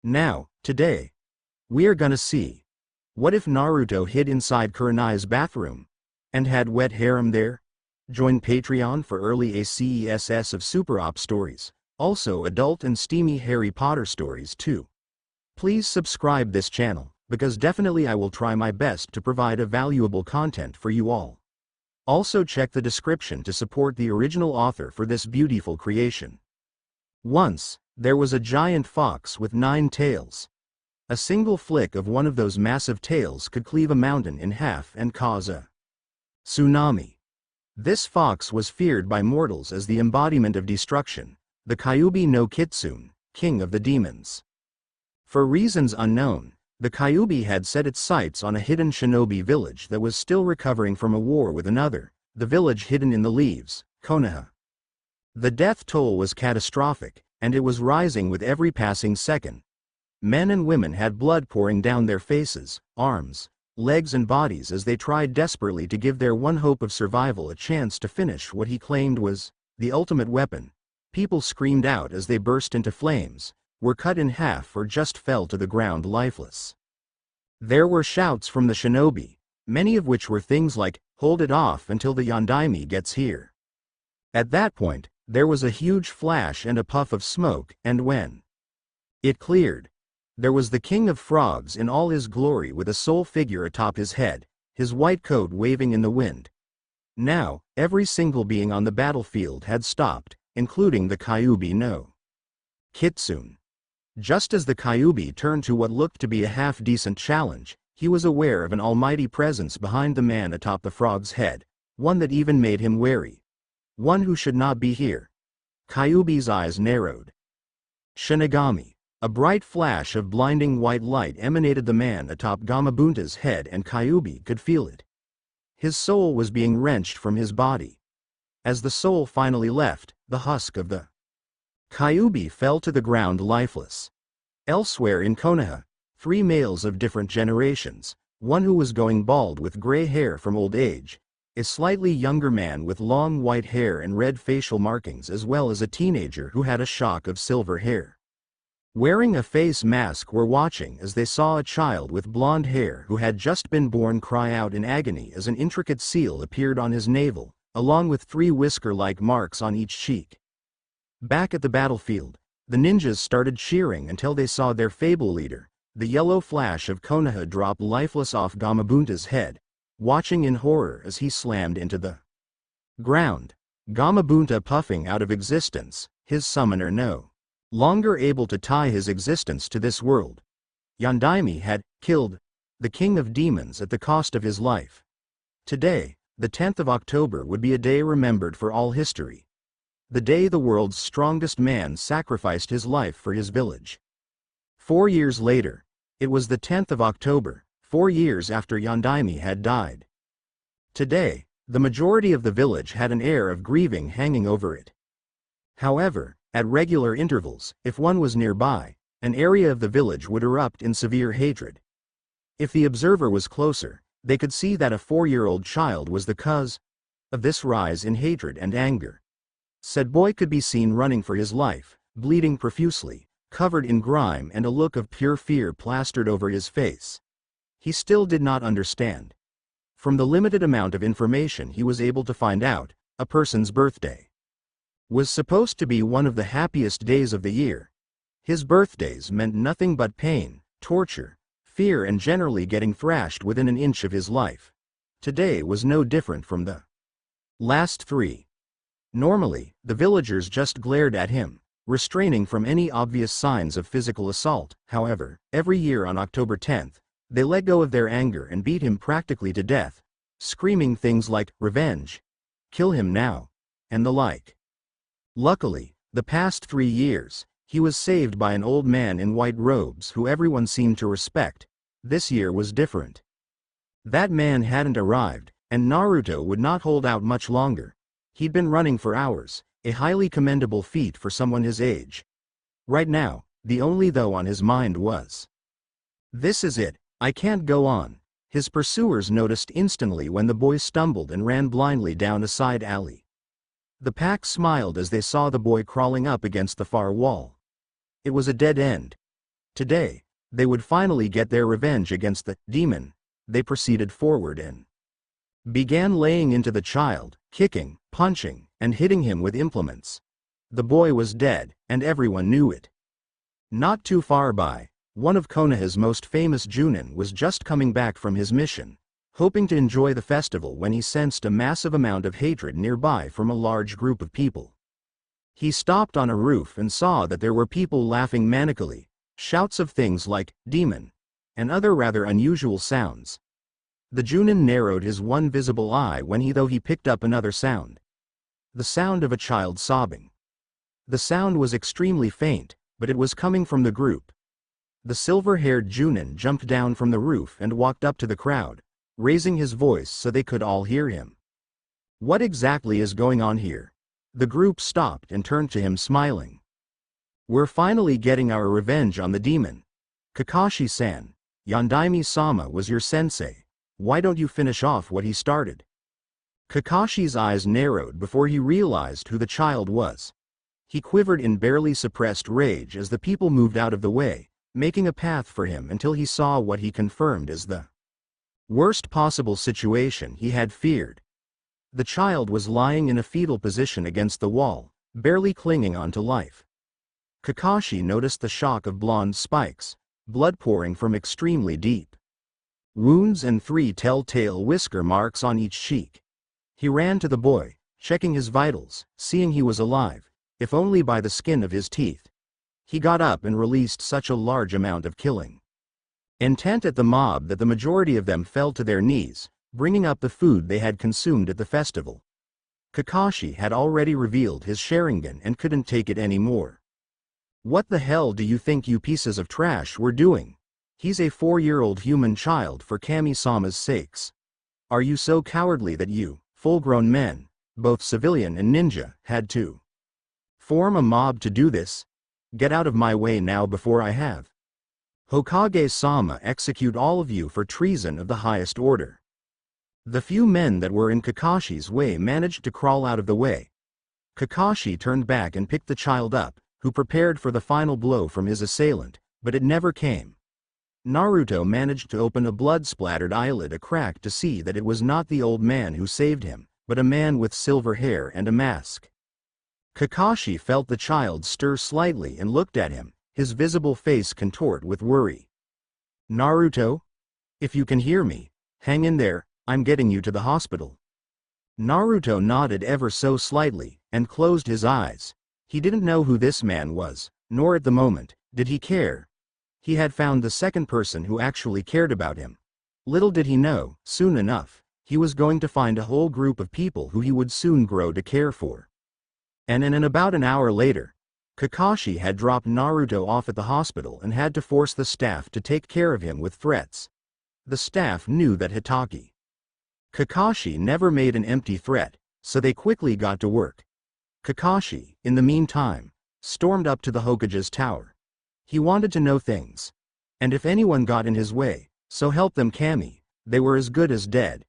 Now, today, we are gonna see. What if Naruto hid inside Kurenai's bathroom? And had wet harem there? Join Patreon for early ACESS of Super Op stories, also adult and steamy Harry Potter stories too. Please subscribe this channel, because definitely I will try my best to provide a valuable content for you all. Also check the description to support the original author for this beautiful creation. Once, there was a giant fox with 9 tails. A single flick of one of those massive tails could cleave a mountain in half and cause a tsunami. This fox was feared by mortals as the embodiment of destruction, the Kyuubi no Kitsune, king of the demons. For reasons unknown, the Kyuubi had set its sights on a hidden shinobi village that was still recovering from a war with another, the village hidden in the leaves, Konoha. The death toll was catastrophic, and it was rising with every passing second. Men and women had blood pouring down their faces, arms, legs and bodies as they tried desperately to give their one hope of survival a chance to finish what he claimed was the ultimate weapon. People screamed out as they burst into flames, were cut in half or just fell to the ground lifeless. There were shouts from the shinobi, many of which were things like, "Hold it off until the Yondaime gets here." At that point, there was a huge flash and a puff of smoke, and when it cleared, there was the King of Frogs in all his glory with a soul figure atop his head, his white coat waving in the wind. Now, every single being on the battlefield had stopped, including the Kyuubi no Kitsune. Just as the Kyuubi turned to what looked to be a half-decent challenge, he was aware of an almighty presence behind the man atop the frog's head, one that even made him wary. One who should not be here. Kyuubi's eyes narrowed. Shinigami. A bright flash of blinding white light emanated the man atop Gamabunta's head, and Kyuubi could feel it. His soul was being wrenched from his body. As the soul finally left, the husk of the Kyuubi fell to the ground lifeless. Elsewhere in Konoha, 3 males of different generations, one who was going bald with gray hair from old age, a slightly younger man with long white hair and red facial markings, as well as a teenager who had a shock of silver hair. Wearing a face mask, were watching as they saw a child with blonde hair who had just been born cry out in agony as an intricate seal appeared on his navel, along with 3 whisker-like marks on each cheek. Back at the battlefield, the ninjas started cheering until they saw their fable leader, the yellow flash of Konoha, drop lifeless off Gamabunta's head, watching in horror as he slammed into the ground. Gamabunta puffing out of existence, his summoner no longer able to tie his existence to this world. Yondaime had killed the king of demons at the cost of his life. Today, the 10th of October, would be a day remembered for all history. The day the world's strongest man sacrificed his life for his village. 4 years later, it was the 10th of October, 4 years after Yondaime had died. Today, the majority of the village had an air of grieving hanging over it. However, at regular intervals, if one was nearby, an area of the village would erupt in severe hatred. If the observer was closer, they could see that a 4-year-old child was the cause of this rise in hatred and anger. Said boy could be seen running for his life, bleeding profusely, covered in grime and a look of pure fear plastered over his face. He still did not understand. From the limited amount of information he was able to find out, a person's birthday was supposed to be one of the happiest days of the year. His birthdays meant nothing but pain, torture, fear, and generally getting thrashed within an inch of his life. Today was no different from the last 3. Normally, the villagers just glared at him, restraining from any obvious signs of physical assault. However, every year on October 10th, they let go of their anger and beat him practically to death, screaming things like, "Revenge! Kill him now!" and the like. Luckily, the past 3 years, he was saved by an old man in white robes who everyone seemed to respect. This year was different. That man hadn't arrived, and Naruto would not hold out much longer. He'd been running for hours, a highly commendable feat for someone his age. Right now, the only though on his mind was, "This is it, I can't go on." His pursuers noticed instantly when the boy stumbled and ran blindly down a side alley. The pack smiled as they saw the boy crawling up against the far wall. It was a dead end. Today, they would finally get their revenge against the demon. They proceeded forward and began laying into the child, kicking, punching, and hitting him with implements. The boy was dead, and everyone knew it. Not too far by, one of Konoha's most famous Chunin was just coming back from his mission, hoping to enjoy the festival when he sensed a massive amount of hatred nearby from a large group of people. He stopped on a roof and saw that there were people laughing manically, shouts of things like, demon, and other rather unusual sounds. The Chunin narrowed his one visible eye when he picked up another sound. The sound of a child sobbing. The sound was extremely faint, but it was coming from the group. The silver-haired Chunin jumped down from the roof and walked up to the crowd, raising his voice so they could all hear him. What exactly is going on here? The group stopped and turned to him smiling. We're finally getting our revenge on the demon. Kakashi-san, Yondaime-sama was your sensei. Why don't you finish off what he started? Kakashi's eyes narrowed before he realized who the child was. He quivered in barely suppressed rage as the people moved out of the way, making a path for him until he saw what he confirmed as the worst possible situation he had feared. The child was lying in a fetal position against the wall, barely clinging on to life. Kakashi noticed the shock of blonde spikes, blood pouring from extremely deep wounds and 3 telltale whisker marks on each cheek. He ran to the boy, checking his vitals, seeing he was alive, if only by the skin of his teeth. He got up and released such a large amount of killing intent at the mob that the majority of them fell to their knees, bringing up the food they had consumed at the festival. Kakashi had already revealed his Sharingan and couldn't take it anymore. What the hell do you think you pieces of trash were doing? He's a 4-year-old human child for Kami-sama's sakes. Are you so cowardly that you, full-grown men, both civilian and ninja, had to form a mob to do this? Get out of my way now before I have Hokage-sama execute all of you for treason of the highest order. The few men that were in Kakashi's way managed to crawl out of the way. Kakashi turned back and picked the child up, who prepared for the final blow from his assailant, but it never came. Naruto managed to open a blood-splattered eyelid a crack to see that it was not the old man who saved him, but a man with silver hair and a mask. Kakashi felt the child stir slightly and looked at him, his visible face contort with worry. Naruto? If you can hear me, hang in there, I'm getting you to the hospital. Naruto nodded ever so slightly, and closed his eyes. He didn't know who this man was, nor at the moment did he care. He had found the second person who actually cared about him. Little did he know, soon enough, he was going to find a whole group of people who he would soon grow to care for. And in about an hour later, Kakashi had dropped Naruto off at the hospital and had to force the staff to take care of him with threats. The staff knew that Hitaki Kakashi never made an empty threat, so they quickly got to work. Kakashi, in the meantime, stormed up to the Hokage's tower. He wanted to know things. And if anyone got in his way, so help them Kami, they were as good as dead.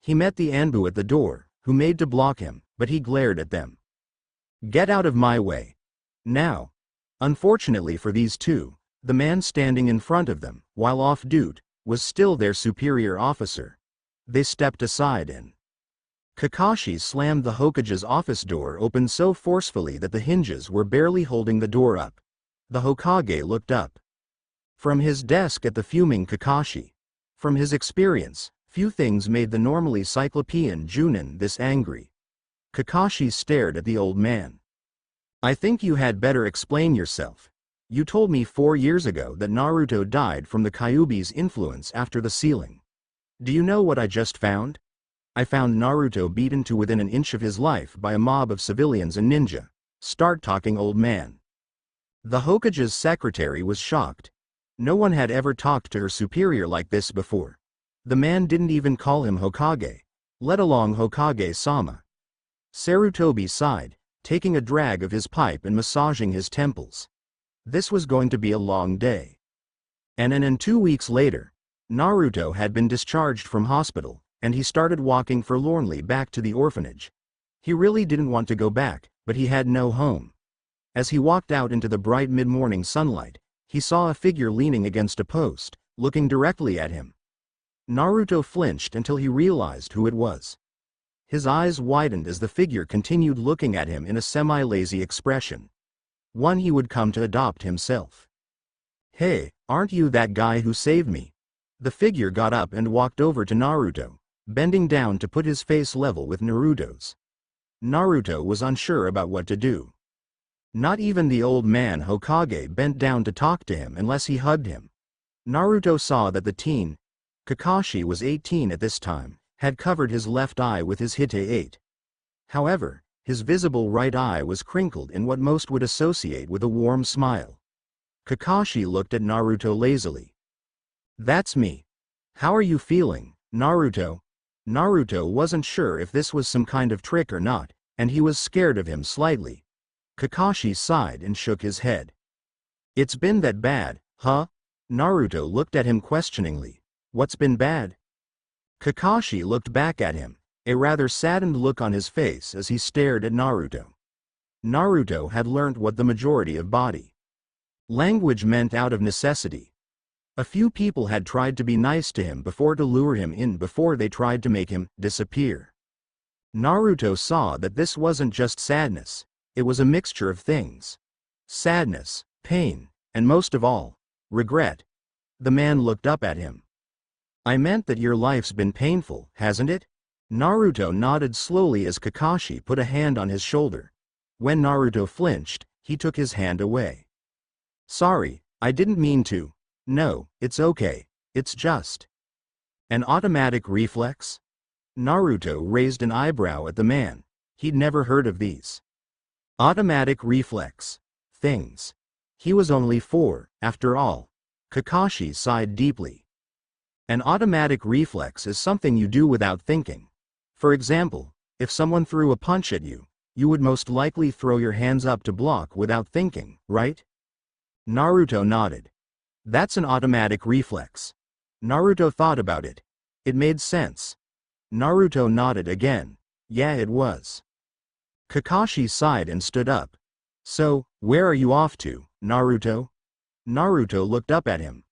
He met the Anbu at the door, who made to block him, but he glared at them. Get out of my way. Now. Unfortunately for these two, the man standing in front of them, while off duty, was still their superior officer. They stepped aside and Kakashi slammed the Hokage's office door open so forcefully that the hinges were barely holding the door up. The Hokage looked up from his desk at the fuming Kakashi. From his experience, few things made the normally cyclopean Chunin this angry. Kakashi stared at the old man. I think you had better explain yourself. You told me 4 years ago that Naruto died from the Kyuubi's influence after the sealing. Do you know what I just found? I found Naruto beaten to within an inch of his life by a mob of civilians and ninja. Start talking, old man. The Hokage's secretary was shocked. No one had ever talked to her superior like this before. The man didn't even call him Hokage, let alone Hokage-sama. Sarutobi sighed, taking a drag of his pipe and massaging his temples. This was going to be a long day. And 2 weeks later, Naruto had been discharged from hospital, and he started walking forlornly back to the orphanage. He really didn't want to go back, but he had no home. As he walked out into the bright mid-morning sunlight, he saw a figure leaning against a post, looking directly at him. Naruto flinched until he realized who it was. His eyes widened as the figure continued looking at him in a semi-lazy expression. One he would come to adopt himself. "Hey, aren't you that guy who saved me?" The figure got up and walked over to Naruto, bending down to put his face level with Naruto's. Naruto was unsure about what to do. Not even the old man Hokage bent down to talk to him unless he hugged him. Naruto saw that the teen, Kakashi was 18 at this time, had covered his left eye with his Hite-8. However, his visible right eye was crinkled in what most would associate with a warm smile. Kakashi looked at Naruto lazily. "That's me. How are you feeling, Naruto?" Naruto wasn't sure if this was some kind of trick or not, and he was scared of him slightly. Kakashi sighed and shook his head. "It's been that bad, huh?" Naruto looked at him questioningly. "What's been bad?" Kakashi looked back at him, a rather saddened look on his face as he stared at Naruto. Naruto had learnt what the majority of body language meant out of necessity. A few people had tried to be nice to him before to lure him in before they tried to make him disappear. Naruto saw that this wasn't just sadness, it was a mixture of things. Sadness, pain, and most of all, regret. The man looked up at him. "I meant that your life's been painful, hasn't it?" Naruto nodded slowly as Kakashi put a hand on his shoulder. When Naruto flinched, he took his hand away. "Sorry, I didn't mean to." "No, it's okay, it's just an automatic reflex?" Naruto raised an eyebrow at the man. He'd never heard of these automatic reflex things. He was only 4, after all. Kakashi sighed deeply. An automatic reflex is something you do without thinking. For example, if someone threw a punch at you, you would most likely throw your hands up to block without thinking, right? Naruto nodded. "That's an automatic reflex." Naruto thought about it. It made sense. Naruto nodded again. Yeah, it was. Kakashi sighed and stood up. "So, where are you off to, Naruto?" Naruto looked up at him.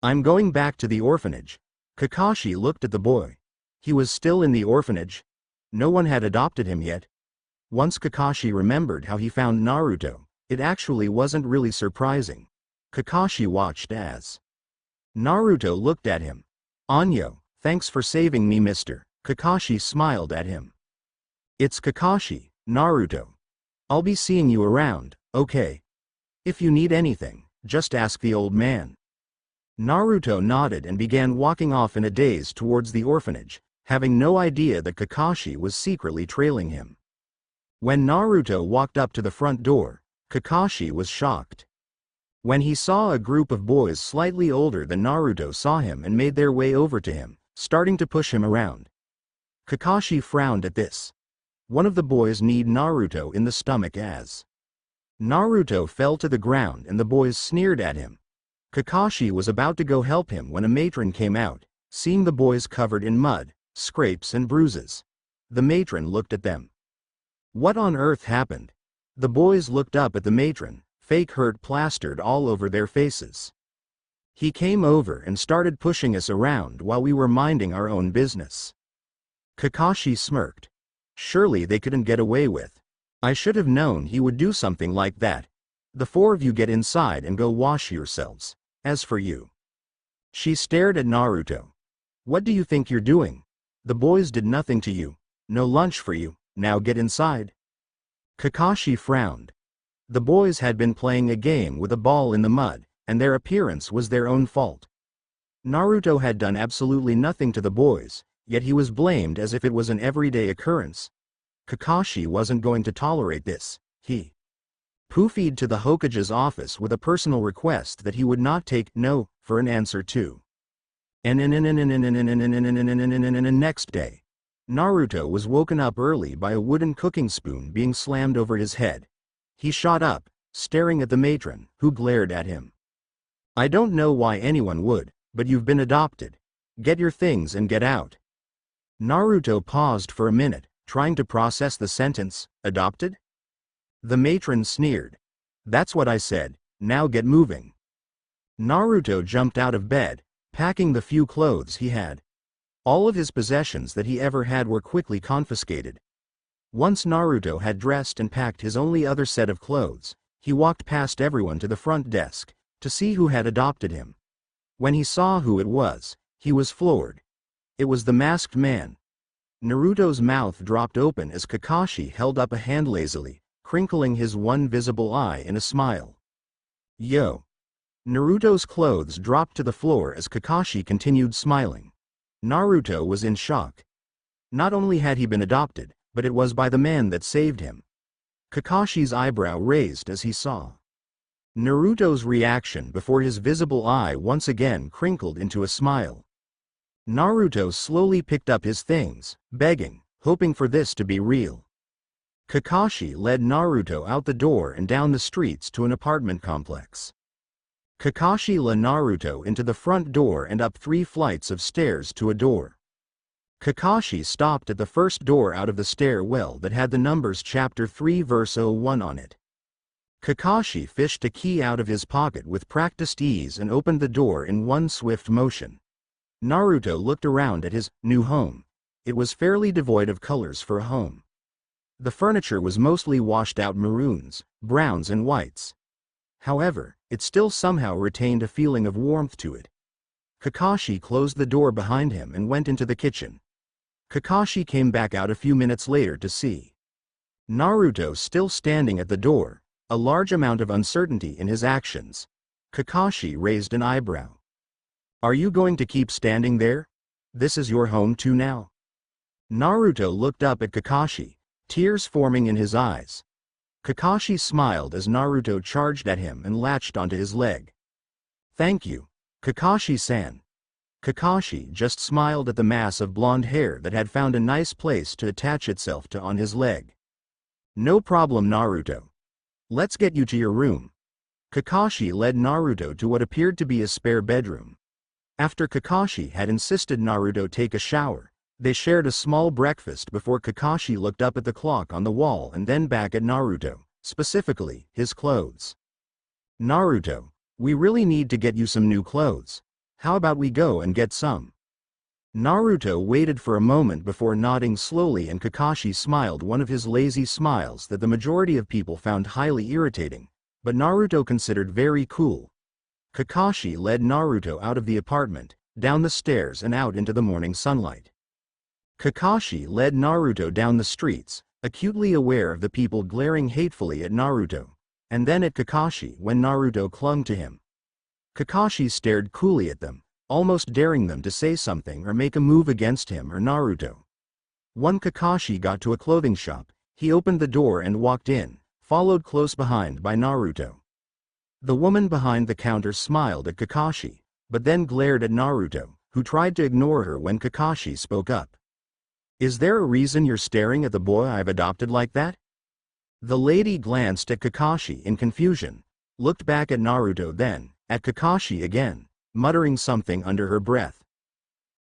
"I'm going back to the orphanage." Kakashi looked at the boy. He was still in the orphanage. No one had adopted him yet. Once Kakashi remembered how he found Naruto, it actually wasn't really surprising. Kakashi watched as Naruto looked at him. "Anyo, thanks for saving me, mister." Kakashi smiled at him. "It's Kakashi, Naruto. I'll be seeing you around, okay? If you need anything, just ask the old man." Naruto nodded and began walking off in a daze towards the orphanage, having no idea that Kakashi was secretly trailing him. When Naruto walked up to the front door, Kakashi was shocked. When he saw a group of boys slightly older than Naruto saw him and made their way over to him, starting to push him around. Kakashi frowned at this. One of the boys kneed Naruto in the stomach as Naruto fell to the ground and the boys sneered at him. Kakashi was about to go help him when a matron came out, seeing the boys covered in mud, scrapes and bruises. The matron looked at them. What on earth happened? The boys looked up at the matron, fake hurt plastered all over their faces. "He came over and started pushing us around while we were minding our own business." Kakashi smirked. "Surely they couldn't get away with. I should have known he would do something like that. The 4 of you get inside and go wash yourselves. As for you." She stared at Naruto. "What do you think you're doing? The boys did nothing to you. No lunch for you, now get inside." Kakashi frowned. The boys had been playing a game with a ball in the mud, and their appearance was their own fault. Naruto had done absolutely nothing to the boys, yet he was blamed as if it was an everyday occurrence. Kakashi wasn't going to tolerate this. He poofied to the Hokage's office with a personal request that he would not take no for an answer to. And next day, Naruto was woken up early by a wooden cooking spoon being slammed over his head. He shot up, staring at the matron, who glared at him. "I don't know why anyone would, but you've been adopted. Get your things and get out." Naruto paused for a minute, trying to process the sentence, "Adopted?" The matron sneered. "That's what I said, now get moving." Naruto jumped out of bed, packing the few clothes he had. All of his possessions that he ever had were quickly confiscated. Once Naruto had dressed and packed his only other set of clothes, he walked past everyone to the front desk, to see who had adopted him. When he saw who it was, he was floored. It was the masked man. Naruto's mouth dropped open as Kakashi held up a hand lazily, crinkling his one visible eye in a smile. Yo! Naruto's clothes dropped to the floor as Kakashi continued smiling. Naruto was in shock. Not only had he been adopted, but it was by the man that saved him. Kakashi's eyebrow raised as he saw Naruto's reaction before his visible eye once again crinkled into a smile. Naruto slowly picked up his things, begging, hoping for this to be real. Kakashi led Naruto out the door and down the streets to an apartment complex. Kakashi led Naruto into the front door and up 3 flights of stairs to a door. Kakashi stopped at the first door out of the stairwell that had the numbers chapter 3 verse 01 on it. Kakashi fished a key out of his pocket with practiced ease and opened the door in one swift motion. Naruto looked around at his new home. It was fairly devoid of colors for a home. The furniture was mostly washed out maroons, browns and whites. However, it still somehow retained a feeling of warmth to it. Kakashi closed the door behind him and went into the kitchen. Kakashi came back out a few minutes later to see Naruto still standing at the door, a large amount of uncertainty in his actions. Kakashi raised an eyebrow. Are you going to keep standing there? This is your home too now? Naruto looked up at Kakashi, tears forming in his eyes. Kakashi smiled as Naruto charged at him and latched onto his leg. Thank you, Kakashi-san. Kakashi just smiled at the mass of blonde hair that had found a nice place to attach itself to on his leg. No problem, Naruto. Let's get you to your room. Kakashi led Naruto to what appeared to be a spare bedroom. After Kakashi had insisted Naruto take a shower, they shared a small breakfast before Kakashi looked up at the clock on the wall and then back at Naruto, specifically, his clothes. Naruto, we really need to get you some new clothes. How about we go and get some? Naruto waited for a moment before nodding slowly, and Kakashi smiled one of his lazy smiles that the majority of people found highly irritating, but Naruto considered very cool. Kakashi led Naruto out of the apartment, down the stairs and out into the morning sunlight. Kakashi led Naruto down the streets, acutely aware of the people glaring hatefully at Naruto, and then at Kakashi when Naruto clung to him. Kakashi stared coolly at them, almost daring them to say something or make a move against him or Naruto. When Kakashi got to a clothing shop, he opened the door and walked in, followed close behind by Naruto. The woman behind the counter smiled at Kakashi, but then glared at Naruto, who tried to ignore her when Kakashi spoke up. Is there a reason you're staring at the boy I've adopted like that? The lady glanced at Kakashi in confusion, looked back at Naruto, then at Kakashi again, muttering something under her breath.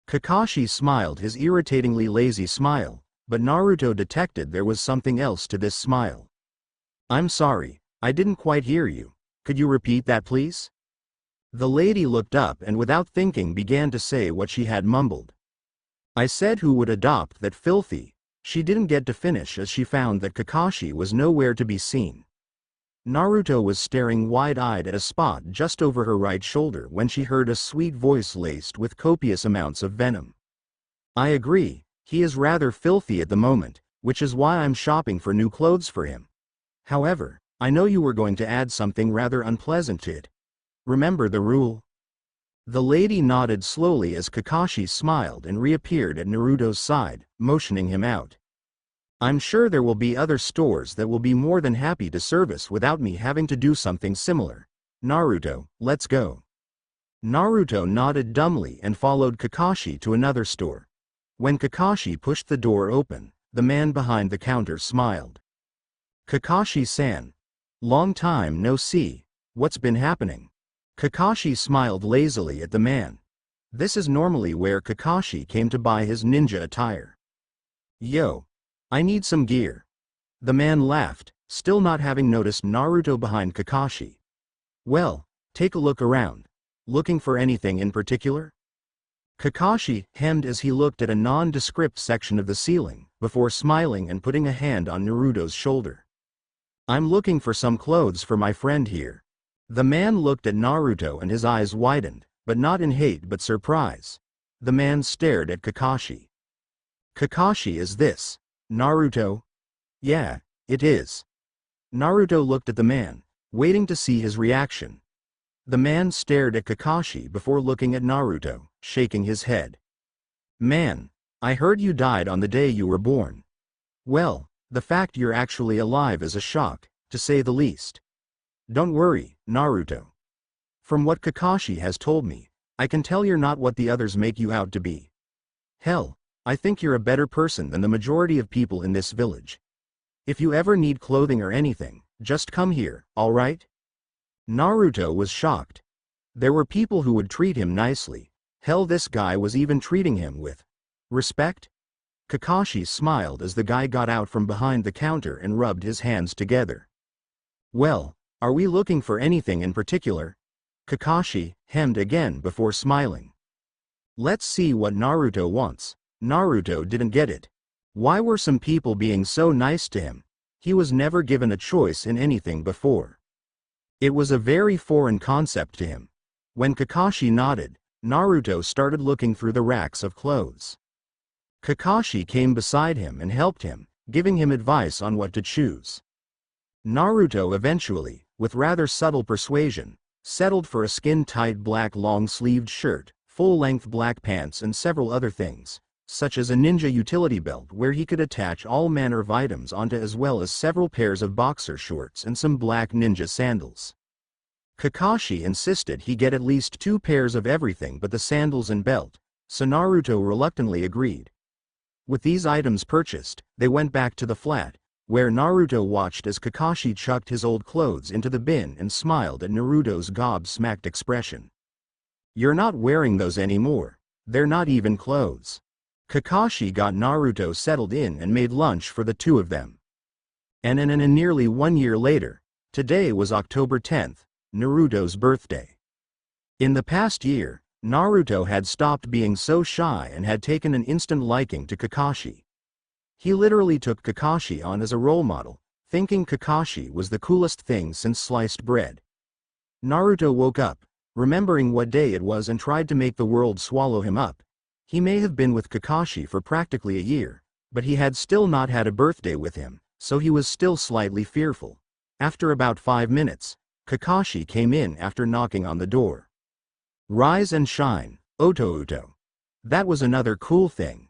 Kakashi smiled his irritatingly lazy smile, but Naruto detected there was something else to this smile. I'm sorry, I didn't quite hear you. Could you repeat that, please? The lady looked up and without thinking began to say what she had mumbled. I said who would adopt that filthy. She didn't get to finish as she found that Kakashi was nowhere to be seen. Naruto was staring wide-eyed at a spot just over her right shoulder when she heard a sweet voice laced with copious amounts of venom. I agree, he is rather filthy at the moment, which is why I'm shopping for new clothes for him. However, I know you were going to add something rather unpleasant to it. Remember the rule? The lady nodded slowly as Kakashi smiled and reappeared at Naruto's side, motioning him out. I'm sure there will be other stores that will be more than happy to service without me having to do something similar. Naruto, let's go. Naruto nodded dumbly and followed Kakashi to another store. When Kakashi pushed the door open, the man behind the counter smiled. Kakashi-san. Long time no see, what's been happening? Kakashi smiled lazily at the man. This is normally where Kakashi came to buy his ninja attire. Yo. I need some gear. The man laughed, still not having noticed Naruto behind Kakashi. Well, take a look around. Looking for anything in particular? Kakashi hemmed as he looked at a nondescript section of the ceiling, before smiling and putting a hand on Naruto's shoulder. I'm looking for some clothes for my friend here. The man looked at Naruto and his eyes widened, but not in hate but surprise. The man stared at Kakashi. Kakashi, is this Naruto? Yeah, it is. Naruto looked at the man, waiting to see his reaction. The man stared at Kakashi before looking at Naruto, shaking his head. Man, I heard you died on the day you were born. Well, the fact you're actually alive is a shock, to say the least. Don't worry, Naruto. From what Kakashi has told me, I can tell you're not what the others make you out to be. Hell, I think you're a better person than the majority of people in this village. If you ever need clothing or anything, just come here, alright? Naruto was shocked. There were people who would treat him nicely. Hell, this guy was even treating him with respect? Kakashi smiled as the guy got out from behind the counter and rubbed his hands together. Well, are we looking for anything in particular? Kakashi hemmed again before smiling. Let's see what Naruto wants. Naruto didn't get it. Why were some people being so nice to him? He was never given a choice in anything before. It was a very foreign concept to him. When Kakashi nodded, Naruto started looking through the racks of clothes. Kakashi came beside him and helped him, giving him advice on what to choose. Naruto eventually, with rather subtle persuasion, settled for a skin-tight black long-sleeved shirt, full-length black pants and several other things, such as a ninja utility belt where he could attach all manner of items onto, as well as several pairs of boxer shorts and some black ninja sandals. Kakashi insisted he get at least 2 pairs of everything but the sandals and belt, so Naruto reluctantly agreed. With these items purchased, they went back to the flat, where Naruto watched as Kakashi chucked his old clothes into the bin and smiled at Naruto's gobsmacked expression. You're not wearing those anymore. They're not even clothes. Kakashi got Naruto settled in and made lunch for the two of them. And nearly 1 year later, today was October 10th, Naruto's birthday. In the past year, Naruto had stopped being so shy and had taken an instant liking to Kakashi. He literally took Kakashi on as a role model, thinking Kakashi was the coolest thing since sliced bread. Naruto woke up, remembering what day it was, and tried to make the world swallow him up. He may have been with Kakashi for practically a year, but he had still not had a birthday with him, so he was still slightly fearful. After about 5 minutes, Kakashi came in after knocking on the door. Rise and shine, Oto. That was another cool thing.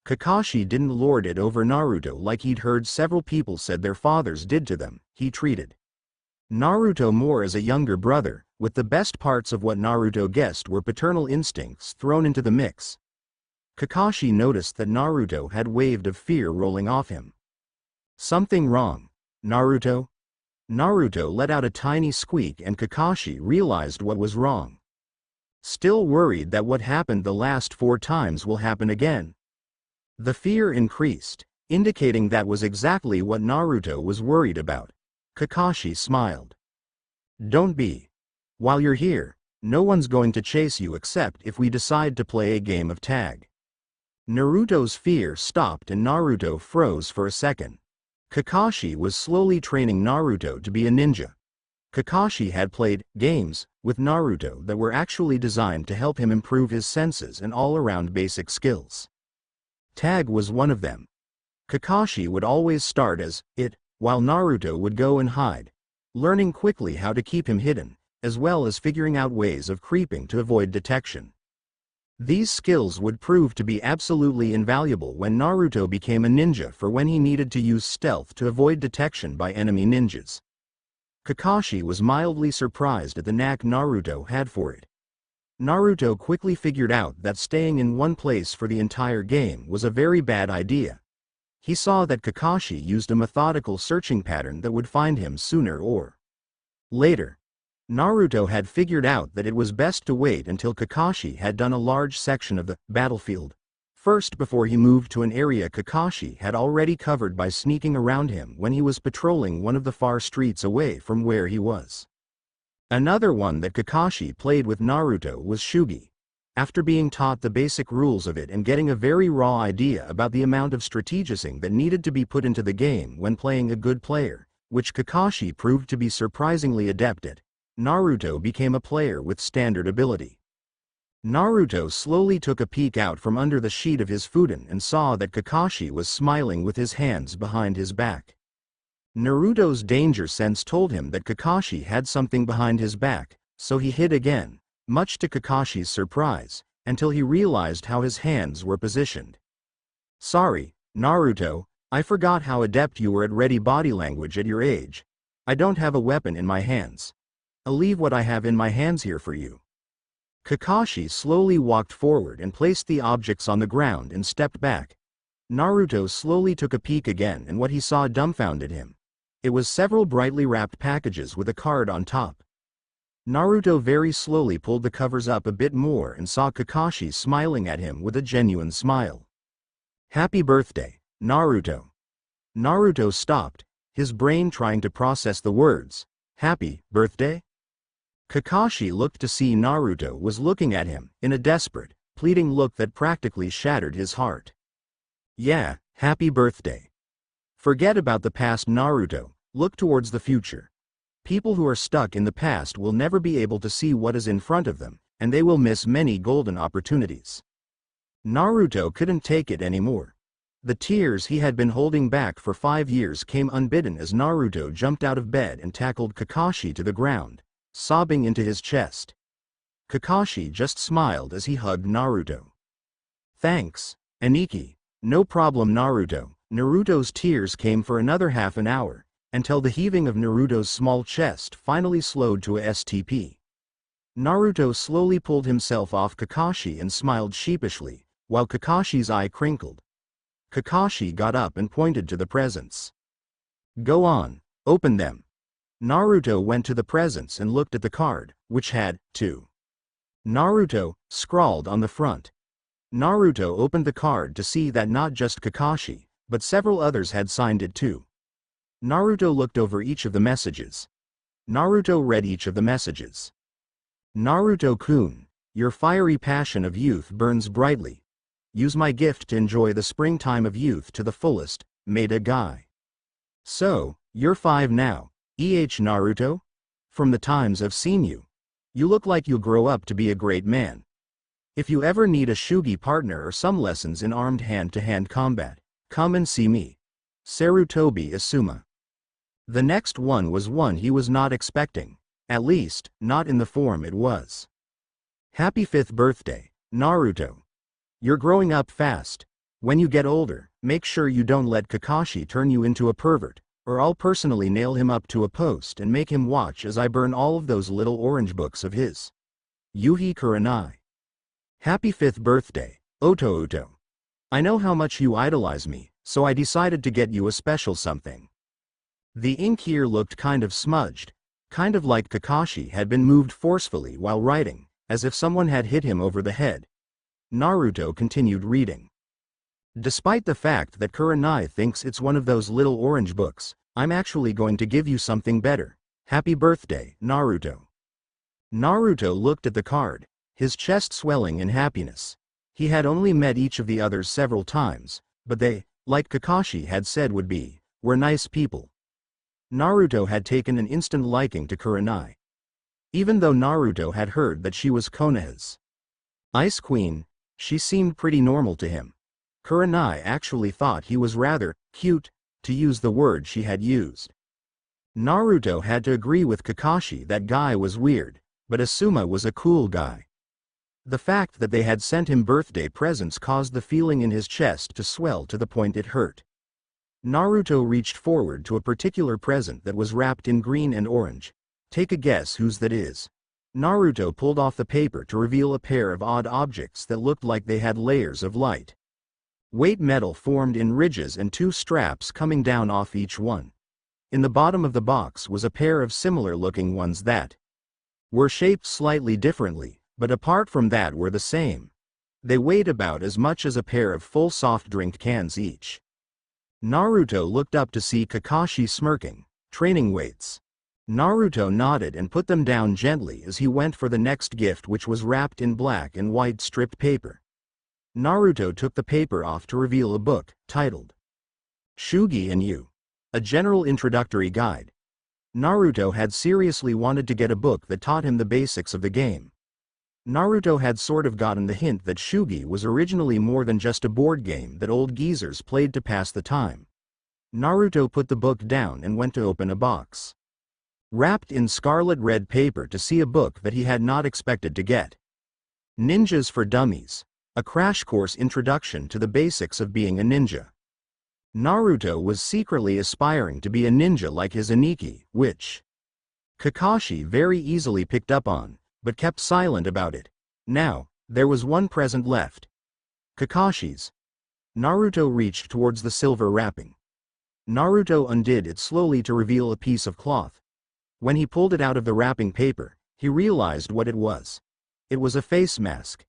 Kakashi didn't lord it over Naruto like he'd heard several people said their fathers did to them. He treated Naruto more as a younger brother, with the best parts of what Naruto guessed were paternal instincts thrown into the mix. Kakashi noticed that Naruto had a wave of fear rolling off him. Something wrong, Naruto? Naruto let out a tiny squeak and Kakashi realized what was wrong. Still worried that what happened the last 4 times will happen again? The fear increased, indicating that was exactly what Naruto was worried about. Kakashi smiled. Don't be. While you're here, no one's going to chase you except if we decide to play a game of tag. Naruto's fear stopped and Naruto froze for a second. Kakashi was slowly training Naruto to be a ninja. Kakashi had played games with Naruto that were actually designed to help him improve his senses and all-around basic skills. Tag was one of them. Kakashi would always start as it, while Naruto would go and hide, learning quickly how to keep him hidden, as well as figuring out ways of creeping to avoid detection. These skills would prove to be absolutely invaluable when Naruto became a ninja, for when he needed to use stealth to avoid detection by enemy ninjas. Kakashi was mildly surprised at the knack Naruto had for it. Naruto quickly figured out that staying in one place for the entire game was a very bad idea. He saw that Kakashi used a methodical searching pattern that would find him sooner or later. Naruto had figured out that it was best to wait until Kakashi had done a large section of the battlefield first before he moved to an area Kakashi had already covered by sneaking around him when he was patrolling one of the far streets away from where he was. Another one that Kakashi played with Naruto was Shugi. After being taught the basic rules of it and getting a very raw idea about the amount of strategizing that needed to be put into the game when playing a good player, which Kakashi proved to be surprisingly adept at, Naruto became a player with standard ability. Naruto slowly took a peek out from under the sheet of his futon and saw that Kakashi was smiling with his hands behind his back. Naruto's danger sense told him that Kakashi had something behind his back, so he hid again, much to Kakashi's surprise, until he realized how his hands were positioned. "Sorry, Naruto, I forgot how adept you were at ready body language at your age. I don't have a weapon in my hands. I'll leave what I have in my hands here for you." Kakashi slowly walked forward and placed the objects on the ground and stepped back. Naruto slowly took a peek again, and what he saw dumbfounded him. It was several brightly wrapped packages with a card on top. Naruto very slowly pulled the covers up a bit more and saw Kakashi smiling at him with a genuine smile. "Happy birthday, Naruto." Naruto stopped, his brain trying to process the words, "Happy birthday?" Kakashi looked to see Naruto was looking at him in a desperate, pleading look that practically shattered his heart. "Yeah, happy birthday. Forget about the past, Naruto, look towards the future. People who are stuck in the past will never be able to see what is in front of them, and they will miss many golden opportunities." Naruto couldn't take it anymore. The tears he had been holding back for 5 years came unbidden as Naruto jumped out of bed and tackled Kakashi to the ground, sobbing into his chest. Kakashi just smiled as he hugged Naruto. "Thanks, Aniki." "No problem, Naruto." Naruto's tears came for another half an hour, until the heaving of Naruto's small chest finally slowed to a STP. Naruto slowly pulled himself off Kakashi and smiled sheepishly, while Kakashi's eye crinkled. Kakashi got up and pointed to the presents. "Go on, open them." Naruto went to the presents and looked at the card, which had, "To Naruto," scrawled on the front. Naruto opened the card to see that not just Kakashi, but several others had signed it too. Naruto looked over each of the messages. Naruto read each of the messages. "Naruto-kun, your fiery passion of youth burns brightly. Use my gift to enjoy the springtime of youth to the fullest, Maida Guy. So, you're 5 now, Naruto? From the times I've seen you. You look like you'll grow up to be a great man. If you ever need a Shugi partner or some lessons in armed hand-to-hand combat, come and see me. Sarutobi Asuma." The next one was one he was not expecting, at least, not in the form it was. "Happy 5th birthday, Naruto. You're growing up fast. When you get older, make sure you don't let Kakashi turn you into a pervert, or I'll personally nail him up to a post and make him watch as I burn all of those little orange books of his. Yuhi Kurenai." "Happy 5th birthday, Oto. I know how much you idolize me, so I decided to get you a special something." The ink here looked kind of smudged, kind of like Kakashi had been moved forcefully while writing, as if someone had hit him over the head. Naruto continued reading. "Despite the fact that Kurenai thinks it's one of those little orange books, I'm actually going to give you something better. Happy birthday, Naruto." Naruto looked at the card, his chest swelling in happiness. He had only met each of the others several times, but they, like Kakashi had said would be, were nice people. Naruto had taken an instant liking to Kurenai. Even though Naruto had heard that she was Konoha's Ice Queen, she seemed pretty normal to him. Kurenai actually thought he was rather cute, to use the word she had used. Naruto had to agree with Kakashi that guy was weird, but Asuma was a cool guy. The fact that they had sent him birthday presents caused the feeling in his chest to swell to the point it hurt. Naruto reached forward to a particular present that was wrapped in green and orange. Take a guess whose that is. Naruto pulled off the paper to reveal a pair of odd objects that looked like they had layers of light weight metal formed in ridges and 2 straps coming down off each one. In the bottom of the box was a pair of similar-looking ones that were shaped slightly differently, but apart from that were the same. They weighed about as much as a pair of full soft drink cans each. Naruto looked up to see Kakashi smirking. "Training weights." Naruto nodded and put them down gently as he went for the next gift, which was wrapped in black and white stripped paper. Naruto took the paper off to reveal a book, titled Shugi and You, a general introductory guide. Naruto had seriously wanted to get a book that taught him the basics of the game. Naruto had sort of gotten the hint that Shugi was originally more than just a board game that old geezers played to pass the time. Naruto put the book down and went to open a box wrapped in scarlet red paper to see a book that he had not expected to get. Ninjas for Dummies, a crash course introduction to the basics of being a ninja. Naruto was secretly aspiring to be a ninja like his Aniki, which Kakashi very easily picked up on, but kept silent about it. Now, there was one present left. Kakashi's. Naruto reached towards the silver wrapping. Naruto undid it slowly to reveal a piece of cloth. When he pulled it out of the wrapping paper, he realized what it was. It was a face mask.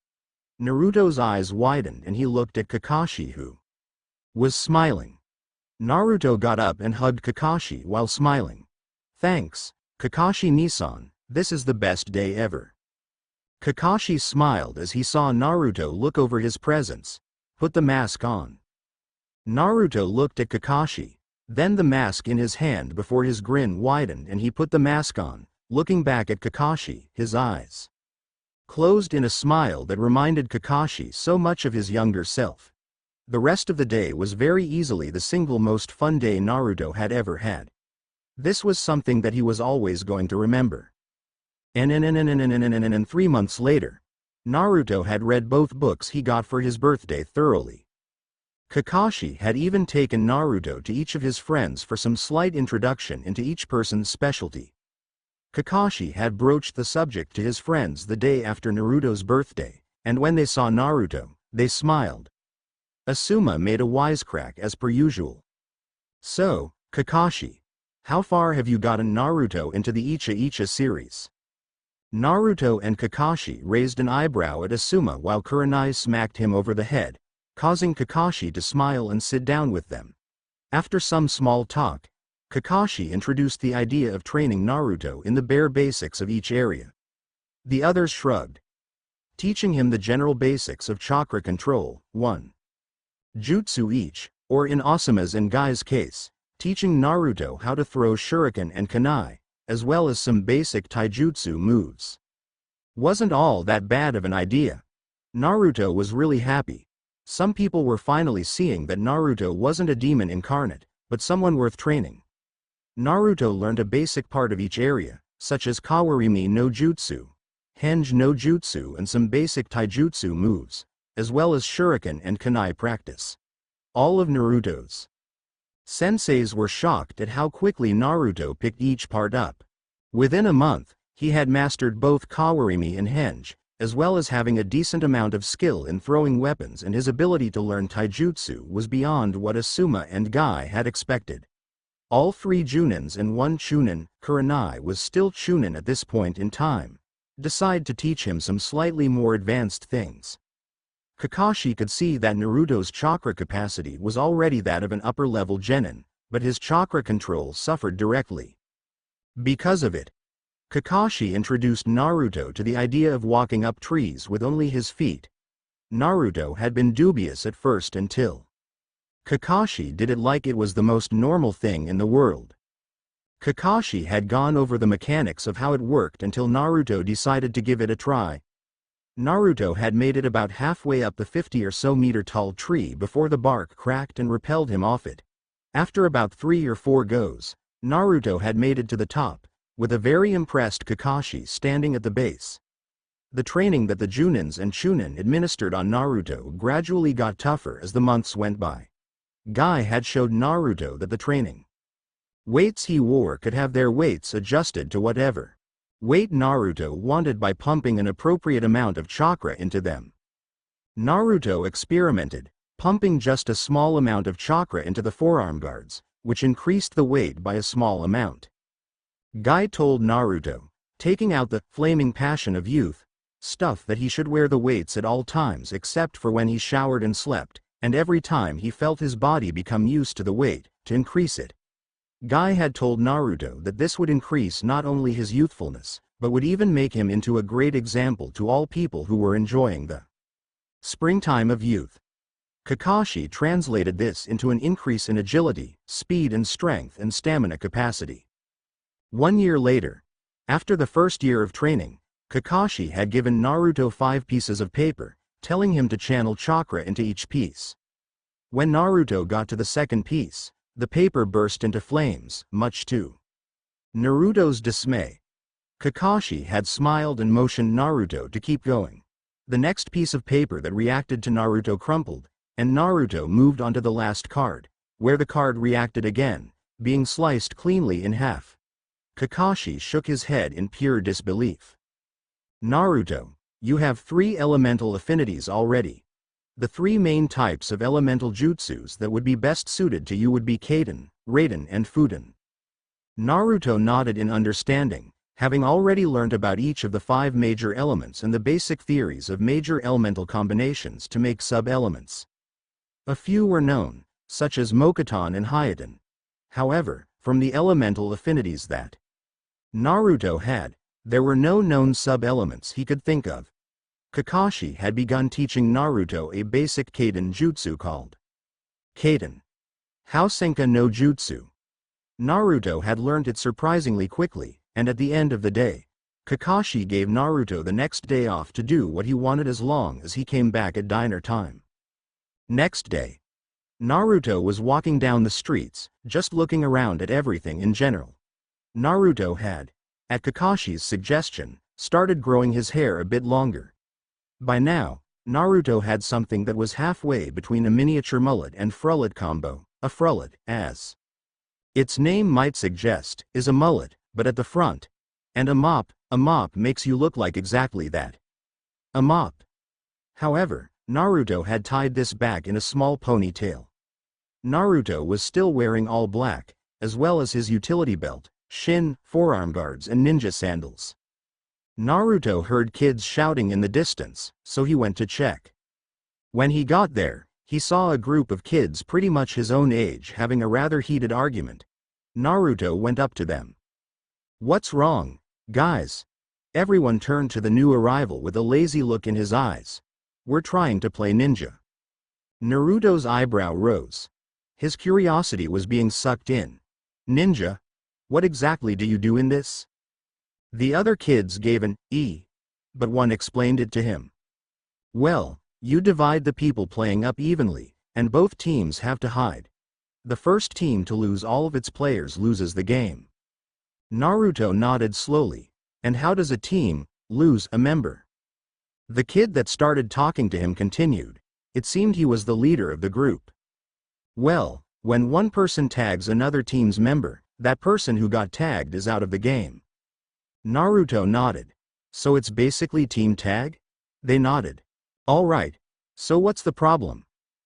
Naruto's eyes widened and he looked at Kakashi, who was smiling. Naruto got up and hugged Kakashi while smiling. "Thanks, Kakashi-Nisan, this is the best day ever." Kakashi smiled as he saw Naruto look over his presents. "Put the mask on." Naruto looked at Kakashi, then the mask in his hand before his grin widened and he put the mask on, looking back at Kakashi, his eyes closed in a smile that reminded Kakashi so much of his younger self. The rest of the day was very easily the single most fun day Naruto had ever had. This was something that he was always going to remember. And 3 months later, Naruto had read both books he got for his birthday thoroughly. Kakashi had even taken Naruto to each of his friends for some slight introduction into each person's specialty. Kakashi had broached the subject to his friends the day after Naruto's birthday, and when they saw Naruto, they smiled. Asuma made a wisecrack as per usual. "So, Kakashi, how far have you gotten Naruto into the Icha series?" Naruto and Kakashi raised an eyebrow at Asuma while Kurenai smacked him over the head, causing Kakashi to smile and sit down with them. After some small talk, Kakashi introduced the idea of training Naruto in the bare basics of each area. The others shrugged, teaching him the general basics of chakra control, 1. Jutsu each, or in Asuma's and Gai's case, teaching Naruto how to throw shuriken and kunai, as well as some basic taijutsu moves. Wasn't all that bad of an idea. Naruto was really happy. Some people were finally seeing that Naruto wasn't a demon incarnate, but someone worth training. Naruto learned a basic part of each area, such as Kawarimi no Jutsu, Henge no Jutsu and some basic taijutsu moves, as well as shuriken and kunai practice. All of Naruto's senseis were shocked at how quickly Naruto picked each part up. Within a month, he had mastered both Kawarimi and Henge, as well as having a decent amount of skill in throwing weapons, and his ability to learn taijutsu was beyond what Asuma and Gai had expected. All 3 Junins and 1 Chunin, Kurenai was still Chunin at this point in time, decided to teach him some slightly more advanced things. Kakashi could see that Naruto's chakra capacity was already that of an upper-level genin, but his chakra control suffered directly. Because of it, Kakashi introduced Naruto to the idea of walking up trees with only his feet. Naruto had been dubious at first until Kakashi did it like it was the most normal thing in the world. Kakashi had gone over the mechanics of how it worked until Naruto decided to give it a try. Naruto had made it about halfway up the 50 or so meter tall tree before the bark cracked and repelled him off it. After about 3 or 4 goes, Naruto had made it to the top, with a very impressed Kakashi standing at the base. The training that the Junins and Chunin administered on Naruto gradually got tougher as the months went by. Gai had showed Naruto that the training weights he wore could have their weights adjusted to whatever weight Naruto wanted by pumping an appropriate amount of chakra into them. Naruto experimented, pumping just a small amount of chakra into the forearm guards, which increased the weight by a small amount. Gai told Naruto, taking out the flaming passion of youth stuff, that he should wear the weights at all times except for when he showered and slept, and every time he felt his body become used to the weight, to increase it. Guy had told Naruto that this would increase not only his youthfulness, but would even make him into a great example to all people who were enjoying the springtime of youth. Kakashi translated this into an increase in agility, speed and strength and stamina capacity. 1 year later, after the first year of training, Kakashi had given Naruto 5 pieces of paper, telling him to channel chakra into each piece. When Naruto got to the second piece, the paper burst into flames, much to Naruto's dismay. Kakashi had smiled and motioned Naruto to keep going. The next piece of paper that reacted to Naruto crumpled, and Naruto moved on to the last card, where the card reacted again, being sliced cleanly in half. Kakashi shook his head in pure disbelief. Naruto, you have 3 elemental affinities already. The 3 main types of elemental jutsus that would be best suited to you would be Kaden, Raiden and Fuden. Naruto nodded in understanding, having already learned about each of the 5 major elements and the basic theories of major elemental combinations to make sub-elements. A few were known, such as Mokuton and Hyoden. However, from the elemental affinities that Naruto had, there were no known sub-elements he could think of. Kakashi had begun teaching Naruto a basic Kaden jutsu called Kaden Housenka no Jutsu. Naruto had learned it surprisingly quickly, and at the end of the day, Kakashi gave Naruto the next day off to do what he wanted as long as he came back at dinner time. Next day, Naruto was walking down the streets, just looking around at everything in general. Naruto had, at Kakashi's suggestion, started growing his hair a bit longer. By now, Naruto had something that was halfway between a miniature mullet and frullet combo. A frullet, as its name might suggest, is a mullet, but at the front, and a mop makes you look like exactly that. A mop. However, Naruto had tied this back in a small ponytail. Naruto was still wearing all black, as well as his utility belt, shin, forearm guards and ninja sandals. Naruto heard kids shouting in the distance, so he went to check. When he got there, he saw a group of kids pretty much his own age having a rather heated argument. Naruto went up to them. "What's wrong, guys?" Everyone turned to the new arrival with a lazy look in his eyes. "We're trying to play ninja." Naruto's eyebrow rose. His curiosity was being sucked in. "Ninja? What exactly do you do in this?" The other kids gave an "E," but one explained it to him. "Well, you divide the people playing up evenly, and both teams have to hide. The first team to lose all of its players loses the game." Naruto nodded slowly. "And how does a team lose a member?" The kid that started talking to him continued. It seemed he was the leader of the group. "Well, when one person tags another team's member, that person who got tagged is out of the game." Naruto nodded. "So it's basically team tag?" They nodded. "All right. So what's the problem?"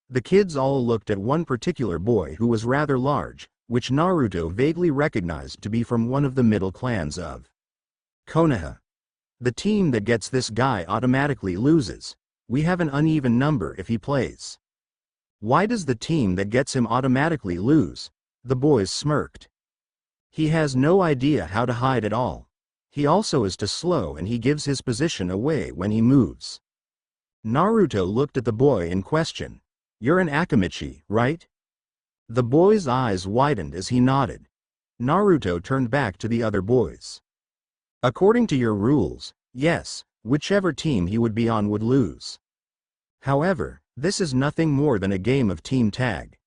The kids all looked at one particular boy who was rather large, which Naruto vaguely recognized to be from one of the middle clans of Konoha. "The team that gets this guy automatically loses. We have an uneven number if he plays." "Why does the team that gets him automatically lose?" The boys smirked. "He has no idea how to hide at all. He also is too slow and he gives his position away when he moves." Naruto looked at the boy in question. "You're an Akamichi, right?" The boy's eyes widened as he nodded. Naruto turned back to the other boys. "According to your rules, yes, whichever team he would be on would lose. However, this is nothing more than a game of team tag.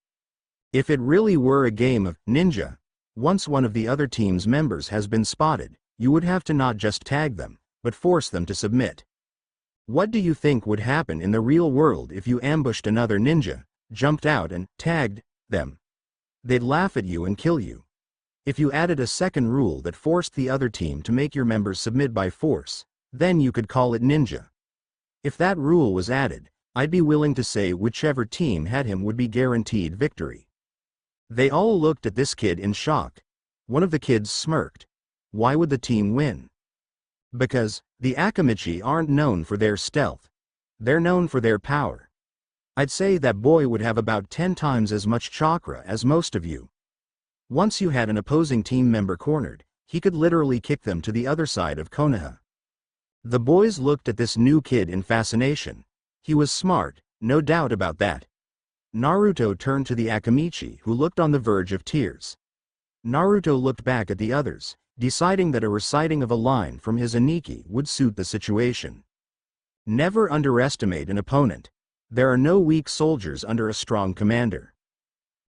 If it really were a game of ninja, once one of the other team's members has been spotted, you would have to not just tag them, but force them to submit. What do you think would happen in the real world if you ambushed another ninja, jumped out and tagged them? They'd laugh at you and kill you. If you added a second rule that forced the other team to make your members submit by force, then you could call it ninja. If that rule was added, I'd be willing to say whichever team had him would be guaranteed victory." They all looked at this kid in shock. One of the kids smirked. "Why would the team win?" "Because the Akamichi aren't known for their stealth. They're known for their power. I'd say that boy would have about 10 times as much chakra as most of you." Once you had an opposing team member cornered, he could literally kick them to the other side of Konoha. The boys looked at this new kid in fascination. He was smart, no doubt about that. Naruto turned to the Akamichi, who looked on the verge of tears. Naruto looked back at the others, deciding that a reciting of a line from his Aniki would suit the situation. Never underestimate an opponent. There are no weak soldiers under a strong commander.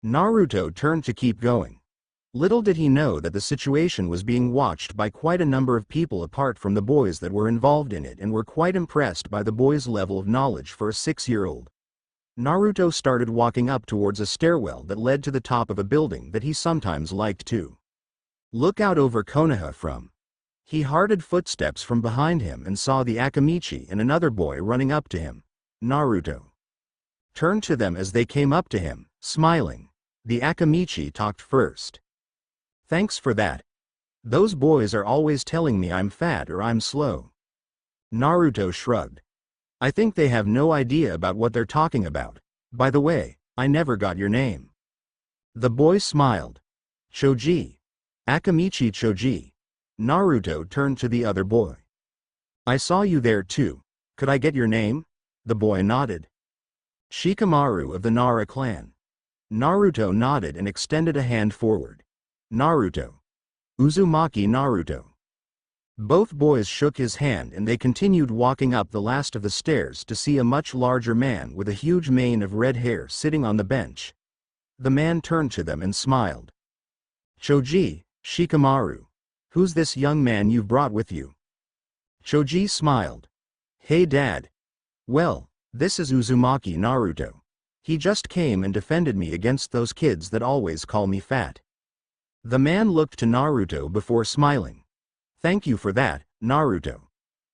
Naruto turned to keep going. Little did he know that the situation was being watched by quite a number of people apart from the boys that were involved in it and were quite impressed by the boys' level of knowledge for a 6-year-old. Naruto started walking up towards a stairwell that led to the top of a building that he sometimes liked to look out over Konoha from. He heard footsteps from behind him and saw the Akamichi and another boy running up to him. Naruto turned to them as they came up to him, smiling. The Akamichi talked first. "Thanks for that. Those boys are always telling me I'm fat or I'm slow." Naruto shrugged. "I think they have no idea about what they're talking about. By the way, I never got your name." The boy smiled. "Choji. Akamichi Choji." Naruto turned to the other boy. "I saw you there too. Could I get your name?" The boy nodded. "Shikamaru of the Nara clan." Naruto nodded and extended a hand forward. "Naruto. Uzumaki Naruto." Both boys shook his hand and they continued walking up the last of the stairs to see a much larger man with a huge mane of red hair sitting on the bench. The man turned to them and smiled. "Choji, Shikamaru. Who's this young man you've brought with you?" Choji smiled. "Hey Dad. Well, this is Uzumaki Naruto. He just came and defended me against those kids that always call me fat." The man looked to Naruto before smiling. "Thank you for that, Naruto.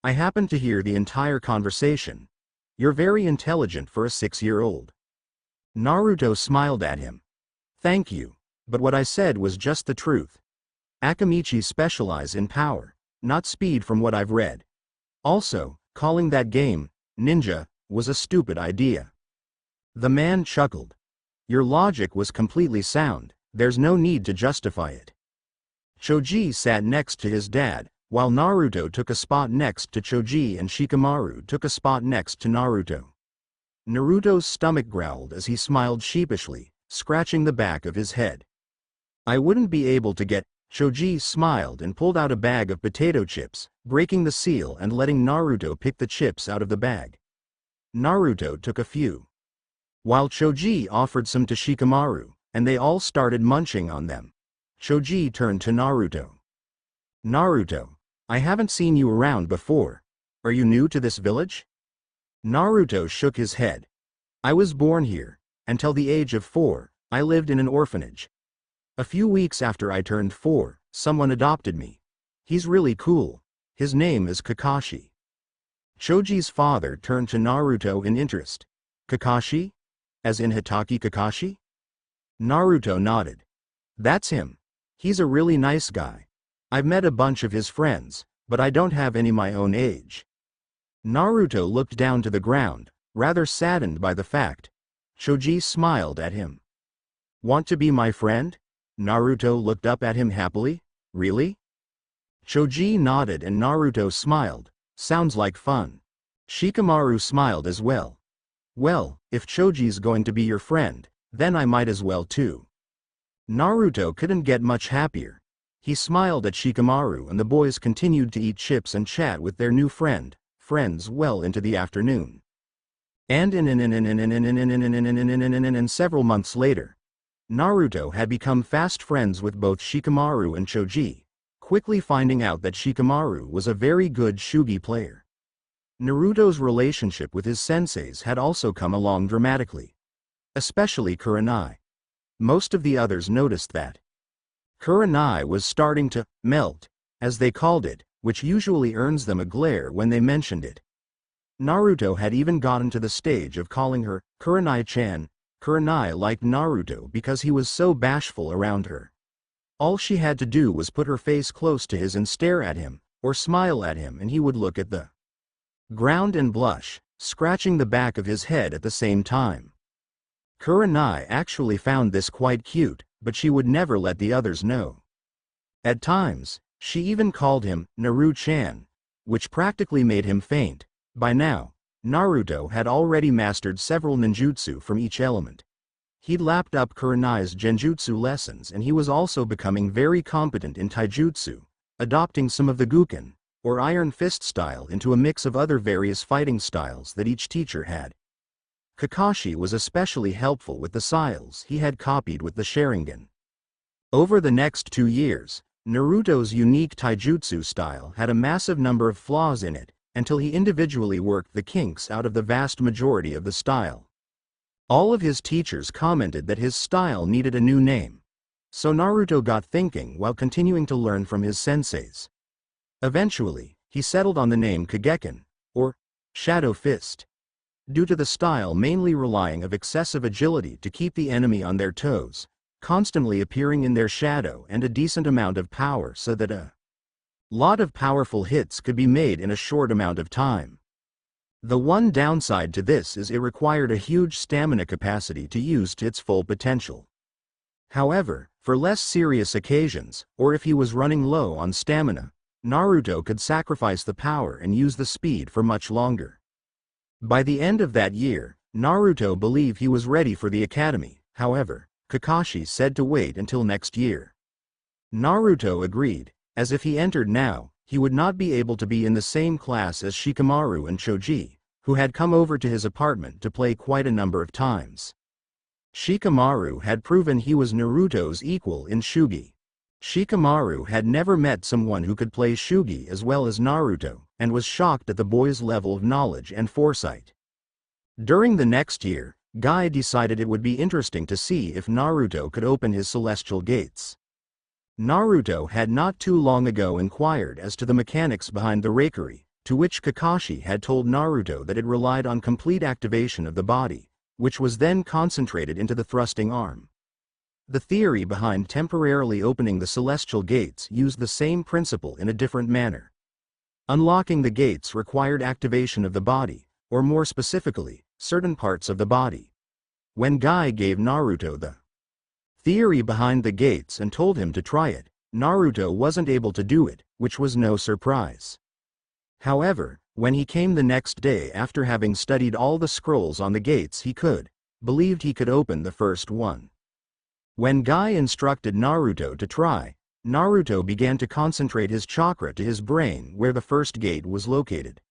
I happened to hear the entire conversation. You're very intelligent for a 6-year-old. Naruto smiled at him. "Thank you, but what I said was just the truth. Akamichi specialize in power, not speed from what I've read. Also, calling that game, ninja, was a stupid idea." The man chuckled. "Your logic was completely sound. There's no need to justify it." Choji sat next to his dad, while Naruto took a spot next to Choji and Shikamaru took a spot next to Naruto. Naruto's stomach growled as he smiled sheepishly, scratching the back of his head. "I wouldn't be able to get—" Choji smiled and pulled out a bag of potato chips, breaking the seal and letting Naruto pick the chips out of the bag. Naruto took a few, while Choji offered some to Shikamaru, and they all started munching on them. Choji turned to Naruto. "Naruto, I haven't seen you around before. Are you new to this village?" Naruto shook his head. "I was born here. Until the age of 4, I lived in an orphanage. A few weeks after I turned 4, someone adopted me. He's really cool. His name is Kakashi." Choji's father turned to Naruto in interest. "Kakashi? As in Hitaki Kakashi?" Naruto nodded. "That's him. He's a really nice guy. I've met a bunch of his friends, but I don't have any my own age." Naruto looked down to the ground, rather saddened by the fact. Choji smiled at him. "Want to be my friend?" Naruto looked up at him happily. "Really?" Choji nodded and Naruto smiled. "Sounds like fun." Shikamaru smiled as well. "Well, if Choji's going to be your friend, then I might as well too." Naruto couldn't get much happier. He smiled at Shikamaru and the boys continued to eat chips and chat with their new friends well into the afternoon. And several months later, Naruto had become fast friends with both Shikamaru and Choji, quickly finding out that Shikamaru was a very good shugi player. Naruto's relationship with his senseis had also come along dramatically. Especially Kurenai. Most of the others noticed that Kurenai was starting to melt, as they called it, which usually earns them a glare when they mentioned it. Naruto had even gotten to the stage of calling her Kurenai-chan. Kurenai liked Naruto because he was so bashful around her. All she had to do was put her face close to his and stare at him, or smile at him, and he would look at the ground and blush, scratching the back of his head at the same time. Kurenai actually found this quite cute, but she would never let the others know. At times, she even called him Naru-chan, which practically made him faint. By now, Naruto had already mastered several ninjutsu from each element. He'd lapped up Kurenai's genjutsu lessons, and he was also becoming very competent in taijutsu, adopting some of the Guken, or Iron Fist style, into a mix of other various fighting styles that each teacher had. Kakashi was especially helpful with the styles he had copied with the Sharingan. Over the next 2 years, Naruto's unique taijutsu style had a massive number of flaws in it, until he individually worked the kinks out of the vast majority of the style. All of his teachers commented that his style needed a new name. So Naruto got thinking while continuing to learn from his senseis. Eventually, he settled on the name Kageken, or Shadow Fist. Due to the style mainly relying of excessive agility to keep the enemy on their toes, constantly appearing in their shadow, and a decent amount of power so that a lot of powerful hits could be made in a short amount of time. The one downside to this is it required a huge stamina capacity to use to its full potential. However, for less serious occasions, or if he was running low on stamina, Naruto could sacrifice the power and use the speed for much longer. By the end of that year, Naruto believed he was ready for the academy. However, Kakashi said to wait until next year. Naruto agreed, as if he entered now, he would not be able to be in the same class as Shikamaru and Choji, who had come over to his apartment to play quite a number of times. Shikamaru had proven he was Naruto's equal in Shugi. Shikamaru had never met someone who could play Shugi as well as Naruto, and was shocked at the boy's level of knowledge and foresight. During the next year, Guy decided it would be interesting to see if Naruto could open his celestial gates. Naruto had not too long ago inquired as to the mechanics behind the Reikiri, to which Kakashi had told Naruto that it relied on complete activation of the body, which was then concentrated into the thrusting arm. The theory behind temporarily opening the celestial gates used the same principle in a different manner. Unlocking the gates required activation of the body, or more specifically, certain parts of the body. When Guy gave Naruto the theory behind the gates and told him to try it, Naruto wasn't able to do it, which was no surprise. However, when he came the next day after having studied all the scrolls on the gates, he believed he could open the first one. When Guy instructed Naruto to try, Naruto began to concentrate his chakra to his brain where the first gate was located.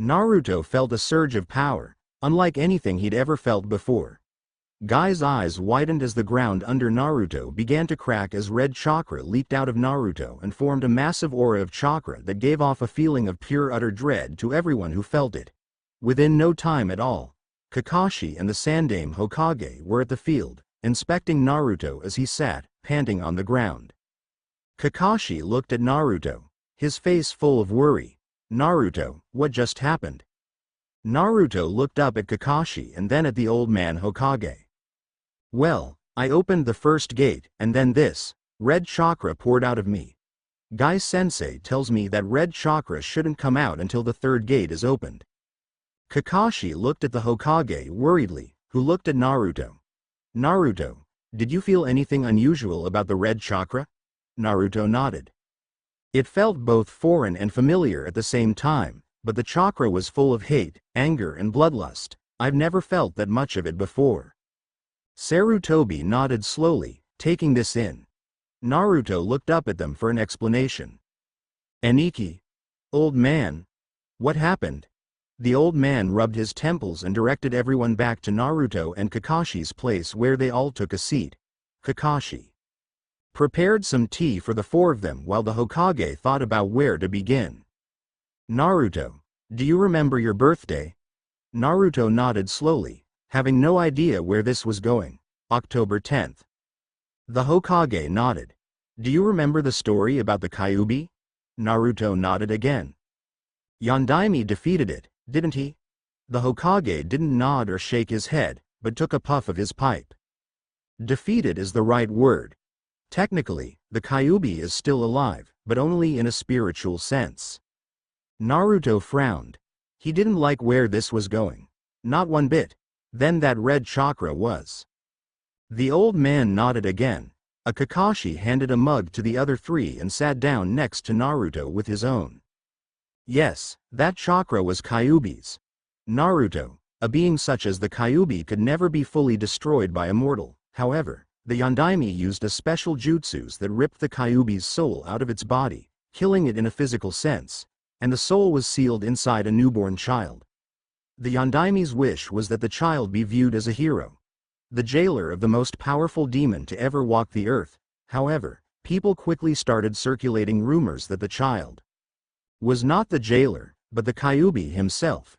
Naruto felt a surge of power, unlike anything he'd ever felt before. Guy's eyes widened as the ground under Naruto began to crack as red chakra leaked out of Naruto and formed a massive aura of chakra that gave off a feeling of pure utter dread to everyone who felt it. Within no time at all, Kakashi and the Sandaime Hokage were at the field, inspecting Naruto as he sat, panting on the ground. Kakashi looked at Naruto, his face full of worry. "Naruto, what just happened?" Naruto looked up at Kakashi and then at the old man Hokage. "Well, I opened the first gate, and then this red chakra poured out of me. Guy-sensei tells me that red chakra shouldn't come out until the third gate is opened." Kakashi looked at the Hokage worriedly, who looked at Naruto. "Naruto, did you feel anything unusual about the red chakra?" Naruto nodded. It felt both foreign and familiar at the same time, but the chakra was full of hate, anger and bloodlust. "I've never felt that much of it before." Sarutobi nodded slowly, taking this in. Naruto looked up at them for an explanation. "Aniki? Old man? What happened?" The old man rubbed his temples and directed everyone back to Naruto and Kakashi's place, where they all took a seat. Kakashi prepared some tea for the four of them while the Hokage thought about where to begin. "Naruto, do you remember your birthday?" Naruto nodded slowly, having no idea where this was going. "October 10th. The Hokage nodded. "Do you remember the story about the Kyuubi?" Naruto nodded again. "Yondaime defeated it, didn't he?" The Hokage didn't nod or shake his head, but took a puff of his pipe. "Defeated is the right word. Technically, the Kyuubi is still alive, but only in a spiritual sense." Naruto frowned. He didn't like where this was going. Not one bit. Then that red chakra was The old man nodded again. A Kakashi handed a mug to the other three and sat down next to Naruto with his own. Yes, that chakra was Kyuubi's. Naruto, a being such as the Kyuubi, could never be fully destroyed by a mortal. However, the Yondaime used a special jutsus that ripped the Kyuubi's soul out of its body, killing it in a physical sense, and the soul was sealed inside a newborn child. The Yondaime's wish was that the child be viewed as a hero, the jailer of the most powerful demon to ever walk the earth. However, people quickly started circulating rumors that the child was not the jailer, but the Kyuubi himself.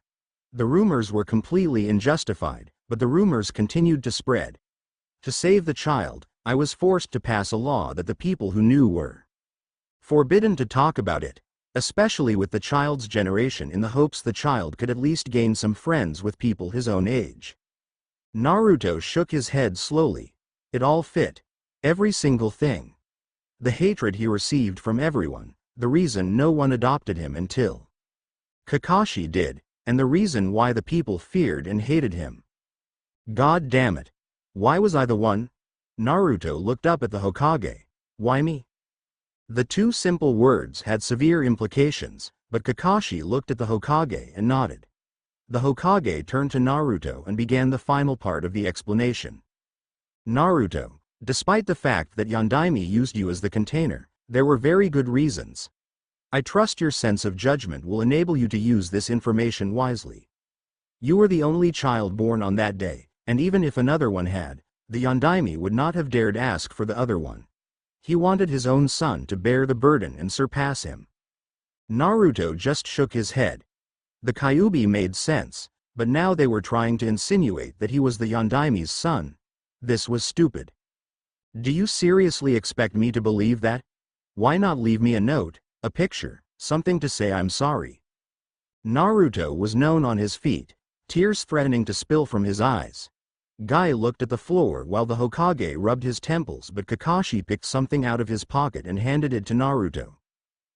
The rumors were completely unjustified, but the rumors continued to spread. To save the child, I was forced to pass a law that the people who knew were forbidden to talk about it, especially with the child's generation, in the hopes the child could at least gain some friends with people his own age. Naruto shook his head slowly. It all fit. Every single thing. The hatred he received from everyone, the reason no one adopted him until Kakashi did, and the reason why the people feared and hated him. God damn it. Why was I the one? Naruto looked up at the Hokage. Why me? The two simple words had severe implications, but Kakashi looked at the Hokage and nodded. The Hokage turned to Naruto and began the final part of the explanation. Naruto, despite the fact that Yondaime used you as the container, there were very good reasons. I trust your sense of judgment will enable you to use this information wisely. You were the only child born on that day, and even if another one had, the Yondaime would not have dared ask for the other one. He wanted his own son to bear the burden and surpass him. Naruto just shook his head. The Kyuubi made sense, but now they were trying to insinuate that he was the Yondaime's son. This was stupid. Do you seriously expect me to believe that? Why not leave me a note, a picture, something to say I'm sorry? Naruto was known on his feet, tears threatening to spill from his eyes. Guy looked at the floor while the Hokage rubbed his temples, but Kakashi picked something out of his pocket and handed it to Naruto.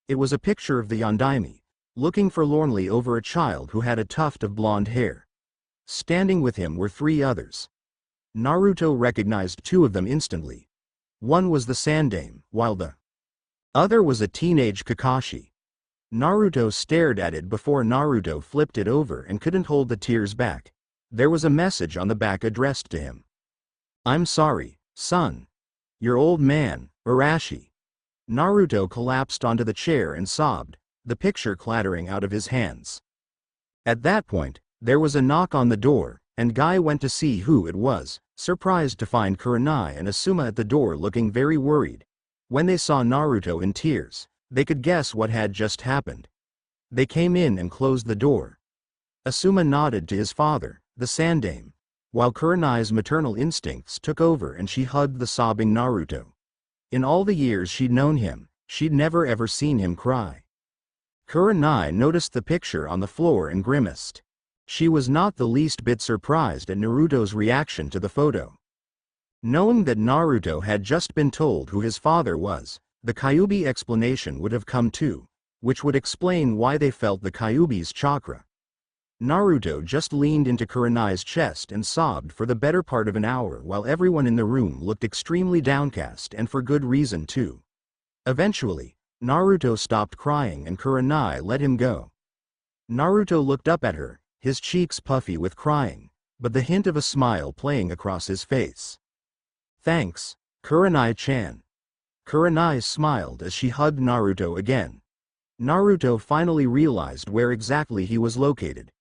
It was a picture of the Yondaime, looking forlornly over a child who had a tuft of blonde hair. Standing with him were three others. Naruto recognized two of them instantly. One was the Sandaime, while the other was a teenage Kakashi. Naruto stared at it before Naruto flipped it over and couldn't hold the tears back. There was a message on the back addressed to him. I'm sorry, son. Your old man, Arashi. Naruto collapsed onto the chair and sobbed, the picture clattering out of his hands. At that point, there was a knock on the door, and Guy went to see who it was, surprised to find Kurenai and Asuma at the door looking very worried. When they saw Naruto in tears, they could guess what had just happened. They came in and closed the door. Asuma nodded to his father, the Sandaime, while Kurenai's maternal instincts took over and she hugged the sobbing Naruto. In all the years she'd known him, she'd never ever seen him cry. Kurenai noticed the picture on the floor and grimaced. She was not the least bit surprised at Naruto's reaction to the photo. Knowing that Naruto had just been told who his father was, the Kyuubi explanation would have come too, which would explain why they felt the Kyuubi's chakra. Naruto just leaned into Kurenai's chest and sobbed for the better part of an hour while everyone in the room looked extremely downcast, and for good reason too. Eventually, Naruto stopped crying and Kurenai let him go. Naruto looked up at her, his cheeks puffy with crying, but the hint of a smile playing across his face. Thanks, Kurenai-chan. Kurenai smiled as she hugged Naruto again. Naruto finally realized where exactly he was located.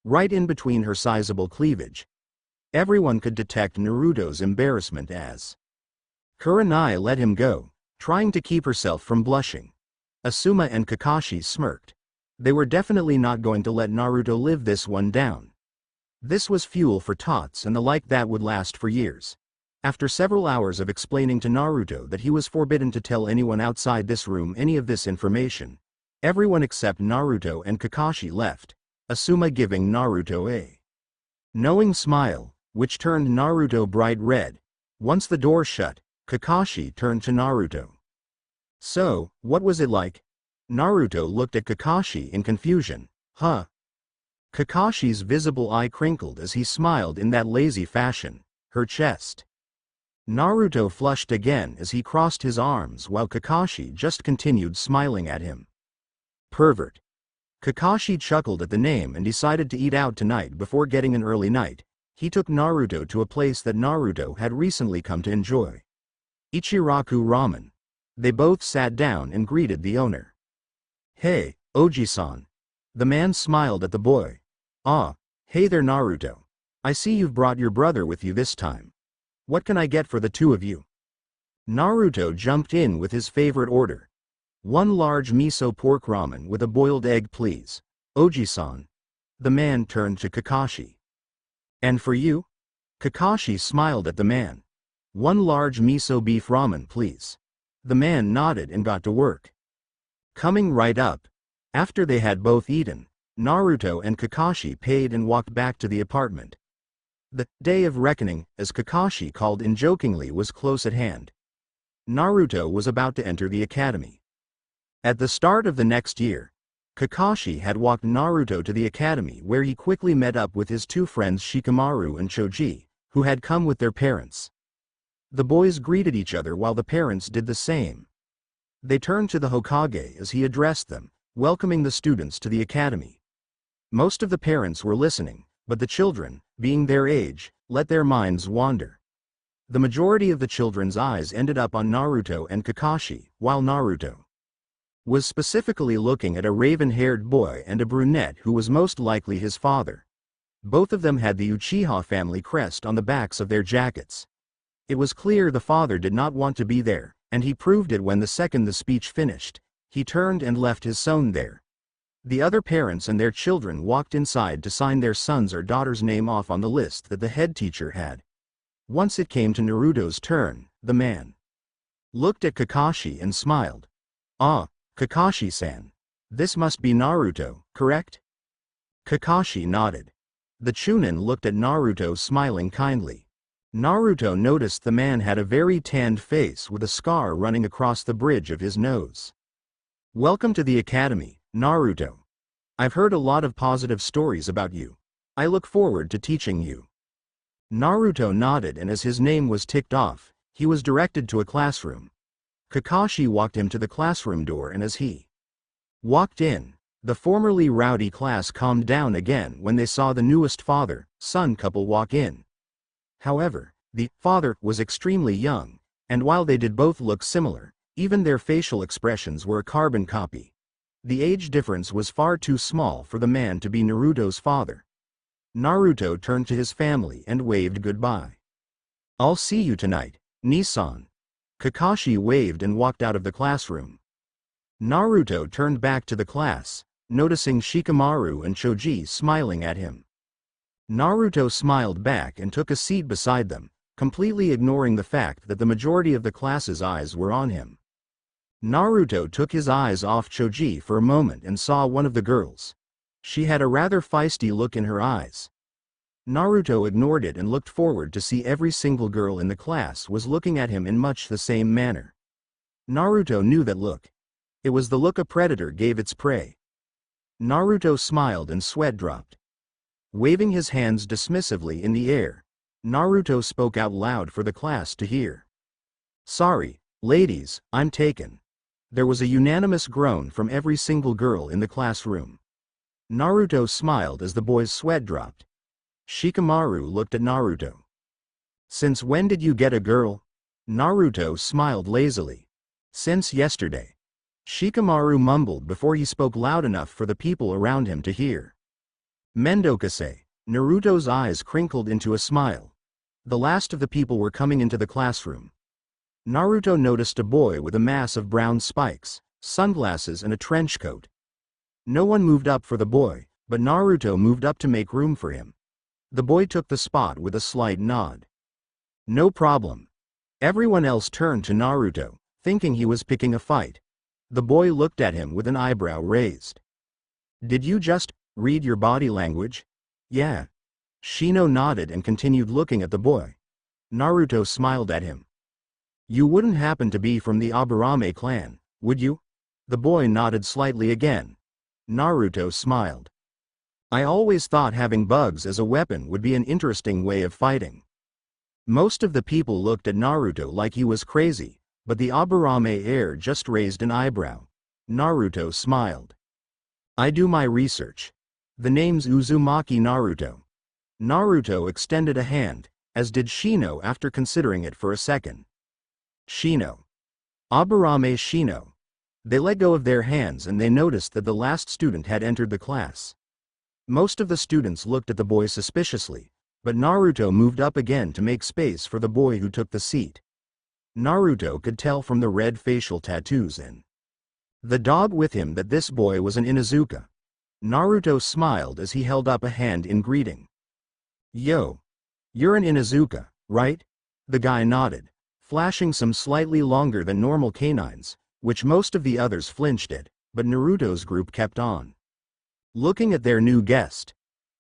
Right in between her sizable cleavage. Everyone could detect Naruto's embarrassment as Kurenai let him go, trying to keep herself from blushing. Asuma and Kakashi smirked. They were definitely not going to let Naruto live this one down. This was fuel for taunts and the like that would last for years. After several hours of explaining to Naruto that he was forbidden to tell anyone outside this room any of this information, everyone except Naruto and Kakashi left, Asuma giving Naruto a knowing smile, which turned Naruto bright red. Once the door shut, Kakashi turned to Naruto. So, what was it like? Naruto looked at Kakashi in confusion. Huh? Kakashi's visible eye crinkled as he smiled in that lazy fashion. Her chest Naruto flushed again as he crossed his arms while Kakashi just continued smiling at him. Pervert. Kakashi chuckled at the name and decided to eat out tonight before getting an early night. He took Naruto to a place that Naruto had recently come to enjoy. Ichiraku Ramen. They both sat down and greeted the owner. Hey, Oji-san. The man smiled at the boy. Ah, hey there Naruto. I see you've brought your brother with you this time. What can I get for the two of you? Naruto jumped in with his favorite order. One large miso pork ramen with a boiled egg please. Oji-san. The man turned to Kakashi. And for you? Kakashi smiled at the man. One large miso beef ramen please. The man nodded and got to work. Coming right up. After they had both eaten, Naruto and Kakashi paid and walked back to the apartment. The day of reckoning, as Kakashi called in jokingly, was close at hand. Naruto was about to enter the academy. At the start of the next year, Kakashi had walked Naruto to the academy where he quickly met up with his two friends Shikamaru and Choji, who had come with their parents. The boys greeted each other while the parents did the same. They turned to the Hokage as he addressed them, welcoming the students to the academy. Most of the parents were listening, but the children, being their age, let their minds wander. The majority of the children's eyes ended up on Naruto and Kakashi, while Naruto was specifically looking at a raven-haired boy and a brunette who was most likely his father. Both of them had the Uchiha family crest on the backs of their jackets. It was clear the father did not want to be there, and he proved it when the second the speech finished, he turned and left his son there. The other parents and their children walked inside to sign their son's or daughter's name off on the list that the head teacher had. Once it came to Naruto's turn, the man looked at Kakashi and smiled. Ah, Kakashi-san. This must be Naruto, correct? Kakashi nodded. The Chunin looked at Naruto smiling kindly. Naruto noticed the man had a very tanned face with a scar running across the bridge of his nose. Welcome to the academy, Naruto. I've heard a lot of positive stories about you. I look forward to teaching you. Naruto nodded, and as his name was ticked off, he was directed to a classroom. Kakashi walked him to the classroom door, and as he walked in, the formerly rowdy class calmed down again when they saw the newest father-son couple walk in. However, the father was extremely young, and while they did both look similar, even their facial expressions were a carbon copy. The age difference was far too small for the man to be Naruto's father. Naruto turned to his family and waved goodbye. I'll see you tonight, Nissan. Kakashi waved and walked out of the classroom. Naruto turned back to the class, noticing Shikamaru and Choji smiling at him. Naruto smiled back and took a seat beside them, completely ignoring the fact that the majority of the class's eyes were on him. Naruto took his eyes off Choji for a moment and saw one of the girls. She had a rather feisty look in her eyes. Naruto ignored it and looked forward to see every single girl in the class was looking at him in much the same manner. Naruto knew that look. It was the look a predator gave its prey. Naruto smiled and sweat dropped. Waving his hands dismissively in the air, Naruto spoke out loud for the class to hear. Sorry, ladies, I'm taken. There was a unanimous groan from every single girl in the classroom. Naruto smiled as the boy's sweat dropped. Shikamaru looked at Naruto. Since when did you get a girl? Naruto smiled lazily. Since yesterday. Shikamaru mumbled before he spoke loud enough for the people around him to hear. Mendokase. Naruto's eyes crinkled into a smile. The last of the people were coming into the classroom. Naruto noticed a boy with a mass of brown spikes, sunglasses and a trench coat. No one moved up for the boy, but Naruto moved up to make room for him. The boy took the spot with a slight nod. No problem. Everyone else turned to Naruto, thinking he was picking a fight. The boy looked at him with an eyebrow raised. Did you just read your body language? Yeah. Shino nodded and continued looking at the boy. Naruto smiled at him. You wouldn't happen to be from the Aburame clan, would you? The boy nodded slightly again. Naruto smiled. I always thought having bugs as a weapon would be an interesting way of fighting. Most of the people looked at Naruto like he was crazy, but the Aburame heir just raised an eyebrow. Naruto smiled. I do my research. The name's Uzumaki Naruto. Naruto extended a hand, as did Shino after considering it for a second. Shino. Aburame Shino. They let go of their hands and they noticed that the last student had entered the class. Most of the students looked at the boy suspiciously, but Naruto moved up again to make space for the boy who took the seat. Naruto could tell from the red facial tattoos and the dog with him that this boy was an Inuzuka. Naruto smiled as he held up a hand in greeting. Yo. You're an Inuzuka, right? The guy nodded, flashing some slightly longer than normal canines, which most of the others flinched at, but Naruto's group kept on. Looking at their new guest,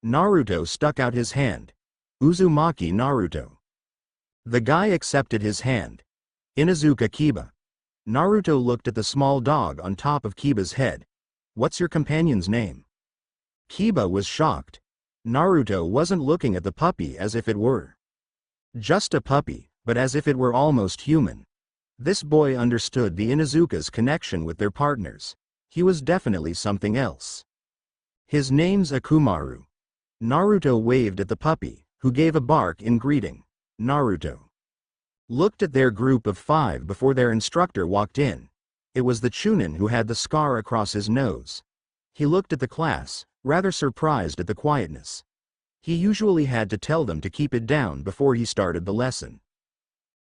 Naruto stuck out his hand. Uzumaki Naruto. The guy accepted his hand. Inuzuka Kiba. Naruto looked at the small dog on top of Kiba's head. What's your companion's name? Kiba was shocked. Naruto wasn't looking at the puppy as if it were just a puppy, but as if it were almost human. This boy understood the Inuzuka's connection with their partners. He was definitely something else. His name's Akumaru. Naruto waved at the puppy, who gave a bark in greeting. Naruto looked at their group of 5 before their instructor walked in. It was the Chunin who had the scar across his nose. He looked at the class, rather surprised at the quietness. He usually had to tell them to keep it down before he started the lesson.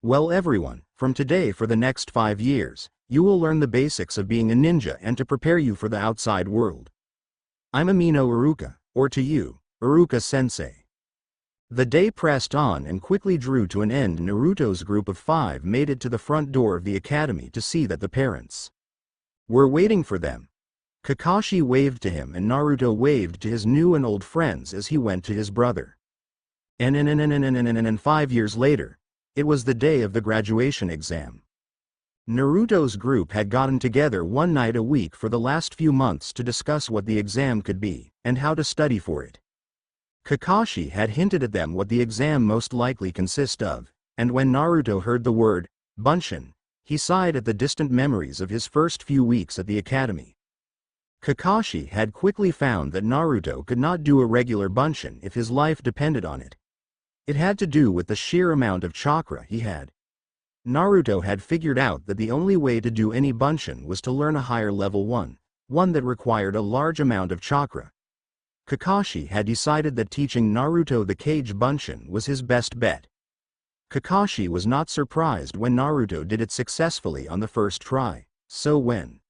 Well everyone, from today for the next 5 years, you will learn the basics of being a ninja and to prepare you for the outside world. I'm Amino Iruka, or to you, Iruka-sensei. The day pressed on and quickly drew to an end. Naruto's group of 5 made it to the front door of the academy to see that the parents were waiting for them. Kakashi waved to him and Naruto waved to his new and old friends as he went to his brother. And 5 years later, it was the day of the graduation exam. Naruto's group had gotten together one night a week for the last few months to discuss what the exam could be, and how to study for it. Kakashi had hinted at them what the exam most likely consist of, and when Naruto heard the word, Bunshin, he sighed at the distant memories of his first few weeks at the academy. Kakashi had quickly found that Naruto could not do a regular Bunshin if his life depended on it. It had to do with the sheer amount of chakra he had. Naruto had figured out that the only way to do any Bunshin was to learn a higher level one that required a large amount of chakra. Kakashi had decided that teaching Naruto the Kage Bunshin was his best bet. Kakashi was not surprised when Naruto did it successfully on the first try, so when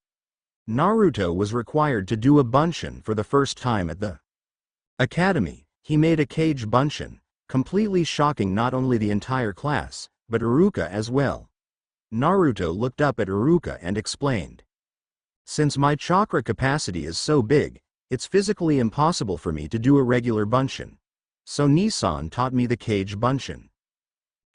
Naruto was required to do a Bunshin for the first time at the academy, he made a Kage Bunshin, completely shocking not only the entire class, but Iruka as well. Naruto looked up at Iruka and explained. Since my chakra capacity is so big, it's physically impossible for me to do a regular Bunshin. So Nissan taught me the Kage Bunshin.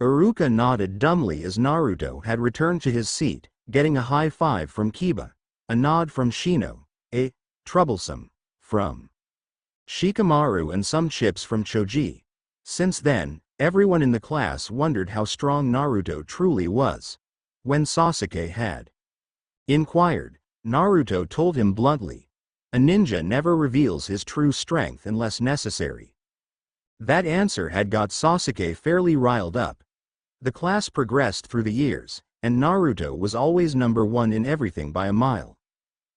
Iruka nodded dumbly as Naruto had returned to his seat, getting a high five from Kiba, a nod from Shino, a troublesome from Shikamaru and some chips from Choji. Since then, everyone in the class wondered how strong Naruto truly was. When Sasuke had inquired, Naruto told him bluntly, a ninja never reveals his true strength unless necessary. That answer had got Sasuke fairly riled up. The class progressed through the years, and Naruto was always number 1 in everything by a mile.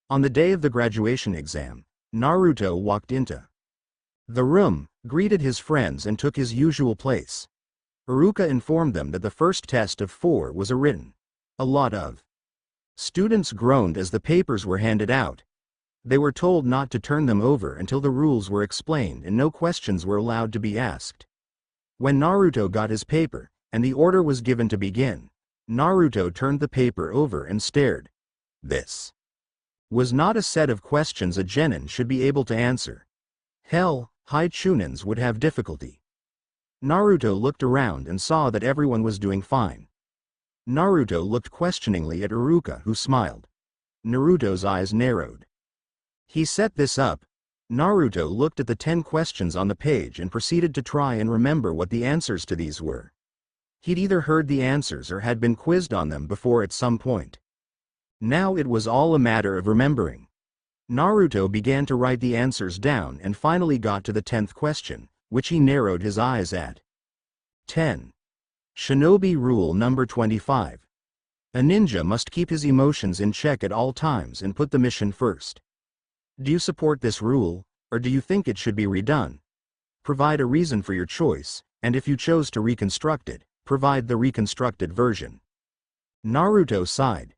On the day of the graduation exam, Naruto walked into the room, greeted his friends and took his usual place. Iruka informed them that the first test of 4 was a written. A lot of students groaned as the papers were handed out. They were told not to turn them over until the rules were explained and no questions were allowed to be asked. When Naruto got his paper, and the order was given to begin, Naruto turned the paper over and stared. This was not a set of questions a genin should be able to answer. Hell, high Chunins would have difficulty. Naruto looked around and saw that everyone was doing fine. Naruto looked questioningly at Iruka, who smiled. Naruto's eyes narrowed. He set this up. Naruto looked at the 10 questions on the page and proceeded to try and remember what the answers to these were. He'd either heard the answers or had been quizzed on them before at some point. Now it was all a matter of remembering. Naruto began to write the answers down and finally got to the 10th question, which he narrowed his eyes at. 10. Shinobi Rule Number 25. A ninja must keep his emotions in check at all times and put the mission first. Do you support this rule, or do you think it should be redone? Provide a reason for your choice, and if you chose to reconstruct it, provide the reconstructed version. Naruto sighed.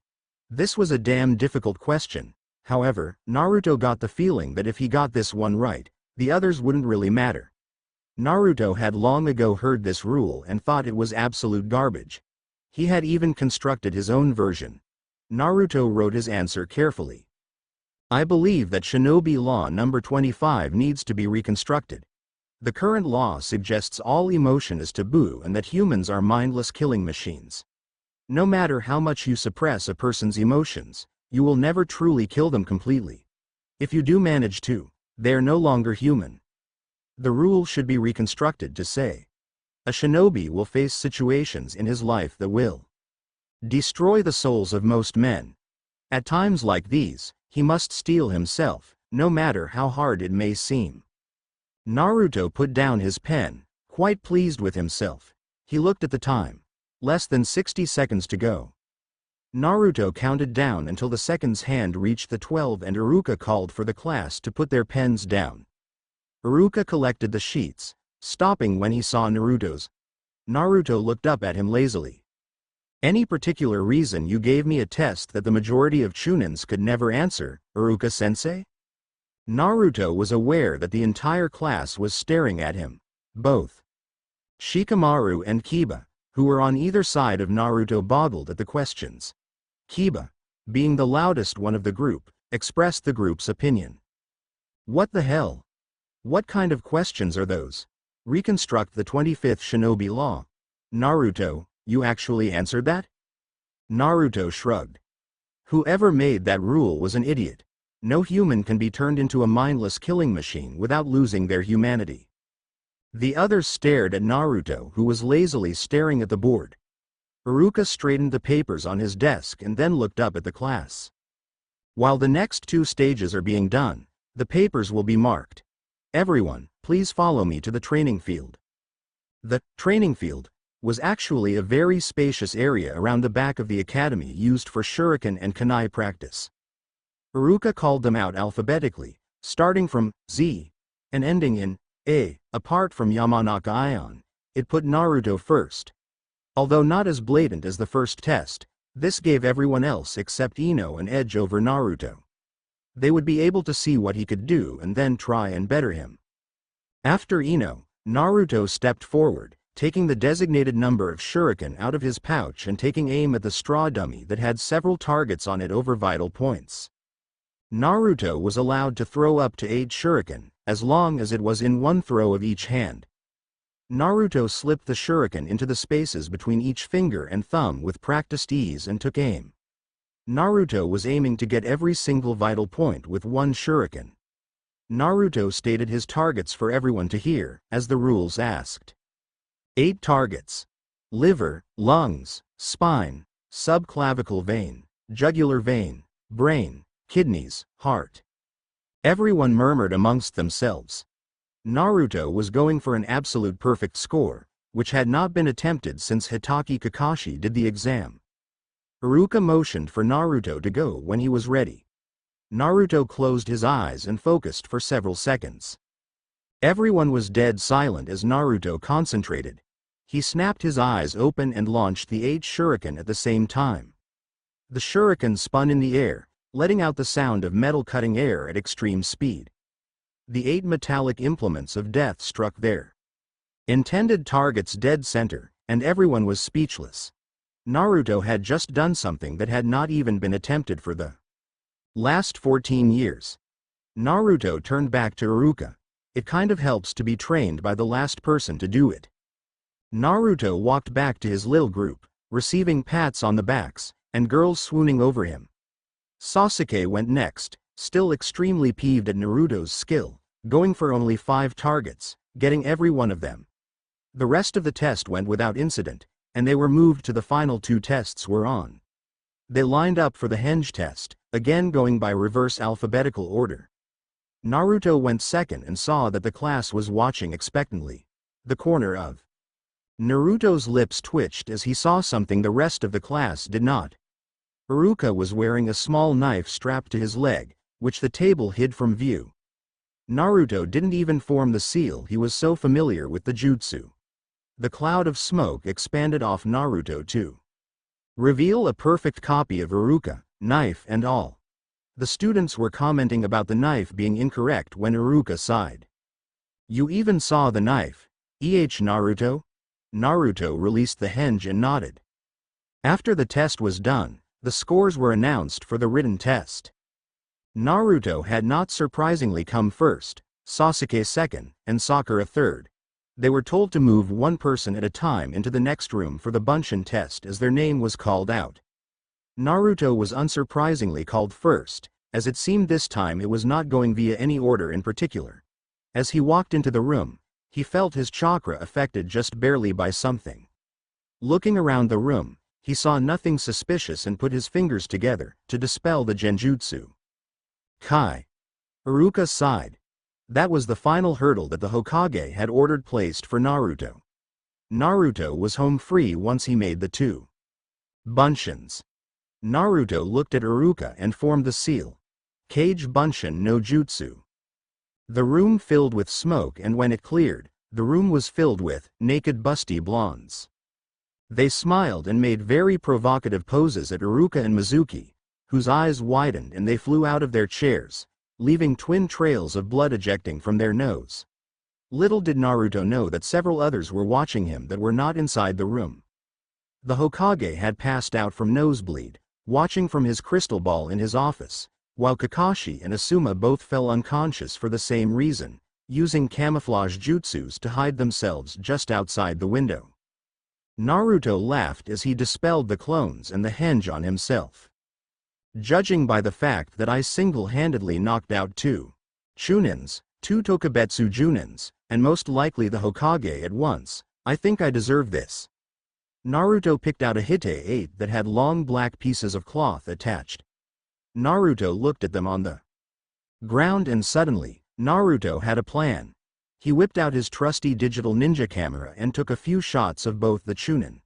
This was a damn difficult question. However, Naruto got the feeling that if he got this one right, the others wouldn't really matter. Naruto had long ago heard this rule and thought it was absolute garbage. He had even constructed his own version. Naruto wrote his answer carefully. I believe that Shinobi Law Number 25 needs to be reconstructed. The current law suggests all emotion is taboo and that humans are mindless killing machines. No matter how much you suppress a person's emotions, you will never truly kill them completely. If you do manage to, they are no longer human. The rule should be reconstructed to say, a shinobi will face situations in his life that will destroy the souls of most men. At times like these, he must steel himself, no matter how hard it may seem. Naruto put down his pen, quite pleased with himself. He looked at the time. Less than 60 seconds to go. Naruto counted down until the seconds hand reached the 12 and Iruka called for the class to put their pens down. Iruka collected the sheets, stopping when he saw Naruto's. Naruto looked up at him lazily. Any particular reason you gave me a test that the majority of Chunins could never answer, Iruka-sensei? Naruto was aware that the entire class was staring at him. Both Shikamaru and Kiba, who were on either side of Naruto, boggled at the questions. Kiba, being the loudest one of the group, expressed the group's opinion. What the hell? What kind of questions are those? Reconstruct the 25th Shinobi Law. Naruto, you actually answered that? Naruto shrugged. Whoever made that rule was an idiot. No human can be turned into a mindless killing machine without losing their humanity. The others stared at Naruto, who was lazily staring at the board. Iruka straightened the papers on his desk and then looked up at the class. While the next two stages are being done, the papers will be marked. Everyone, please follow me to the training field. The training field was actually a very spacious area around the back of the academy used for shuriken and kunai practice. Iruka called them out alphabetically, starting from Z and ending in A. Apart from Yamanaka Ion, it put Naruto first. Although not as blatant as the first test, this gave everyone else except Ino an edge over Naruto. They would be able to see what he could do and then try and better him. After Ino, Naruto stepped forward, taking the designated number of shuriken out of his pouch and taking aim at the straw dummy that had several targets on it over vital points. Naruto was allowed to throw up to 8 shuriken, as long as it was in one throw of each hand. Naruto slipped the shuriken into the spaces between each finger and thumb with practiced ease and took aim. Naruto was aiming to get every single vital point with one shuriken. Naruto stated his targets for everyone to hear, as the rules asked. 8 targets. Liver, lungs, spine, subclavicle vein, jugular vein, brain, kidneys, heart. Everyone murmured amongst themselves. Naruto was going for an absolute perfect score, which had not been attempted since Hitaki Kakashi did the exam. Iruka motioned for Naruto to go when he was ready. Naruto closed his eyes and focused for several seconds. Everyone was dead silent as Naruto concentrated. He snapped his eyes open and launched the 8 shuriken at the same time. The shuriken spun in the air, letting out the sound of metal cutting air at extreme speed. The 8 metallic implements of death struck their intended targets dead center, and everyone was speechless. Naruto had just done something that had not even been attempted for the last 14 years. Naruto turned back to Iruka. It kind of helps to be trained by the last person to do it. Naruto walked back to his little group, receiving pats on the backs, and girls swooning over him. Sasuke went next, still extremely peeved at Naruto's skill, going for only 5 targets, getting every one of them. The rest of the test went without incident, and they were moved to the final 2 tests were on. They lined up for the henge test, again going by reverse alphabetical order. Naruto went second and saw that the class was watching expectantly. The corner of Naruto's lips twitched as he saw something the rest of the class did not. Iruka was wearing a small knife strapped to his leg, which the table hid from view. Naruto didn't even form the seal, he was so familiar with the jutsu. The cloud of smoke expanded off Naruto to reveal a perfect copy of Iruka, knife and all. The students were commenting about the knife being incorrect when Iruka sighed. "You even saw the knife, Naruto?" Naruto released the henge and nodded. After the test was done, the scores were announced for the written test. Naruto had not surprisingly come first, Sasuke second, and Sakura third. They were told to move one person at a time into the next room for the Bunshin test as their name was called out. Naruto was unsurprisingly called first, as it seemed this time it was not going via any order in particular. As he walked into the room, he felt his chakra affected just barely by something. Looking around the room, he saw nothing suspicious and put his fingers together to dispel the genjutsu. Kai. Iruka sighed. That was the final hurdle that the Hokage had ordered placed for Naruto. Naruto was home free once he made the 2 Bunshins. Naruto looked at Iruka and formed the seal. Kage Bunshin no Jutsu. The room filled with smoke, and when it cleared, the room was filled with naked busty blondes. They smiled and made very provocative poses at Iruka and Mizuki, whose eyes widened and they flew out of their chairs, leaving twin trails of blood ejecting from their nose. Little did Naruto know that several others were watching him that were not inside the room. The Hokage had passed out from nosebleed, watching from his crystal ball in his office, while Kakashi and Asuma both fell unconscious for the same reason, using camouflage jutsus to hide themselves just outside the window. Naruto laughed as he dispelled the clones and the henge on himself. Judging by the fact that I single-handedly knocked out 2 Chunins, 2 Tokubetsu Junins, and most likely the Hokage at once, I think I deserve this. Naruto picked out a Hite-8 that had long black pieces of cloth attached. Naruto looked at them on the ground and suddenly, Naruto had a plan. He whipped out his trusty digital ninja camera and took a few shots of both the Chunin.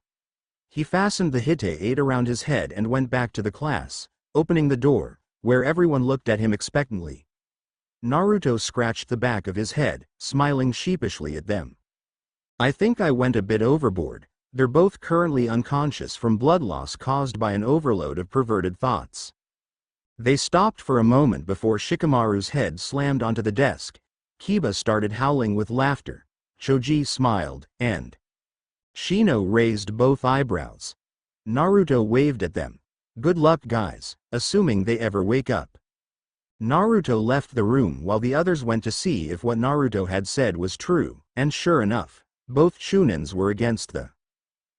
He fastened the Hite-8 around his head and went back to the class, opening the door, where everyone looked at him expectantly. Naruto scratched the back of his head, smiling sheepishly at them. I think I went a bit overboard. They're both currently unconscious from blood loss caused by an overload of perverted thoughts. They stopped for a moment before Shikamaru's head slammed onto the desk. Kiba started howling with laughter. Choji smiled, and Shino raised both eyebrows. Naruto waved at them. Good luck, guys, assuming they ever wake up. Naruto left the room while the others went to see if what Naruto had said was true, and sure enough, both Chunins were against the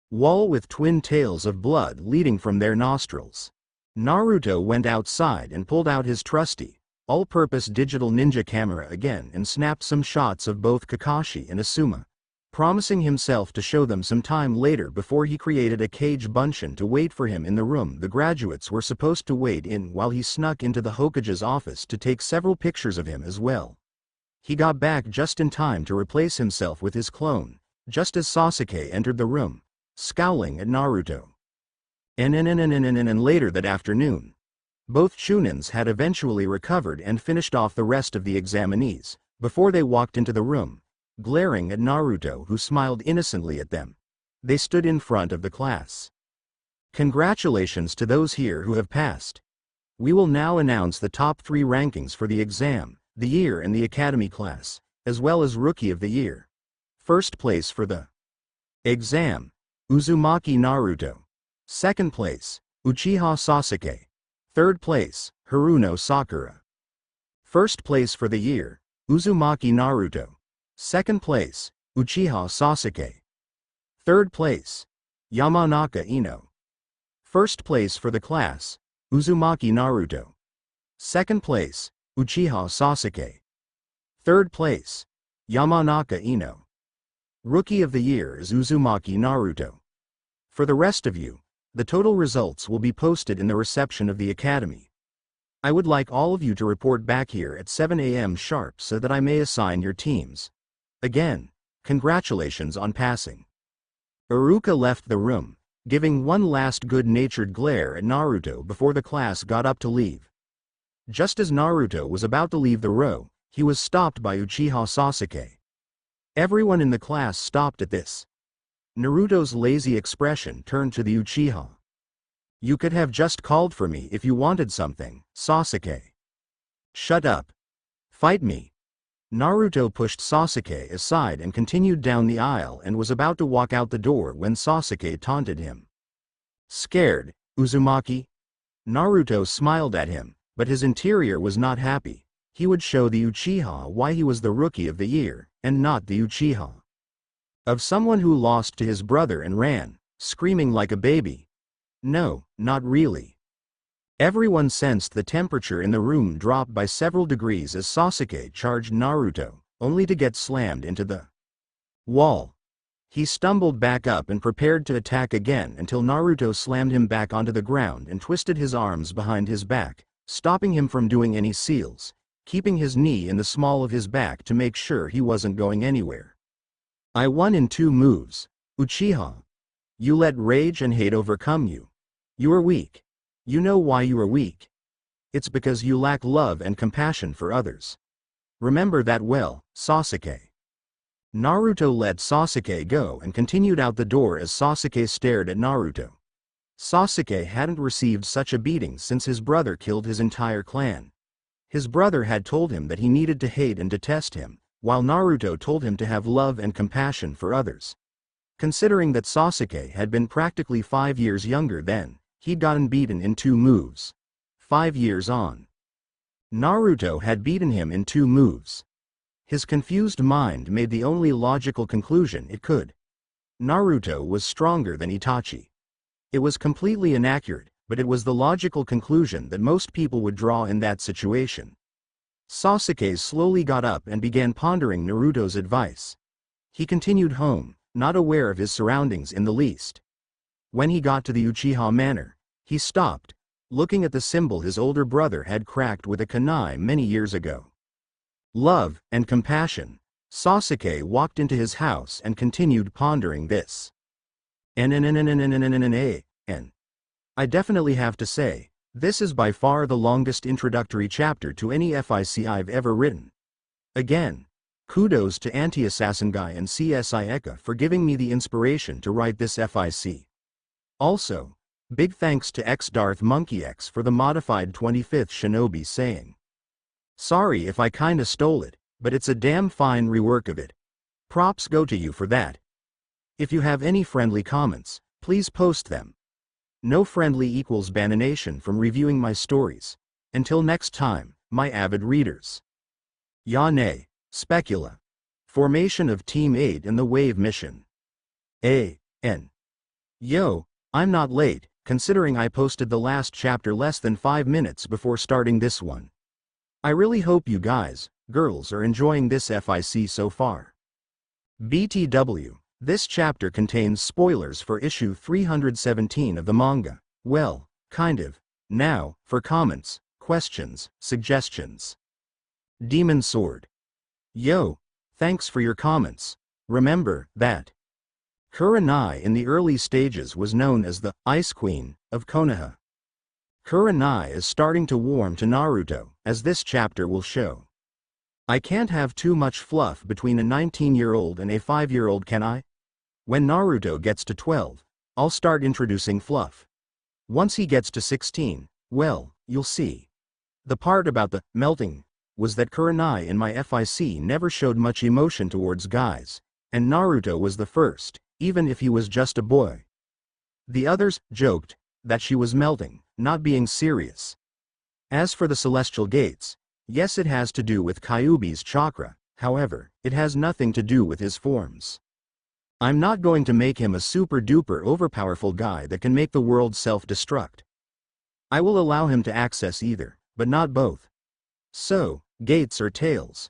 wall with twin tails of blood leading from their nostrils. Naruto went outside and pulled out his trusty, all-purpose digital ninja camera again and snapped some shots of both Kakashi and Asuma, promising himself to show them some time later before he created a Kage Bunshin to wait for him in the room the graduates were supposed to wait in while he snuck into the Hokage's office to take several pictures of him as well. He got back just in time to replace himself with his clone, just as Sasuke entered the room, scowling at Naruto. And later that afternoon, both Chunins had eventually recovered and finished off the rest of the examinees, before they walked into the room, glaring at Naruto who smiled innocently at them. They stood in front of the class. Congratulations to those here who have passed. We will now announce the top 3 rankings for the exam, the year and the academy class, as well as Rookie of the Year. First place for the exam, Uzumaki Naruto. Second place, Uchiha Sasuke. Third place, Haruno Sakura. First place for the year, Uzumaki Naruto. Second place, Uchiha Sasuke. Third place, Yamanaka Ino. First place for the class, Uzumaki Naruto. Second place, Uchiha Sasuke. Third place, Yamanaka Ino. Rookie of the Year is Uzumaki Naruto. For the rest of you, the total results will be posted in the reception of the Academy. I would like all of you to report back here at 7 a.m. sharp so that I may assign your teams. Again, congratulations on passing. Iruka left the room, giving one last good-natured glare at Naruto before the class got up to leave. Just as Naruto was about to leave the row, he was stopped by Uchiha Sasuke. Everyone in the class stopped at this. Naruto's lazy expression turned to the Uchiha. You could have just called for me if you wanted something, Sasuke. Shut up. Fight me. Naruto pushed Sasuke aside and continued down the aisle and was about to walk out the door when Sasuke taunted him. Scared, Uzumaki? Naruto smiled at him, but his interior was not happy. He would show the Uchiha why he was the Rookie of the Year, and not the Uchiha of someone who lost to his brother and ran, screaming like a baby. No, not really. Everyone sensed the temperature in the room drop by several degrees as Sasuke charged Naruto, only to get slammed into the wall. He stumbled back up and prepared to attack again until Naruto slammed him back onto the ground and twisted his arms behind his back, stopping him from doing any seals, keeping his knee in the small of his back to make sure he wasn't going anywhere. I won in 2 moves, Uchiha. You let rage and hate overcome you. You are weak. You know why you are weak. It's because you lack love and compassion for others. Remember that well, Sasuke. Naruto let Sasuke go and continued out the door as Sasuke stared at Naruto. Sasuke hadn't received such a beating since his brother killed his entire clan. His brother had told him that he needed to hate and detest him, while Naruto told him to have love and compassion for others. Considering that Sasuke had been practically 5 years younger then, he'd gotten beaten in 2 moves. 5 years on. Naruto had beaten him in 2 moves. His confused mind made the only logical conclusion it could. Naruto was stronger than Itachi. It was completely inaccurate, but it was the logical conclusion that most people would draw in that situation. Sasuke slowly got up and began pondering Naruto's advice. He continued home, not aware of his surroundings in the least. When he got to the Uchiha Manor, he stopped, looking at the symbol his older brother had cracked with a kunai many years ago. Love and compassion. Sasuke walked into his house and continued pondering this. I definitely have to say, this is by far the longest introductory chapter to any FIC I've ever written. Again, kudos to Anti-Assassin Guy and CSI Eka for giving me the inspiration to write this FIC. Also, big thanks to Darth Monkey X for the modified 25th Shinobi saying. Sorry if I kinda stole it, but it's a damn fine rework of it. Props go to you for that. If you have any friendly comments, please post them. No friendly equals bananation from reviewing my stories. Until next time, my avid readers. Yane, Specula. Formation of Team 8 in the Wave Mission. A.N. Yo, I'm not late, considering I posted the last chapter less than 5 minutes before starting this one. I really hope you guys, girls are enjoying this FIC so far. BTW, this chapter contains spoilers for issue 317 of the manga. Well, kind of. Now, for comments, questions, suggestions. Demon Sword. Yo, thanks for your comments. Remember that Kurenai in the early stages was known as the Ice Queen of Konoha. Kurenai is starting to warm to Naruto, as this chapter will show. I can't have too much fluff between a 19-year-old and a 5-year-old, can I? When Naruto gets to 12, I'll start introducing fluff. Once he gets to 16, well, you'll see. The part about the melting was that Kurenai in my FIC never showed much emotion towards guys, and Naruto was the first, even if he was just a boy. The others joked that she was melting, not being serious. As for the celestial gates, yes, it has to do with Kyuubi's chakra, however, it has nothing to do with his forms. I'm not going to make him a super-duper overpowerful guy that can make the world self-destruct. I will allow him to access either, but not both. So, gates or tails.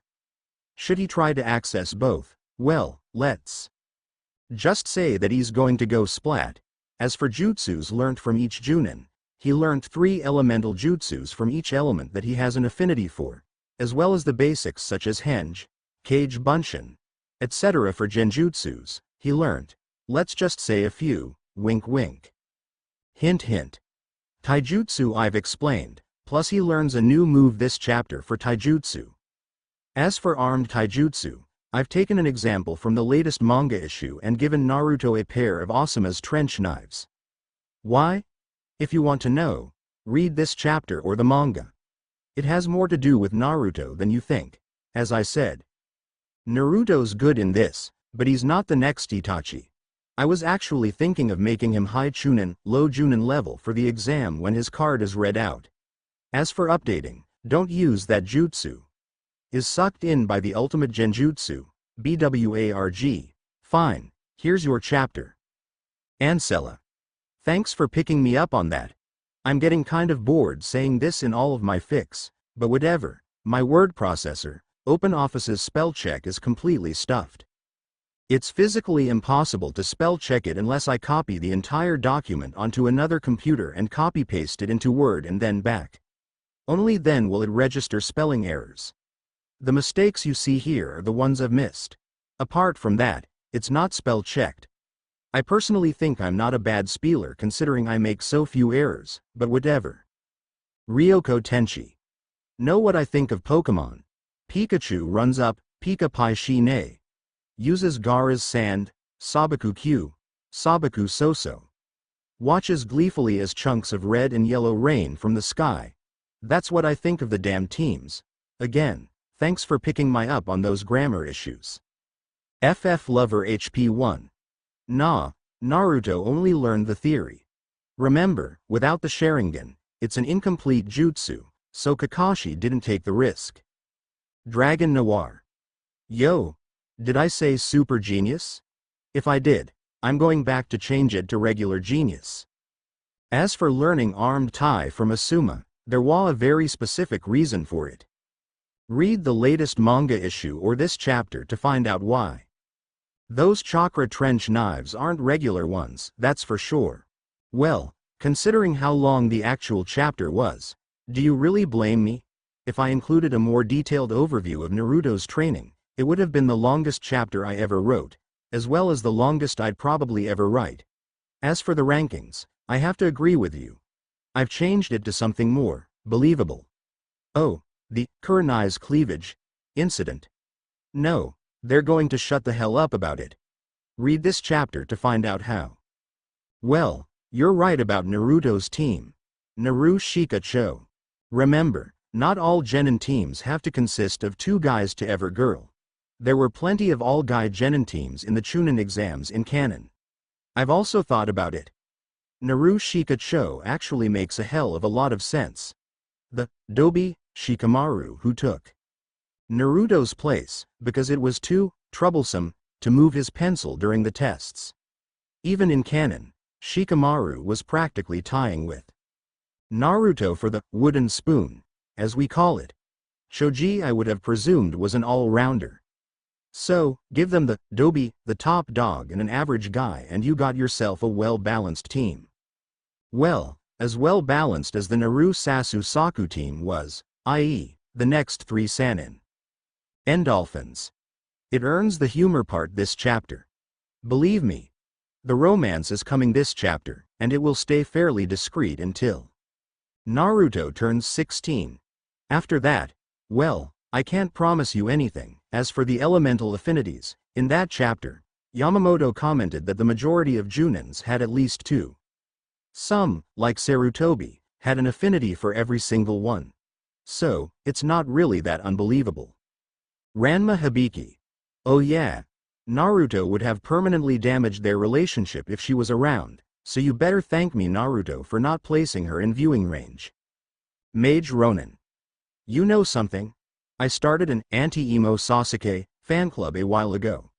Should he try to access both? Well, let's just say that he's going to go splat, As for jutsus learnt from each Chunin, he learnt 3 elemental jutsus from each element that he has an affinity for, as well as the basics such as henge, kage bunshin, etc. For genjutsus, he learnt, let's just say a few, wink wink. Hint hint. Taijutsu I've explained, plus he learns a new move this chapter for taijutsu. As for armed taijutsu, I've taken an example from the latest manga issue and given Naruto a pair of Asuma's trench knives. Why? If you want to know, read this chapter or the manga. It has more to do with Naruto than you think, as I said. Naruto's good in this, but he's not the next Itachi. I was actually thinking of making him high Chunin, low Chunin level for the exam when his card is read out. As for updating, don't use that jutsu. Is sucked in by the ultimate genjutsu, BWARG. Fine, here's your chapter. Ancella. Thanks for picking me up on that. I'm getting kind of bored saying this in all of my fics, but whatever, my word processor, OpenOffice's spell check is completely stuffed. It's physically impossible to spell check it unless I copy the entire document onto another computer and copy-paste it into Word and then back. Only then will it register spelling errors. The mistakes you see here are the ones I've missed. Apart from that, it's not spell checked. I personally think I'm not a bad speller considering I make so few errors, but whatever. Ryoko Tenchi. Know what I think of Pokemon? Pikachu runs up, Pika Pai Shi Ne. Uses Gaara's sand, Sabaku Q, Sabaku Soso. Watches gleefully as chunks of red and yellow rain from the sky. That's what I think of the damn teams. Again, thanks for picking my up on those grammar issues. FF Lover HP1. Nah, Naruto only learned the theory. Remember, without the Sharingan, it's an incomplete jutsu, so Kakashi didn't take the risk. Dragon Noir. Yo, did I say super genius? If I did, I'm going back to change it to regular genius. As for learning armed Tai from Asuma, there was a very specific reason for it. Read the latest manga issue or this chapter to find out why. Those chakra trench knives aren't regular ones, that's for sure. Well, considering how long the actual chapter was, do you really blame me? If I included a more detailed overview of Naruto's training, it would have been the longest chapter I ever wrote, as well as the longest I'd probably ever write. As for the rankings, I have to agree with you. I've changed it to something more believable. Oh, the Kurenai's cleavage incident. No, they're going to shut the hell up about it. Read this chapter to find out how. Well, you're right about Naruto's team. Naru Shika Cho. Remember, not all genin teams have to consist of 2 guys to every girl. There were plenty of all-guy genin teams in the Chunin exams in canon. I've also thought about it. Naru Shika Cho actually makes a hell of a lot of sense. The Dobi Shikamaru who took Naruto's place because it was too troublesome to move his pencil during the tests. Even in canon, Shikamaru was practically tying with Naruto for the wooden spoon, as we call it. Choji I would have presumed was an all-rounder. So, give them the Dobi, the top dog and an average guy and you got yourself a well-balanced team. Well, as well-balanced as the Naru Sasu Saku team was, i.e., the next 3 Sannin. Endolphins. It earns the humor part this chapter. Believe me, the romance is coming this chapter, and it will stay fairly discreet until Naruto turns 16. After that, well, I can't promise you anything. As for the elemental affinities, in that chapter, Yamamoto commented that the majority of Junins had at least 2. Some, like Sarutobi, had an affinity for every single one. So, it's not really that unbelievable. Ranma Hibiki. Oh yeah, Naruto would have permanently damaged their relationship if she was around, so you better thank me Naruto for not placing her in viewing range. Mage Ronin. You know something? I started an anti-emo Sasuke fan club a while ago.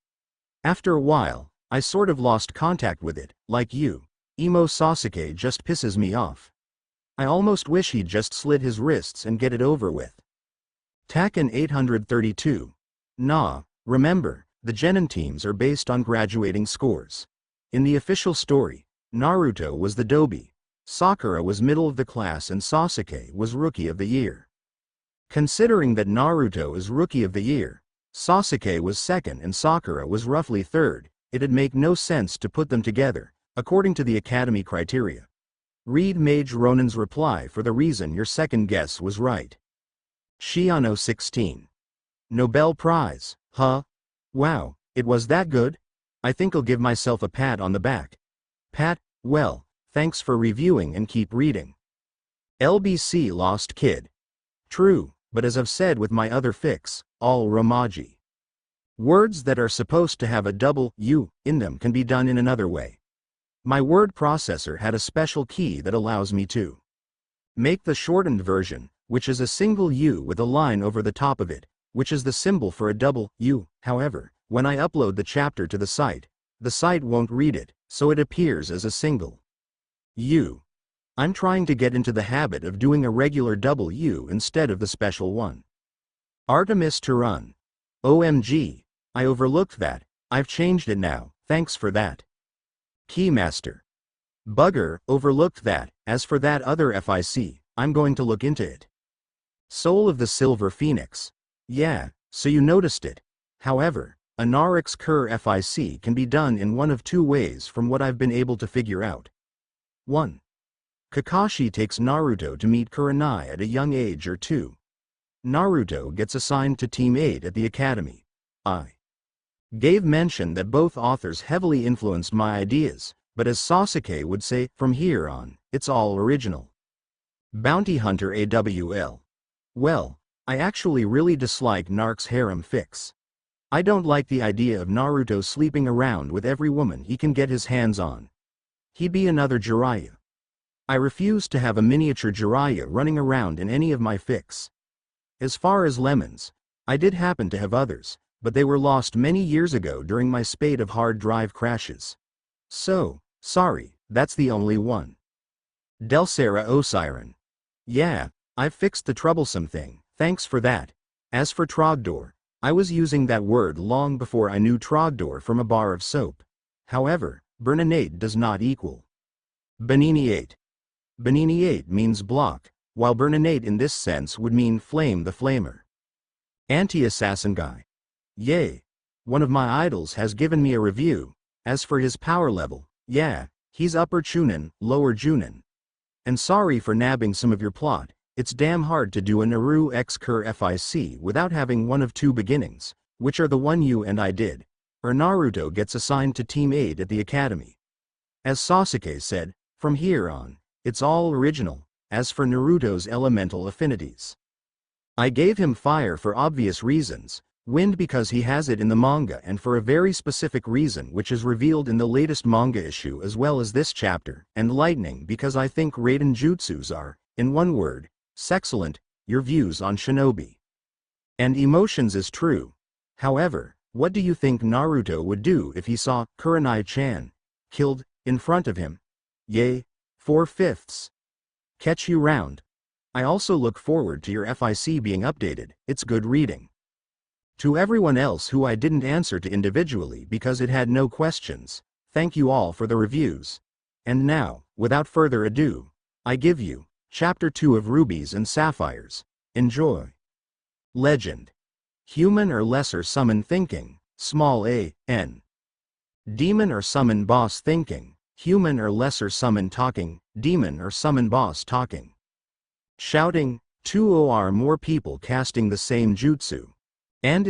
After a while, I sort of lost contact with it, like you. Emo Sasuke just pisses me off. I almost wish he'd just slit his wrists and get it over with. Taken 832. Nah, remember, the genin teams are based on graduating scores. In the official story, Naruto was the Dobi, Sakura was middle of the class and Sasuke was Rookie of the Year. Considering that Naruto is Rookie of the Year, Sasuke was second and Sakura was roughly third, it'd make no sense to put them together, according to the Academy criteria. Read Mage Ronan's reply for the reason your second guess was right. Shiano 16. Nobel Prize, huh? Wow, it was that good? I think I'll give myself a pat on the back. Pat, well, thanks for reviewing and keep reading. LBC Lost Kid. True, but as I've said with my other fix, all Romaji. Words that are supposed to have a double U in them can be done in another way. My word processor had a special key that allows me to make the shortened version, which is a single U with a line over the top of it, which is the symbol for a double U. However, when I upload the chapter to the site won't read it, so it appears as a single U. I'm trying to get into the habit of doing a regular double U instead of the special one. Artemis Turan. OMG, I overlooked that. I've changed it now, thanks for that. Keymaster. Bugger, overlooked that. As for that other FIC, I'm going to look into it. Soul of the Silver Phoenix. Yeah, so you noticed it. However, a Narix Cur FIC can be done in one of two ways from what I've been able to figure out. 1. Kakashi takes Naruto to meet Kurenai at a young age, or 2. Naruto gets assigned to Team 8 at the Academy. I gave mention that both authors heavily influenced my ideas, but as Sasuke would say, from here on, it's all original. Bounty Hunter AWL. Well, I actually really dislike Narc's harem fix. I don't like the idea of Naruto sleeping around with every woman he can get his hands on. He'd be another Jiraiya. I refuse to have a miniature Jiraiya running around in any of my fics. As far as lemons, I did happen to have others, but they were lost many years ago during my spate of hard drive crashes. So, sorry, that's the only one. Delsera Osiren. Yeah, I've fixed the troublesome thing, thanks for that. As for Trogdor, I was using that word long before I knew Trogdor from a bar of soap. However, Bernanate does not equal Benini 8. Benini 8 means block, while Bernanate in this sense would mean flame the flamer. Anti-assassin guy. Yay. One of my idols has given me a review. As for his power level, yeah, he's upper Chunin, lower Junin. And sorry for nabbing some of your plot, it's damn hard to do a Naru X Cur FIC without having one of two beginnings, which are the one you and I did, or Naruto gets assigned to Team 8 at the Academy. As Sasuke said, from here on, it's all original. As for Naruto's elemental affinities, I gave him fire for obvious reasons, wind because he has it in the manga and for a very specific reason which is revealed in the latest manga issue as well as this chapter, and lightning because I think Raiden jutsus are, in one word, sexcellent. Your views on Shinobi and emotions is true. However, what do you think Naruto would do if he saw Kurenai-chan killed in front of him? Yay, 4/5. Catch you round. I also look forward to your FIC being updated, it's good reading. To everyone else who I didn't answer to individually because it had no questions, thank you all for the reviews. And now, without further ado, I give you Chapter 2 of Rubies and Sapphires. Enjoy. Legend. Human or lesser summon thinking, small a, n. Demon or summon boss thinking, human or lesser summon talking, demon or summon boss talking. Shouting, 2 or more people casting the same jutsu. And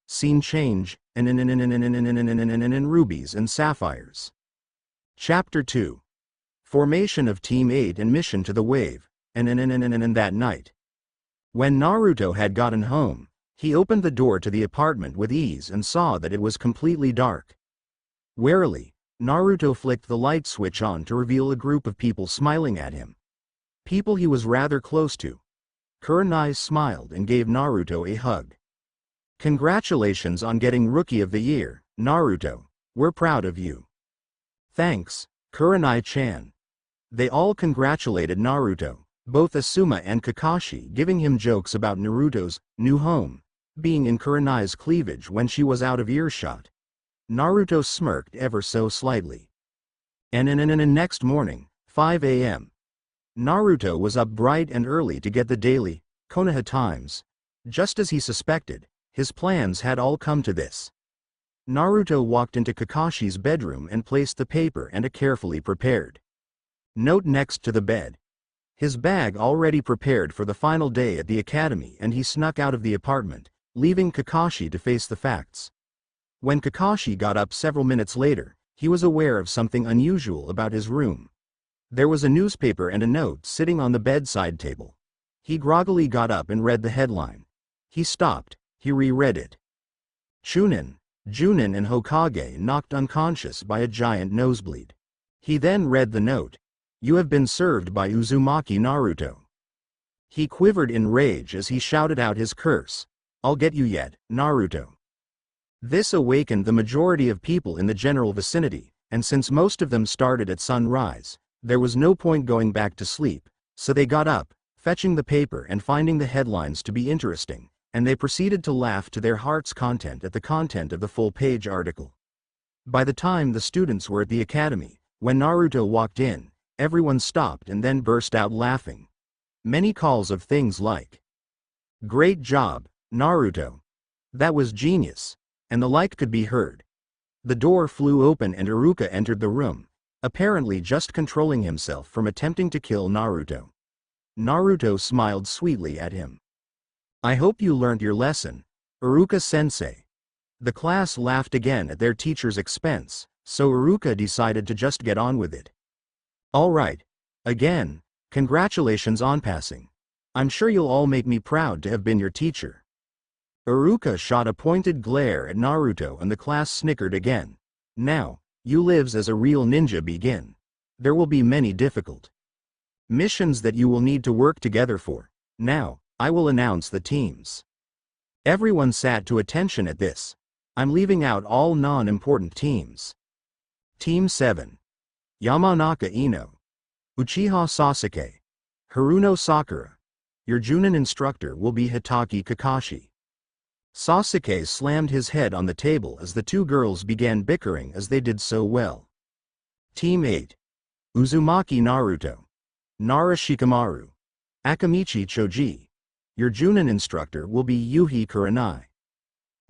scene change, and rubies and sapphires. Chapter 2. Formation of Team 8 and mission to the wave, and that night. When Naruto had gotten home, he opened the door to the apartment with ease and saw that it was completely dark. Warily, Naruto flicked the light switch on to reveal a group of people smiling at him. People he was rather close to. Kurenai smiled and gave Naruto a hug. Congratulations on getting Rookie of the Year, Naruto. We're proud of you. Thanks, Kurenai-chan. They all congratulated Naruto, both Asuma and Kakashi, giving him jokes about Naruto's new home being in Kurenai's cleavage when she was out of earshot. Naruto smirked ever so slightly. And next morning, 5 a.m. Naruto was up bright and early to get the daily Konoha Times. Just as he suspected, his plans had all come to this. Naruto walked into Kakashi's bedroom and placed the paper and a carefully prepared note next to the bed. His bag already prepared for the final day at the academy, and he snuck out of the apartment, leaving Kakashi to face the facts. When Kakashi got up several minutes later, he was aware of something unusual about his room. There was a newspaper and a note sitting on the bedside table. He groggily got up and read the headline. He stopped, he reread it. Chunin, Junin and Hokage knocked unconscious by a giant nosebleed. He then read the note. You have been served by Uzumaki Naruto. He quivered in rage as he shouted out his curse. I'll get you yet, Naruto. This awakened the majority of people in the general vicinity, and since most of them started at sunrise, there was no point going back to sleep, so they got up, fetching the paper and finding the headlines to be interesting, and they proceeded to laugh to their heart's content at the content of the full-page article. By the time the students were at the academy, when Naruto walked in, everyone stopped and then burst out laughing. Many calls of things like, "Great job, Naruto. That was genius," and the like could be heard. The door flew open and Iruka entered the room, apparently just controlling himself from attempting to kill Naruto. Naruto smiled sweetly at him. I hope you learned your lesson, Iruka-sensei. The class laughed again at their teacher's expense, so Iruka decided to just get on with it. All right. Again, congratulations on passing. I'm sure you'll all make me proud to have been your teacher. Iruka shot a pointed glare at Naruto and the class snickered again. Now, you lives as a real ninja begin. There will be many difficult missions that you will need to work together for. Now, I will announce the teams. Everyone sat to attention at this. I'm leaving out all non-important teams. Team 7. Yamanaka Ino. Uchiha Sasuke. Haruno Sakura. Your Junin instructor will be Hitaki Kakashi. Sasuke slammed his head on the table as the two girls began bickering as they did so well. Team 8. Uzumaki Naruto. Nara Shikamaru. Akamichi Choji. Your Junin instructor will be Yuhi Kurenai.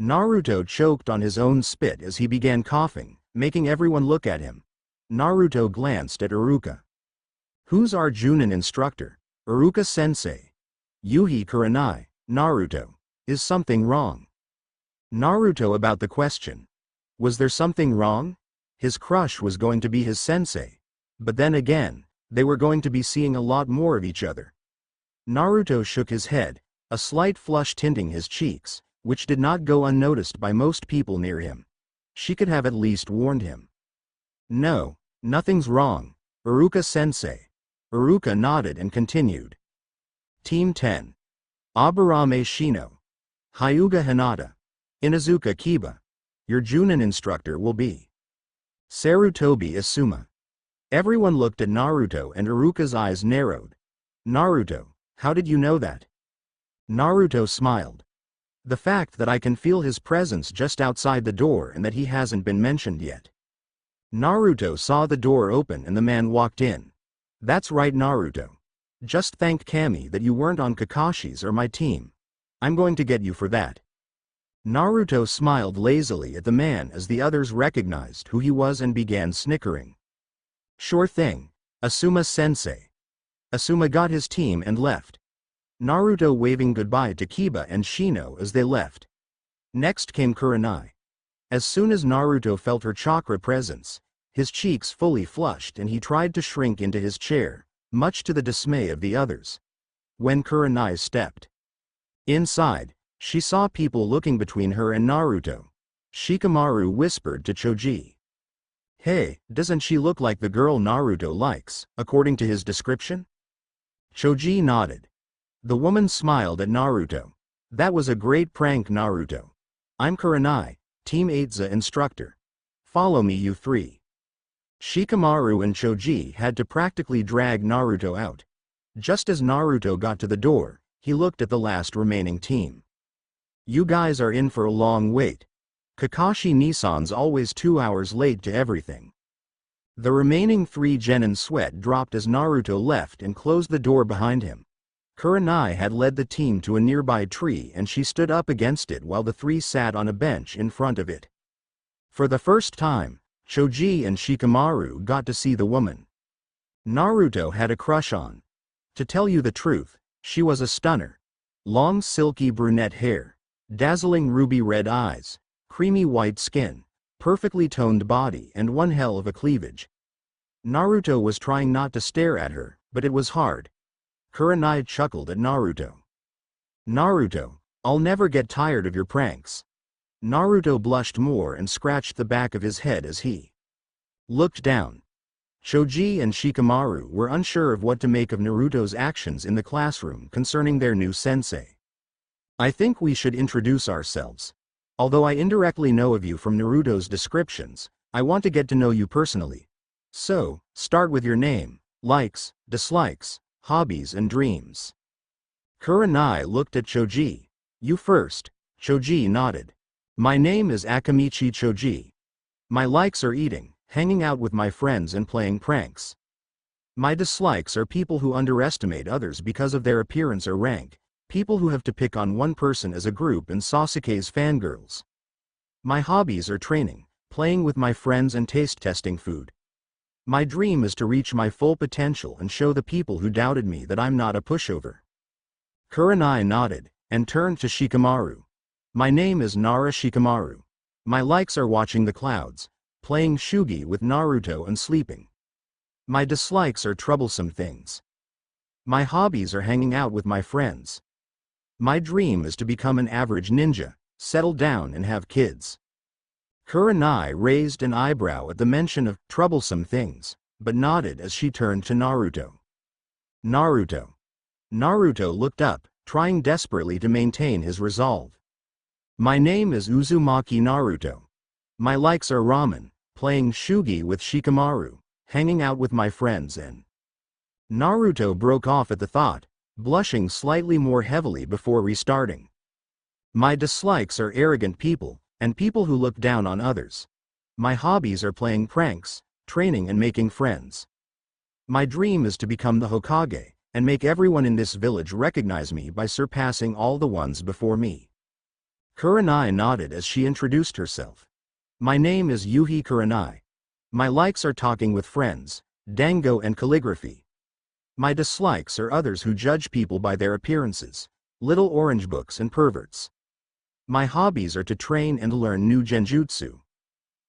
Naruto choked on his own spit as he began coughing, making everyone look at him. Naruto glanced at Iruka. Who's our Junin instructor? Iruka-sensei. Yuhi Kurenai. Naruto. Is something wrong? Naruto about the question. Was there something wrong? His crush was going to be his sensei. But then again, they were going to be seeing a lot more of each other. Naruto shook his head, a slight flush tinting his cheeks, which did not go unnoticed by most people near him. She could have at least warned him. No, nothing's wrong, Iruka-sensei. Iruka nodded and continued. Team 10. Aburame Shino. Hyuga Hinata. Inazuka Kiba. Your Junin instructor will be Sarutobi Asuma. Everyone looked at Naruto and Iruka's eyes narrowed. Naruto, how did you know that? Naruto smiled. The fact that I can feel his presence just outside the door and that he hasn't been mentioned yet. Naruto saw the door open and the man walked in. That's right, Naruto. Just thank Kami that you weren't on Kakashi's or my team. I'm going to get you for that. Naruto smiled lazily at the man as the others recognized who he was and began snickering. Sure thing, Asuma-sensei. Asuma got his team and left. Naruto waving goodbye to Kiba and Shino as they left. Next came Kurenai. As soon as Naruto felt her chakra presence, his cheeks fully flushed and he tried to shrink into his chair, much to the dismay of the others. When Kurenai stepped inside, she saw people looking between her and Naruto. Shikamaru whispered to Choji. Hey, doesn't she look like the girl Naruto likes, according to his description? Choji nodded. The woman smiled at Naruto. That was a great prank, Naruto. I'm Kurenai, Team 8's instructor. Follow me, you three. Shikamaru and Choji had to practically drag Naruto out. Just as Naruto got to the door, he looked at the last remaining team. You guys are in for a long wait. Kakashi Nissan's always 2 hours late to everything. The remaining 3 genin sweat dropped as Naruto left and closed the door behind him. Kurenai had led the team to a nearby tree and she stood up against it while the 3 sat on a bench in front of it. For the first time, Choji and Shikamaru got to see the woman Naruto had a crush on. To tell you the truth, she was a stunner. Long silky brunette hair, dazzling ruby red eyes, creamy white skin, perfectly toned body and one hell of a cleavage. Naruto was trying not to stare at her, but it was hard. Kurenai chuckled at Naruto. Naruto, I'll never get tired of your pranks. Naruto blushed more and scratched the back of his head as he looked down. Choji and Shikamaru were unsure of what to make of Naruto's actions in the classroom concerning their new sensei. I think we should introduce ourselves. Although I indirectly know of you from Naruto's descriptions, I want to get to know you personally. So, start with your name, likes, dislikes, hobbies and dreams. Kurenai looked at Choji. You first. Choji nodded. My name is Akamichi Choji. My likes are eating, hanging out with my friends and playing pranks. My dislikes are people who underestimate others because of their appearance or rank, people who have to pick on one person as a group and Sasuke's fangirls. My hobbies are training, playing with my friends and taste testing food. My dream is to reach my full potential and show the people who doubted me that I'm not a pushover. Kurenai nodded, and turned to Shikamaru. My name is Nara Shikamaru. My likes are watching the clouds, playing shugi with Naruto and sleeping. My dislikes are troublesome things. My hobbies are hanging out with my friends. My dream is to become an average ninja, settle down and have kids. Kurenai raised an eyebrow at the mention of troublesome things, but nodded as she turned to Naruto. Naruto. Naruto looked up, trying desperately to maintain his resolve. My name is Uzumaki Naruto. My likes are ramen, playing shugi with Shikamaru, hanging out with my friends and... Naruto broke off at the thought, blushing slightly more heavily before restarting. My dislikes are arrogant people, and people who look down on others. My hobbies are playing pranks, training and making friends. My dream is to become the Hokage, and make everyone in this village recognize me by surpassing all the ones before me. Kurenai nodded as she introduced herself. My name is Yuhi Kurenai. My likes are talking with friends, dango and calligraphy. My dislikes are others who judge people by their appearances, little orange books and perverts. My hobbies are to train and learn new genjutsu.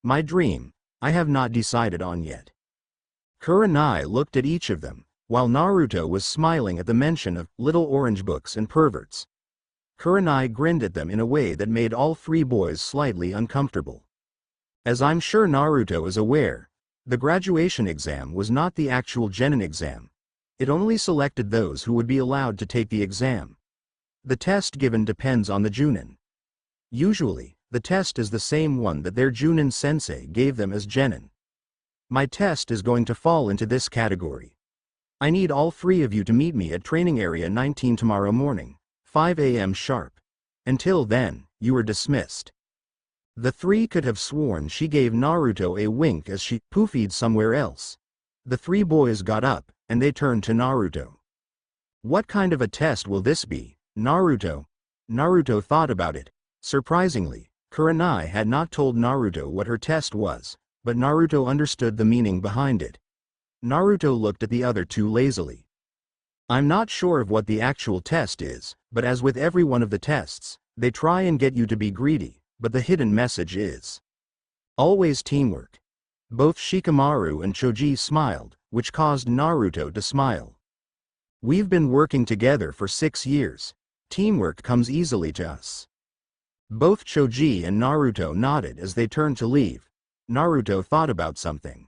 My dream, I have not decided on yet. Kurenai looked at each of them, while Naruto was smiling at the mention of little orange books and perverts. Kurenai grinned at them in a way that made all 3 boys slightly uncomfortable. As I'm sure Naruto is aware, the graduation exam was not the actual genin exam. It only selected those who would be allowed to take the exam. The test given depends on the Chunin. Usually, the test is the same one that their Chunin sensei gave them as genin. My test is going to fall into this category. I need all 3 of you to meet me at Training Area 19 tomorrow morning, 5 a.m. sharp. Until then, you are dismissed. The 3 could have sworn she gave Naruto a wink as she poofied somewhere else. The 3 boys got up, and they turned to Naruto. What kind of a test will this be, Naruto? Naruto thought about it. Surprisingly, Kurenai had not told Naruto what her test was, but Naruto understood the meaning behind it. Naruto looked at the other 2 lazily. I'm not sure of what the actual test is, but as with every one of the tests, they try and get you to be greedy, but the hidden message is always teamwork. Both Shikamaru and Choji smiled, which caused Naruto to smile. We've been working together for 6 years. Teamwork comes easily to us. Both Choji and Naruto nodded as they turned to leave. Naruto thought about something.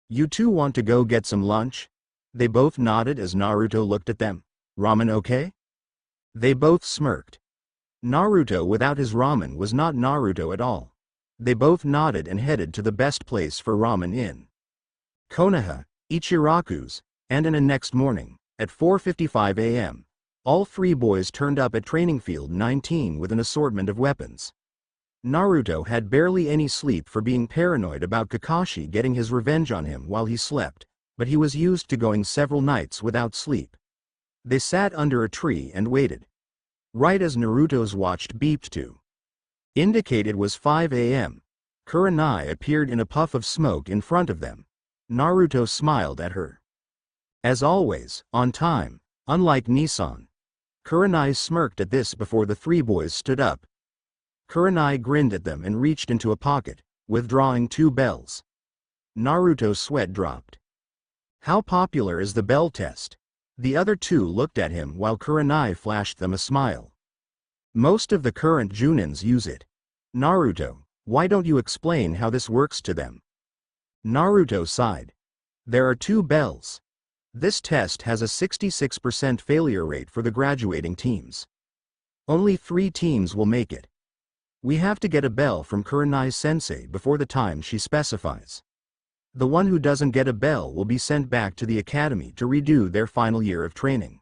You 2 want to go get some lunch? They both nodded as Naruto looked at them. Ramen okay? They both smirked. Naruto without his ramen was not Naruto at all. They both nodded and headed to the best place for ramen in Konoha, Ichiraku's, and in the next morning, at 4:55 a.m., all 3 boys turned up at Training Field 19 with an assortment of weapons. Naruto had barely any sleep for being paranoid about Kakashi getting his revenge on him while he slept, but he was used to going several nights without sleep. They sat under a tree and waited. Right as Naruto's watch beeped to indicate it was 5 a.m., Kurenai appeared in a puff of smoke in front of them. Naruto smiled at her. As always, on time, unlike Nissan. Kurenai smirked at this before the three boys stood up. Kurenai grinned at them and reached into a pocket, withdrawing 2 bells. Naruto's sweat dropped. How popular is the bell test? The other two looked at him while Kurenai flashed them a smile. Most of the current Junins use it. Naruto, why don't you explain how this works to them? Naruto sighed. There are 2 bells. This test has a 66% failure rate for the graduating teams. Only 3 teams will make it. We have to get a bell from Kurenai-sensei before the time she specifies. The one who doesn't get a bell will be sent back to the academy to redo their final year of training.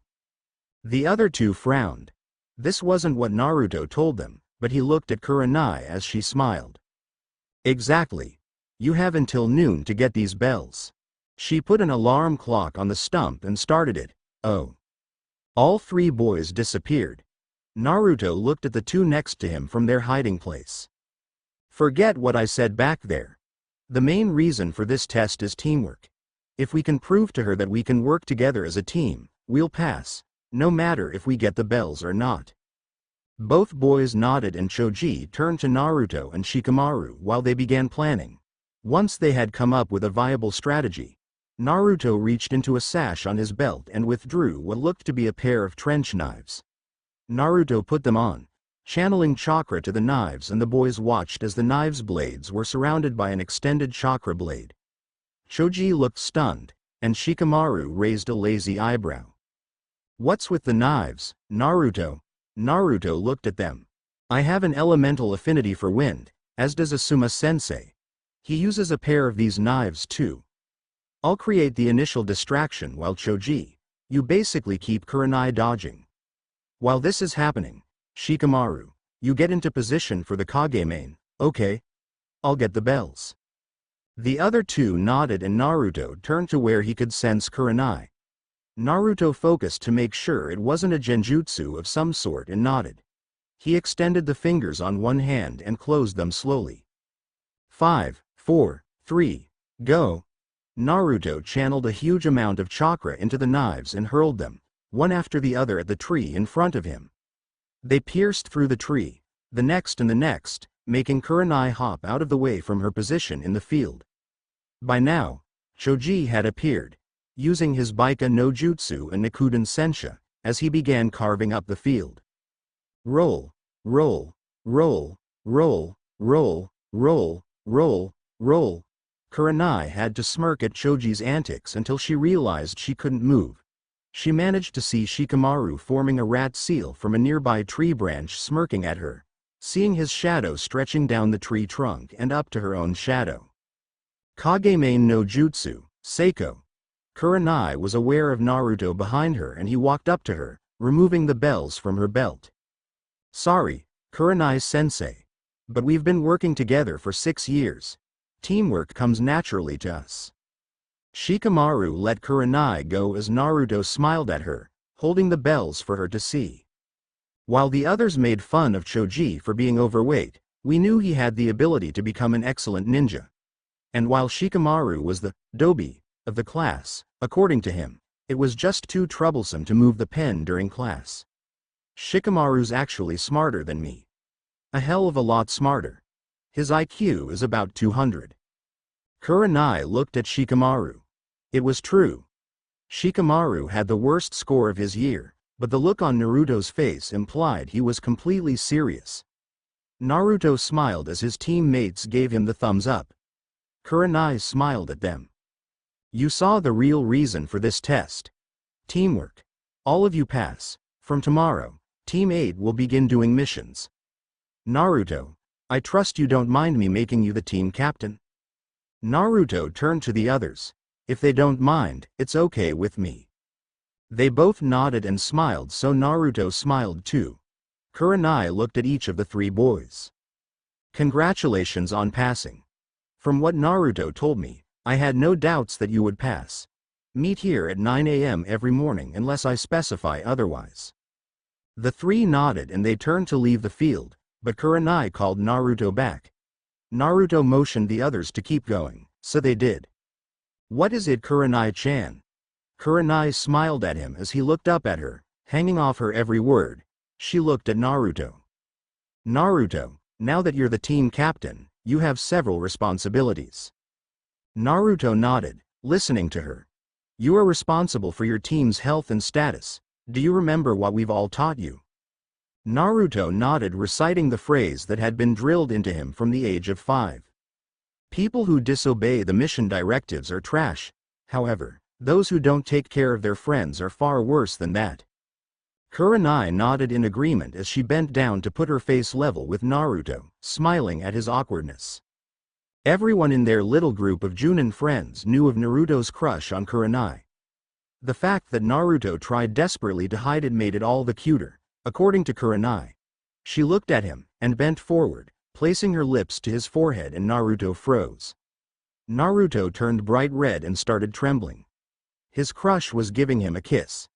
The other 2 frowned. This wasn't what Naruto told them, but he looked at Kurenai as she smiled. Exactly. You have until noon to get these bells. She put an alarm clock on the stump and started it. Oh. All 3 boys disappeared. Naruto looked at the 2 next to him from their hiding place. Forget what I said back there. The main reason for this test is teamwork. If we can prove to her that we can work together as a team, we'll pass, no matter if we get the bells or not. Both boys nodded and Choji turned to Naruto and Shikamaru while they began planning. Once they had come up with a viable strategy, Naruto reached into a sash on his belt and withdrew what looked to be a pair of trench knives. Naruto put them on, channeling chakra to the knives, and the boys watched as the knives' blades were surrounded by an extended chakra blade. Choji looked stunned, and Shikamaru raised a lazy eyebrow. What's with the knives, Naruto? Naruto looked at them. I have an elemental affinity for wind, as does Asuma-sensei. He uses a pair of these knives too. I'll create the initial distraction while Choji, you basically keep Kurenai dodging. While this is happening, Shikamaru, you get into position for the Kage main, okay? I'll get the bells. The other 2 nodded and Naruto turned to where he could sense Kurenai. Naruto focused to make sure it wasn't a genjutsu of some sort and nodded. He extended the fingers on one hand and closed them slowly. 5, 4, 3, go. Naruto channeled a huge amount of chakra into the knives and hurled them, one after the other, at the tree in front of him. They pierced through the tree, the next and the next, making Kurenai hop out of the way from her position in the field. By now, Choji had appeared, using his Baika no Jutsu and Nikuden Sensha, as he began carving up the field. Roll, roll, roll, roll, roll, roll, roll, roll. Kurenai had to smirk at Choji's antics until she realized she couldn't move. She managed to see Shikamaru forming a rat seal from a nearby tree branch, smirking at her, seeing his shadow stretching down the tree trunk and up to her own shadow. Kagemain no Jutsu, Seiko. Kurenai was aware of Naruto behind her and he walked up to her, removing the bells from her belt. Sorry, Kurenai-sensei. But we've been working together for 6 years. Teamwork comes naturally to us. Shikamaru let Kurenai go as Naruto smiled at her, holding the bells for her to see. While the others made fun of Choji for being overweight, we knew he had the ability to become an excellent ninja. And while Shikamaru was the dobi of the class, according to him, it was just too troublesome to move the pen during class. Shikamaru's actually smarter than me. A hell of a lot smarter. His IQ is about 200. Kurenai looked at Shikamaru. It was true. Shikamaru had the worst score of his year, but the look on Naruto's face implied he was completely serious. Naruto smiled as his teammates gave him the thumbs up. Kurenai smiled at them. You saw the real reason for this test. Teamwork. All of you pass. From tomorrow, Team 8 will begin doing missions. Naruto, I trust you don't mind me making you the team captain? Naruto turned to the others. If they don't mind, it's okay with me. They both nodded and smiled, so Naruto smiled too. Kurenai looked at each of the 3 boys. Congratulations on passing. From what Naruto told me, I had no doubts that you would pass. Meet here at 9 a.m. every morning unless I specify otherwise. The three nodded and they turned to leave the field, but Kurenai called Naruto back. Naruto motioned the others to keep going, so they did. What is it, Kurenai-chan? Kurenai smiled at him as he looked up at her, hanging off her every word. She looked at Naruto. Naruto, now that you're the team captain, you have several responsibilities. Naruto nodded, listening to her. You are responsible for your team's health and status. Do you remember what we've all taught you? Naruto nodded, reciting the phrase that had been drilled into him from the age of 5. People who disobey the mission directives are trash. However, those who don't take care of their friends are far worse than that. Kurenai nodded in agreement as she bent down to put her face level with Naruto, smiling at his awkwardness. Everyone in their little group of Chunin friends knew of Naruto's crush on Kurenai. The fact that Naruto tried desperately to hide it made it all the cuter, according to Kurenai. She looked at him, and bent forward, placing her lips to his forehead, and Naruto froze. Naruto turned bright red and started trembling. His crush was giving him a kiss.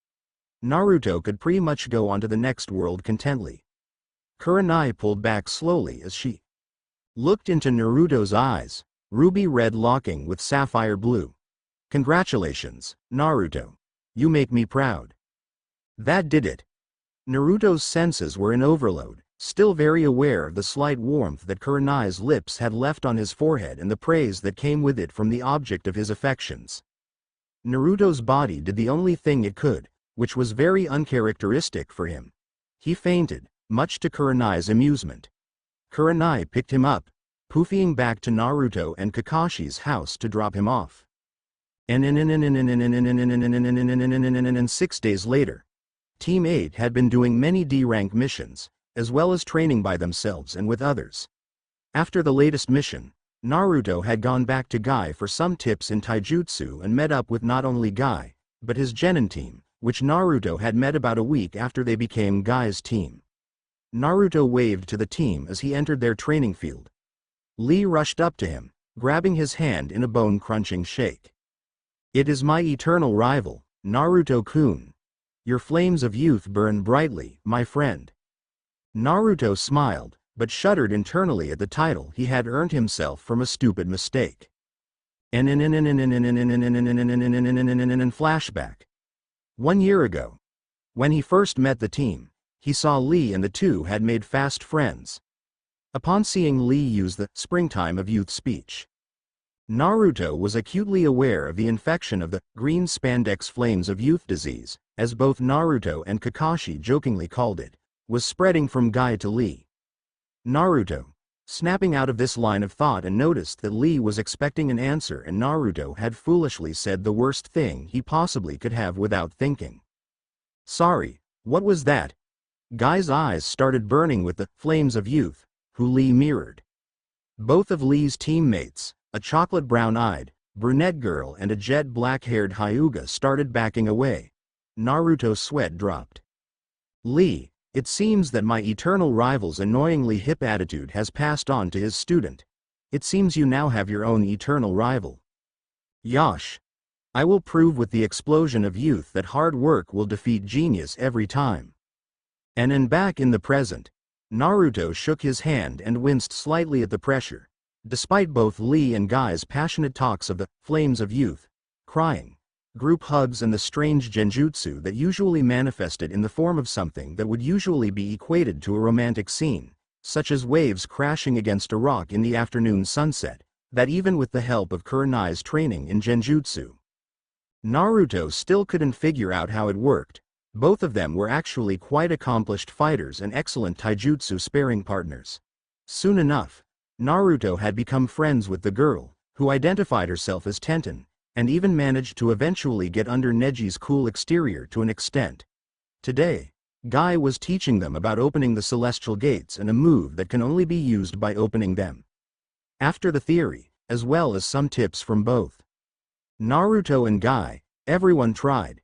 Naruto could pretty much go on to the next world contently. Kurenai pulled back slowly as she looked into Naruto's eyes, ruby red locking with sapphire blue. Congratulations, Naruto. You make me proud. That did it. Naruto's senses were in overload, still very aware of the slight warmth that Kurenai's lips had left on his forehead and the praise that came with it from the object of his affections. Naruto's body did the only thing it could, which was very uncharacteristic for him. He fainted, much to Kurenai's amusement. Kurenai picked him up, poofing back to Naruto and Kakashi's house to drop him off. And 6 days later, Team 8 had been doing many D-rank missions, as well as training by themselves and with others. After the latest mission, Naruto had gone back to Guy for some tips in taijutsu and met up with not only Guy, but his genin team, which Naruto had met about a week after they became Guy's team. Naruto waved to the team as he entered their training field. Lee rushed up to him, grabbing his hand in a bone-crunching shake. It is my eternal rival, Naruto-kun. Your flames of youth burn brightly, my friend. Naruto smiled, but shuddered internally at the title he had earned himself from a stupid mistake. Flashback. 1 year ago. When he first met the team, he saw Lee and the two had made fast friends. Upon seeing Lee use the springtime of youth speech, Naruto was acutely aware of the infection of the green spandex flames of youth disease, as both Naruto and Kakashi jokingly called it, was spreading from Guy to Lee. Naruto, snapping out of this line of thought, and noticed that Lee was expecting an answer and Naruto had foolishly said the worst thing he possibly could have without thinking. Sorry, what was that? Guy's eyes started burning with the flames of youth, who Lee mirrored. Both of Lee's teammates, a chocolate brown-eyed, brunette girl and a jet black-haired Hyuga, started backing away. Naruto's sweat dropped. Lee, it seems that my eternal rival's annoyingly hip attitude has passed on to his student. It seems you now have your own eternal rival. Yosh. I will prove with the explosion of youth that hard work will defeat genius every time. And back in the present, Naruto shook his hand and winced slightly at the pressure, despite both Lee and Guy's passionate talks of the flames of youth, crying, group hugs and the strange genjutsu that usually manifested in the form of something that would usually be equated to a romantic scene, such as waves crashing against a rock in the afternoon sunset, that even with the help of Kurenai's training in genjutsu, Naruto still couldn't figure out how it worked. Both of them were actually quite accomplished fighters and excellent taijutsu sparring partners. Soon enough, Naruto had become friends with the girl, who identified herself as Tenten, and even managed to eventually get under Neji's cool exterior to an extent. Today, Guy was teaching them about opening the celestial gates and a move that can only be used by opening them. After the theory, as well as some tips from both Naruto and Guy, everyone tried.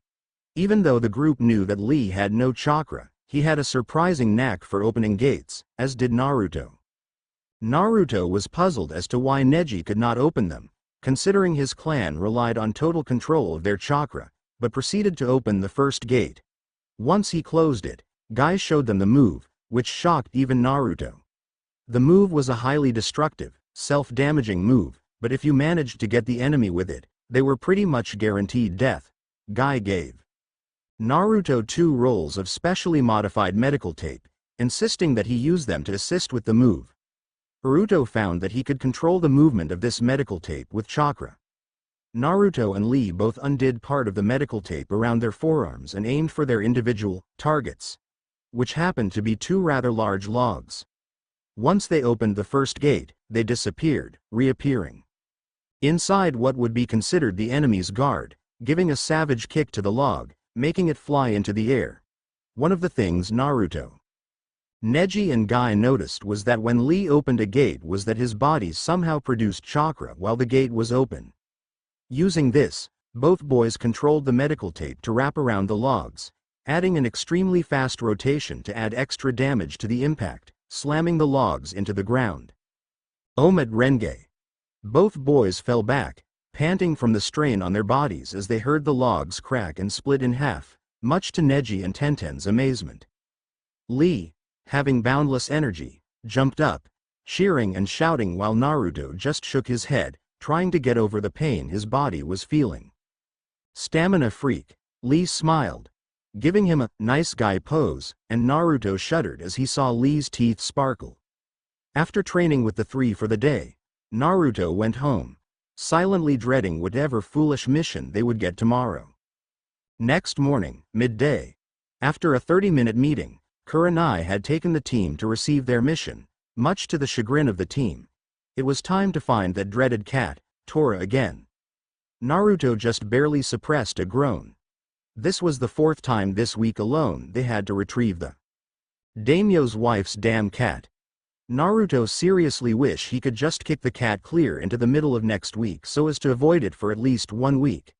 Even though the group knew that Lee had no chakra, he had a surprising knack for opening gates, as did Naruto. Naruto was puzzled as to why Neji could not open them, considering his clan relied on total control of their chakra, but proceeded to open the first gate. Once he closed it, Guy showed them the move, which shocked even Naruto. The move was a highly destructive, self-damaging move, but if you managed to get the enemy with it, they were pretty much guaranteed death. Guy gave Naruto 2 rolls of specially modified medical tape, insisting that he use them to assist with the move. Naruto found that he could control the movement of this medical tape with chakra. Naruto and Lee both undid part of the medical tape around their forearms and aimed for their individual targets, which happened to be 2 rather large logs. Once they opened the first gate, they disappeared, reappearing inside what would be considered the enemy's guard, giving a savage kick to the log, making it fly into the air. One of the things Naruto, Neji and Guy noticed was that when Lee opened a gate was that his body somehow produced chakra while the gate was open. Using this, both boys controlled the medical tape to wrap around the logs, adding an extremely fast rotation to add extra damage to the impact, slamming the logs into the ground. Omet Renge. Both boys fell back, panting from the strain on their bodies as they heard the logs crack and split in half, much to Neji and Tenten's amazement. Lee, having boundless energy, jumped up, cheering and shouting while Naruto just shook his head, trying to get over the pain his body was feeling. Stamina freak, Lee smiled, giving him a nice guy pose, and Naruto shuddered as he saw Lee's teeth sparkle. After training with the 3 for the day, Naruto went home, silently dreading whatever foolish mission they would get tomorrow. Next morning, midday, after a 30-minute meeting, Kurenai had taken the team to receive their mission, much to the chagrin of the team. It was time to find that dreaded cat, Tora again. Naruto just barely suppressed a groan. This was the 4th time this week alone they had to retrieve the daimyo's wife's damn cat. Naruto seriously wished he could just kick the cat clear into the middle of next week so as to avoid it for at least 1 week.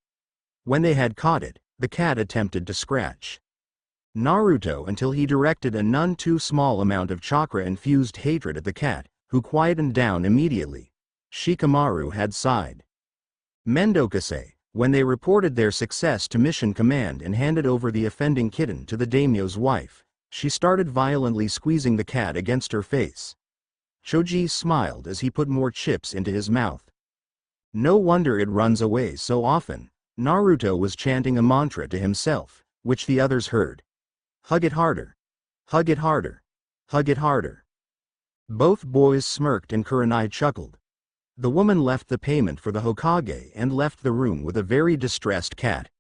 When they had caught it, the cat attempted to scratch Naruto until he directed a none too small amount of chakra-infused hatred at the cat, who quietened down immediately. Shikamaru had sighed. Mendokase, when they reported their success to Mission Command and handed over the offending kitten to the daimyo's wife, she started violently squeezing the cat against her face. Choji smiled as he put more chips into his mouth. No wonder it runs away so often. Naruto was chanting a mantra to himself, which the others heard. Hug it harder. Hug it harder. Hug it harder. Both boys smirked and Kurenai chuckled. The woman left the payment for the Hokage and left the room with a very distressed cat.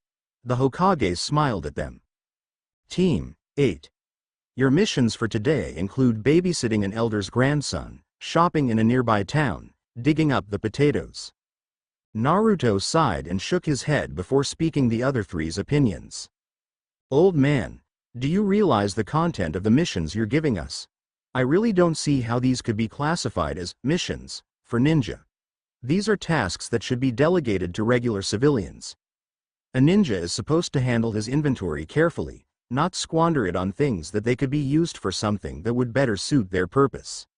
The Hokage smiled at them. Team 8. Your missions for today include babysitting an elder's grandson, shopping in a nearby town, digging up the potatoes. Naruto sighed and shook his head before speaking the other 3's opinions. Old man, do you realize the content of the missions you're giving us? I really don't see how these could be classified as missions for ninja. These are tasks that should be delegated to regular civilians. A ninja is supposed to handle his inventory carefully, not squander it on things that they could be used for something that would better suit their purpose.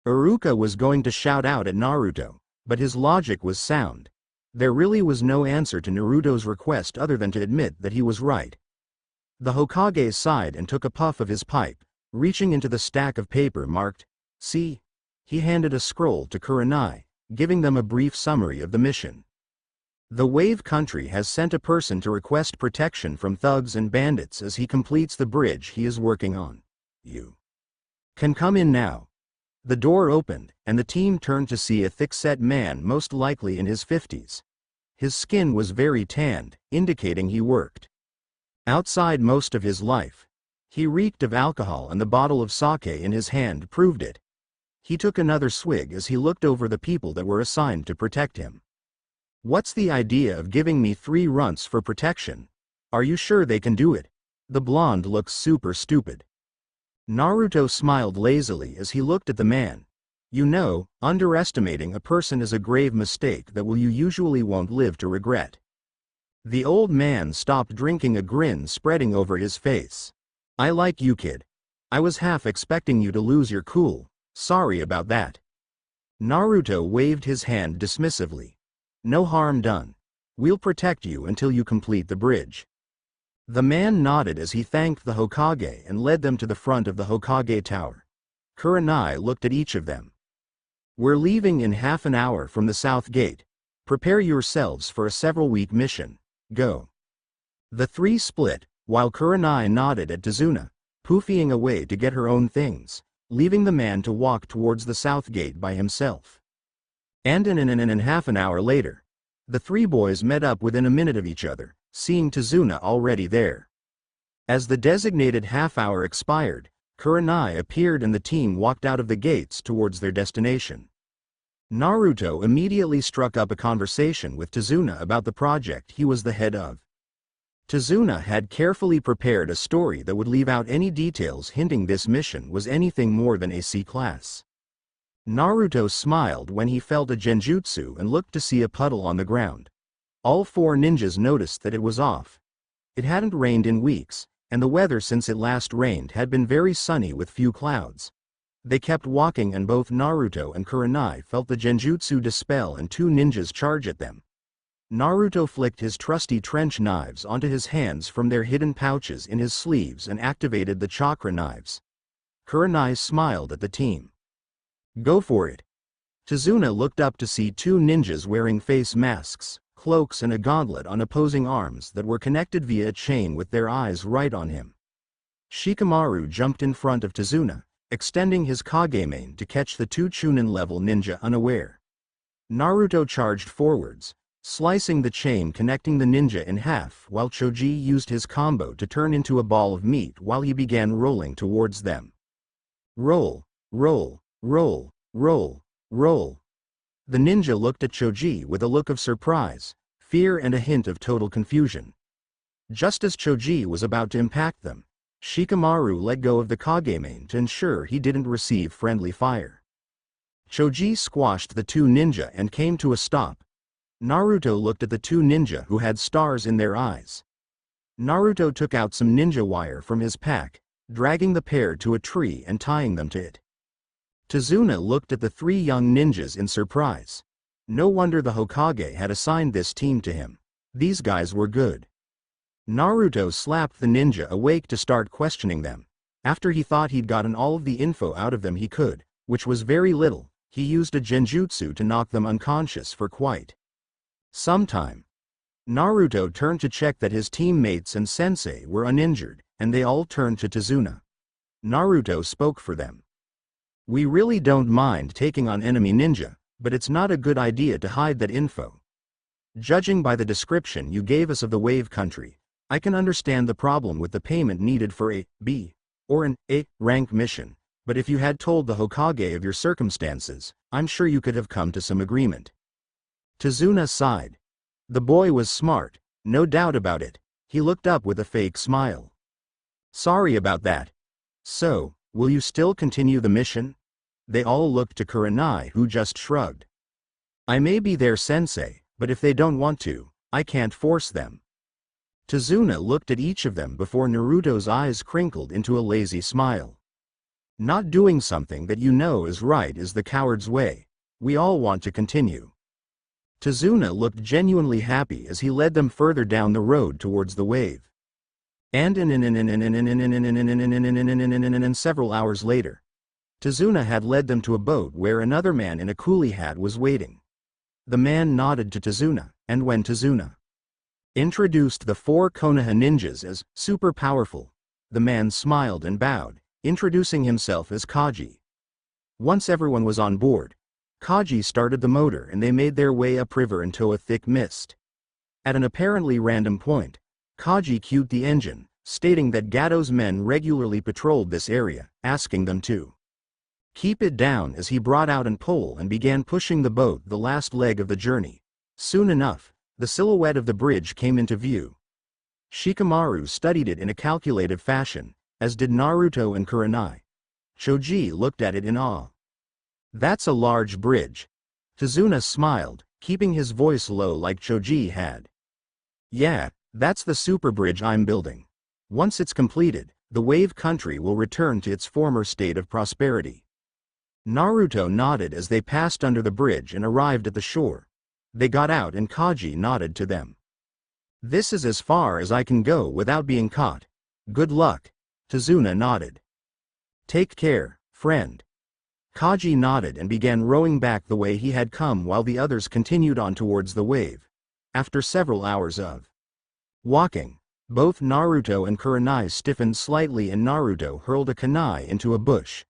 Iruka was going to shout out at Naruto, but his logic was sound. There really was no answer to Naruto's request other than to admit that he was right. The Hokage sighed and took a puff of his pipe, reaching into the stack of paper marked, "See?" He handed a scroll to Kurenai, giving them a brief summary of the mission. The Wave Country has sent a person to request protection from thugs and bandits as he completes the bridge he is working on. You can come in now. The door opened, and the team turned to see a thick-set man most likely in his 50s. His skin was very tanned, indicating he worked outside most of his life. He reeked of alcohol and the bottle of sake in his hand proved it. He took another swig as he looked over the people that were assigned to protect him. What's the idea of giving me 3 runts for protection? Are you sure they can do it? The blonde looks super stupid. Naruto smiled lazily as he looked at the man. You know, underestimating a person is a grave mistake that you usually won't live to regret. The old man stopped drinking, a grin spreading over his face. I like you, kid. I was half expecting you to lose your cool. Sorry about that. Naruto waved his hand dismissively. No harm done. We'll protect you until you complete the bridge. The man nodded as he thanked the Hokage and led them to the front of the Hokage tower. Kurenai looked at each of them. We're leaving in half an hour from the south gate. Prepare yourselves for a several-week mission. Go. The three split, while Kurenai nodded at Tazuna, poofing away to get her own things, leaving the man to walk towards the south gate by himself. And in half an hour later, the three boys met up within a minute of each other, seeing Tazuna already there. As the designated half-hour expired, Kurenai appeared and the team walked out of the gates towards their destination. Naruto immediately struck up a conversation with Tazuna about the project he was the head of. Tazuna had carefully prepared a story that would leave out any details hinting this mission was anything more than a C-class. Naruto smiled when he felt a genjutsu and looked to see a puddle on the ground. All four ninjas noticed that it was off. It hadn't rained in weeks, and the weather since it last rained had been very sunny with few clouds. They kept walking and both Naruto and Kurenai felt the genjutsu dispel and two ninjas charge at them. Naruto flicked his trusty trench knives onto his hands from their hidden pouches in his sleeves and activated the chakra knives. Kurenai smiled at the team. Go for it. Tazuna looked up to see two ninjas wearing face masks, cloaks and a gauntlet on opposing arms that were connected via a chain with their eyes right on him. Shikamaru jumped in front of Tazuna, extending his Kagemane to catch the two Chunin-level ninja unaware. Naruto charged forwards, slicing the chain connecting the ninja in half while Choji used his combo to turn into a ball of meat while he began rolling towards them. Roll, roll, roll, roll, roll. The ninja looked at Choji with a look of surprise, fear and a hint of total confusion. Just as Choji was about to impact them, Shikamaru let go of the Kagemane to ensure he didn't receive friendly fire. Choji squashed the two ninja and came to a stop. Naruto looked at the two ninja who had stars in their eyes. Naruto took out some ninja wire from his pack, dragging the pair to a tree and tying them to it. Tazuna looked at the three young ninjas in surprise. No wonder the Hokage had assigned this team to him. These guys were good. Naruto slapped the ninja awake to start questioning them. After he thought he'd gotten all of the info out of them he could, which was very little, he used a genjutsu to knock them unconscious for quite some time. Naruto turned to check that his teammates and sensei were uninjured, and they all turned to Tazuna. Naruto spoke for them. We really don't mind taking on enemy ninja, but it's not a good idea to hide that info. Judging by the description you gave us of the Wave Country, I can understand the problem with the payment needed for a B or an A rank mission, but if you had told the Hokage of your circumstances, I'm sure you could have come to some agreement. Tazuna sighed. The boy was smart, no doubt about it. He looked up with a fake smile. Sorry about that. So, will you still continue the mission? They all looked to Kurenai, who just shrugged. I may be their sensei, but if they don't want to, I can't force them. Tazuna looked at each of them before Naruto's eyes crinkled into a lazy smile. Not doing something that you know is right is the coward's way. We all want to continue. Tazuna looked genuinely happy as he led them further down the road towards the wave. And several hours later, Tazuna had led them to a boat where another man in a coolie hat was waiting. The man nodded to Tazuna, and when Tazuna introduced the four Konoha ninjas as super powerful, the man smiled and bowed, introducing himself as Kaji. Once everyone was on board, Kaji started the motor and they made their way upriver into a thick mist. At an apparently random point, Kaji cued the engine, stating that Gato's men regularly patrolled this area, asking them to keep it down as he brought out an pole and began pushing the boat the last leg of the journey. Soon enough, the silhouette of the bridge came into view. Shikamaru studied it in a calculative fashion, as did Naruto and Kurenai. Choji looked at it in awe. That's a large bridge. Tazuna smiled, keeping his voice low like Choji had. Yeah, that's the super bridge I'm building. Once it's completed, the Wave Country will return to its former state of prosperity. Naruto nodded as they passed under the bridge and arrived at the shore. They got out and Kaji nodded to them. This is as far as I can go without being caught. Good luck. Tazuna nodded. Take care, friend. Kaji nodded and began rowing back the way he had come while the others continued on towards the wave. After several hours of walking, both Naruto and Kurenai stiffened slightly and Naruto hurled a kunai into a bush.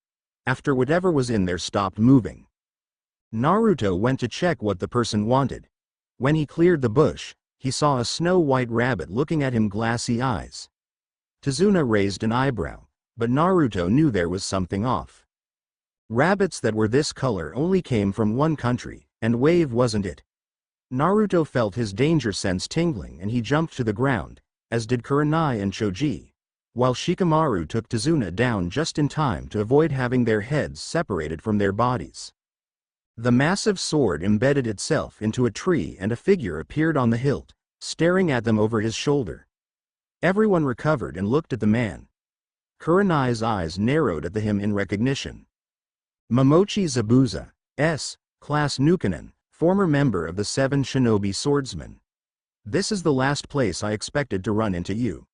After whatever was in there stopped moving, Naruto went to check what the person wanted. When he cleared the bush, he saw a snow-white rabbit looking at him, glassy eyes. Tazuna raised an eyebrow, but Naruto knew there was something off. Rabbits that were this color only came from one country, and wave wasn't it. Naruto felt his danger sense tingling and he jumped to the ground, as did Kurenai and Choji, while Shikamaru took Tazuna down just in time to avoid having their heads separated from their bodies. The massive sword embedded itself into a tree and a figure appeared on the hilt, staring at them over his shoulder. Everyone recovered and looked at the man. Kurenai's eyes narrowed at him in recognition. Momochi Zabuza, S. Class Nukanen, former member of the 7 Shinobi Swordsmen. This is the last place I expected to run into you.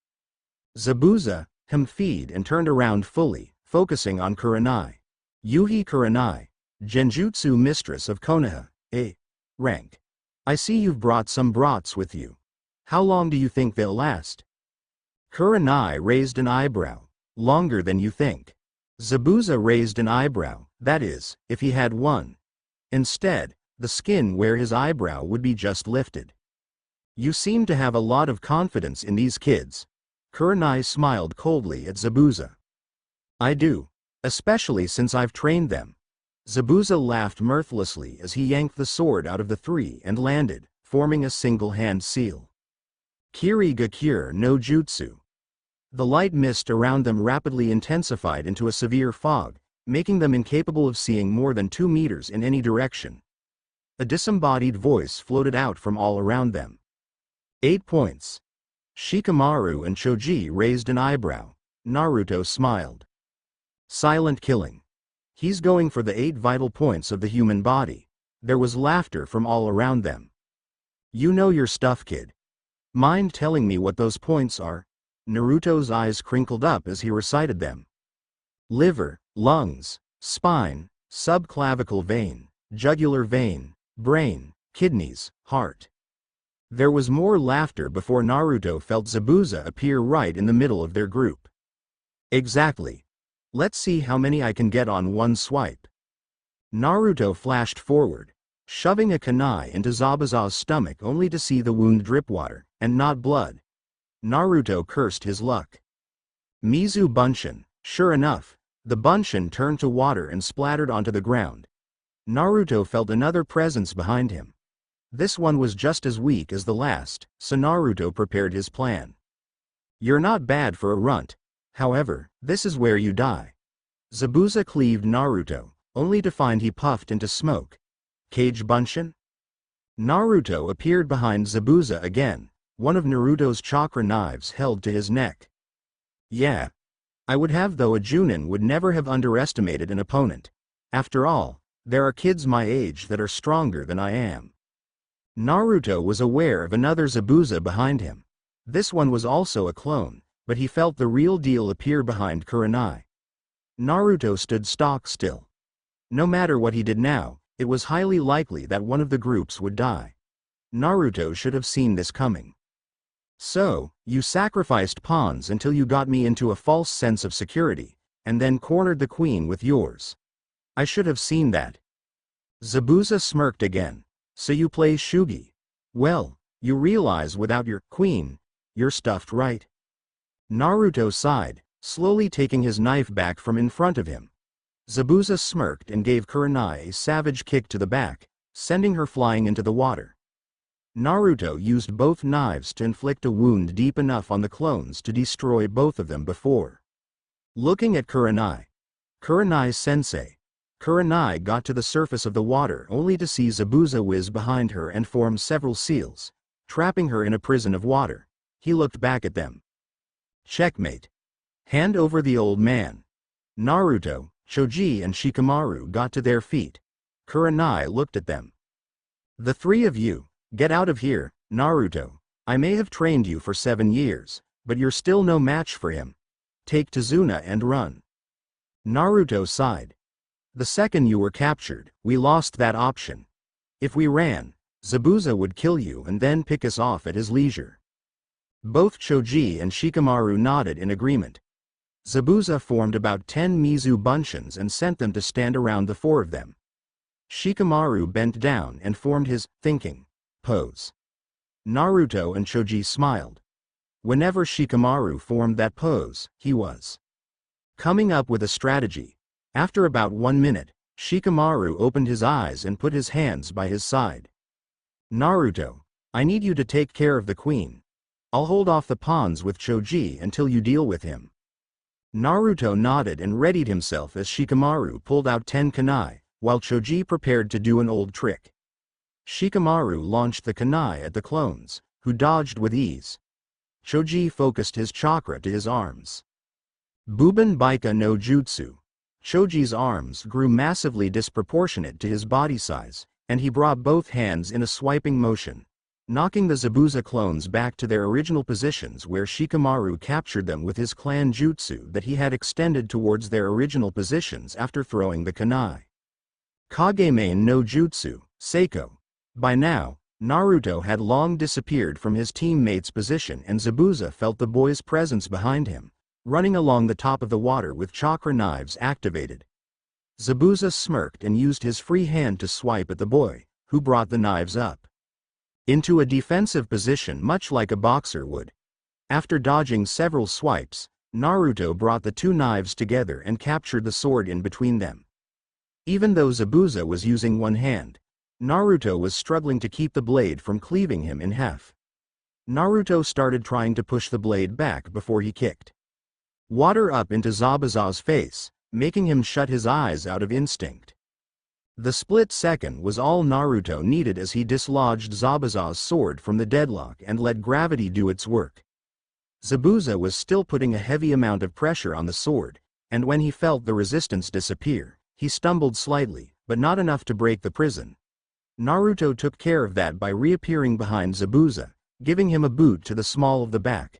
Zabuza feed and turned around fully, focusing on Kurenai. Yuhi Kurenai, Genjutsu Mistress of Konoha, A. Rank. I see you've brought some brats with you. How long do you think they'll last? Kurenai raised an eyebrow. Longer than you think. Zabuza raised an eyebrow, that is, if he had one. Instead, the skin where his eyebrow would be just lifted. You seem to have a lot of confidence in these kids. Kurenai smiled coldly at Zabuza. I do. Especially since I've trained them. Zabuza laughed mirthlessly as he yanked the sword out of the three and landed, forming a single-hand seal. Kiri ga Kure no Jutsu. The light mist around them rapidly intensified into a severe fog, making them incapable of seeing more than 2 meters in any direction. A disembodied voice floated out from all around them. 8 points. Shikamaru and Choji raised an eyebrow. Naruto smiled. Silent killing. He's going for the 8 vital points of the human body. There was laughter from all around them. You know your stuff, kid. Mind telling me what those points are? Naruto's eyes crinkled up as he recited them. Liver, lungs, spine, subclavicle vein, jugular vein, brain, kidneys, heart. There was more laughter before Naruto felt Zabuza appear right in the middle of their group. Exactly. Let's see how many I can get on one swipe. Naruto flashed forward, shoving a kunai into Zabuza's stomach only to see the wound drip water, and not blood. Naruto cursed his luck. Mizu Bunshin. Sure enough, the Bunshin turned to water and splattered onto the ground. Naruto felt another presence behind him. This one was just as weak as the last, so Naruto prepared his plan. You're not bad for a runt. However, this is where you die. Zabuza cleaved Naruto, only to find he puffed into smoke. Cage Bunshin? Naruto appeared behind Zabuza again, one of Naruto's chakra knives held to his neck. Yeah. I would have, though a Chunin would never have underestimated an opponent. After all, there are kids my age that are stronger than I am. Naruto was aware of another Zabuza behind him. This one was also a clone, but he felt the real deal appear behind Kurenai. Naruto stood stock still. No matter what he did now, it was highly likely that one of the groups would die. Naruto should have seen this coming. So, you sacrificed pawns until you got me into a false sense of security, and then cornered the queen with yours. I should have seen that. Zabuza smirked again. So you play shugi. Well, you realize without your queen, you're stuffed, right? Naruto sighed, slowly taking his knife back from in front of him. Zabuza smirked and gave Kurenai a savage kick to the back, sending her flying into the water. Naruto used both knives to inflict a wound deep enough on the clones to destroy both of them before looking at Kurenai. Kurenai's sensei. Kurenai got to the surface of the water only to see Zabuza whiz behind her and form several seals, trapping her in a prison of water. He looked back at them. Checkmate. Hand over the old man. Naruto, Choji and Shikamaru got to their feet. Kurenai looked at them. "The three of you, get out of here, Naruto. I may have trained you for 7 years, but you're still no match for him. Take Tazuna and run." Naruto sighed. "The second you were captured, we lost that option. If we ran, Zabuza would kill you and then pick us off at his leisure." Both Choji and Shikamaru nodded in agreement. Zabuza formed about 10 Mizu buncheons and sent them to stand around the 4 of them. Shikamaru bent down and formed his thinking pose. Naruto and Choji smiled. Whenever Shikamaru formed that pose, he was coming up with a strategy. After about 1 minute, Shikamaru opened his eyes and put his hands by his side. "Naruto, I need you to take care of the queen. I'll hold off the pawns with Choji until you deal with him." Naruto nodded and readied himself as Shikamaru pulled out 10 kunai, while Choji prepared to do an old trick. Shikamaru launched the kunai at the clones, who dodged with ease. Choji focused his chakra to his arms. Buban Baika no Jutsu. Choji's arms grew massively disproportionate to his body size, and he brought both hands in a swiping motion, knocking the Zabuza clones back to their original positions where Shikamaru captured them with his clan jutsu that he had extended towards their original positions after throwing the kunai. Kageme no Jutsu, Seiko. By now, Naruto had long disappeared from his teammate's position and Zabuza felt the boy's presence behind him, running along the top of the water with chakra knives activated. Zabuza smirked and used his free hand to swipe at the boy, who brought the knives up into a defensive position much like a boxer would. After dodging several swipes, Naruto brought the 2 knives together and captured the sword in between them. Even though Zabuza was using one hand, Naruto was struggling to keep the blade from cleaving him in half. Naruto started trying to push the blade back before he kicked water up into Zabuza's face, making him shut his eyes out of instinct. The split second was all Naruto needed as he dislodged Zabuza's sword from the deadlock and let gravity do its work. Zabuza was still putting a heavy amount of pressure on the sword, and when he felt the resistance disappear, he stumbled slightly, but not enough to break the prison. Naruto took care of that by reappearing behind Zabuza, giving him a boot to the small of the back.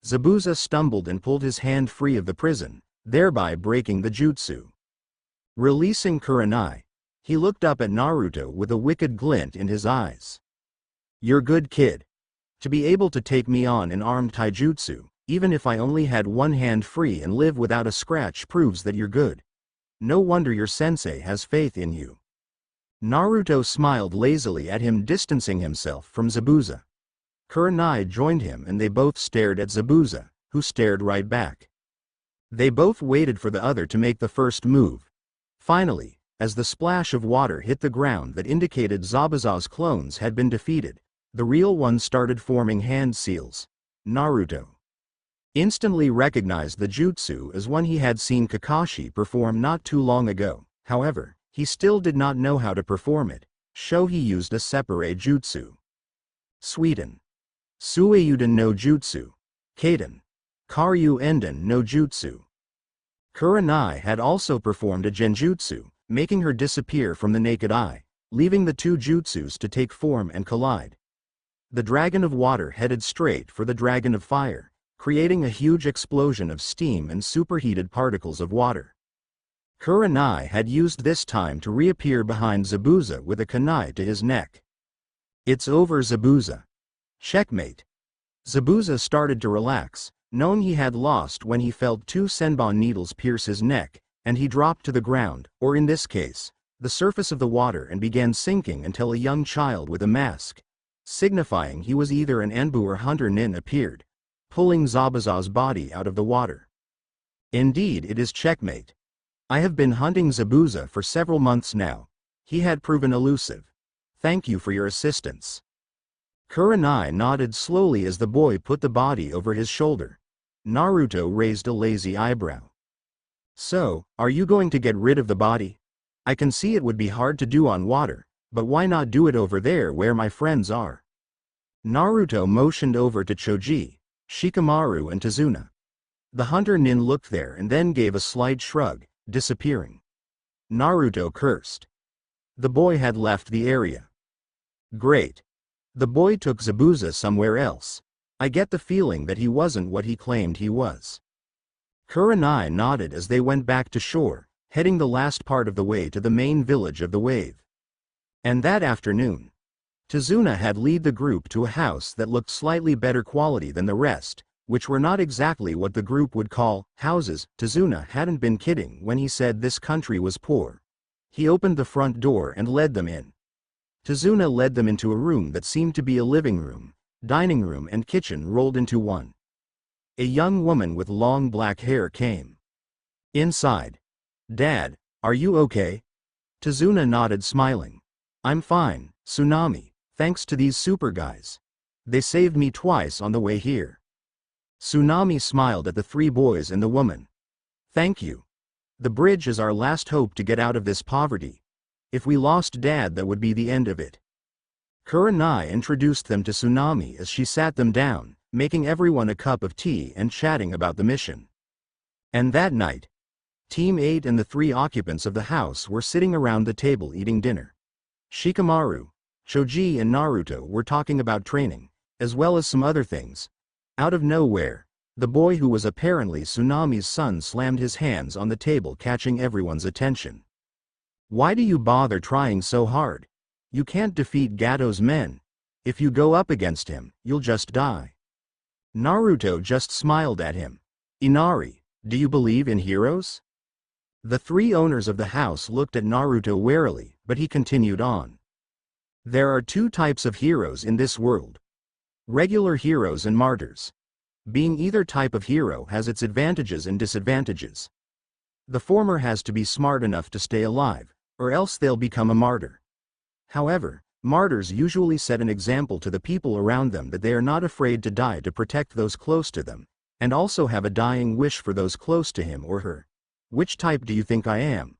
Zabuza stumbled and pulled his hand free of the prison, thereby breaking the jutsu. Releasing Kurenai, he looked up at Naruto with a wicked glint in his eyes. "You're good, kid. To be able to take me on in armed taijutsu, even if I only had one hand free and live without a scratch, proves that you're good. No wonder your sensei has faith in you." Naruto smiled lazily at him, distancing himself from Zabuza. Kurenai joined him and they both stared at Zabuza, who stared right back. They both waited for the other to make the first move. Finally, as the splash of water hit the ground that indicated Zabuza's clones had been defeated, the real ones started forming hand seals. Naruto instantly recognized the jutsu as one he had seen Kakashi perform not too long ago. However, he still did not know how to perform it, so he used a separate jutsu. Suiden. Sueuden no Jutsu. Kaden. Karyu Enden no Jutsu. Kurenai had also performed a genjutsu, making her disappear from the naked eye, leaving the 2 jutsus to take form and collide. The dragon of water headed straight for the dragon of fire, creating a huge explosion of steam and superheated particles of water. Kurenai had used this time to reappear behind Zabuza with a kunai to his neck. "It's over, Zabuza. Checkmate." Zabuza started to relax, knowing he had lost when he felt 2 senbon needles pierce his neck, and he dropped to the ground, or in this case, the surface of the water, and began sinking until a young child with a mask, signifying he was either an Anbu or hunter nin, appeared, pulling Zabuza's body out of the water. "Indeed, it is checkmate. I have been hunting Zabuza for several months now. He had proven elusive. Thank you for your assistance." Kurenai nodded slowly as the boy put the body over his shoulder. Naruto raised a lazy eyebrow. "So, are you going to get rid of the body? I can see it would be hard to do on water, but why not do it over there where my friends are?" Naruto motioned over to Choji, Shikamaru and Tazuna. The hunter nin looked there and then gave a slight shrug, disappearing. Naruto cursed. The boy had left the area. Great. The boy took Zabuza somewhere else. I get the feeling that he wasn't what he claimed he was. Kurenai nodded as they went back to shore, heading the last part of the way to the main village of the wave. And that afternoon, Tazuna had led the group to a house that looked slightly better quality than the rest, which were not exactly what the group would call houses. Tazuna hadn't been kidding when he said this country was poor. He opened the front door and led them in. Tazuna led them into a room that seemed to be a living room, dining room and kitchen rolled into one. A young woman with long black hair came inside. "Dad, are you okay?" Tazuna nodded, smiling. "I'm fine, Tsunami, thanks to these super guys. They saved me twice on the way here." Tsunami smiled at the three boys and the woman. "Thank you. The bridge is our last hope to get out of this poverty. If we lost Dad, that would be the end of it." Kurenai introduced them to Tsunami as she sat them down, making everyone a cup of tea and chatting about the mission. And that night, Team 8 and the three occupants of the house were sitting around the table eating dinner. Shikamaru, Choji and Naruto were talking about training, as well as some other things. Out of nowhere, the boy who was apparently Tsunami's son slammed his hands on the table, catching everyone's attention. "Why do you bother trying so hard? You can't defeat Gato's men. If you go up against him, you'll just die." Naruto just smiled at him. "Inari, do you believe in heroes?" The three owners of the house looked at Naruto warily, but he continued on. "There are two types of heroes in this world. Regular heroes and martyrs. Being either type of hero has its advantages and disadvantages. The former has to be smart enough to stay alive, or else they'll become a martyr. However, martyrs usually set an example to the people around them that they are not afraid to die to protect those close to them, and also have a dying wish for those close to him or her. Which type do you think I am?"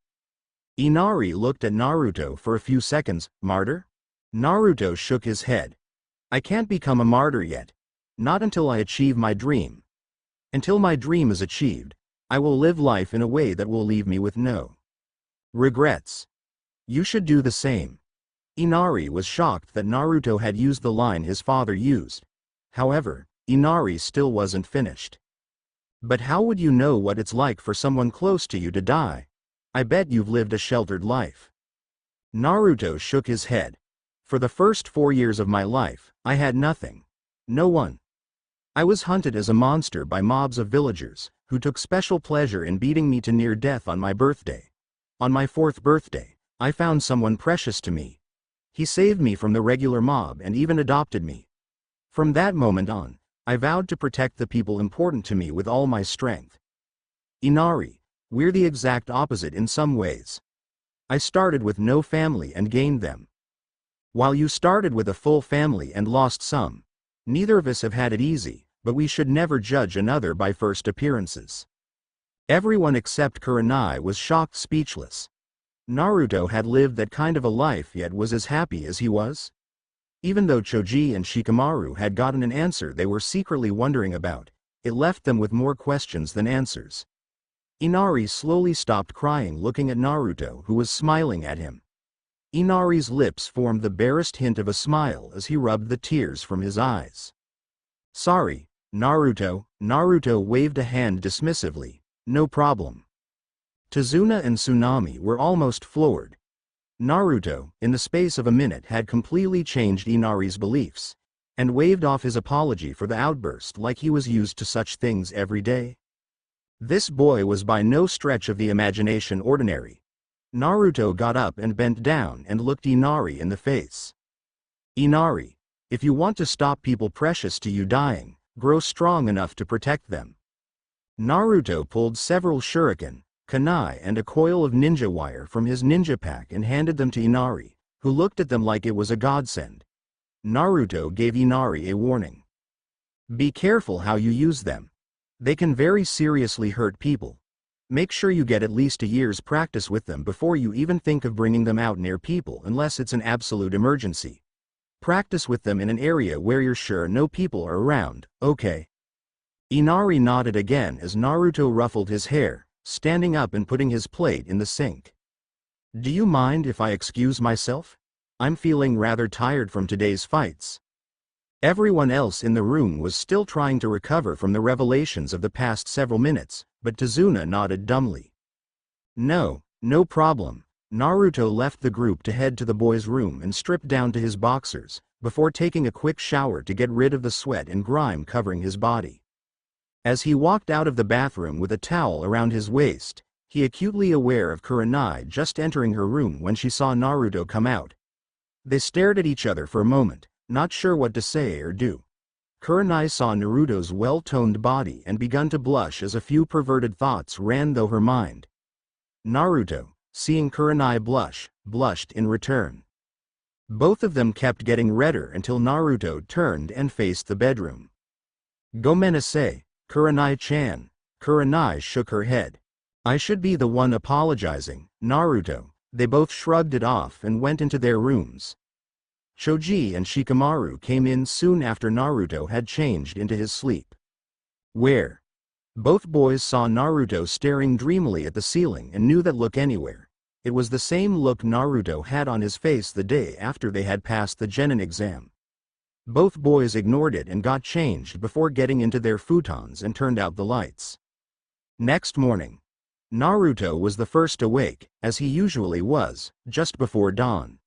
Inari looked at Naruto for a few seconds. "Martyr?" Naruto shook his head. "I can't become a martyr yet. Not until I achieve my dream. Until my dream is achieved, I will live life in a way that will leave me with no regrets. You should do the same." Inari was shocked that Naruto had used the line his father used. However, Inari still wasn't finished. "But how would you know what it's like for someone close to you to die? I bet you've lived a sheltered life." Naruto shook his head. "For the first 4 years of my life, I had nothing. No one. I was hunted as a monster by mobs of villagers, who took special pleasure in beating me to near death on my birthday. On my 4th birthday, I found someone precious to me. He saved me from the regular mob and even adopted me. From that moment on, I vowed to protect the people important to me with all my strength. Inari, we're the exact opposite in some ways. I started with no family and gained them. While you started with a full family and lost some. Neither of us have had it easy, but we should never judge another by first appearances." Everyone except Kurenai was shocked, speechless. Naruto had lived that kind of a life yet was as happy as he was? Even though Choji and Shikamaru had gotten an answer they were secretly wondering about, it left them with more questions than answers. Inari slowly stopped crying, looking at Naruto, who was smiling at him. Inari's lips formed the barest hint of a smile as he rubbed the tears from his eyes. "Sorry, Naruto." Naruto waved a hand dismissively. "No problem." Tazuna and Tsunami were almost floored. Naruto, in the space of a minute, had completely changed Inari's beliefs, and waved off his apology for the outburst like he was used to such things every day. This boy was by no stretch of the imagination ordinary. Naruto got up and bent down and looked Inari in the face. "Inari, if you want to stop people precious to you dying, grow strong enough to protect them." Naruto pulled several shuriken, kunai and a coil of ninja wire from his ninja pack and handed them to Inari, who looked at them like it was a godsend. Naruto gave Inari a warning. "Be careful how you use them. They can very seriously hurt people. Make sure you get at least a year's practice with them before you even think of bringing them out near people unless it's an absolute emergency. Practice with them in an area where you're sure no people are around, okay?" Inari nodded again as Naruto ruffled his hair. standing up and putting his plate in the sink. "Do you mind if I excuse myself? I'm feeling rather tired from today's fights." Everyone else in the room was still trying to recover from the revelations of the past several minutes, but Tazuna nodded dumbly. No problem." Naruto left the group to head to the boys' room and stripped down to his boxers, before taking a quick shower to get rid of the sweat and grime covering his body. As he walked out of the bathroom with a towel around his waist, he acutely aware of Kurenai just entering her room when she saw Naruto come out. They stared at each other for a moment, not sure what to say or do. Kurenai saw Naruto's well-toned body and began to blush as a few perverted thoughts ran through her mind. Naruto, seeing Kurenai blush, blushed in return. Both of them kept getting redder until Naruto turned and faced the bedroom. "Gomenasai, Kurenai-chan." Kurenai shook her head. "I should be the one apologizing, Naruto." They both shrugged it off and went into their rooms. Choji and Shikamaru came in soon after Naruto had changed into his sleep. "Where?" Both boys saw Naruto staring dreamily at the ceiling and knew that look anywhere. It was the same look Naruto had on his face the day after they had passed the Genin exam. Both boys ignored it and got changed before getting into their futons and turned out the lights. Next morning, Naruto was the first awake, as he usually was, just before dawn.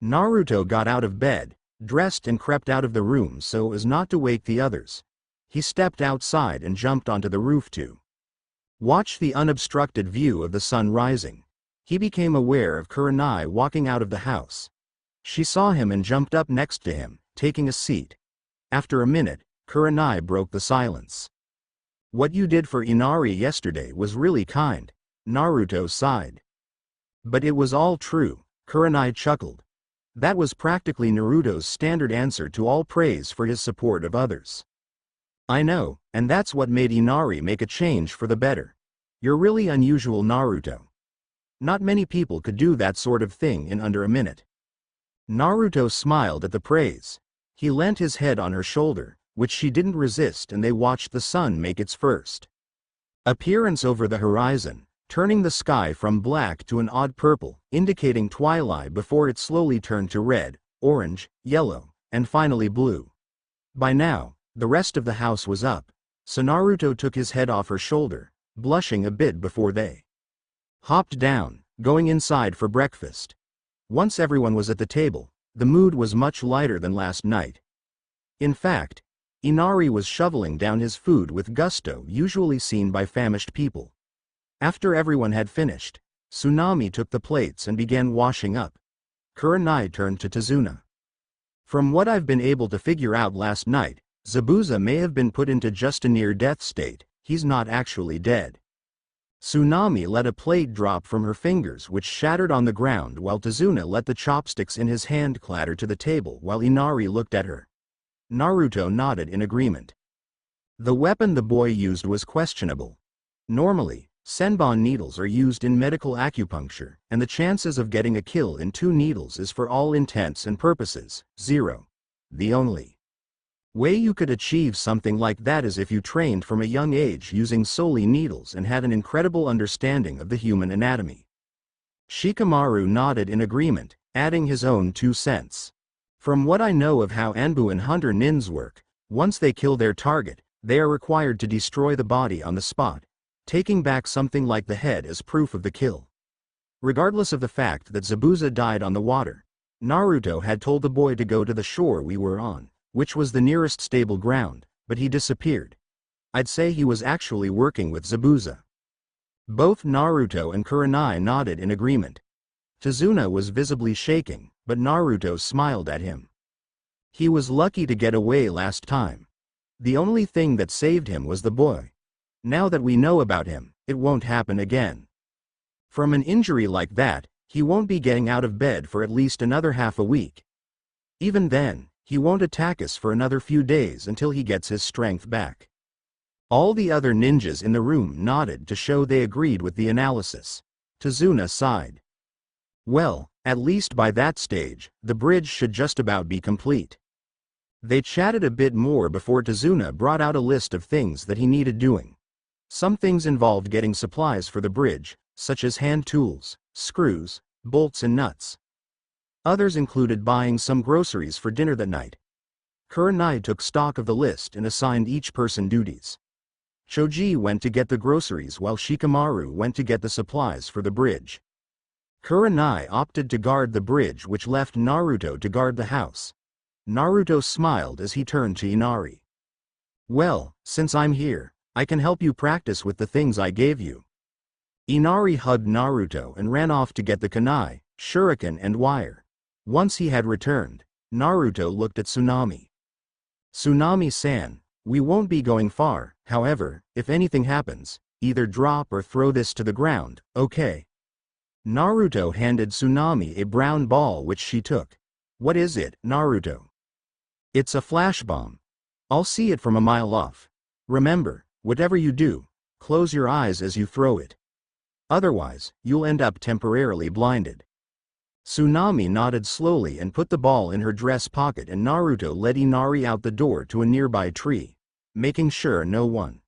Naruto got out of bed, dressed and crept out of the room so as not to wake the others. He stepped outside and jumped onto the roof to watch the unobstructed view of the sun rising. He became aware of Kurenai walking out of the house. She saw him and jumped up next to him, taking a seat. After a minute, Kurenai broke the silence. "What you did for Inari yesterday was really kind," Naruto sighed. "But it was all true," Kurenai chuckled. That was practically Naruto's standard answer to all praise for his support of others. "I know, and that's what made Inari make a change for the better. You're really unusual, Naruto. Not many people could do that sort of thing in under a minute." Naruto smiled at the praise. He leant his head on her shoulder, which she didn't resist, and they watched the sun make its first appearance over the horizon, turning the sky from black to an odd purple, indicating twilight before it slowly turned to red, orange, yellow, and finally blue. By now, the rest of the house was up, so Naruto took his head off her shoulder, blushing a bit before they hopped down, going inside for breakfast. Once everyone was at the table, the mood was much lighter than last night. In fact, Inari was shoveling down his food with gusto usually seen by famished people. After everyone had finished, Tsunami took the plates and began washing up. Kurenai turned to Tazuna. "From what I've been able to figure out last night, Zabuza may have been put into just a near-death state. He's not actually dead." Tsunami let a plate drop from her fingers which shattered on the ground while Tazuna let the chopsticks in his hand clatter to the table while Inari looked at her. Naruto nodded in agreement. The weapon the boy used was questionable. Normally, senbon needles are used in medical acupuncture, and the chances of getting a kill in 2 needles is for all intents and purposes, 0. The only way you could achieve something like that is if you trained from a young age using solely needles and had an incredible understanding of the human anatomy. Shikamaru nodded in agreement, adding his own 2 cents. "From what I know of how Anbu and Hunter Nins work, once they kill their target, they are required to destroy the body on the spot, taking back something like the head as proof of the kill." Regardless of the fact that Zabuza died on the water, Naruto had told the boy to go to the shore we were on, which was the nearest stable ground, but he disappeared. I'd say he was actually working with Zabuza. Both Naruto and Kurenai nodded in agreement. Tazuna was visibly shaking, but Naruto smiled at him. He was lucky to get away last time. The only thing that saved him was the boy. Now that we know about him, it won't happen again. From an injury like that, he won't be getting out of bed for at least another half a week. Even then, he won't attack us for another few days until he gets his strength back. All the other ninjas in the room nodded to show they agreed with the analysis. Tazuna sighed. Well, at least by that stage, the bridge should just about be complete. They chatted a bit more before Tazuna brought out a list of things that he needed doing. Some things involved getting supplies for the bridge, such as hand tools, screws, bolts and nuts. Others included buying some groceries for dinner that night. Kurenai took stock of the list and assigned each person duties. Choji went to get the groceries while Shikamaru went to get the supplies for the bridge. Kurenai opted to guard the bridge, which left Naruto to guard the house. Naruto smiled as he turned to Inari. "Well, since I'm here, I can help you practice with the things I gave you." Inari hugged Naruto and ran off to get the kunai, shuriken and wire. Once he had returned, Naruto looked at Tsunami. "Tsunami-san, we won't be going far, however, if anything happens, either drop or throw this to the ground, okay?" Naruto handed Tsunami a brown ball which she took. "What is it, Naruto?" "It's a flash bomb. I'll see it from a mile off. Remember, whatever you do, close your eyes as you throw it. Otherwise, you'll end up temporarily blinded." Tsunami nodded slowly and put the ball in her dress pocket, and Naruto led Inari out the door to a nearby tree, making sure no one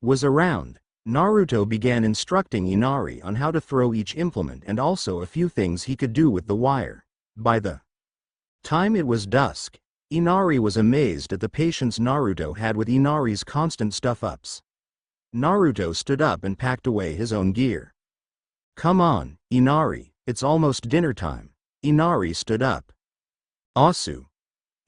was around. Naruto began instructing Inari on how to throw each implement and also a few things he could do with the wire. By the time it was dusk, Inari was amazed at the patience Naruto had with Inari's constant stuff-ups. Naruto stood up and packed away his own gear. "Come on, Inari, it's almost dinner time." Inari stood up. "Asu."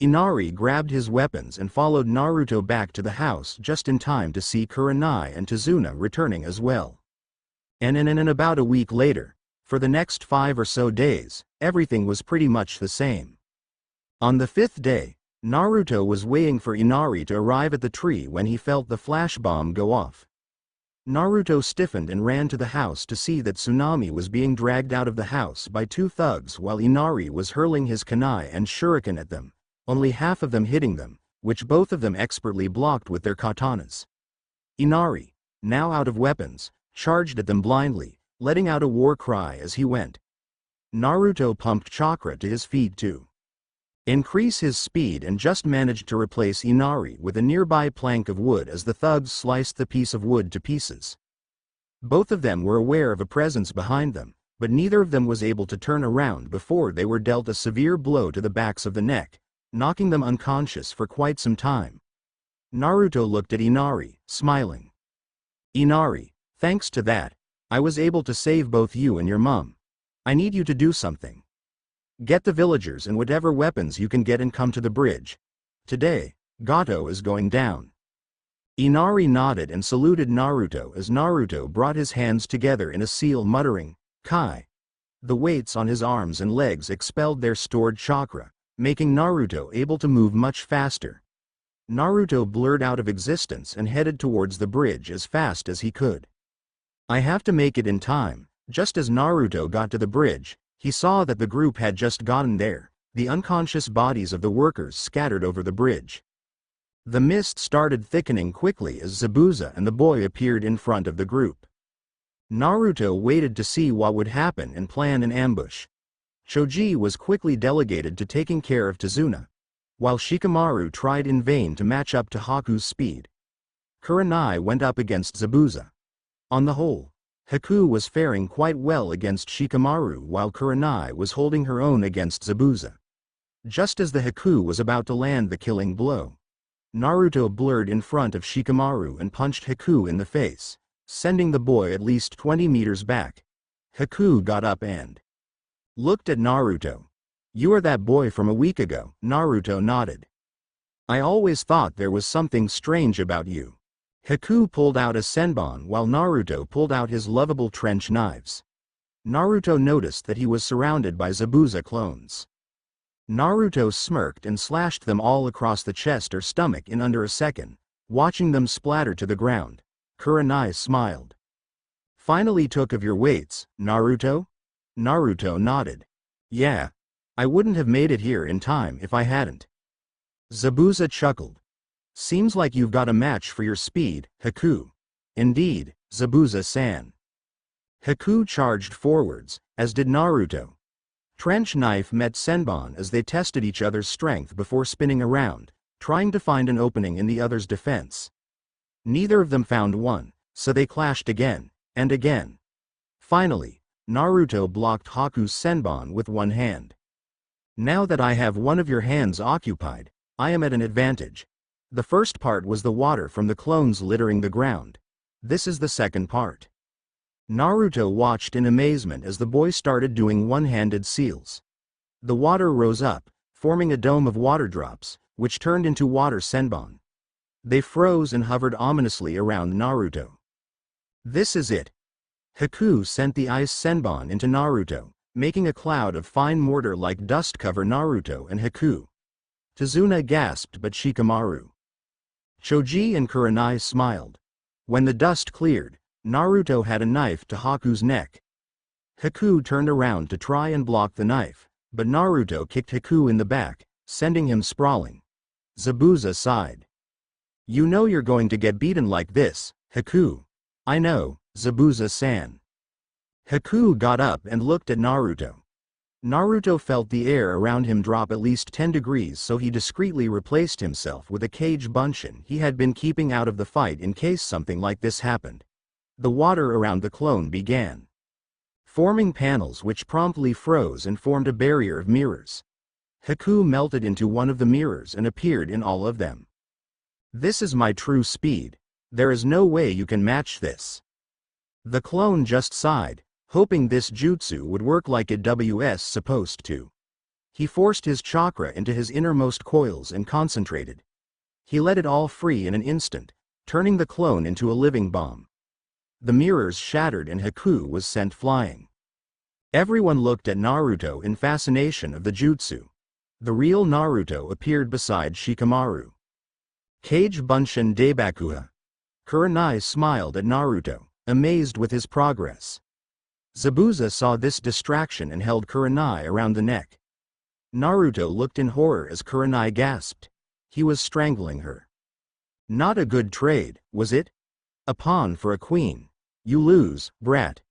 Inari grabbed his weapons and followed Naruto back to the house just in time to see Kurenai and Tazuna returning as well. And about a week later, for the next 5 or so days, everything was pretty much the same. On the 5th day, Naruto was waiting for Inari to arrive at the tree when he felt the flash bomb go off. Naruto stiffened and ran to the house to see that Tsunami was being dragged out of the house by 2 thugs while Inari was hurling his kunai and shuriken at them, only half of them hitting them, which both of them expertly blocked with their katanas. Inari, now out of weapons, charged at them blindly, letting out a war cry as he went. Naruto pumped chakra to his feet to increase his speed and just managed to replace Inari with a nearby plank of wood as the thugs sliced the piece of wood to pieces. Both of them were aware of a presence behind them, but neither of them was able to turn around before they were dealt a severe blow to the backs of the neck, knocking them unconscious for quite some time. Naruto looked at Inari, smiling. "Inari, thanks to that, I was able to save both you and your mom. I need you to do something. Get the villagers and whatever weapons you can get and come to the bridge. Today, Gato is going down." Inari nodded and saluted Naruto as Naruto brought his hands together in a seal, muttering, "Kai." The weights on his arms and legs expelled their stored chakra, making Naruto able to move much faster. Naruto blurred out of existence and headed towards the bridge as fast as he could. "I have to make it in time." Just as Naruto got to the bridge, he saw that the group had just gotten there, the unconscious bodies of the workers scattered over the bridge. The mist started thickening quickly as Zabuza and the boy appeared in front of the group. Naruto waited to see what would happen and plan an ambush. Choji was quickly delegated to taking care of Tazuna, while Shikamaru tried in vain to match up to Haku's speed. Kurenai went up against Zabuza. On the whole, Haku was faring quite well against Shikamaru while Kurenai was holding her own against Zabuza. Just as the Haku was about to land the killing blow, Naruto blurred in front of Shikamaru and punched Haku in the face, sending the boy at least 20 meters back. Haku got up and looked at Naruto. "You are that boy from a week ago." Naruto nodded. "I always thought there was something strange about you." Haku pulled out a senbon while Naruto pulled out his lovable trench knives. Naruto noticed that he was surrounded by Zabuza clones. Naruto smirked and slashed them all across the chest or stomach in under a second, watching them splatter to the ground. Kurenai smiled. "Finally took of your weights, Naruto?" Naruto nodded. "Yeah. I wouldn't have made it here in time if I hadn't." Zabuza chuckled. "Seems like you've got a match for your speed, Haku." "Indeed, Zabuza-san." Haku charged forwards, as did Naruto. Trench knife met senbon as they tested each other's strength before spinning around, trying to find an opening in the other's defense. Neither of them found one, So they clashed again, and again. Finally, Naruto blocked Haku's senbon with one hand. Now that I have one of your hands occupied, I am at an advantage. The first part was the water from the clones littering the ground. This is the second part. Naruto watched in amazement as the boy started doing one-handed seals. The water rose up, forming a dome of water drops, which turned into water senbon. They froze and hovered ominously around Naruto. This is it. Haku sent the ice senbon into Naruto, making a cloud of fine mortar-like dust cover Naruto and Haku. Tazuna gasped, but Shikamaru, Choji and Kurenai smiled. When the dust cleared, Naruto had a knife to Haku's neck. Haku turned around to try and block the knife, but Naruto kicked Haku in the back, sending him sprawling. Zabuza sighed. You know you're going to get beaten like this, Haku. I know, Zabuza-san. Haku got up and looked at Naruto. Naruto felt the air around him drop at least 10 degrees, so he discreetly replaced himself with a cage bunshin he had been keeping out of the fight in case something like this happened. The water around the clone began forming panels which promptly froze and formed a barrier of mirrors. Haku melted into one of the mirrors and appeared in all of them. This is my true speed. There is no way you can match this. The clone just sighed, hoping this jutsu would work like it was supposed to. He forced his chakra into his innermost coils and concentrated. He let it all free in an instant, turning the clone into a living bomb. The mirrors shattered and Haku was sent flying. Everyone looked at Naruto in fascination of the jutsu. The real Naruto appeared beside Shikamaru. Kage Bunshin Deibakuha. Kurenai smiled at Naruto, amazed with his progress. Zabuza saw this distraction and held Kurenai around the neck. Naruto looked in horror as Kurenai gasped. He was strangling her. Not a good trade, was it? A pawn for a queen. You lose, brat.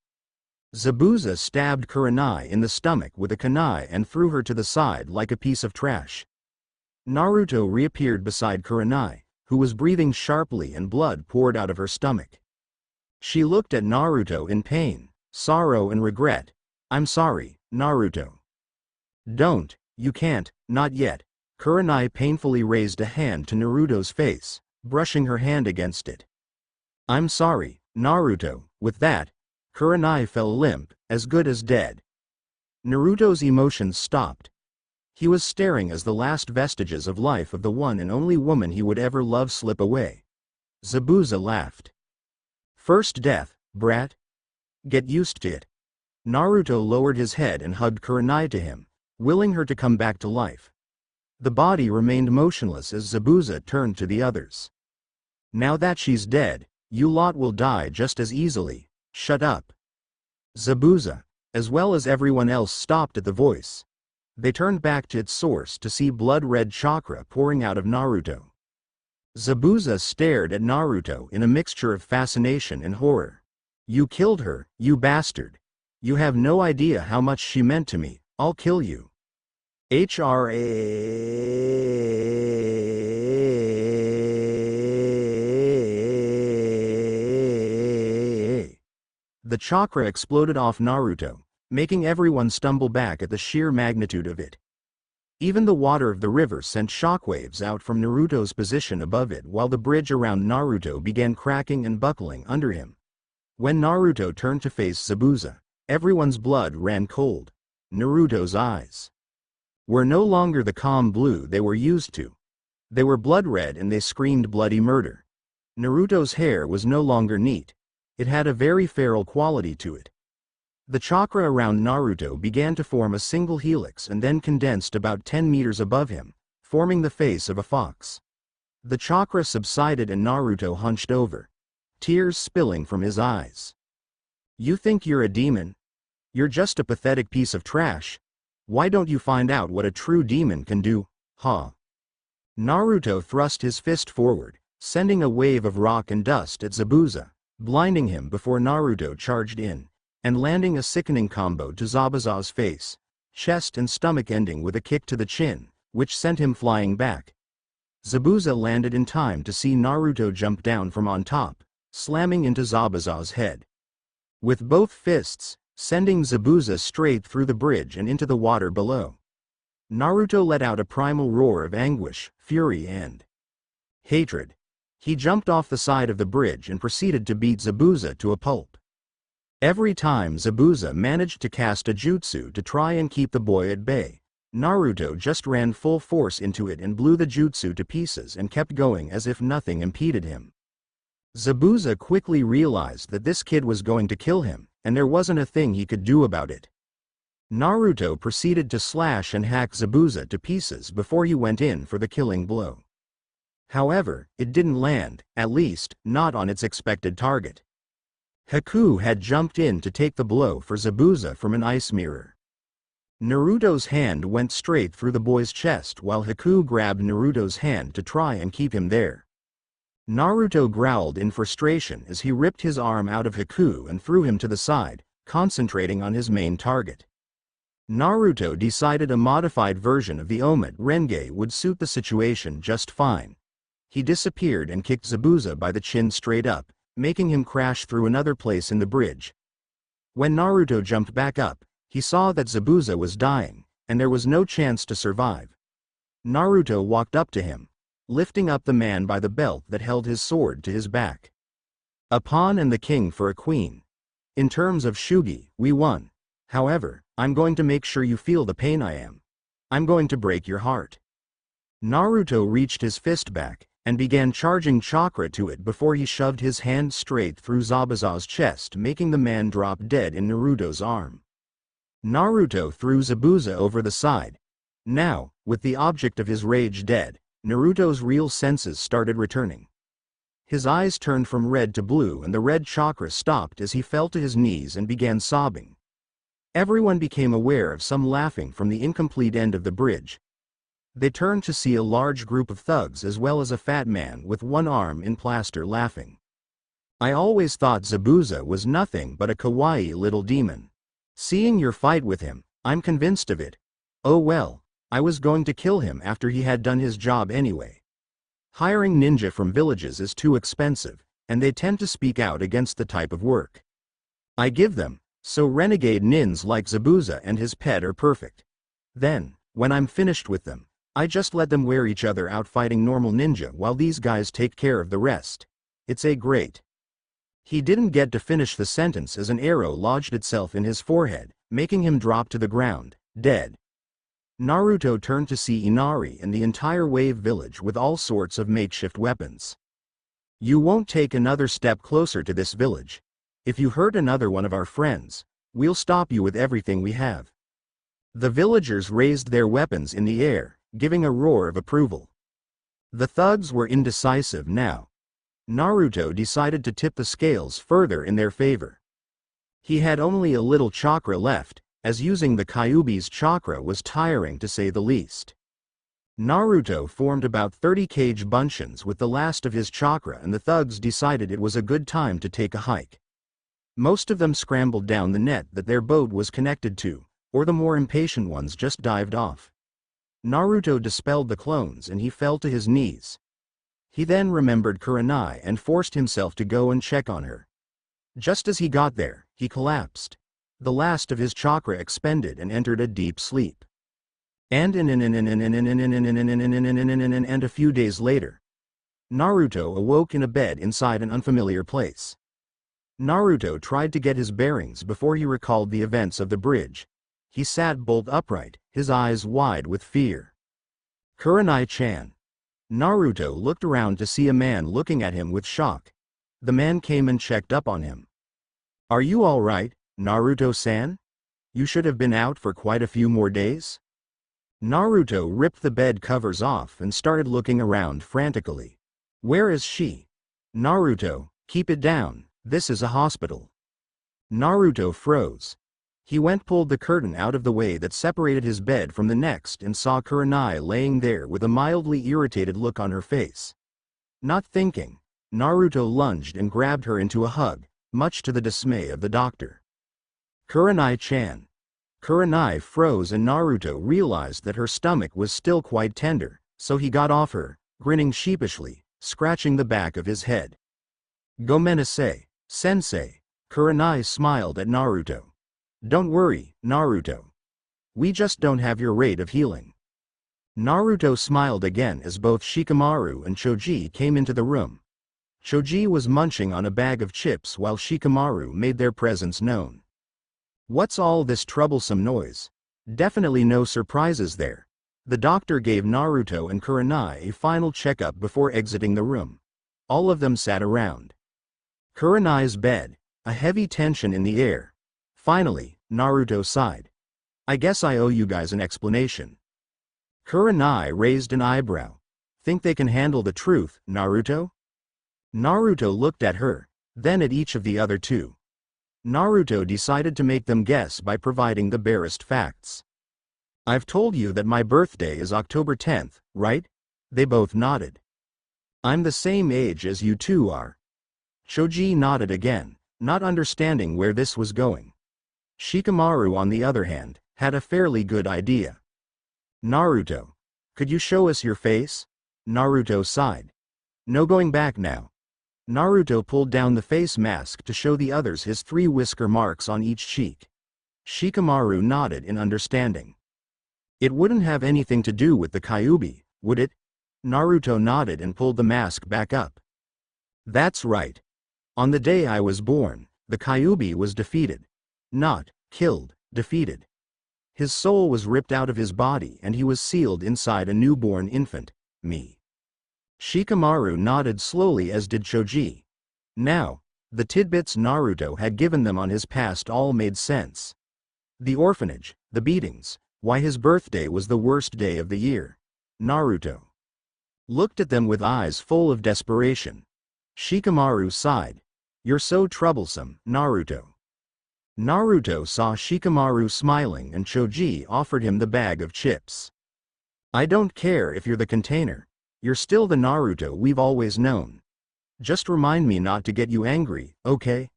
Zabuza stabbed Kurenai in the stomach with a kunai and threw her to the side like a piece of trash. Naruto reappeared beside Kurenai, who was breathing sharply and blood poured out of her stomach. She looked at Naruto in pain, sorrow and regret. I'm sorry, Naruto. Don't, you can't, not yet. Kurenai painfully raised a hand to Naruto's face, brushing her hand against it. I'm sorry, Naruto. With that, Kurenai fell limp, as good as dead. Naruto's emotions stopped. He was staring as the last vestiges of life of the one and only woman he would ever love slip away. Zabuza laughed. First death, brat? Get used to it. Naruto lowered his head and hugged Kurenai to him, willing her to come back to life. The body remained motionless as Zabuza turned to the others. Now that she's dead, you lot will die just as easily. Shut up. Zabuza, as well as everyone else, stopped at the voice. They turned back to its source to see blood-red chakra pouring out of Naruto. Zabuza stared at Naruto in a mixture of fascination and horror. You killed her, you bastard. You have no idea how much she meant to me. I'll kill you. The chakra exploded off Naruto, making everyone stumble back at the sheer magnitude of it. Even the water of the river sent shockwaves out from Naruto's position above it, while the bridge around Naruto began cracking and buckling under him. When Naruto turned to face Zabuza, everyone's blood ran cold. Naruto's eyes were no longer the calm blue they were used to. They were blood red and they screamed bloody murder. Naruto's hair was no longer neat. It had a very feral quality to it. The chakra around Naruto began to form a single helix and then condensed about 10 meters above him, forming the face of a fox. The chakra subsided and Naruto hunched over, tears spilling from his eyes. You think you're a demon? You're just a pathetic piece of trash. Why don't you find out what a true demon can do, huh? Naruto thrust his fist forward, sending a wave of rock and dust at Zabuza, blinding him before Naruto charged in, and landing a sickening combo to Zabuza's face, chest and stomach, ending with a kick to the chin, which sent him flying back. Zabuza landed in time to see Naruto jump down from on top, slamming into Zabuza's head. With both fists, sending Zabuza straight through the bridge and into the water below. Naruto let out a primal roar of anguish, fury and hatred. He jumped off the side of the bridge and proceeded to beat Zabuza to a pulp. Every time Zabuza managed to cast a jutsu to try and keep the boy at bay, Naruto just ran full force into it and blew the jutsu to pieces and kept going as if nothing impeded him. Zabuza quickly realized that this kid was going to kill him, and there wasn't a thing he could do about it. Naruto proceeded to slash and hack Zabuza to pieces before he went in for the killing blow. However, it didn't land, at least, not on its expected target. Haku had jumped in to take the blow for Zabuza from an ice mirror. Naruto's hand went straight through the boy's chest while Haku grabbed Naruto's hand to try and keep him there. Naruto growled in frustration as he ripped his arm out of Haku and threw him to the side, concentrating on his main target. Naruto decided a modified version of the Omet Renge would suit the situation just fine. He disappeared and kicked Zabuza by the chin straight up, making him crash through another place in the bridge. When Naruto jumped back up, he saw that Zabuza was dying, and there was no chance to survive. Naruto walked up to him, lifting up the man by the belt that held his sword to his back. A pawn and the king for a queen. In terms of Shugi, we won. However, I'm going to make sure you feel the pain I am. I'm going to break your heart. Naruto reached his fist back, and began charging chakra to it before he shoved his hand straight through Zabuza's chest, making the man drop dead in Naruto's arm. Naruto threw Zabuza over the side. Now, with the object of his rage dead, Naruto's real senses started returning. His eyes turned from red to blue and the red chakra stopped as he fell to his knees and began sobbing. Everyone became aware of some laughing from the incomplete end of the bridge. They turned to see a large group of thugs as well as a fat man with one arm in plaster laughing. I always thought Zabuza was nothing but a kawaii little demon. Seeing your fight with him, I'm convinced of it. Oh well, I was going to kill him after he had done his job anyway. Hiring ninja from villages is too expensive, and they tend to speak out against the type of work I give them, so renegade nins like Zabuza and his pet are perfect. Then, when I'm finished with them, I just let them wear each other out fighting normal ninja while these guys take care of the rest. It's a great. He didn't get to finish the sentence as an arrow lodged itself in his forehead, making him drop to the ground, dead. Naruto turned to see Inari and the entire wave village with all sorts of makeshift weapons. You won't take another step closer to this village. If you hurt another one of our friends, we'll stop you with everything we have. The villagers raised their weapons in the air, giving a roar of approval. The thugs were indecisive now. Naruto decided to tip the scales further in their favor. He had only a little chakra left, as using the Kyuubi's chakra was tiring to say the least. Naruto formed about 30 cage buncheons with the last of his chakra and the thugs decided it was a good time to take a hike. Most of them scrambled down the net that their boat was connected to, or the more impatient ones just dived off. Naruto dispelled the clones and he fell to his knees. He then remembered Kurenai and forced himself to go and check on her. Just as he got there, he collapsed. The last of his chakra expended and entered a deep sleep. And a few days later, Naruto awoke in a bed inside an unfamiliar place. Naruto tried to get his bearings before he recalled the events of the bridge. He sat bolt upright, his eyes wide with fear. Kurenai-chan. Naruto looked around to see a man looking at him with shock. The man came and checked up on him. Are you all right, Naruto-san? You should have been out for quite a few more days? Naruto ripped the bed covers off and started looking around frantically. Where is she? Naruto, keep it down, this is a hospital. Naruto froze. He pulled the curtain out of the way that separated his bed from the next and saw Kurenai laying there with a mildly irritated look on her face. Not thinking, Naruto lunged and grabbed her into a hug, much to the dismay of the doctor. Kurenai-chan. Kurenai froze and Naruto realized that her stomach was still quite tender, so he got off her, grinning sheepishly, scratching the back of his head. Gomenasai, sensei. Kurenai smiled at Naruto. Don't worry, Naruto. We just don't have your rate of healing. Naruto smiled again as both Shikamaru and Choji came into the room. Choji was munching on a bag of chips while Shikamaru made their presence known. What's all this troublesome noise? Definitely no surprises there. The doctor gave Naruto and Kurenai a final checkup before exiting the room. All of them sat around Kurenai's bed, a heavy tension in the air. Finally, Naruto sighed. I guess I owe you guys an explanation. Kurenai raised an eyebrow. Think they can handle the truth, Naruto? Naruto looked at her, then at each of the other two. Naruto decided to make them guess by providing the barest facts. I've told you that my birthday is October 10th, right? They both nodded. I'm the same age as you two are. Choji nodded again, not understanding where this was going. Shikamaru, on the other hand, had a fairly good idea. Naruto, could you show us your face? Naruto sighed. No going back now. Naruto pulled down the face mask to show the others his 3 whisker marks on each cheek. Shikamaru nodded in understanding. It wouldn't have anything to do with the Kyuubi, would it? Naruto nodded and pulled the mask back up. That's right. On the day I was born, the Kyuubi was defeated. Not killed, defeated. His soul was ripped out of his body and he was sealed inside a newborn infant, me. Shikamaru nodded slowly, as did Choji. Now, the tidbits Naruto had given them on his past all made sense. The orphanage, the beatings, why his birthday was the worst day of the year. Naruto looked at them with eyes full of desperation. Shikamaru sighed. You're so troublesome, Naruto. Naruto saw Shikamaru smiling and Choji offered him the bag of chips. I don't care if you're the container. You're still the Naruto we've always known. Just remind me not to get you angry, okay?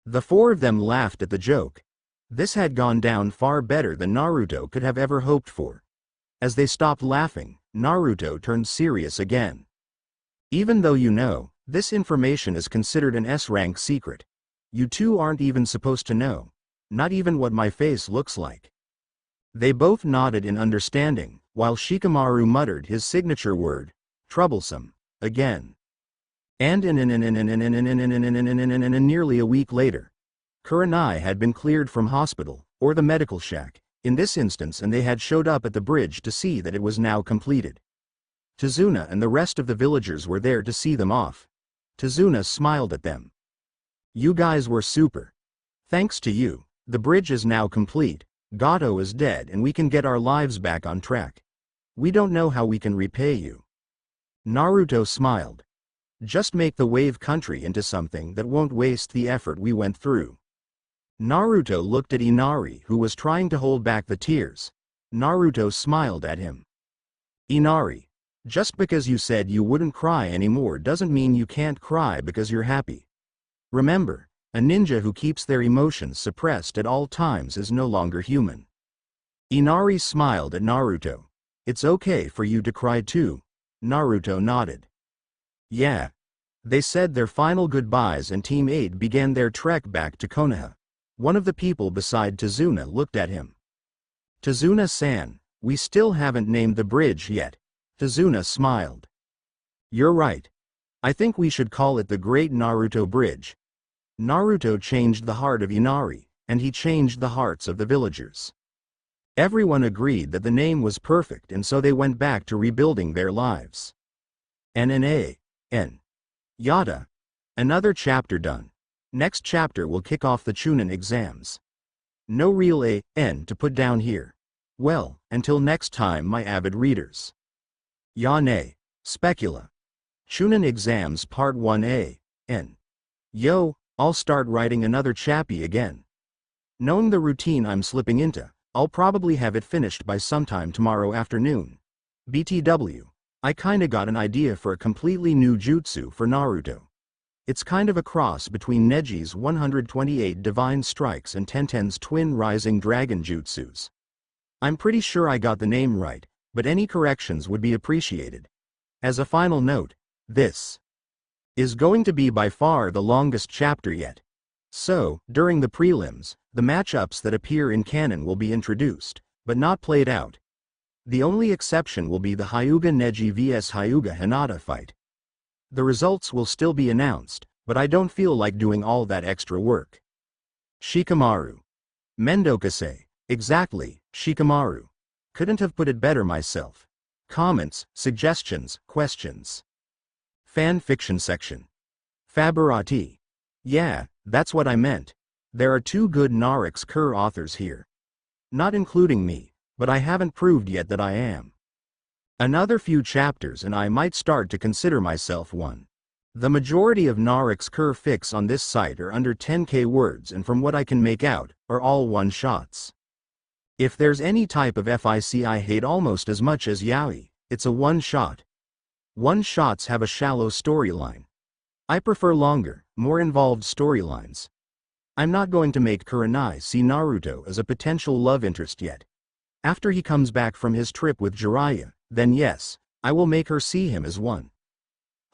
The 4 of them laughed at the joke. This had gone down far better than Naruto could have ever hoped for. As they stopped laughing, Naruto turned serious again. Even though you know, this information is considered an S-rank secret. You two aren't even supposed to know. Not even what my face looks like. They both nodded in understanding, while Shikamaru muttered his signature word, troublesome, again. And nearly a week later, Kurenai had been cleared from hospital, or the medical shack, in this instance, and they had showed up at the bridge to see that it was now completed. Tazuna and the rest of the villagers were there to see them off. Tazuna smiled at them. You guys were super. Thanks to you, the bridge is now complete, Gato is dead and we can get our lives back on track. We don't know how we can repay you. Naruto smiled. Just make the wave country into something that won't waste the effort we went through. Naruto looked at Inari, who was trying to hold back the tears. Naruto smiled at him. Inari, just because you said you wouldn't cry anymore doesn't mean you can't cry because you're happy. Remember, a ninja who keeps their emotions suppressed at all times is no longer human. Inari smiled at Naruto. It's okay for you to cry too. Naruto nodded. Yeah. They said their final goodbyes and Team 8 began their trek back to Konoha. One of the people beside Tazuna looked at him. Tazuna-san, we still haven't named the bridge yet. Tazuna smiled. You're right. I think we should call it the Great Naruto Bridge. Naruto changed the heart of Inari, and he changed the hearts of the villagers. Everyone agreed that the name was perfect, and so they went back to rebuilding their lives. N. Yada. Another chapter done. Next chapter will kick off the Chunin exams. No real N to put down here. Well, until next time, my avid readers. Yane. Specula. Chunin exams part 1A. N. Yo, I'll start writing another chappy again. Knowing the routine I'm slipping into, I'll probably have it finished by sometime tomorrow afternoon. BTW. I kinda got an idea for a completely new jutsu for Naruto. It's kind of a cross between Neji's 128 Divine Strikes and Tenten's Twin Rising Dragon Jutsus. I'm pretty sure I got the name right, but any corrections would be appreciated. As a final note, this is going to be by far the longest chapter yet. So, during the prelims, the matchups that appear in canon will be introduced, but not played out. The only exception will be the Hyuga Neji vs Hyuga Hinata fight. The results will still be announced, but I don't feel like doing all that extra work. Shikamaru. Mendokase. Exactly, Shikamaru. Couldn't have put it better myself. Comments, suggestions, questions. Fan fiction section. Faberati. Yeah, that's what I meant. There are 2 good Narix Kur authors here. Not including me, but I haven't proved yet that I am. Another few chapters and I might start to consider myself one. The majority of Narix Kur fics on this site are under 10k words, and from what I can make out, are all one-shots. If there's any type of fic I hate almost as much as yaoi, it's a one-shot. One-shots have a shallow storyline. I prefer longer, more involved storylines. I'm not going to make Kurenai see Naruto as a potential love interest yet. After he comes back from his trip with Jiraiya, then yes, I will make her see him as one.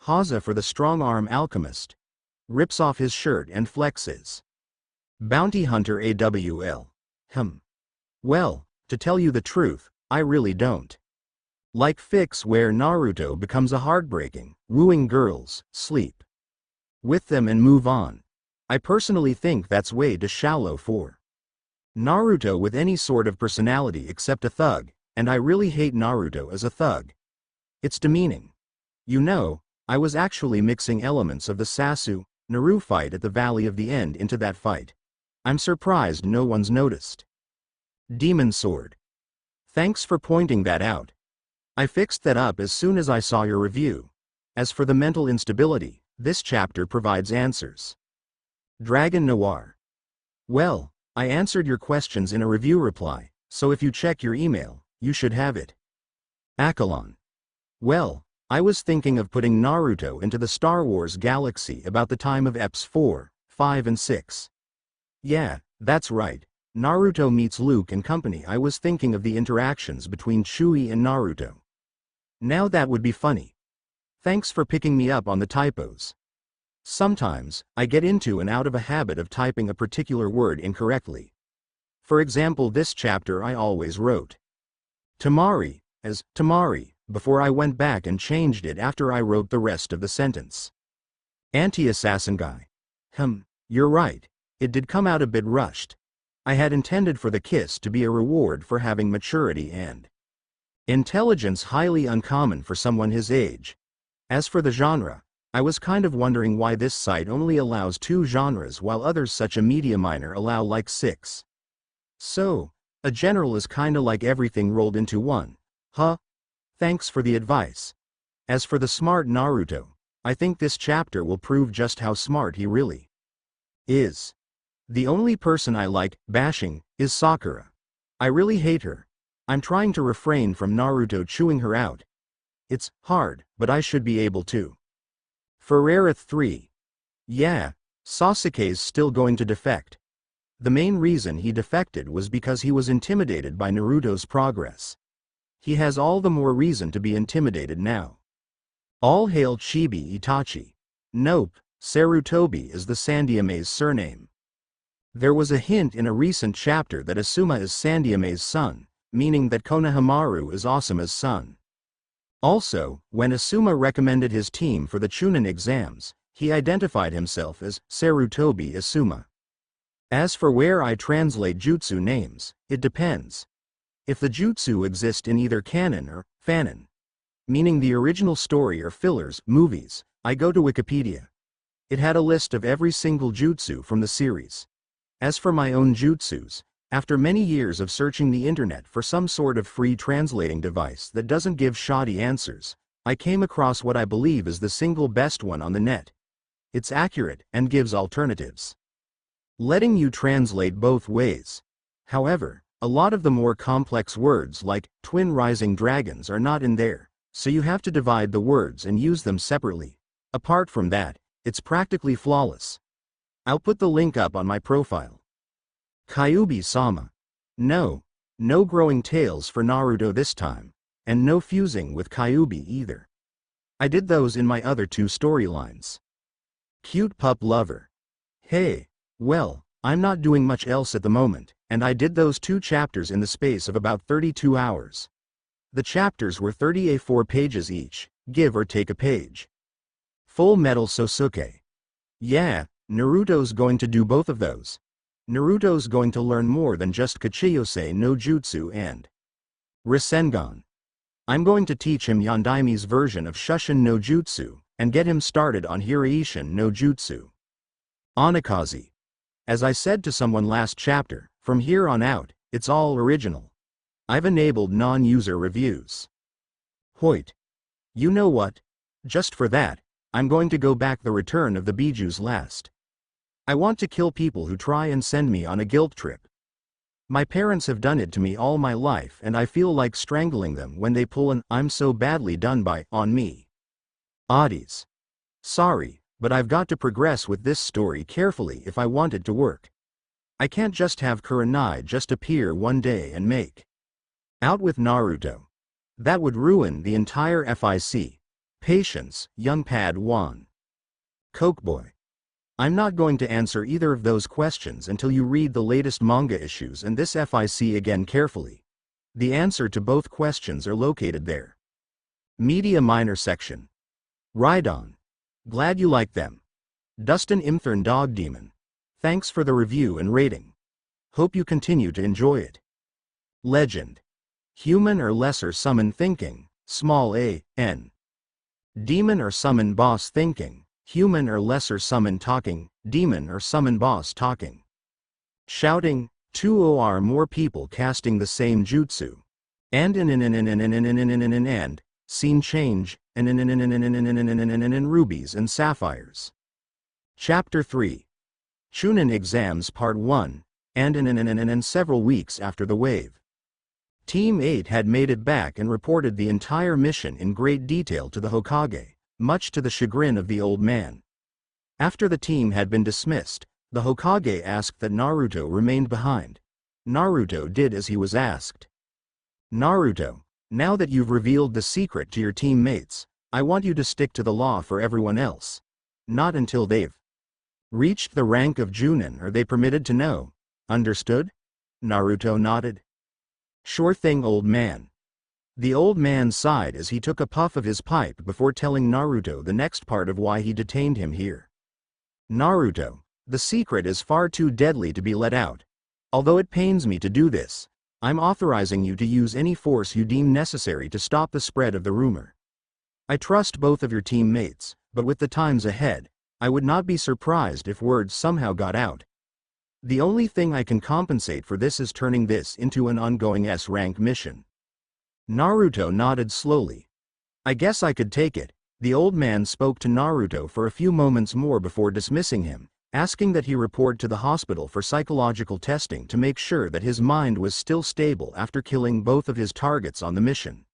Haza for the strong-arm alchemist. Rips off his shirt and flexes. Bounty Hunter AWL. Well, to tell you the truth, I really don't. Like fics where Naruto becomes a heartbreaking, wooing girls, sleep with them and move on. I personally think that's way too shallow for Naruto with any sort of personality except a thug, and I really hate Naruto as a thug. It's demeaning. You know, I was actually mixing elements of the Naru fight at the Valley of the End into that fight. I'm surprised no one's noticed. Demon Sword. Thanks for pointing that out. I fixed that up as soon as I saw your review. As for the mental instability, this chapter provides answers. Dragon Noir. Well, I answered your questions in a review reply, so if you check your email, you should have it. Akalon. Well, I was thinking of putting Naruto into the Star Wars galaxy about the time of Eps 4, 5 and 6. Yeah, that's right. Naruto meets Luke and company. I was thinking of the interactions between Chewie and Naruto. Now that would be funny. Thanks for picking me up on the typos. Sometimes, I get into and out of a habit of typing a particular word incorrectly. For example, this chapter I always wrote Tamari as Tamari before I went back and changed it after I wrote the rest of the sentence. Anti-assassin guy. You're right. It did come out a bit rushed. I had intended for the kiss to be a reward for having maturity and intelligence highly uncommon for someone his age. As for the genre, I was kind of wondering why this site only allows 2 genres while others such a media minor allow like 6. So, a general is kinda like everything rolled into one. Thanks for the advice. As for the smart Naruto, I think this chapter will prove just how smart he really is. The only person I like bashing is Sakura. I really hate her. I'm trying to refrain from Naruto chewing her out. It's hard, but I should be able to. Ferrerith 3. Yeah, Sasuke's still going to defect. The main reason he defected was because he was intimidated by Naruto's progress. He has all the more reason to be intimidated now. All hail Chibi Itachi. Nope, Sarutobi is the Sandame's surname. There was a hint in a recent chapter that Asuma is Sandame's son, meaning that Konohamaru is Asuma's son. Also, when Asuma recommended his team for the Chunin exams, he identified himself as Sarutobi Asuma. As for where I translate jutsu names, it depends. If the jutsu exist in either canon or fanon, meaning the original story or fillers, movies, I go to Wikipedia. It had a list of every single jutsu from the series. As for my own jutsus, after many years of searching the internet for some sort of free translating device that doesn't give shoddy answers, I came across what I believe is the single best one on the net. It's accurate and gives alternatives, letting you translate both ways. However, a lot of the more complex words like twin rising dragons are not in there, so you have to divide the words and use them separately. Apart from that, it's practically flawless. I'll put the link up on my profile. Kyuubi-sama. No growing tails for Naruto this time, and no fusing with Kyuubi either. I did those in my other 2 storylines. Cute pup lover. Hey, well, I'm not doing much else at the moment, and I did those 2 chapters in the space of about 32 hours. The chapters were 34 pages each, give or take a page. Full Metal Sosuke. Yeah, Naruto's going to do both of those. Naruto's going to learn more than just Kachiyose no Jutsu and Rasengan. I'm going to teach him Yondaimi's version of Shushin no Jutsu, and get him started on Hiraishin no Jutsu. Onikaze. As I said to someone last chapter, from here on out, it's all original. I've enabled non-user reviews. Hoyt. You know what? Just for that, I'm going to go back the Return of the Bijus last. I want to kill people who try and send me on a guilt trip. My parents have done it to me all my life and I feel like strangling them when they pull an "I'm so badly done by" on me. Oddies. Sorry, but I've got to progress with this story carefully if I want it to work. I can't just have Kurenai just appear one day and make out with Naruto. That would ruin the entire FIC. Patience, young Pad 1. Cokeboy. I'm not going to answer either of those questions until you read the latest manga issues and this FIC again carefully. The answer to both questions are located there. Media Minor section. Rhydon. Glad you like them. Dustin Imthern Dog Demon. Thanks for the review and rating. Hope you continue to enjoy it. Legend. Human or lesser summon thinking, small a, n. Demon or summon boss thinking, human or lesser summon talking, demon or summon boss talking. Shouting, 2 or more people casting the same jutsu. And scene change, and rubies and sapphires. Chapter 3. Chunin Exams Part 1, and several weeks after the wave. Team 8 had made it back and reported the entire mission in great detail to the Hokage, much to the chagrin of the old man. After the team had been dismissed, the Hokage asked that Naruto remained behind. Naruto did as he was asked. Naruto, now that you've revealed the secret to your teammates, I want you to stick to the law for everyone else. Not until they've reached the rank of Chunin are they permitted to know. Understood? Naruto nodded. Sure thing, old man. The old man sighed as he took a puff of his pipe before telling Naruto the next part of why he detained him here. Naruto, the secret is far too deadly to be let out. Although it pains me to do this, I'm authorizing you to use any force you deem necessary to stop the spread of the rumor. I trust both of your teammates, but with the times ahead, I would not be surprised if word somehow got out. The only thing I can compensate for this is turning this into an ongoing S-rank mission. Naruto nodded slowly. I guess I could take it. The old man spoke to Naruto for a few moments more before dismissing him, asking that he report to the hospital for psychological testing to make sure that his mind was still stable after killing both of his targets on the mission.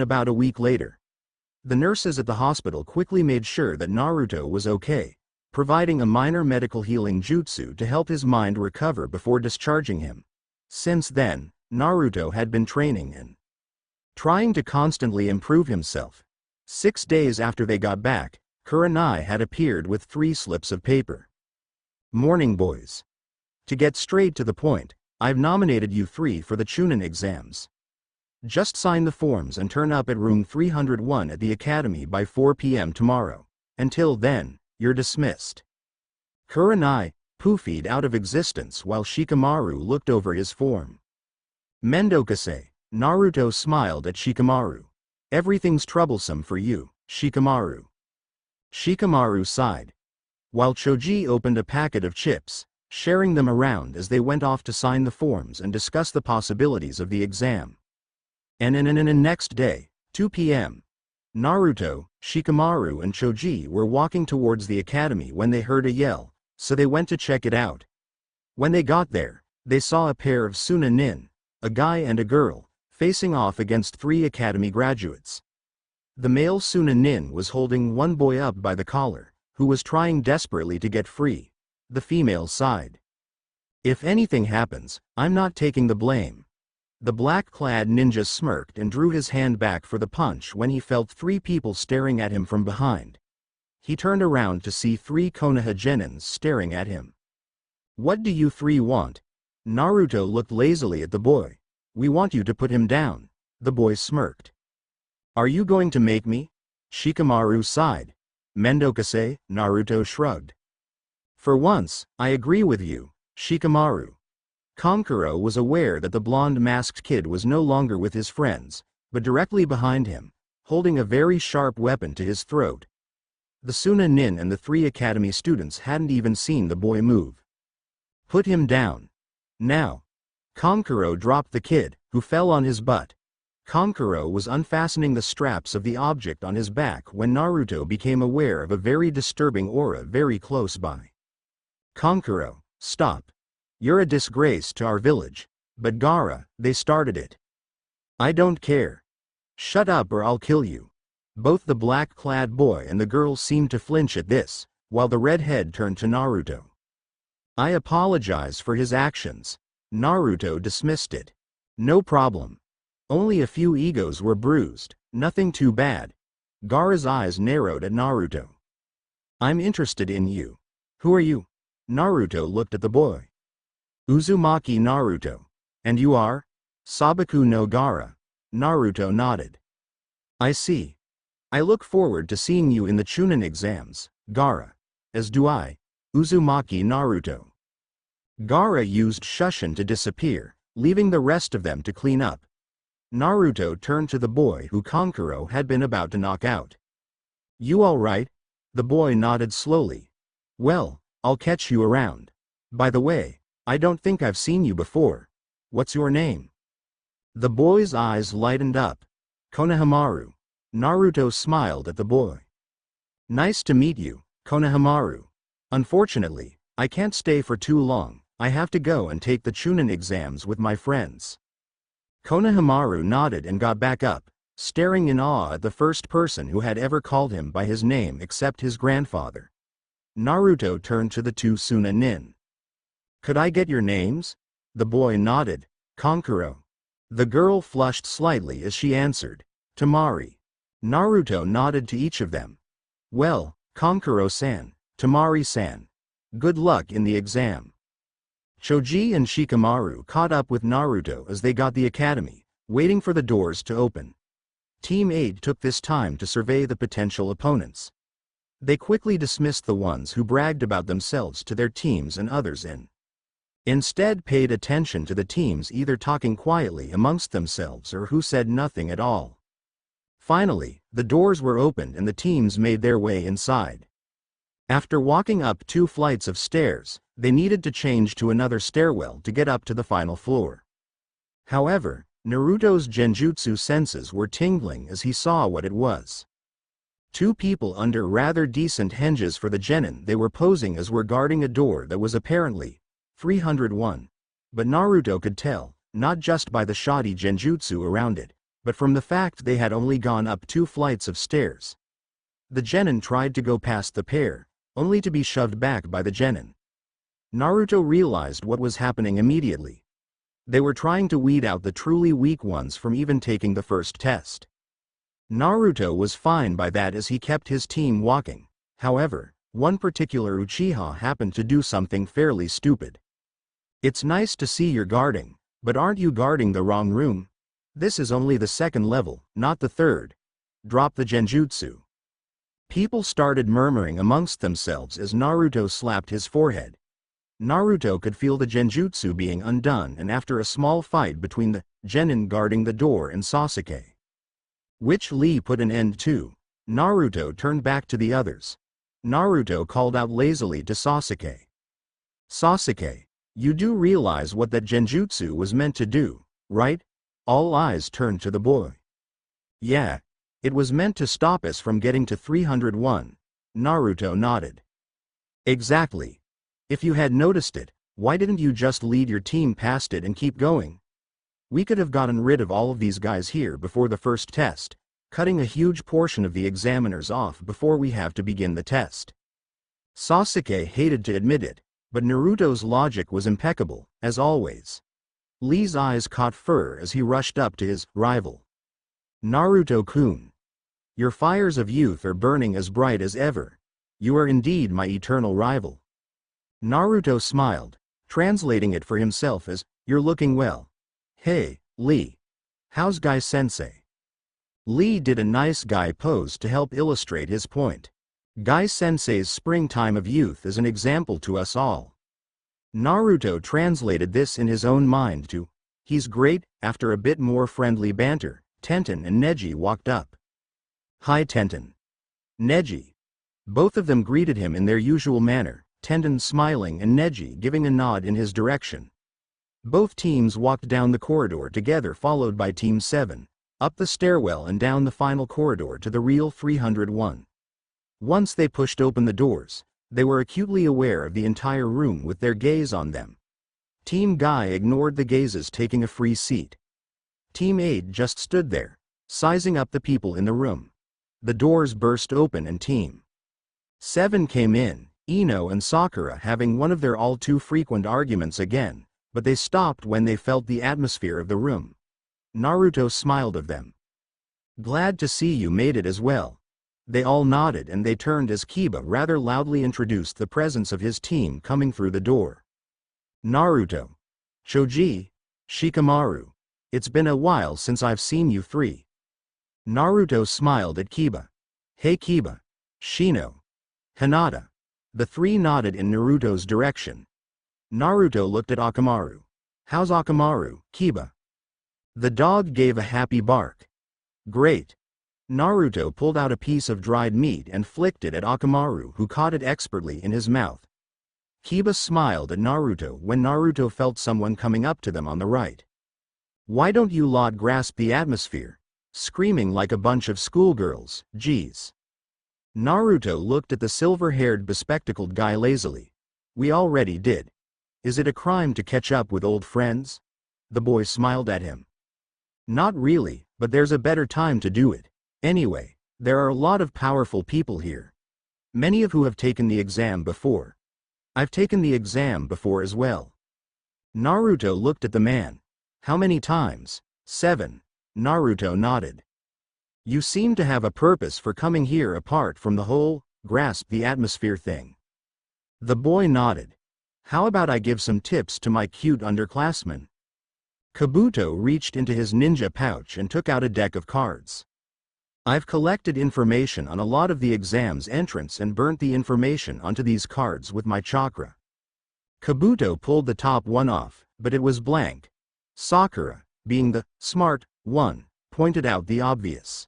About a week later, the nurses at the hospital quickly made sure that Naruto was okay, providing a minor medical healing jutsu to help his mind recover before discharging him. Since then, Naruto had been training and trying to constantly improve himself. 6 days after they got back, Kurenai had appeared with 3 slips of paper. Morning, boys. To get straight to the point, I've nominated you 3 for the Chunin exams. Just sign the forms and turn up at room 301 at the academy by 4 p.m. tomorrow. Until then, you're dismissed. Kurenai poofied out of existence while Shikamaru looked over his form. Mendokase, Naruto smiled at Shikamaru. Everything's troublesome for you, Shikamaru. Shikamaru sighed. While Choji opened a packet of chips, sharing them around as they went off to sign the forms and discuss the possibilities of the exam. Next day, 2 p.m. Naruto, Shikamaru and Choji were walking towards the academy when they heard a yell, so they went to check it out. When they got there, they saw a pair of Chunin, a guy and a girl, facing off against 3 academy graduates. The male Chunin was holding one boy up by the collar, who was trying desperately to get free. The female sighed. If anything happens, I'm not taking the blame. The black-clad ninja smirked and drew his hand back for the punch when he felt 3 people staring at him from behind. He turned around to see 3 Konoha genins staring at him. "What do you 3 want?" Naruto looked lazily at the boy. "We want you to put him down." The boy smirked. "Are you going to make me?" Shikamaru sighed. "Mendokase," Naruto shrugged. "For once, I agree with you, Shikamaru." Kankuro was aware that the blonde masked kid was no longer with his friends, but directly behind him, holding a very sharp weapon to his throat. The Suna Nin and the 3 academy students hadn't even seen the boy move. "Put him down. Now." Kankuro dropped the kid, who fell on his butt. Kankuro was unfastening the straps of the object on his back when Naruto became aware of a very disturbing aura very close by. "Kankuro, stop. You're a disgrace to our village." "But Gaara, they started it." "I don't care. Shut up or I'll kill you." Both the black-clad boy and the girl seemed to flinch at this, while the redhead turned to Naruto. "I apologize for his actions." Naruto dismissed it. "No problem. Only a few egos were bruised, nothing too bad." Gaara's eyes narrowed at Naruto. "I'm interested in you. Who are you?" Naruto looked at the boy. "Uzumaki Naruto. And you are?" "Sabaku no Gaara." Naruto nodded. "I see. I look forward to seeing you in the Chunin exams, Gaara." "As do I." Uzumaki Naruto. Gaara used Shushin to disappear, leaving the rest of them to clean up. Naruto turned to the boy who Kankuro had been about to knock out. "You all right?" The boy nodded slowly. "Well, I'll catch you around. By the way, I don't think I've seen you before. What's your name?" The boy's eyes lightened up. "Konohamaru." Naruto smiled at the boy. "Nice to meet you, Konohamaru. Unfortunately, I can't stay for too long. I have to go and take the Chunin exams with my friends." Konohamaru nodded and got back up, staring in awe at the first person who had ever called him by his name except his grandfather. Naruto turned to the 2 Suna Nin. "Could I get your names?" The boy nodded. "Kankuro." The girl flushed slightly as she answered, "Tamari." Naruto nodded to each of them. "Well, Kankuro-san, Tamari-san. Good luck in the exam." Choji and Shikamaru caught up with Naruto as they got the academy, waiting for the doors to open. Team 8 took this time to survey the potential opponents. They quickly dismissed the ones who bragged about themselves to their teams and others instead paid attention to the teams either talking quietly amongst themselves or who said nothing at all. Finally, the doors were opened and the teams made their way inside. After walking up 2 flights of stairs, they needed to change to another stairwell to get up to the final floor. However, Naruto's genjutsu senses were tingling as he saw what it was. 2 people under rather decent henges for the genin they were posing as were guarding a door that was apparently 301. But Naruto could tell, not just by the shoddy genjutsu around it, but from the fact they had only gone up 2 flights of stairs. The genin tried to go past the pair, only to be shoved back by the genin. Naruto realized what was happening immediately. They were trying to weed out the truly weak ones from even taking the first test. Naruto was fine by that as he kept his team walking. However, one particular Uchiha happened to do something fairly stupid. "It's nice to see you're guarding, but aren't you guarding the wrong room? This is only the 2nd level, not the 3rd. Drop the genjutsu." People started murmuring amongst themselves as Naruto slapped his forehead. Naruto could feel the genjutsu being undone and after a small fight between the genin guarding the door and Sasuke, which Lee put an end to, Naruto turned back to the others. Naruto called out lazily to Sasuke. "Sasuke, you do realize what that genjutsu was meant to do, right?" All eyes turned to the boy. "Yeah. It was meant to stop us from getting to 301. Naruto nodded. "Exactly. If you had noticed it, why didn't you just lead your team past it and keep going? We could have gotten rid of all of these guys here before the first test, cutting a huge portion of the examiners off before we have to begin the test." Sasuke hated to admit it, but Naruto's logic was impeccable, as always. Lee's eyes caught fire as he rushed up to his rival. Naruto-kun. Your fires of youth are burning as bright as ever. You are indeed my eternal rival. Naruto smiled, translating it for himself as, you're looking well. Hey, Lee. How's Guy-sensei? Lee did a nice guy pose to help illustrate his point. Guy-sensei's springtime of youth is an example to us all. Naruto translated this in his own mind to, he's great. After a bit more friendly banter, Tenten and Neji walked up. Hi Tenten. Neji. Both of them greeted him in their usual manner, Tenten smiling and Neji giving a nod in his direction. Both teams walked down the corridor together, followed by Team 7, up the stairwell and down the final corridor to the real 301. Once they pushed open the doors, they were acutely aware of the entire room with their gaze on them. Team Guy ignored the gazes, taking a free seat. Team 8 just stood there, sizing up the people in the room. The doors burst open and Team 7 came in, Ino and Sakura having one of their all too frequent arguments again, but they stopped when they felt the atmosphere of the room. Naruto smiled at them. Glad to see you made it as well. They all nodded and they turned as Kiba rather loudly introduced the presence of his team coming through the door. Naruto. Choji. Shikamaru. It's been a while since I've seen you three. Naruto smiled at Kiba. Hey Kiba. Shino. Hinata. The three nodded in Naruto's direction. Naruto looked at Akamaru. How's Akamaru, Kiba? The dog gave a happy bark. Great. Naruto pulled out a piece of dried meat and flicked it at Akamaru, who caught it expertly in his mouth. Kiba smiled at Naruto when Naruto felt someone coming up to them on the right. Why don't you lot grasp the atmosphere? Screaming like a bunch of schoolgirls, geez. Naruto looked at the silver-haired bespectacled guy lazily. We already did. Is it a crime to catch up with old friends? The boy smiled at him. Not really, but there's a better time to do it. Anyway, there are a lot of powerful people here. Many of who have taken the exam before. I've taken the exam before as well. Naruto looked at the man. How many times? 7. Naruto nodded. You seem to have a purpose for coming here apart from the whole, grasp the atmosphere thing. The boy nodded. How about I give some tips to my cute underclassmen? Kabuto reached into his ninja pouch and took out a deck of cards. I've collected information on a lot of the exam's entrants and burnt the information onto these cards with my chakra. Kabuto pulled the top one off, but it was blank. Sakura, being the smart one, pointed out the obvious.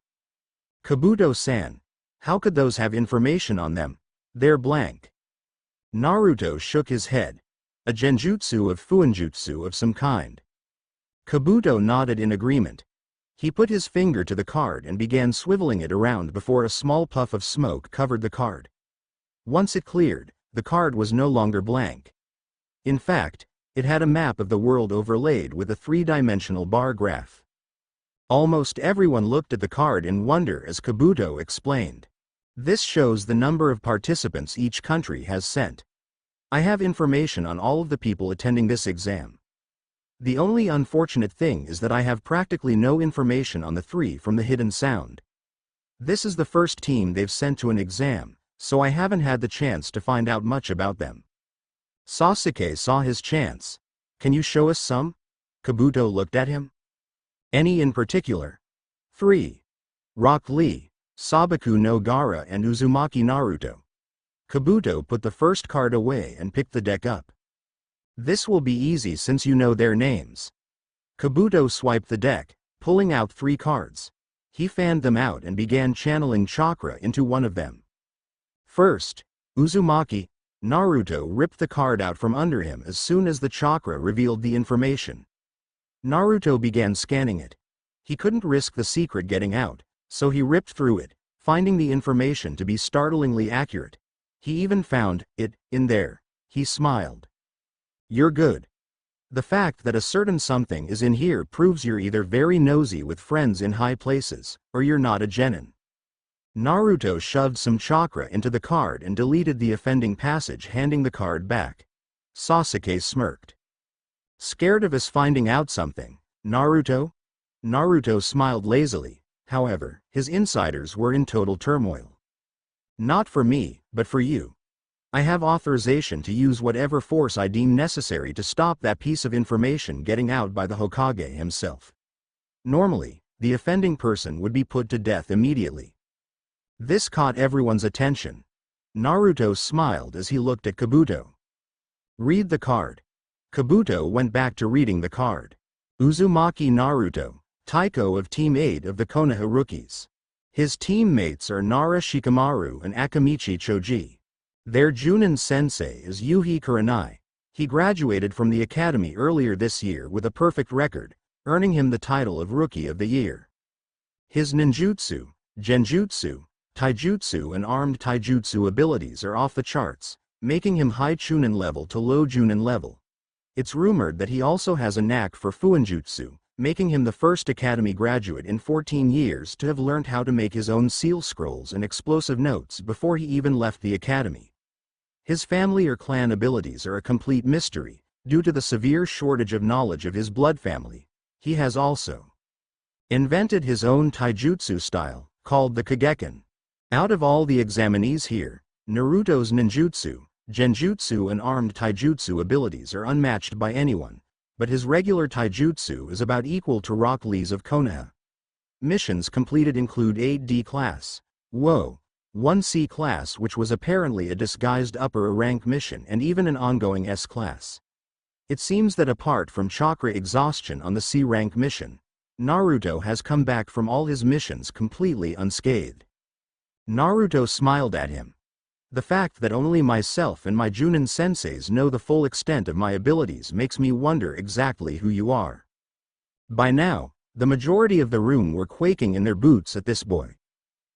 Kabuto-san, how could those have information on them? They're blank. Naruto shook his head. A genjutsu of fuinjutsu of some kind. Kabuto nodded in agreement. He put his finger to the card and began swiveling it around before a small puff of smoke covered the card. Once it cleared, the card was no longer blank. In fact, it had a map of the world overlaid with a three-dimensional bar graph. Almost everyone looked at the card in wonder as Kabuto explained. This shows the number of participants each country has sent. I have information on all of the people attending this exam. The only unfortunate thing is that I have practically no information on the three from the Hidden Sound. This is the first team they've sent to an exam, so I haven't had the chance to find out much about them. Sasuke saw his chance. Can you show us some? Kabuto looked at him. Any in particular? 3. Rock Lee, Sabaku no Gaara and Uzumaki Naruto. Kabuto put the first card away and picked the deck up. This will be easy since you know their names. Kabuto swiped the deck, pulling out 3 cards. He fanned them out and began channeling chakra into one of them. First, Uzumaki. Naruto ripped the card out from under him as soon as the chakra revealed the information. Naruto began scanning it. He couldn't risk the secret getting out, so he ripped through it, finding the information to be startlingly accurate. He even found it in there. He smiled. You're good. The fact that a certain something is in here proves you're either very nosy with friends in high places, or you're not a genin. Naruto shoved some chakra into the card and deleted the offending passage, handing the card back. Sasuke smirked. Scared of us finding out something, Naruto? Naruto smiled lazily, however, his insiders were in total turmoil. Not for me, but for you. I have authorization to use whatever force I deem necessary to stop that piece of information getting out by the Hokage himself. Normally, the offending person would be put to death immediately. This caught everyone's attention. Naruto smiled as he looked at Kabuto. Read the card. Kabuto went back to reading the card. Uzumaki Naruto, Taiko of Team 8 of the Konoha Rookies. His teammates are Nara Shikamaru and Akamichi Choji. Their Chunin sensei is Yuhi Kurenai. He graduated from the academy earlier this year with a perfect record, earning him the title of Rookie of the Year. His ninjutsu, genjutsu, taijutsu and armed taijutsu abilities are off the charts, making him high Chunin level to low Chunin level. It's rumored that he also has a knack for fuinjutsu, making him the first academy graduate in 14 years to have learned how to make his own seal scrolls and explosive notes before he even left the academy. His family or clan abilities are a complete mystery, due to the severe shortage of knowledge of his blood family. He has also invented his own taijutsu style, called the Kageken. Out of all the examinees here, Naruto's ninjutsu, genjutsu and armed taijutsu abilities are unmatched by anyone, but his regular taijutsu is about equal to Rock Lee's of Konoha. Missions completed include 8D class, 1C class which was apparently a disguised upper rank mission and even an ongoing S class. It seems that apart from chakra exhaustion on the C rank mission, Naruto has come back from all his missions completely unscathed. Naruto smiled at him. The fact that only myself and my Chunin senseis know the full extent of my abilities makes me wonder exactly who you are. By now, the majority of the room were quaking in their boots at this boy.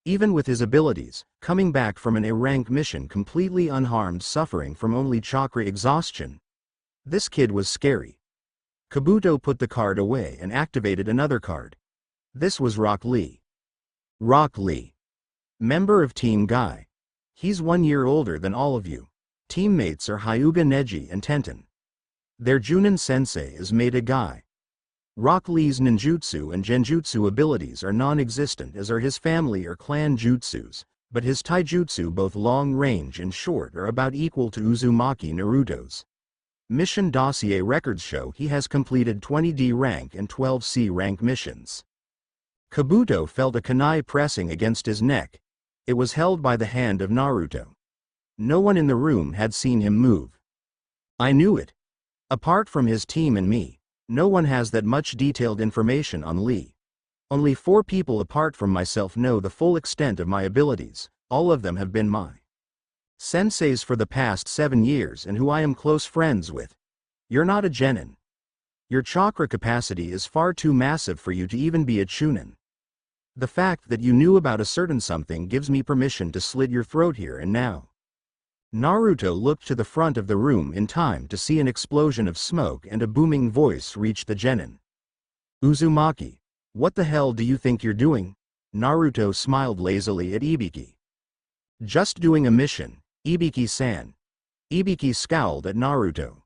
Even with his abilities, coming back from an A-rank mission completely unharmed, suffering from only chakra exhaustion. This kid was scary. Kabuto put the card away and activated another card. This was Rock Lee. Rock Lee. Member of Team Guy. He's 1 year older than all of you. Teammates are Hyuga Neji and Tenten. Their Chunin sensei is Maeda Guy. Rock Lee's ninjutsu and genjutsu abilities are non-existent, as are his family or clan jutsus, but his taijutsu both long range and short are about equal to Uzumaki Naruto's. Mission dossier records show he has completed 20D rank and 12C rank missions. Kabuto felt a kunai pressing against his neck. It was held by the hand of Naruto. No one in the room had seen him move. I knew it. Apart from his team and me, no one has that much detailed information on Lee. Only 4 people apart from myself know the full extent of my abilities. All of them have been my senseis for the past 7 years and who I am close friends with. You're not a genin. Your chakra capacity is far too massive for you to even be a Chunin. The fact that you knew about a certain something gives me permission to slit your throat here and now. Naruto looked to the front of the room in time to see an explosion of smoke and a booming voice reach the genin. Uzumaki, what the hell do you think you're doing? Naruto smiled lazily at Ibiki. Just doing a mission, Ibiki-san. Ibiki scowled at Naruto.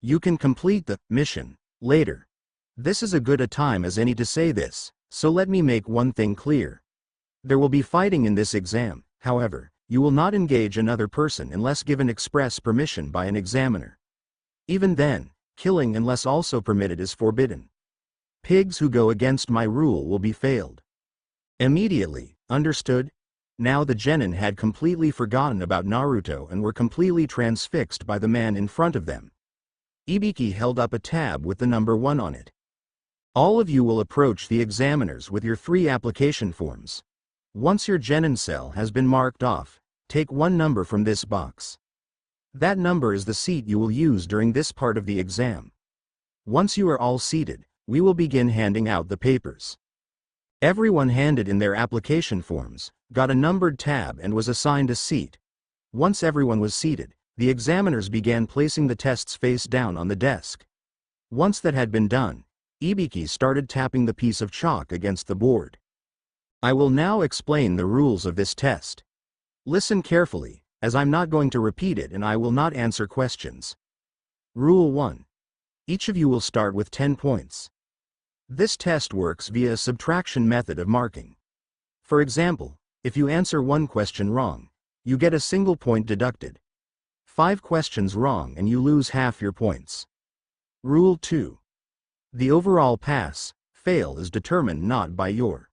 You can complete the mission later. This is as good a time as any to say this. So let me make one thing clear. There will be fighting in this exam, however, you will not engage another person unless given express permission by an examiner. Even then, killing unless also permitted is forbidden. Pigs who go against my rule will be failed. Immediately, understood? Now the genin had completely forgotten about Naruto and were completely transfixed by the man in front of them. Ibiki held up a tab with the number 1 on it. All of you will approach the examiners with your 3 application forms. Once your genin cell has been marked off, take 1 number from this box. That number is the seat you will use during this part of the exam. Once you are all seated, we will begin handing out the papers. Everyone handed in their application forms, got a numbered tab and was assigned a seat. Once everyone was seated, the examiners began placing the tests face down on the desk. Once that had been done, Ibiki started tapping the piece of chalk against the board. I will now explain the rules of this test. Listen carefully, as I'm not going to repeat it and I will not answer questions. Rule 1. Each of you will start with 10 points. This test works via a subtraction method of marking. For example, if you answer one question wrong, you get a single point deducted. 5 questions wrong and you lose half your points. Rule 2. The overall pass/fail is determined not by your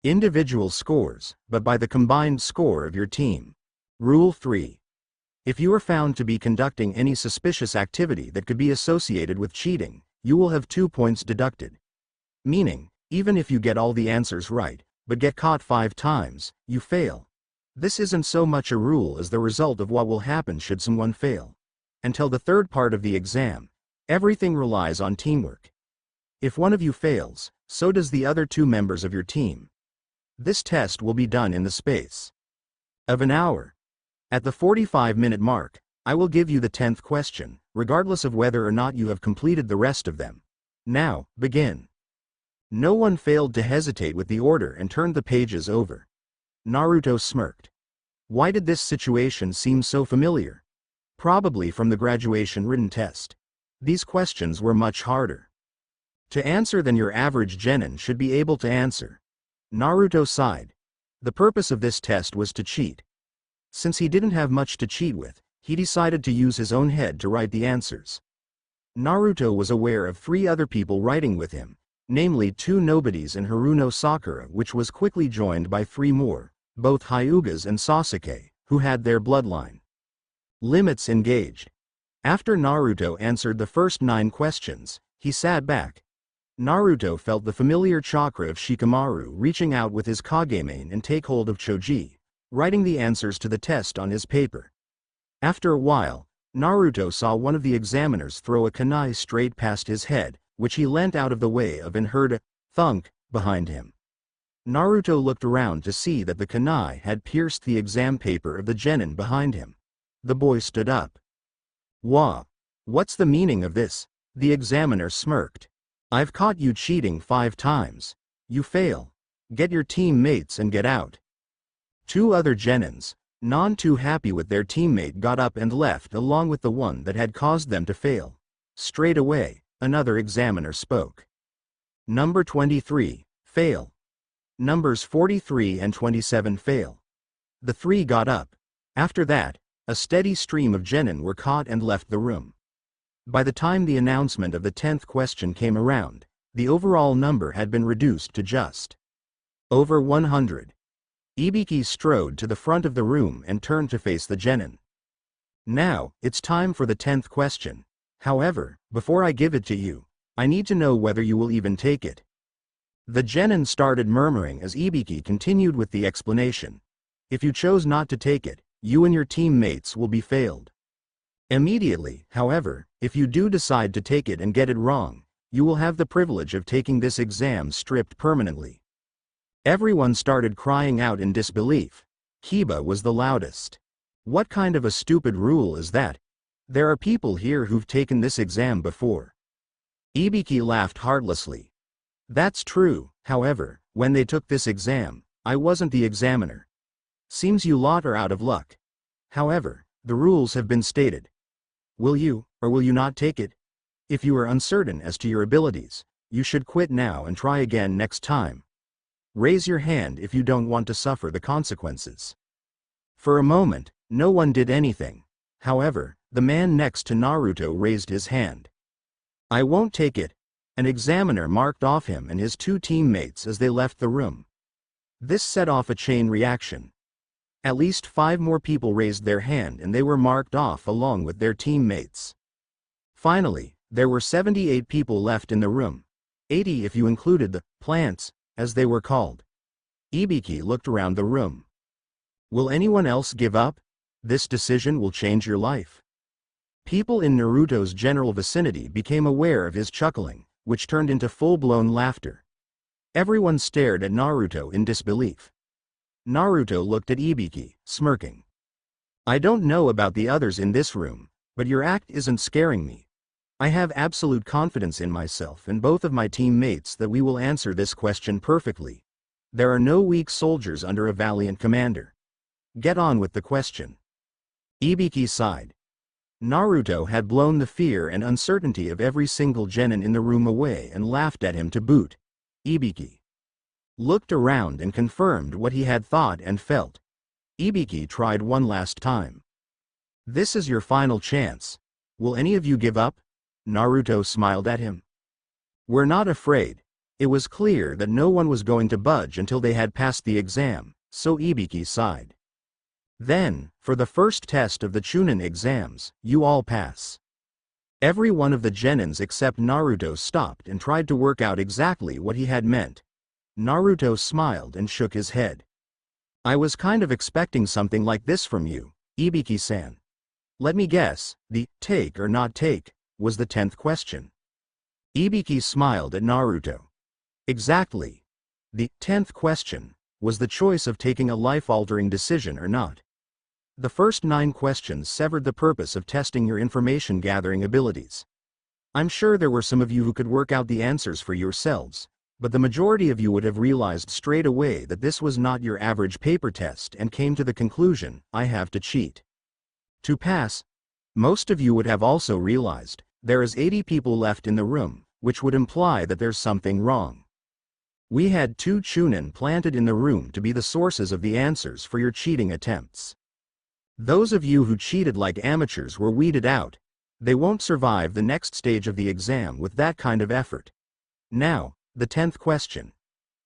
individual scores, but by the combined score of your team. Rule 3. If you are found to be conducting any suspicious activity that could be associated with cheating, you will have 2 points deducted. Meaning, even if you get all the answers right, but get caught 5 times, you fail. This isn't so much a rule as the result of what will happen should someone fail. Until the third part of the exam, everything relies on teamwork. If one of you fails, so does the other 2 members of your team. This test will be done in the space of an hour. At the 45-minute mark, I will give you the 10th question, regardless of whether or not you have completed the rest of them. Now, begin. No one failed to hesitate with the order and turned the pages over. Naruto smirked. Why did this situation seem so familiar? Probably from the graduation written test. These questions were much harder to answer than your average genin should be able to answer. Naruto sighed. The purpose of this test was to cheat. Since he didn't have much to cheat with, he decided to use his own head to write the answers. Naruto was aware of 3 other people writing with him, namely 2 nobodies and Haruno Sakura, which was quickly joined by 3 more, both Hyugas and Sasuke, who had their bloodline limits engaged. After Naruto answered the first 9 questions, he sat back. Naruto felt the familiar chakra of Shikamaru reaching out with his Kagemane and take hold of Choji, writing the answers to the test on his paper. After a while, Naruto saw one of the examiners throw a kunai straight past his head, which he leant out of the way of and heard a thunk behind him. Naruto looked around to see that the kunai had pierced the exam paper of the genin behind him. The boy stood up. Wah! What's the meaning of this? The examiner smirked. I've caught you cheating 5 times. You fail. Get your teammates and get out. 2 other genins, none too happy with their teammate, got up and left along with the one that had caused them to fail. Straight away, another examiner spoke. Number 23, fail. Numbers 43 and 27 fail. The 3 got up. After that, a steady stream of genin were caught and left the room. By the time the announcement of the 10th question came around, the overall number had been reduced to just over 100. Ibiki strode to the front of the room and turned to face the genin. Now, it's time for the 10th question. However, before I give it to you, I need to know whether you will even take it. The genin started murmuring as Ibiki continued with the explanation. If you chose not to take it, you and your teammates will be failed. Immediately, however, if you do decide to take it and get it wrong, you will have the privilege of taking this exam stripped permanently. Everyone started crying out in disbelief. Kiba was the loudest. What kind of a stupid rule is that? There are people here who've taken this exam before. Ibiki laughed heartlessly. That's true, however, when they took this exam, I wasn't the examiner. Seems you lot are out of luck. However, the rules have been stated. Will you, or will you not take it? If you are uncertain as to your abilities, you should quit now and try again next time. Raise your hand if you don't want to suffer the consequences. For a moment, no one did anything. However, the man next to Naruto raised his hand. I won't take it. An examiner marked off him and his 2 teammates as they left the room. This set off a chain reaction. At least 5 more people raised their hand and they were marked off along with their teammates. Finally, there were 78 people left in the room. 80 if you included the plants, as they were called. Ibiki looked around the room. Will anyone else give up? This decision will change your life. People in Naruto's general vicinity became aware of his chuckling, which turned into full-blown laughter. Everyone stared at Naruto in disbelief. Naruto looked at Ibiki, smirking. I don't know about the others in this room, but your act isn't scaring me. I have absolute confidence in myself and both of my teammates that we will answer this question perfectly. There are no weak soldiers under a valiant commander. Get on with the question. Ibiki sighed. Naruto had blown the fear and uncertainty of every single genin in the room away and laughed at him to boot. Ibiki looked around and confirmed what he had thought and felt. Ibiki tried one last time. "This is your final chance. Will any of you give up?" Naruto smiled at him. "We're not afraid." It was clear that no one was going to budge until they had passed the exam, so Ibiki sighed. "Then, for the first test of the Chunin exams, you all pass." Every one of the genins except Naruto stopped and tried to work out exactly what he had meant. Naruto smiled and shook his head. "I was kind of expecting something like this from you, Ibiki-san. Let me guess, the take or not take was the 10th question." Ibiki smiled at Naruto. Exactly. The 10th question was the choice of taking a life-altering decision or not. The first 9 questions severed the purpose of testing your information-gathering abilities. I'm sure there were some of you who could work out the answers for yourselves, but the majority of you would have realized straight away that this was not your average paper test and came to the conclusion, I have to cheat to pass. Most of you would have also realized, there is 80 people left in the room, which would imply that there's something wrong. We had 2 Chunin planted in the room to be the sources of the answers for your cheating attempts. Those of you who cheated like amateurs were weeded out. They won't survive the next stage of the exam with that kind of effort. Now, the 10th question.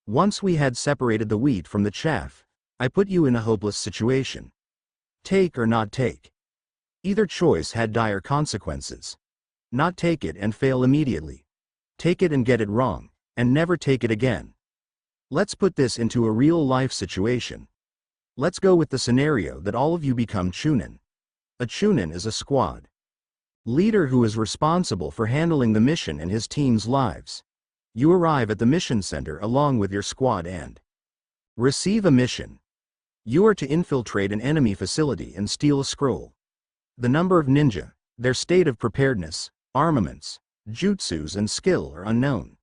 Once we had separated the wheat from the chaff, I put you in a hopeless situation. Take or not take. Either choice had dire consequences. Not take it and fail immediately. Take it and get it wrong, and never take it again. Let's put this into a real-life situation. Let's go with the scenario that all of you become Chunin. A Chunin is a squad leader who is responsible for handling the mission and his team's lives. You arrive at the mission center along with your squad and receive a mission. You are to infiltrate an enemy facility and steal a scroll. The number of ninja, their state of preparedness, armaments, jutsus and skill are unknown.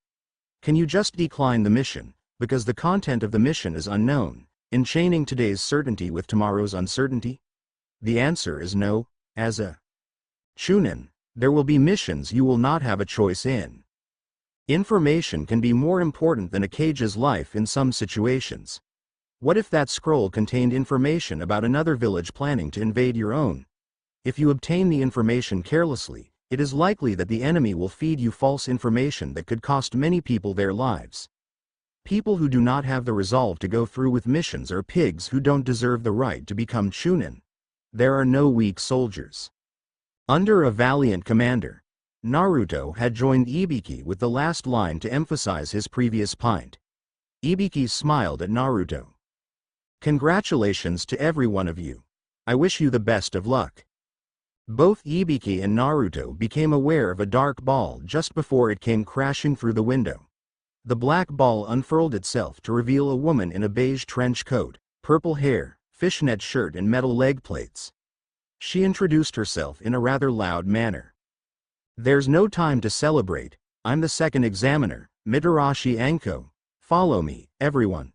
Can you just decline the mission, because the content of the mission is unknown, enchaining today's certainty with tomorrow's uncertainty? The answer is no. As a Chunin, there will be missions you will not have a choice in. Information can be more important than a Kage's life in some situations. What if that scroll contained information about another village planning to invade your own? If you obtain the information carelessly, it is likely that the enemy will feed you false information that could cost many people their lives. People who do not have the resolve to go through with missions are pigs who don't deserve the right to become Chunin. There are no weak soldiers. Under a valiant commander, Naruto had joined Ibiki with the last line to emphasize his previous point. Ibiki smiled at Naruto. Congratulations to every one of you. I wish you the best of luck. Both Ibiki and Naruto became aware of a dark ball just before it came crashing through the window. The black ball unfurled itself to reveal a woman in a beige trench coat, purple hair, fishnet shirt and metal leg plates. She introduced herself in a rather loud manner. There's no time to celebrate. I'm the second examiner, Mitarashi Anko. Follow me, everyone.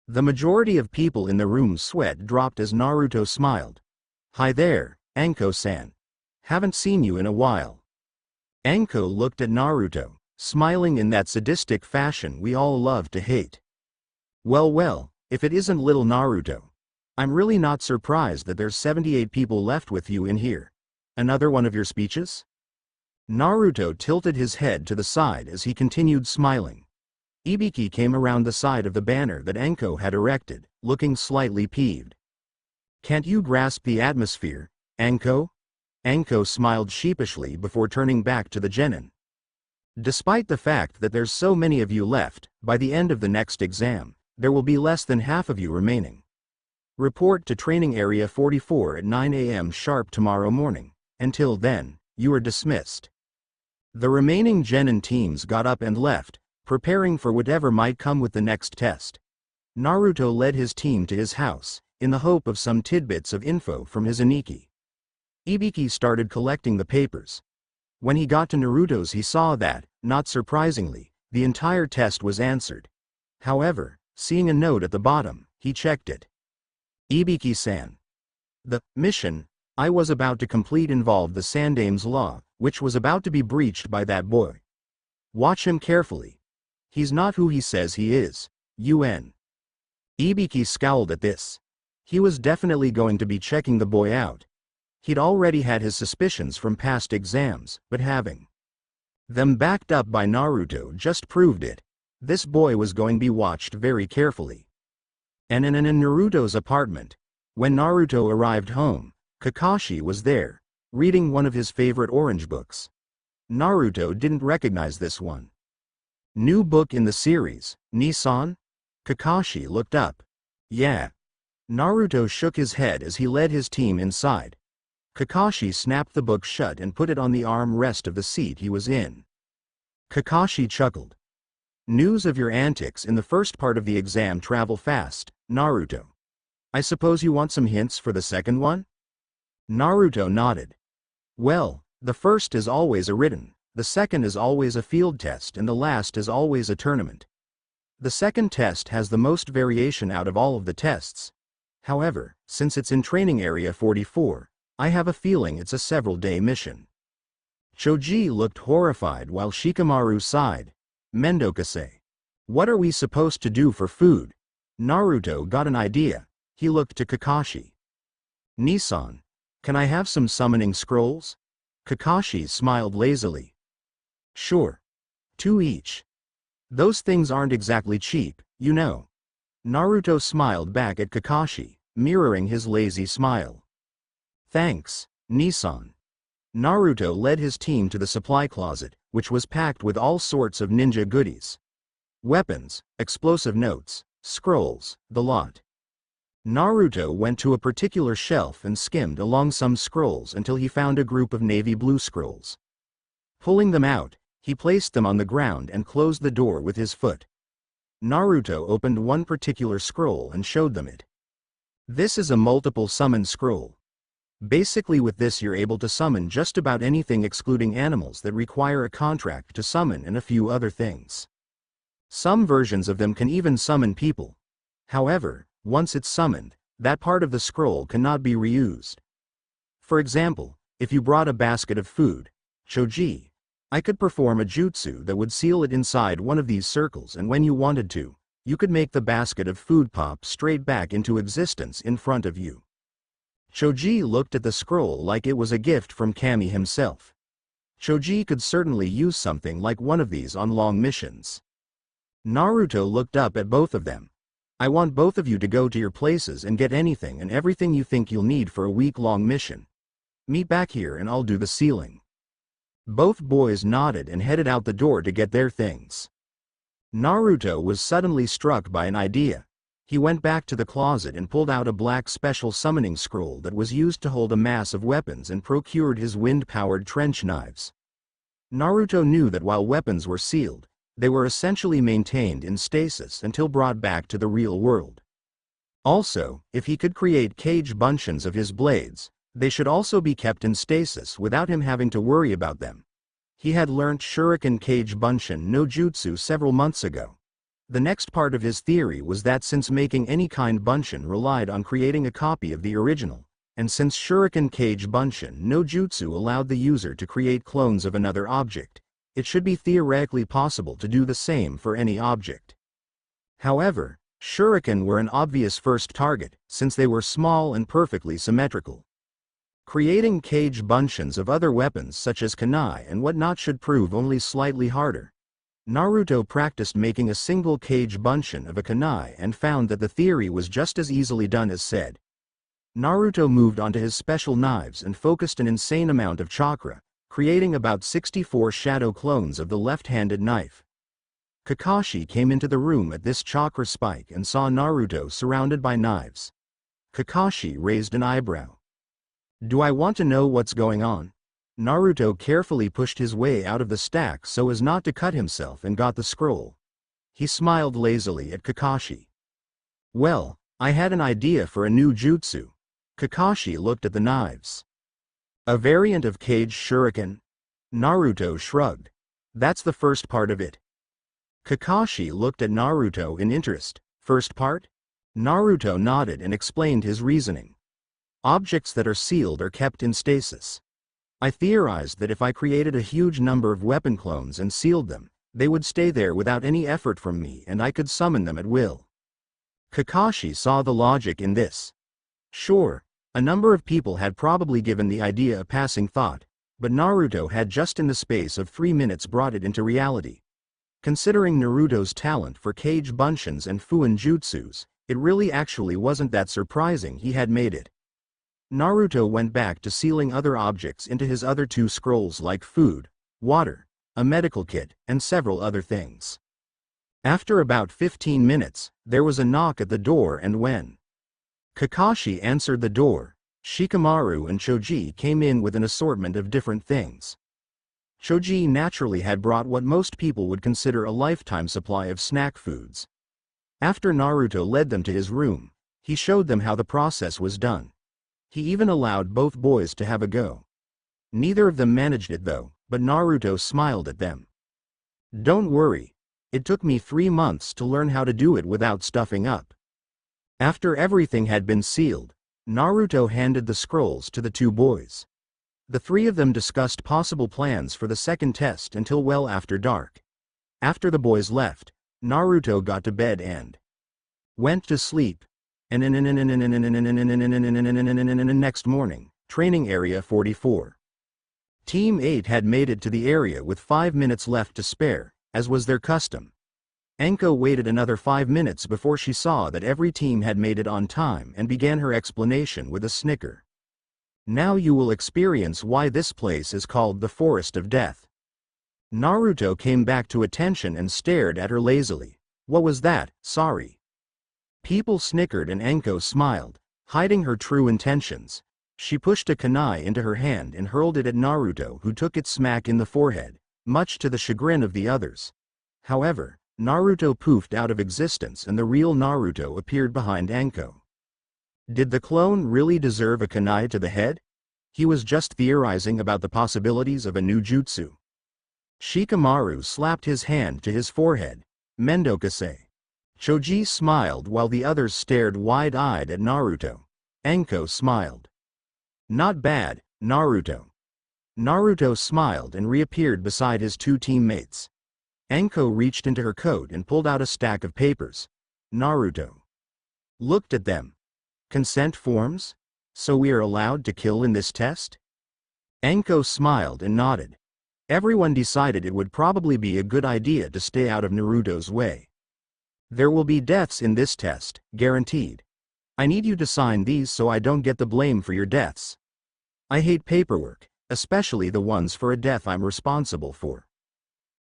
The majority of people in the room's sweat dropped as Naruto smiled. Hi there, Anko-san. Haven't seen you in a while. Anko looked at Naruto, smiling in that sadistic fashion we all love to hate. Well, if it isn't little Naruto. I'm really not surprised that there's 78 people left with you in here. Another one of your speeches? Naruto tilted his head to the side as he continued smiling. Ibiki came around the side of the banner that Anko had erected, looking slightly peeved. Can't you grasp the atmosphere, Anko? Anko smiled sheepishly before turning back to the genin. Despite the fact that there's so many of you left, by the end of the next exam, there will be less than half of you remaining. Report to Training Area 44 at 9 a.m. sharp tomorrow morning. Until then, you are dismissed. The remaining genin teams got up and left, preparing for whatever might come with the next test. Naruto led his team to his house, in the hope of some tidbits of info from his Aniki. Ibiki started collecting the papers. When he got to Naruto's he saw that, not surprisingly, the entire test was answered. However, seeing a note at the bottom, he checked it. Ibiki-san. The mission I was about to complete involved the Sandame's law, which was about to be breached by that boy. Watch him carefully. He's not who he says he is. UN. Ibiki scowled at this. He was definitely going to be checking the boy out. He'd already had his suspicions from past exams, but having them backed up by Naruto just proved it. This boy was going to be watched very carefully. And in Naruto's apartment, when Naruto arrived home, Kakashi was there, reading one of his favorite orange books. Naruto didn't recognize this one. New book in the series, Nissan? Kakashi looked up. Yeah. Naruto shook his head as he led his team inside. Kakashi snapped the book shut and put it on the arm-rest of the seat he was in. Kakashi chuckled. News of your antics in the first part of the exam travel fast, Naruto. I suppose you want some hints for the second one? Naruto nodded. Well, the first is always a written, the second is always a field test, and the last is always a tournament. The second test has the most variation out of all of the tests. However, since it's in Training Area 44, I have a feeling it's a several-day mission. Choji looked horrified while Shikamaru sighed. Mendokase. What are we supposed to do for food? Naruto got an idea. He looked to Kakashi. Nissan. Can I have some summoning scrolls? Kakashi smiled lazily. Sure. 2 each. Those things aren't exactly cheap, you know. Naruto smiled back at Kakashi, mirroring his lazy smile. Thanks, Nissan. Naruto led his team to the supply closet, which was packed with all sorts of ninja goodies. Weapons, explosive notes, scrolls, the lot. Naruto went to a particular shelf and skimmed along some scrolls until he found a group of navy blue scrolls. Pulling them out, he placed them on the ground and closed the door with his foot. Naruto opened one particular scroll and showed them it. This is a multiple summon scroll. Basically with this you're able to summon just about anything excluding animals that require a contract to summon and a few other things. Some versions of them can even summon people. However, once it's summoned, that part of the scroll cannot be reused. For example, if you brought a basket of food, Choji, I could perform a jutsu that would seal it inside one of these circles, and when you wanted to, you could make the basket of food pop straight back into existence in front of you. Choji looked at the scroll like it was a gift from Kami himself. Choji could certainly use something like one of these on long missions. Naruto looked up at both of them. I want both of you to go to your places and get anything and everything you think you'll need for a week-long mission. Meet back here and I'll do the sealing. Both boys nodded and headed out the door to get their things. Naruto was suddenly struck by an idea. He went back to the closet and pulled out a black special summoning scroll that was used to hold a mass of weapons and procured his wind-powered trench knives. Naruto knew that while weapons were sealed, they were essentially maintained in stasis until brought back to the real world. Also, if he could create cage bunshin of his blades, they should also be kept in stasis without him having to worry about them. He had learnt Shuriken Cage Bunshin no Jutsu several months ago. The next part of his theory was that since making any kind bunshin relied on creating a copy of the original, and since Shuriken Cage Bunshin no Jutsu allowed the user to create clones of another object, it should be theoretically possible to do the same for any object. However, Shuriken were an obvious first target, since they were small and perfectly symmetrical. Creating cage bunshins of other weapons such as kunai and whatnot should prove only slightly harder. Naruto practiced making a single cage bunshin of a kunai and found that the theory was just as easily done as said. Naruto moved onto his special knives and focused an insane amount of chakra, creating about 64 shadow clones of the left-handed knife. Kakashi came into the room at this chakra spike and saw Naruto surrounded by knives. Kakashi raised an eyebrow. Do I want to know what's going on? Naruto carefully pushed his way out of the stack so as not to cut himself and got the scroll. He smiled lazily at Kakashi. Well, I had an idea for a new jutsu. Kakashi looked at the knives. A variant of cage shuriken? Naruto shrugged. That's the first part of it. Kakashi looked at Naruto in interest. First part? Naruto nodded and explained his reasoning. Objects that are sealed are kept in stasis. I theorized that if I created a huge number of weapon clones and sealed them, they would stay there without any effort from me and I could summon them at will. Kakashi saw the logic in this. Sure, a number of people had probably given the idea a passing thought, but Naruto had just in the space of 3 minutes brought it into reality. Considering Naruto's talent for Kage Bunshins and Fuin Jutsus, it really actually wasn't that surprising he had made it. Naruto went back to sealing other objects into his other 2 scrolls like food, water, a medical kit, and several other things. After about 15 minutes, there was a knock at the door and when Kakashi answered the door, Shikamaru and Choji came in with an assortment of different things. Choji naturally had brought what most people would consider a lifetime supply of snack foods. After Naruto led them to his room, he showed them how the process was done. He even allowed both boys to have a go. Neither of them managed it though, but Naruto smiled at them. Don't worry. It took me 3 months to learn how to do it without stuffing up. After everything had been sealed, Naruto handed the scrolls to the 2 boys. The 3 of them discussed possible plans for the second test until well after dark. After the boys left, Naruto got to bed and went to sleep. And next morning, training area 44. Team 8 had made it to the area with 5 minutes left to spare, as was their custom. Anko waited another 5 minutes before she saw that every team had made it on time and began her explanation with a snicker. Now you will experience why this place is called the Forest of Death. Naruto came back to attention and stared at her lazily. What was that? Sorry. People snickered and Anko smiled, hiding her true intentions. She pushed a kunai into her hand and hurled it at Naruto, who took it smack in the forehead, much to the chagrin of the others. However, Naruto poofed out of existence and the real Naruto appeared behind Anko. Did the clone really deserve a kunai to the head? He was just theorizing about the possibilities of a new jutsu. Shikamaru slapped his hand to his forehead. Mendokase. Choji smiled while the others stared wide-eyed at Naruto. Anko smiled. Not bad, Naruto. Naruto smiled and reappeared beside his 2 teammates. Anko reached into her coat and pulled out a stack of papers. Naruto looked at them. Consent forms? So we are allowed to kill in this test? Anko smiled and nodded. Everyone decided it would probably be a good idea to stay out of Naruto's way. There will be deaths in this test, guaranteed. I need you to sign these so I don't get the blame for your deaths. I hate paperwork, especially the ones for a death I'm responsible for.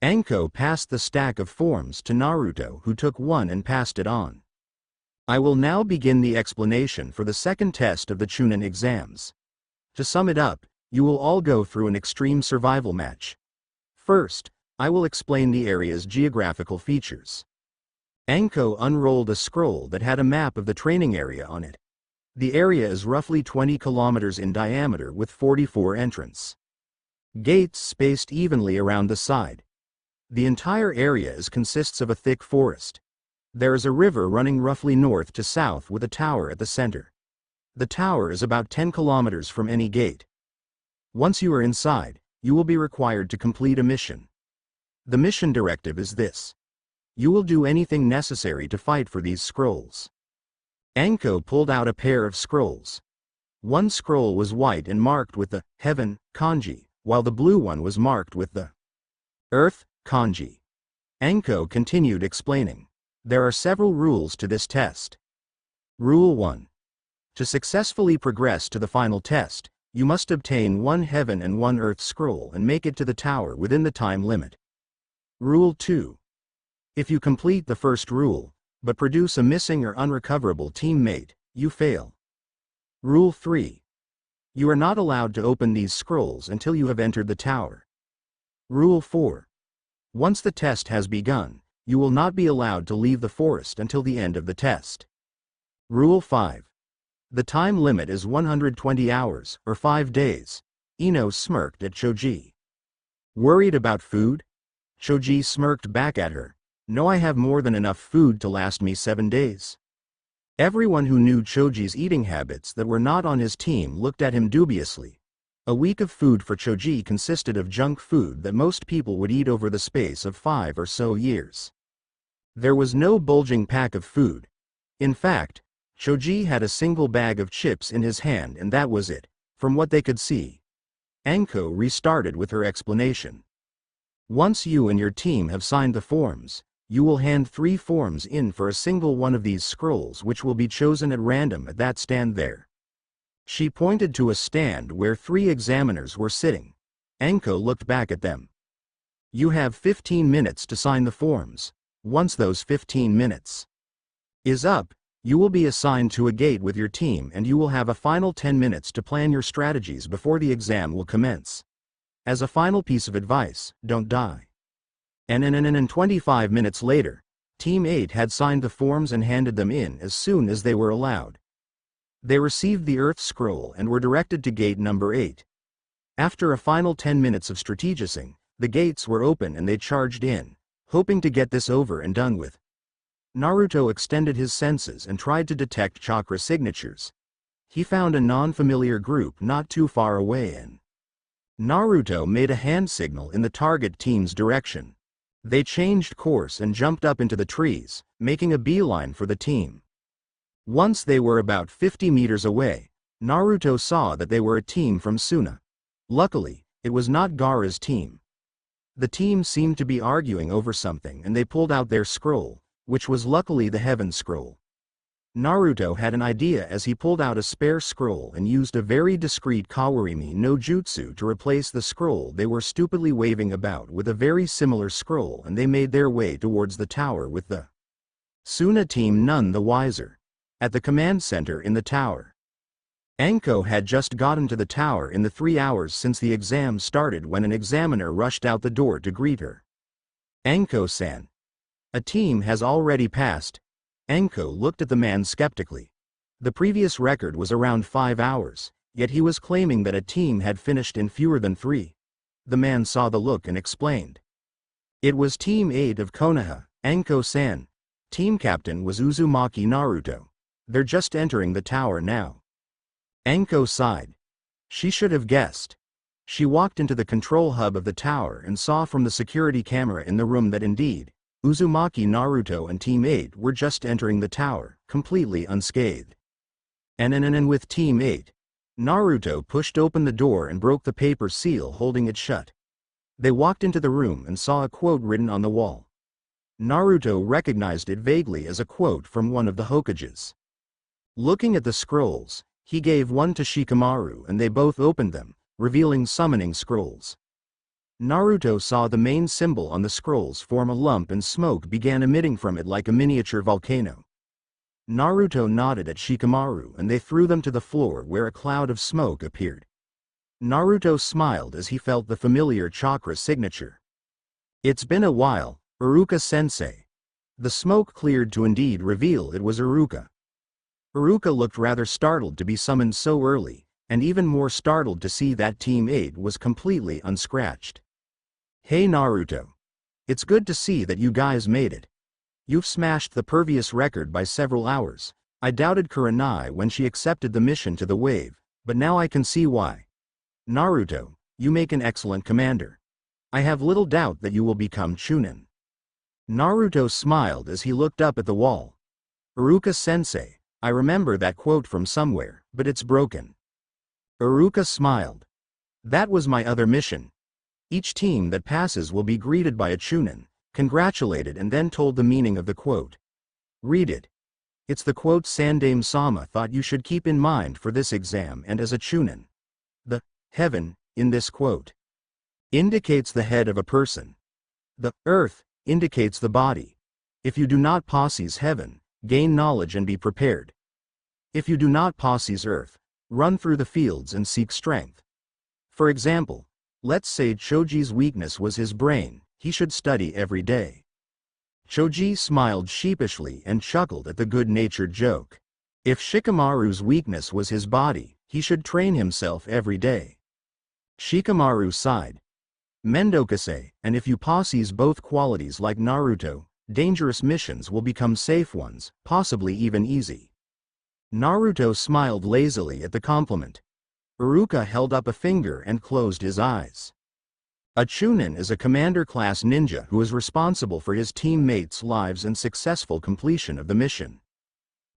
Anko passed the stack of forms to Naruto, who took one and passed it on. I will now begin the explanation for the second test of the Chunin exams. To sum it up, you will all go through an extreme survival match. First, I will explain the area's geographical features. Anko unrolled a scroll that had a map of the training area on it. The area is roughly 20 kilometers in diameter with 44 entrance gates spaced evenly around the side. The entire area consists of a thick forest. There is a river running roughly north to south with a tower at the center. The tower is about 10 kilometers from any gate. Once you are inside, you will be required to complete a mission. The mission directive is this. You will do anything necessary to fight for these scrolls. Anko pulled out a pair of scrolls. One scroll was white and marked with the Heaven kanji, while the blue one was marked with the Earth kanji. Anko continued explaining. There are several rules to this test. Rule 1. To successfully progress to the final test, you must obtain 1 Heaven and 1 Earth scroll and make it to the tower within the time limit. Rule 2. If you complete the first rule, but produce a missing or unrecoverable teammate, you fail. Rule 3. You are not allowed to open these scrolls until you have entered the tower. Rule 4. Once the test has begun, you will not be allowed to leave the forest until the end of the test. Rule 5. The time limit is 120 hours, or 5 days. Ino smirked at Choji. Worried about food? Choji smirked back at her. No, I have more than enough food to last me 7 days. Everyone who knew Choji's eating habits that were not on his team looked at him dubiously. A week of food for Choji consisted of junk food that most people would eat over the space of 5 or so years. There was no bulging pack of food. In fact, Choji had a single bag of chips in his hand and that was it, from what they could see. Anko restarted with her explanation. Once you and your team have signed the forms, you will hand 3 forms in for a single one of these scrolls which will be chosen at random at that stand there. She pointed to a stand where 3 examiners were sitting. Anko looked back at them. You have 15 minutes to sign the forms. Once those 15 minutes is up, you will be assigned to a gate with your team and you will have a final 10 minutes to plan your strategies before the exam will commence. As a final piece of advice, don't die. And 25 minutes later, Team 8 had signed the forms and handed them in as soon as they were allowed. They received the Earth Scroll and were directed to gate number 8. After a final 10 minutes of strategizing, the gates were open and they charged in, hoping to get this over and done with. Naruto extended his senses and tried to detect chakra signatures. He found a non-familiar group not too far away and Naruto made a hand signal in the target team's direction. They changed course and jumped up into the trees, making a beeline for the team. Once they were about 50 meters away, Naruto saw that they were a team from Suna. Luckily, it was not Gaara's team. The team seemed to be arguing over something and they pulled out their scroll, which was luckily the Heaven Scroll. Naruto had an idea as he pulled out a spare scroll and used a very discreet Kawarimi no Jutsu to replace the scroll they were stupidly waving about with a very similar scroll and they made their way towards the tower with the Suna team none the wiser. At the command center in the tower. Anko had just gotten to the tower in the 3 hours since the exam started when an examiner rushed out the door to greet her. Anko-san. A team has already passed. Anko looked at the man skeptically. The previous record was around 5 hours, yet he was claiming that a team had finished in fewer than 3. The man saw the look and explained. It was Team 8 of Konoha, Anko-san. Team captain was Uzumaki Naruto. They're just entering the tower now. Anko sighed. She should have guessed. She walked into the control hub of the tower and saw from the security camera in the room that indeed, Uzumaki Naruto and Team 8 were just entering the tower, completely unscathed. And with Team 8, Naruto pushed open the door and broke the paper seal holding it shut. They walked into the room and saw a quote written on the wall. Naruto recognized it vaguely as a quote from one of the Hokages. Looking at the scrolls, he gave one to Shikamaru and they both opened them, revealing summoning scrolls. Naruto saw the main symbol on the scrolls form a lump and smoke began emitting from it like a miniature volcano. Naruto nodded at Shikamaru and they threw them to the floor where a cloud of smoke appeared. Naruto smiled as he felt the familiar chakra signature. It's been a while, Iruka-sensei. The smoke cleared to indeed reveal it was Iruka. Iruka looked rather startled to be summoned so early, and even more startled to see that Team 8 was completely unscratched. Hey Naruto. It's good to see that you guys made it. You've smashed the previous record by several hours. I doubted Kurenai when she accepted the mission to the wave, but now I can see why. Naruto, you make an excellent commander. I have little doubt that you will become Chunin. Naruto smiled as he looked up at the wall. Iruka-sensei. I remember that quote from somewhere, but it's broken. Iruka smiled. That was my other mission. Each team that passes will be greeted by a Chunin, congratulated and then told the meaning of the quote. Read it. It's the quote Sandaime-sama thought you should keep in mind for this exam and as a Chunin. The heaven, in this quote, indicates the head of a person. The earth indicates the body. If you do not possess heaven, gain knowledge and be prepared. If you do not possess earth, run through the fields and seek strength. For example, let's say Choji's weakness was his brain, he should study every day. Choji smiled sheepishly and chuckled at the good-natured joke. If Shikamaru's weakness was his body, he should train himself every day. Shikamaru sighed. Mendokase, and if you possess both qualities like Naruto, dangerous missions will become safe ones, possibly even easy. Naruto smiled lazily at the compliment. Iruka held up a finger and closed his eyes. A Chunin is a commander-class ninja who is responsible for his teammates' lives and successful completion of the mission.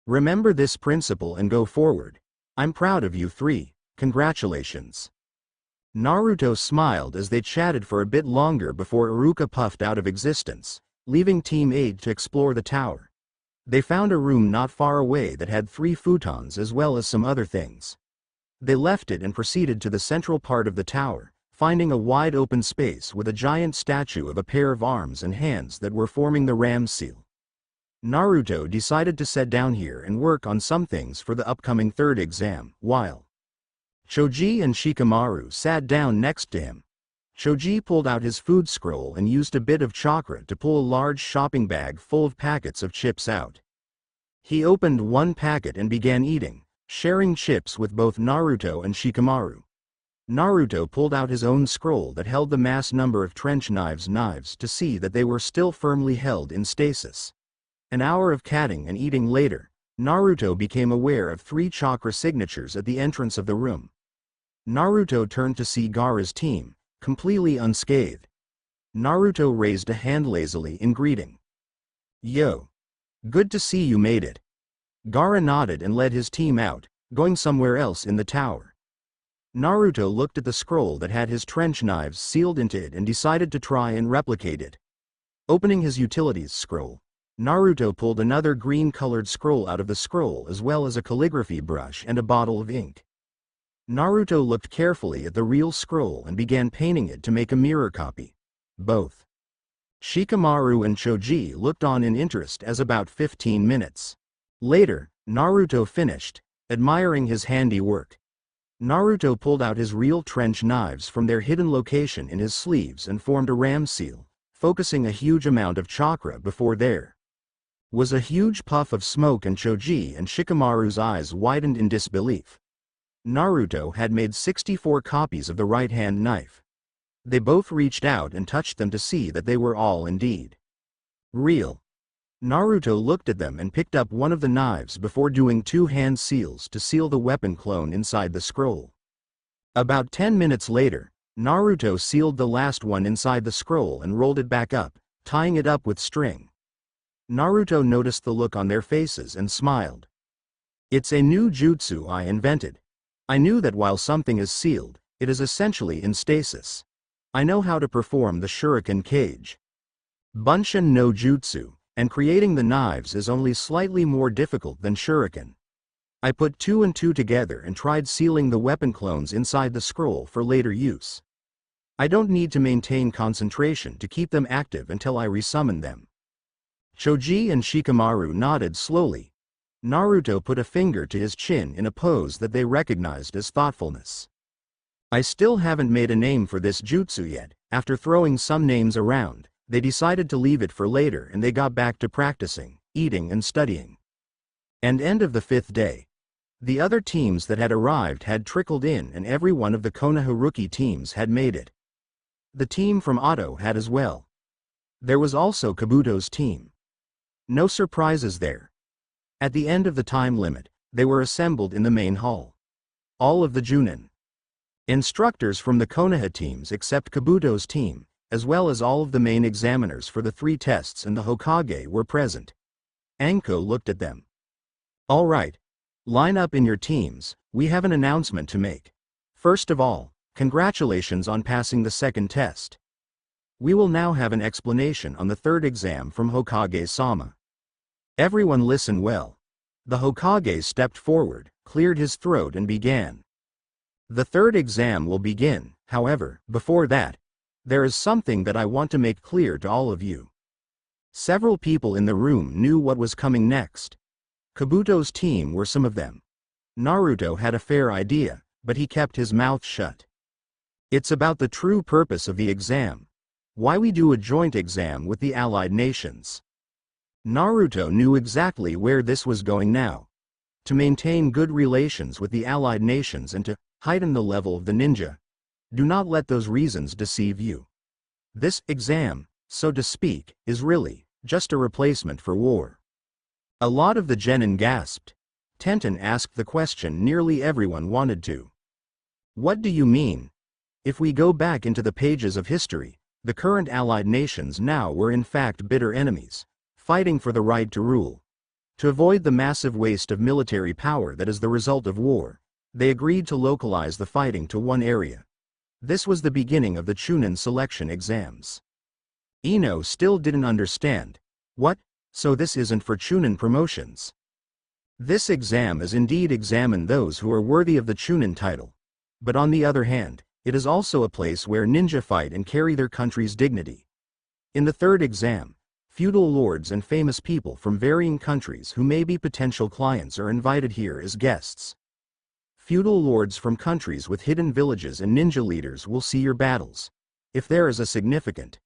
Remember this principle and go forward. I'm proud of you three, congratulations. Naruto smiled as they chatted for a bit longer before Iruka puffed out of existence, leaving Team 8 to explore the tower. They found a room not far away that had 3 futons as well as some other things. They left it and proceeded to the central part of the tower, finding a wide open space with a giant statue of a pair of arms and hands that were forming the ram seal. Naruto decided to sit down here and work on some things for the upcoming third exam, while Choji and Shikamaru sat down next to him. Choji pulled out his food scroll and used a bit of chakra to pull a large shopping bag full of packets of chips out. He opened one packet and began eating, sharing chips with both Naruto and Shikamaru. Naruto pulled out his own scroll that held the mass number of trench knives to see that they were still firmly held in stasis. An hour of catting and eating later, Naruto became aware of 3 chakra signatures at the entrance of the room. Naruto turned to see Gaara's team, completely unscathed. Naruto raised a hand lazily in greeting. "Yo. Good to see you made it." Gaara nodded and led his team out, going somewhere else in the tower. Naruto looked at the scroll that had his trench knives sealed into it and decided to try and replicate it. Opening his utilities scroll, Naruto pulled another green-colored scroll out of the scroll as well as a calligraphy brush and a bottle of ink. Naruto looked carefully at the real scroll and began painting it to make a mirror copy. Both Shikamaru and Choji looked on in interest as about 15 minutes later, Naruto finished, admiring his handiwork. Naruto pulled out his real trench knives from their hidden location in his sleeves and formed a ram seal, focusing a huge amount of chakra before there was a huge puff of smoke and Choji and Shikamaru's eyes widened in disbelief. Naruto had made 64 copies of the right-hand knife. They both reached out and touched them to see that they were all indeed real. Naruto looked at them and picked up one of the knives before doing 2 hand seals to seal the weapon clone inside the scroll. About 10 minutes later, Naruto sealed the last one inside the scroll and rolled it back up, tying it up with string. Naruto noticed the look on their faces and smiled. "It's a new jutsu I invented. I knew that while something is sealed, it is essentially in stasis. I know how to perform the shuriken cage Bunshin no jutsu, and creating the knives is only slightly more difficult than shuriken. I put 2 and 2 together and tried sealing the weapon clones inside the scroll for later use. I don't need to maintain concentration to keep them active until I resummon them." Choji and Shikamaru nodded slowly. Naruto put a finger to his chin in a pose that they recognized as thoughtfulness. "I still haven't made a name for this jutsu yet." After throwing some names around, they decided to leave it for later and they got back to practicing, eating and studying. End of the 5th day. The other teams that had arrived had trickled in and every one of the Konoha rookie teams had made it. The team from Otto had as well. There was also Kabuto's team. No surprises there. At the end of the time limit, they were assembled in the main hall. All of the Chunin instructors from the Konoha teams except Kabuto's team, as well as all of the main examiners for the 3 tests and the Hokage were present. Anko looked at them. "All right. Line up in your teams, we have an announcement to make. First of all, congratulations on passing the 2nd test. We will now have an explanation on the 3rd exam from Hokage-sama. Everyone listen well." The Hokage stepped forward, cleared his throat and began. "The 3rd exam will begin, however, before that, there is something that I want to make clear to all of you." Several people in the room knew what was coming next. Kabuto's team were some of them. Naruto had a fair idea, but he kept his mouth shut. "It's about the true purpose of the exam. Why we do a joint exam with the allied nations." Naruto knew exactly where this was going now. To maintain good relations with the allied nations and to heighten the level of the ninja. Do not let those reasons deceive you. This exam, so to speak, is really just a replacement for war. A lot of the genin gasped. Tenten asked the question nearly everyone wanted to. What do you mean? If we go back into the pages of history, the current allied nations now were in fact bitter enemies, fighting for the right to rule. To avoid the massive waste of military power that is the result of war, they agreed to localize the fighting to one area. This was the beginning of the Chunin selection exams. Ino still didn't understand. What? So this isn't for Chunin promotions? This exam is indeed examine those who are worthy of the Chunin title. But on the other hand, it is also a place where ninja fight and carry their country's dignity. In the third exam, feudal lords and famous people from varying countries who may be potential clients are invited here as guests. Feudal lords from countries with hidden villages and ninja leaders will see your battles. If there is a significant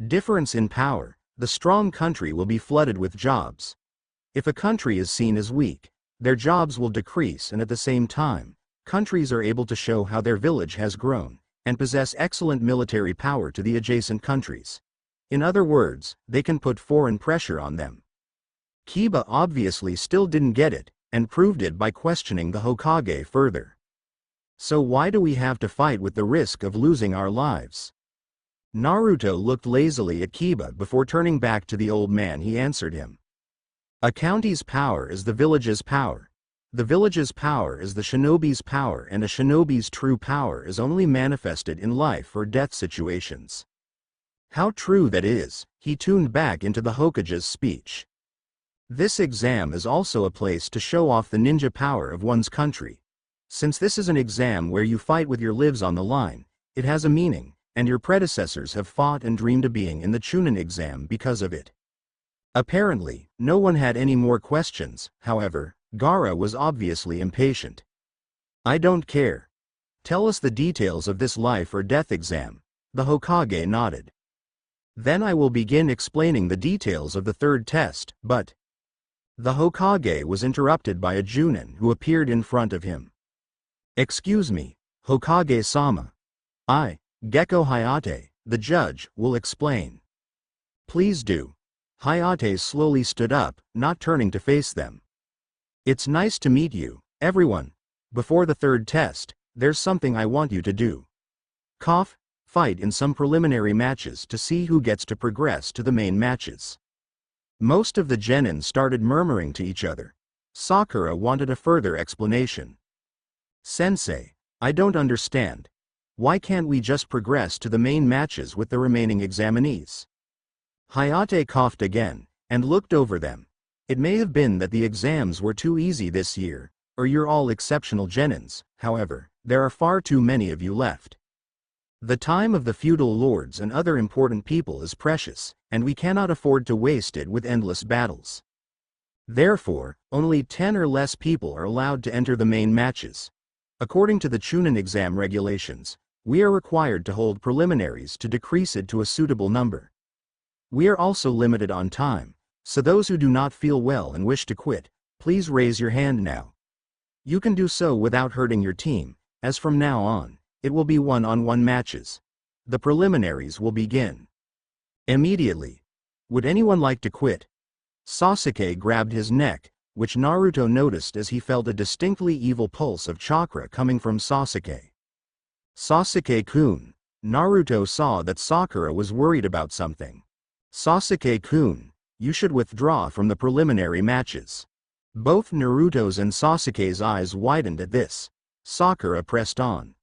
difference in power, the strong country will be flooded with jobs. If a country is seen as weak, their jobs will decrease, and at the same time, countries are able to show how their village has grown, and possess excellent military power to the adjacent countries. In other words, they can put foreign pressure on them. Kiba obviously still didn't get it, and proved it by questioning the Hokage further. So why do we have to fight with the risk of losing our lives? Naruto looked lazily at Kiba before turning back to the old man. He answered him. A county's power is the village's power. The village's power is the shinobi's power, and a shinobi's true power is only manifested in life or death situations. How true that is, he tuned back into the Hokage's speech. This exam is also a place to show off the ninja power of one's country. Since this is an exam where you fight with your lives on the line, it has a meaning, and your predecessors have fought and dreamed of being in the Chunin exam because of it. Apparently, no one had any more questions. However, Gaara was obviously impatient. I don't care. Tell us the details of this life or death exam. The Hokage nodded. Then I will begin explaining the details of the third test, but... The Hokage was interrupted by a Chunin who appeared in front of him. Excuse me, Hokage-sama. I, Gecko Hayate, the judge, will explain. Please do. Hayate slowly stood up, not turning to face them. It's nice to meet you, everyone. Before the third test, there's something I want you to do. Fight in some preliminary matches to see who gets to progress to the main matches. Most of the genin started murmuring to each other. Sakura wanted a further explanation. Sensei, I don't understand. Why can't we just progress to the main matches with the remaining examinees? Hayate coughed again, and looked over them. It may have been that the exams were too easy this year, or you're all exceptional genins. However, there are far too many of you left. The time of the feudal lords and other important people is precious, and we cannot afford to waste it with endless battles. Therefore, only 10 or less people are allowed to enter the main matches. According to the Chunin exam regulations, we are required to hold preliminaries to decrease it to a suitable number. We are also limited on time. So those who do not feel well and wish to quit, please raise your hand now. You can do so without hurting your team, as from now on, it will be one-on-one matches. The preliminaries will begin immediately. Would anyone like to quit? Sasuke grabbed his neck, which Naruto noticed as he felt a distinctly evil pulse of chakra coming from Sasuke. Sasuke-kun. Naruto saw that Sakura was worried about something. Sasuke-kun, you should withdraw from the preliminary matches. Both Naruto's and Sasuke's eyes widened at this. Sakura pressed on.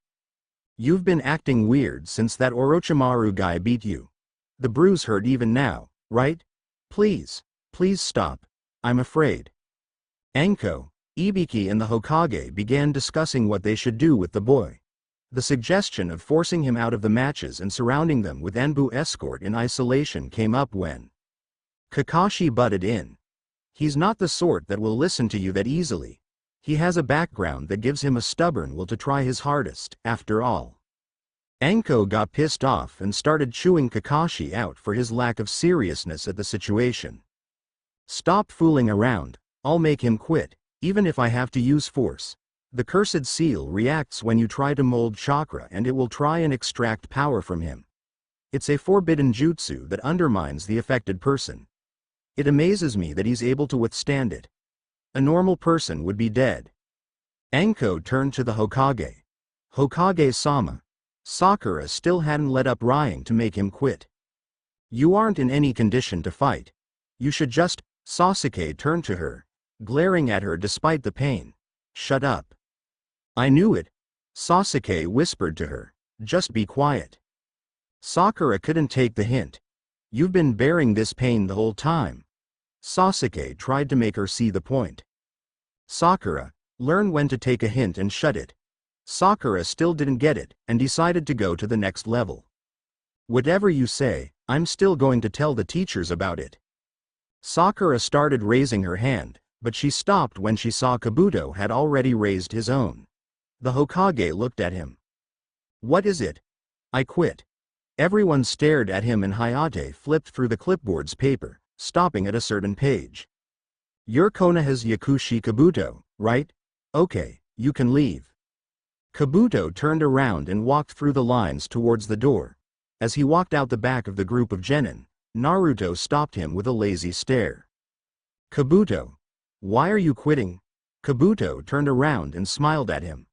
You've been acting weird since that Orochimaru guy beat you. The bruise hurt even now, right? Please stop. I'm afraid. Anko, Ibiki and the Hokage began discussing what they should do with the boy. The suggestion of forcing him out of the matches and surrounding them with Enbu escort in isolation came up when Kakashi butted in. He's not the sort that will listen to you that easily. He has a background that gives him a stubborn will to try his hardest, after all. Anko got pissed off and started chewing Kakashi out for his lack of seriousness at the situation. Stop fooling around, I'll make him quit, even if I have to use force. The cursed seal reacts when you try to mold chakra, and it will try and extract power from him. It's a forbidden jutsu that undermines the affected person. It amazes me that he's able to withstand it. A normal person would be dead. Anko turned to the Hokage. Hokage-sama. Sakura still hadn't let up crying to make him quit. You aren't in any condition to fight. You should just— Sasuke turned to her, glaring at her despite the pain. Shut up. I knew it. Sasuke whispered to her. Just be quiet. Sakura couldn't take the hint. You've been bearing this pain the whole time. Sasuke tried to make her see the point. Sakura, learn when to take a hint and shut it. Sakura still didn't get it, and decided to go to the next level. Whatever you say, I'm still going to tell the teachers about it. Sakura started raising her hand, but she stopped when she saw Kabuto had already raised his own. The Hokage looked at him. What is it? I quit. Everyone stared at him and Hayate flipped through the clipboard's paper, stopping at a certain page. You're Konoha's Yakushi Kabuto, right? Okay, you can leave. Kabuto turned around and walked through the lines towards the door. As he walked out the back of the group of genin, Naruto stopped him with a lazy stare. Kabuto. Why are you quitting? Kabuto turned around and smiled at him.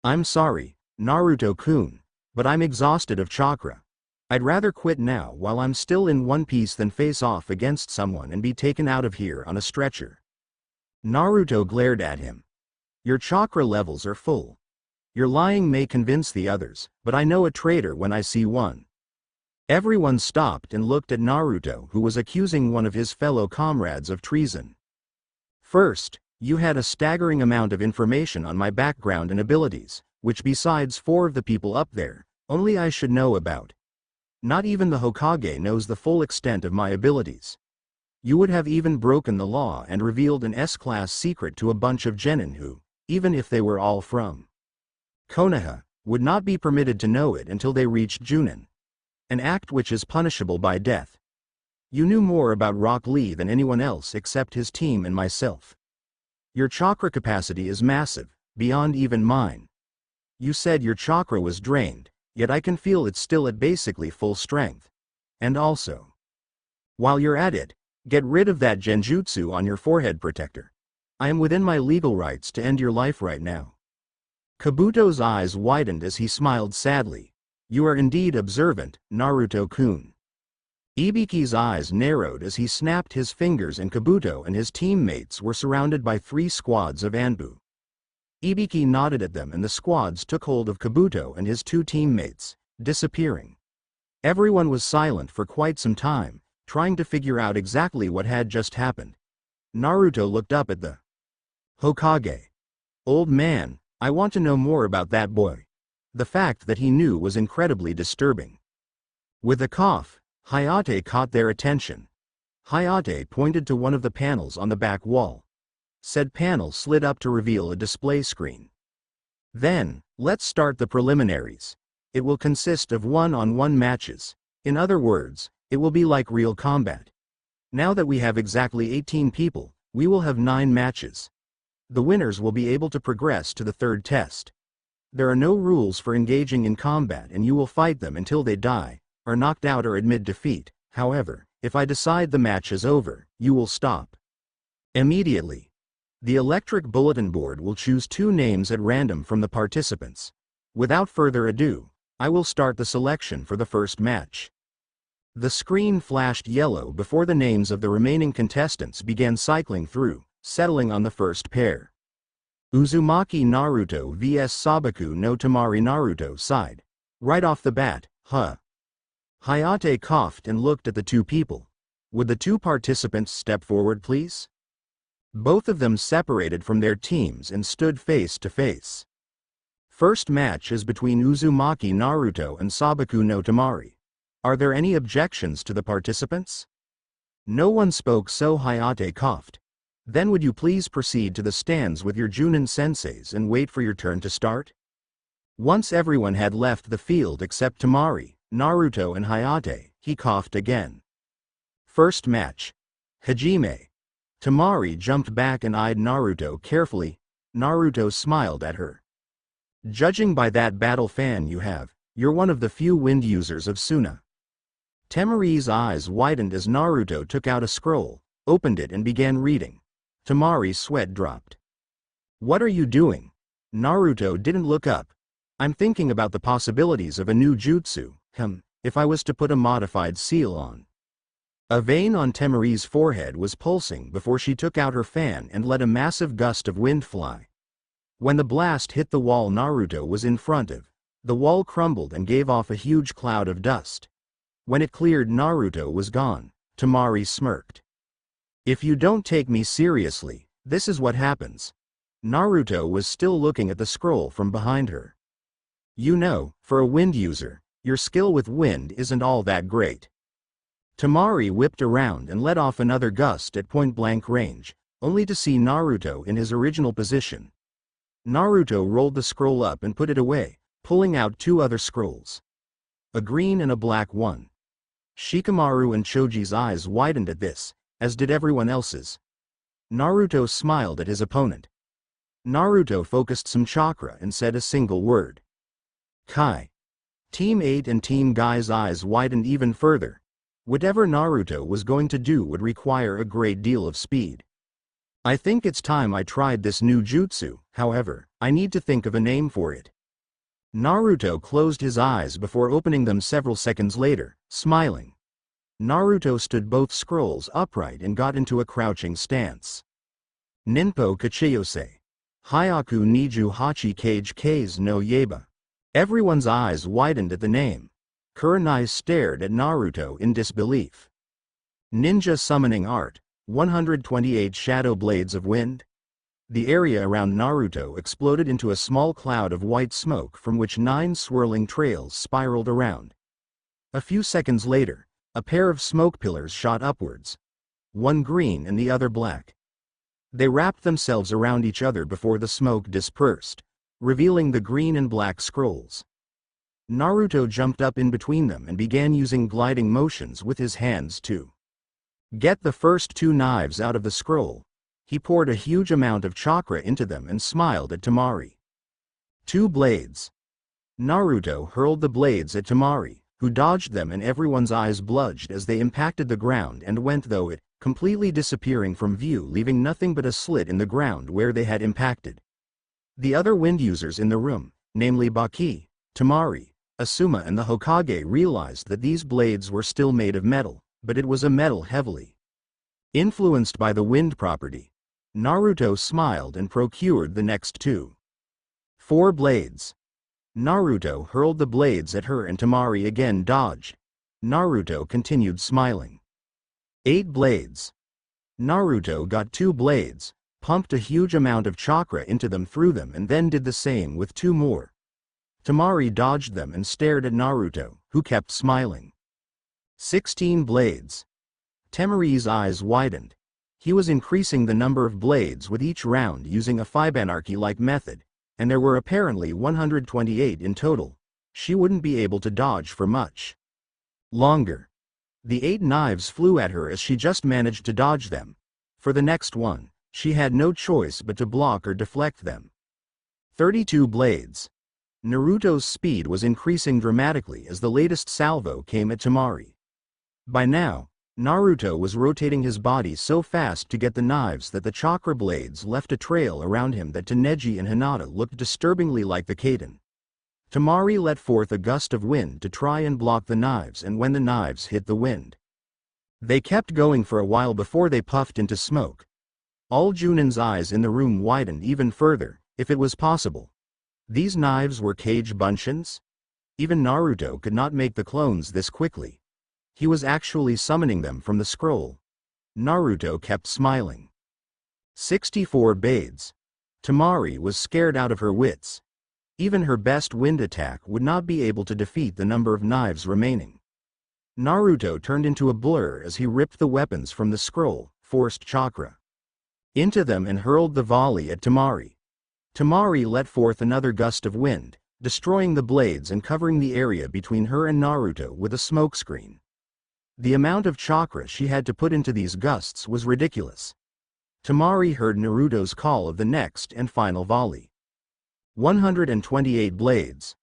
I'm sorry, Naruto-kun, but I'm exhausted of chakra. I'd rather quit now while I'm still in one piece than face off against someone and be taken out of here on a stretcher. Naruto glared at him. Your chakra levels are full. Your lying may convince the others, but I know a traitor when I see one. Everyone stopped and looked at Naruto, who was accusing one of his fellow comrades of treason. First, you had a staggering amount of information on my background and abilities, which besides 4 of the people up there, only I should know about. Not even the Hokage knows the full extent of my abilities. You would have even broken the law and revealed an S-class secret to a bunch of genin who, even if they were all from Konoha, would not be permitted to know it until they reached Chunin. An act which is punishable by death. You knew more about Rock Lee than anyone else except his team and myself. Your chakra capacity is massive, beyond even mine. You said your chakra was drained, yet I can feel it's still at basically full strength. And also, while you're at it, get rid of that genjutsu on your forehead protector. I am within my legal rights to end your life right now. Kabuto's eyes widened as he smiled sadly. You are indeed observant, Naruto-kun. Ibiki's eyes narrowed as he snapped his fingers and Kabuto and his teammates were surrounded by 3 squads of Anbu. Ibiki nodded at them and the squads took hold of Kabuto and his 2 teammates, disappearing. Everyone was silent for quite some time, trying to figure out exactly what had just happened. Naruto looked up at the Hokage. Old man, I want to know more about that boy. The fact that he knew was incredibly disturbing. With a cough, Hayate caught their attention. Hayate pointed to one of the panels on the back wall. Said panel slid up to reveal a display screen. Then, let's start the preliminaries. It will consist of one-on-one matches. In other words, it will be like real combat. Now that we have exactly 18 people, we will have 9 matches. The winners will be able to progress to the 3rd test. There are no rules for engaging in combat and you will fight them until they die, are knocked out or admit defeat. However, if I decide the match is over, you will stop immediately. The electric bulletin board will choose 2 names at random from the participants. Without further ado, I will start the selection for the first match. The screen flashed yellow before the names of the remaining contestants began cycling through, settling on the first pair. Uzumaki Naruto vs Sabaku no Tamari Naruto side. Right off the bat, huh? Hayate coughed and looked at the 2 people. Would the 2 participants step forward please? Both of them separated from their teams and stood face to face. First match is between Uzumaki Naruto and Sabaku no Tamari. Are there any objections to the participants? No one spoke, so Hayate coughed. Then would you please proceed to the stands with your Chunin senseis and wait for your turn to start? Once everyone had left the field except Tamari, Naruto and Hayate, he coughed again. First match. Hajime. Tamari jumped back and eyed Naruto carefully. Naruto smiled at her. Judging by that battle fan you have, you're one of the few wind users of Suna. Tamari's eyes widened as Naruto took out a scroll, opened it and began reading. Temari's sweat dropped. What are you doing? Naruto didn't look up. I'm thinking about the possibilities of a new jutsu, if I was to put a modified seal on. A vein on Temari's forehead was pulsing before she took out her fan and let a massive gust of wind fly. When the blast hit the wall Naruto was in front of, the wall crumbled and gave off a huge cloud of dust. When it cleared, Naruto was gone. Temari smirked. If you don't take me seriously, this is what happens. Naruto was still looking at the scroll from behind her. You know, for a wind user, your skill with wind isn't all that great. Temari whipped around and let off another gust at point-blank range, only to see Naruto in his original position. Naruto rolled the scroll up and put it away, pulling out two other scrolls. A green and a black one. Shikamaru and Choji's eyes widened at this, as did everyone else's. Naruto smiled at his opponent. Naruto focused some chakra and said a single word. Kai. Team 8 and Team Guy's eyes widened even further. Whatever Naruto was going to do would require a great deal of speed. I think it's time I tried this new jutsu, however, I need to think of a name for it. Naruto closed his eyes before opening them several seconds later, smiling. Naruto stood both scrolls upright and got into a crouching stance. Ninpo Kachiyose. Hyaku Niju Hachi Kage Kase no Yeba. Everyone's eyes widened at the name. Kurenai stared at Naruto in disbelief. Ninja Summoning Art, 128 Shadow Blades of Wind. The area around Naruto exploded into a small cloud of white smoke from which 9 swirling trails spiraled around. A few seconds later, a pair of smoke pillars shot upwards. One green and the other black. They wrapped themselves around each other before the smoke dispersed, revealing the green and black scrolls. Naruto jumped up in between them and began using gliding motions with his hands to get the first 2 knives out of the scroll. He poured a huge amount of chakra into them and smiled at Temari. 2 blades. Naruto hurled the blades at Temari, who dodged them, and everyone's eyes bludged as they impacted the ground and went through it, completely disappearing from view, leaving nothing but a slit in the ground where they had impacted. The other wind users in the room, namely Baki, Temari, Asuma and the Hokage, realized that these blades were still made of metal, but it was a metal heavily influenced by the wind property. Naruto smiled and procured the next 2. 4 blades. Naruto hurled the blades at her and Temari again dodged. Naruto continued smiling. 8 blades. Naruto got 2 blades, pumped a huge amount of chakra into them, threw them, and then did the same with 2 more. Temari dodged them and stared at Naruto, who kept smiling. 16 blades. Temari's eyes widened. He was increasing the number of blades with each round using a Fibonacci-like method, and there were apparently 128 in total. She wouldn't be able to dodge for much longer. The 8 knives flew at her as she just managed to dodge them. For the next one, she had no choice but to block or deflect them. 32 blades. Naruto's speed was increasing dramatically as the latest salvo came at Temari. By now, Naruto was rotating his body so fast to get the knives that the chakra blades left a trail around him that to Neji and Hinata looked disturbingly like the Kaden. Temari let forth a gust of wind to try and block the knives, and when the knives hit the wind, they kept going for a while before they puffed into smoke. All Junin's eyes in the room widened even further, if it was possible. These knives were Kage Bunshins? Even Naruto could not make the clones this quickly. He was actually summoning them from the scroll. Naruto kept smiling. 64 blades. Temari was scared out of her wits. Even her best wind attack would not be able to defeat the number of knives remaining. Naruto turned into a blur as he ripped the weapons from the scroll, forced chakra into them, and hurled the volley at Temari. Temari let forth another gust of wind, destroying the blades and covering the area between her and Naruto with a smokescreen. The amount of chakra she had to put into these gusts was ridiculous. Temari heard Naruto's call of the next and final volley. 128 blades.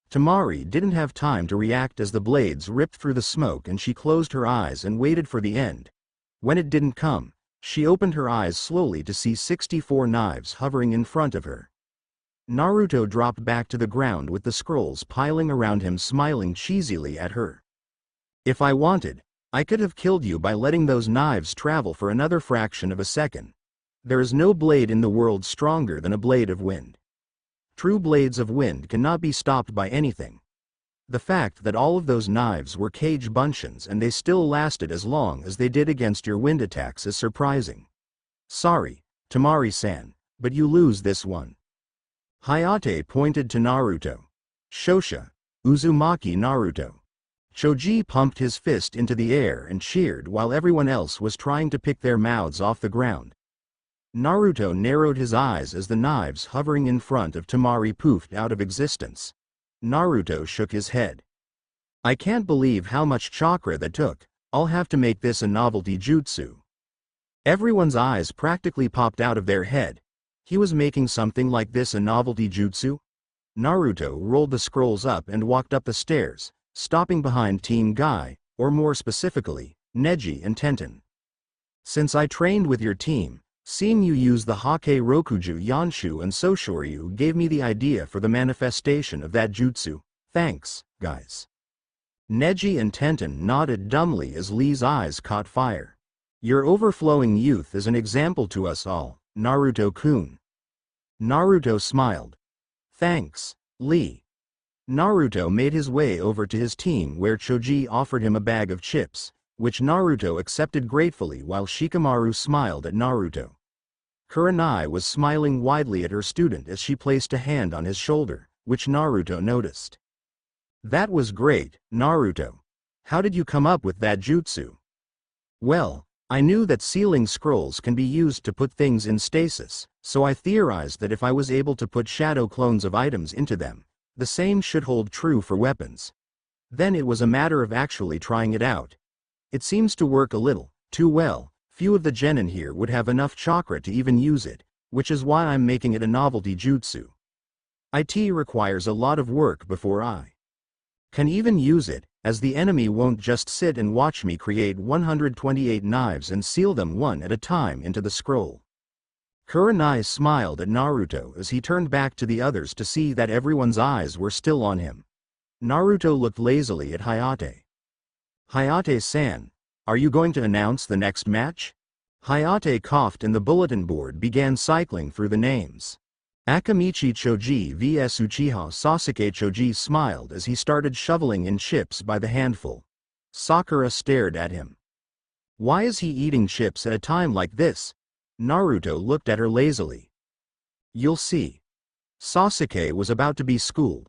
Temari didn't have time to react as the blades ripped through the smoke, and she closed her eyes and waited for the end. When it didn't come, She opened her eyes slowly to see 64 knives hovering in front of her. Naruto dropped back to the ground with the scrolls piling around him, smiling cheesily at her. If I wanted, I could have killed you by letting those knives travel for another fraction of a second. There is no blade in the world stronger than a blade of wind. True blades of wind cannot be stopped by anything. The fact that all of those knives were Kage Bunshins and they still lasted as long as they did against your wind attacks is surprising. Sorry, Temari-san, but you lose this one. Hayate pointed to Naruto. Shosha, Uzumaki Naruto. Choji pumped his fist into the air and cheered while everyone else was trying to pick their mouths off the ground. Naruto narrowed his eyes as the knives hovering in front of Temari poofed out of existence. Naruto shook his head. I can't believe how much chakra that took. I'll have to make this a novelty jutsu. Everyone's eyes practically popped out of their head. He was making something like this a novelty jutsu? Naruto rolled the scrolls up and walked up the stairs, stopping behind Team Guy, or more specifically, Neji and Tenten. Since I trained with your team, seeing you use the Hake Rokuju Yanshu and Soshoryu gave me the idea for the manifestation of that jutsu. Thanks, guys. Neji and Tenten nodded dumbly as Lee's eyes caught fire. Your overflowing youth is an example to us all, Naruto-kun. Naruto smiled. Thanks, Lee. Naruto made his way over to his team where Choji offered him a bag of chips, which Naruto accepted gratefully while Shikamaru smiled at Naruto. Kurenai was smiling widely at her student as she placed a hand on his shoulder, which Naruto noticed. That was great, Naruto. How did you come up with that jutsu? Well, I knew that sealing scrolls can be used to put things in stasis, so I theorized that if I was able to put shadow clones of items into them, the same should hold true for weapons. Then it was a matter of actually trying it out. It seems to work a little too well. Few of the genin here would have enough chakra to even use it, which is why I'm making it a novelty jutsu. It requires a lot of work before I can even use it, as the enemy won't just sit and watch me create 128 knives and seal them one at a time into the scroll. Kurenai smiled at Naruto as he turned back to the others to see that everyone's eyes were still on him. Naruto looked lazily at Hayate. Hayate-san, are you going to announce the next match? Hayate coughed and the bulletin board began cycling through the names. Akamichi Choji vs Uchiha Sasuke. Choji smiled as he started shoveling in chips by the handful. Sakura stared at him. Why is he eating chips at a time like this? Naruto looked at her lazily. You'll see. Sasuke was about to be schooled.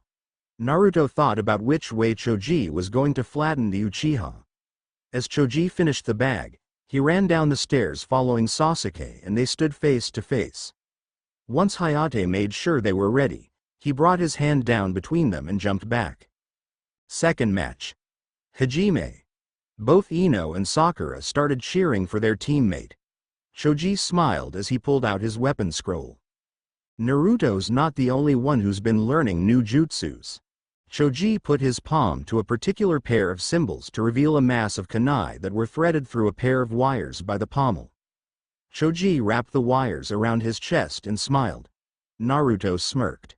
Naruto thought about which way Choji was going to flatten the Uchiha. As Choji finished the bag, he ran down the stairs following Sasuke and they stood face to face. Once Hayate made sure they were ready, he brought his hand down between them and jumped back. Second match. Hajime. Both Ino and Sakura started cheering for their teammate. Choji smiled as he pulled out his weapon scroll. Naruto's not the only one who's been learning new jutsus. Choji put his palm to a particular pair of symbols to reveal a mass of kunai that were threaded through a pair of wires by the pommel. Choji wrapped the wires around his chest and smiled. Naruto smirked.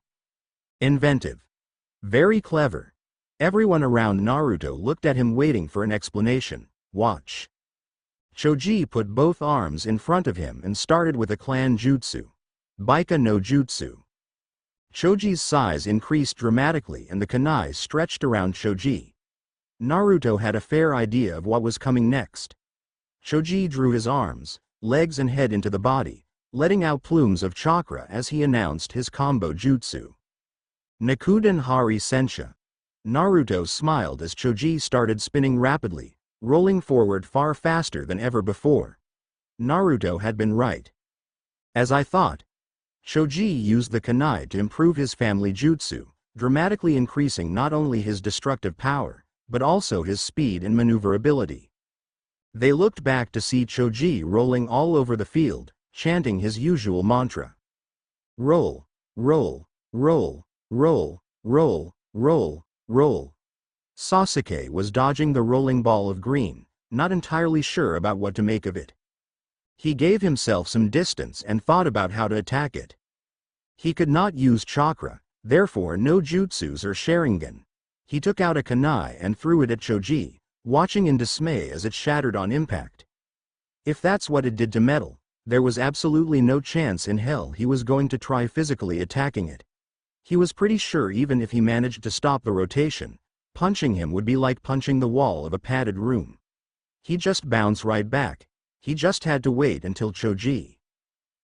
Inventive. Very clever. Everyone around Naruto looked at him waiting for an explanation. Watch. Choji put both arms in front of him and started with a clan jutsu. Baika no jutsu. Choji's size increased dramatically and the kunai stretched around Choji. Naruto had a fair idea of what was coming next. Choji drew his arms, legs and head into the body, letting out plumes of chakra as he announced his combo jutsu. Nakuden Hari Sensha. Naruto smiled as Choji started spinning rapidly, rolling forward far faster than ever before. Naruto had been right. As I thought. Choji used the kunai to improve his family jutsu, dramatically increasing not only his destructive power, but also his speed and maneuverability. They looked back to see Choji rolling all over the field, chanting his usual mantra. Roll, roll, roll, roll, roll, roll, roll. Sasuke was dodging the rolling ball of green, not entirely sure about what to make of it. He gave himself some distance and thought about how to attack it. He could not use chakra, therefore no jutsus or Sharingan. He took out a kunai and threw it at Choji, watching in dismay as it shattered on impact. If that's what it did to metal, there was absolutely no chance in hell he was going to try physically attacking it. He was pretty sure even if he managed to stop the rotation, punching him would be like punching the wall of a padded room. He'd just bounce right back. He just had to wait until Choji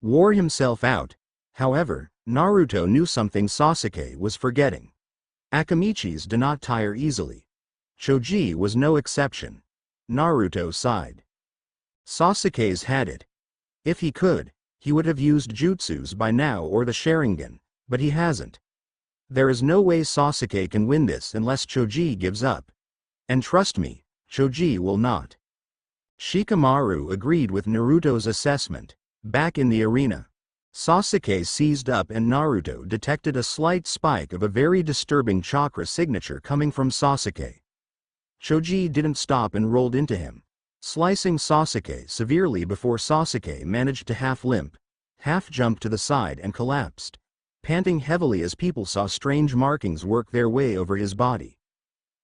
wore himself out. However, Naruto knew something Sasuke was forgetting. Akamichis do not tire easily. Choji was no exception. Naruto sighed. Sasuke's had it. If he could, he would have used jutsus by now or the Sharingan, but he hasn't. There is no way Sasuke can win this unless Choji gives up. And trust me, Choji will not. Shikamaru agreed with Naruto's assessment. Back in the arena, Sasuke seized up and Naruto detected a slight spike of a very disturbing chakra signature coming from Sasuke. Choji didn't stop and rolled into him, slicing Sasuke severely before Sasuke managed to half limp, half jump to the side and collapsed, panting heavily as people saw strange markings work their way over his body.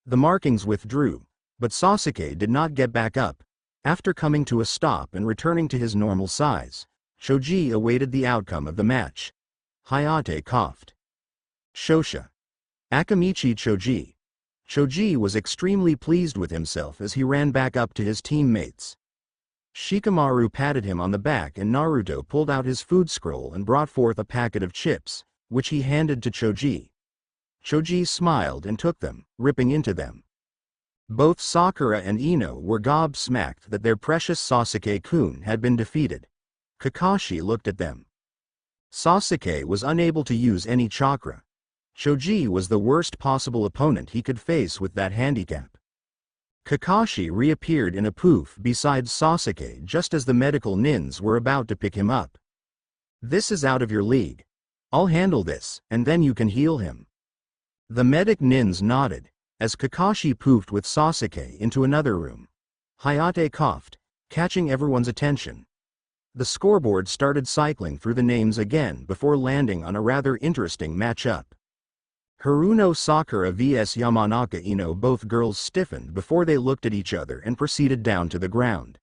The markings withdrew, but Sasuke did not get back up. After coming to a stop and returning to his normal size, Choji awaited the outcome of the match. Hayate coughed. Shosha. Akamichi Choji. Choji was extremely pleased with himself as he ran back up to his teammates. Shikamaru patted him on the back and Naruto pulled out his food scroll and brought forth a packet of chips, which he handed to Choji. Choji smiled and took them, ripping into them. Both Sakura and Ino were gobsmacked that their precious Sasuke-kun had been defeated. Kakashi looked at them. Sasuke was unable to use any chakra. Choji was the worst possible opponent he could face with that handicap. Kakashi reappeared in a poof beside Sasuke just as the medical nins were about to pick him up. "This is out of your league. I'll handle this, and then you can heal him." The medic nins nodded, as Kakashi poofed with Sasuke into another room. Hayate coughed, catching everyone's attention. The scoreboard started cycling through the names again before landing on a rather interesting matchup. Haruno Sakura vs Yamanaka Ino. Both girls stiffened before they looked at each other and proceeded down to the ground.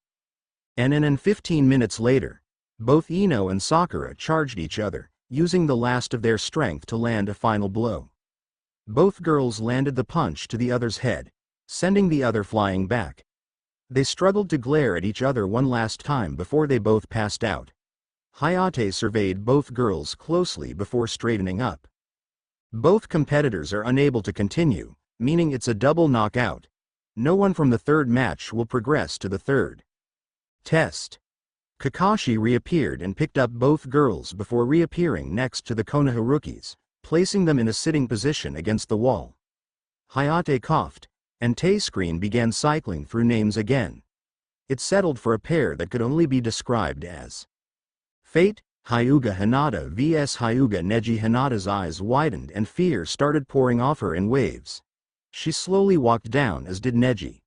And 15 minutes later, both Ino and Sakura charged each other, using the last of their strength to land a final blow. Both girls landed the punch to the other's head, sending the other flying back. They struggled to glare at each other one last time before they both passed out. Hayate surveyed both girls closely before straightening up. Both competitors are unable to continue, meaning it's a double knockout. No one from the third match will progress to the third test. Kakashi reappeared and picked up both girls before reappearing next to the Konoharukis, placing them in a sitting position against the wall. Hayate coughed, and T-screen began cycling through names again. It settled for a pair that could only be described as Fate. Hyuga Hinata vs Hyuga Neji. Hinata's eyes widened and fear started pouring off her in waves. She slowly walked down as did Neji.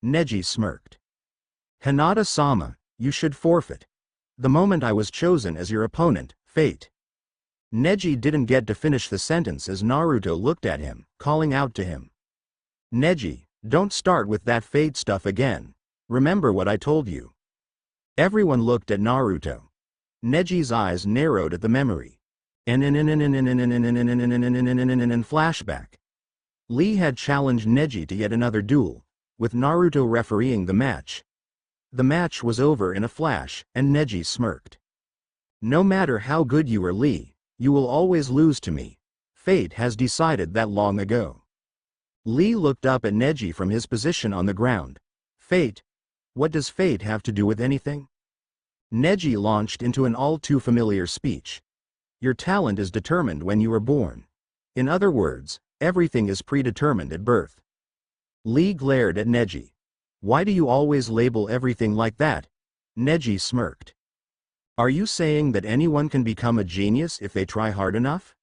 Neji smirked. "Hinata-sama, you should forfeit. The moment I was chosen as your opponent, Fate." Neji didn't get to finish the sentence as Naruto looked at him, calling out to him. "Neji, don't start with that Fate stuff again. Remember what I told you." Everyone looked at Naruto. Neji's eyes narrowed at the memory. Flashback. Lee had challenged Neji to yet another duel, with Naruto refereeing the match. The match was over in a flash, and Neji smirked. "No matter how good you are, Lee, you will always lose to me. Fate has decided that long ago." Lee looked up at Neji from his position on the ground. "Fate? What does fate have to do with anything?" Neji launched into an all-too-familiar speech. "Your talent is determined when you are born. In other words, everything is predetermined at birth." Lee glared at Neji. "Why do you always label everything like that?" Neji smirked. "Are you saying that anyone can become a genius if they try hard enough?"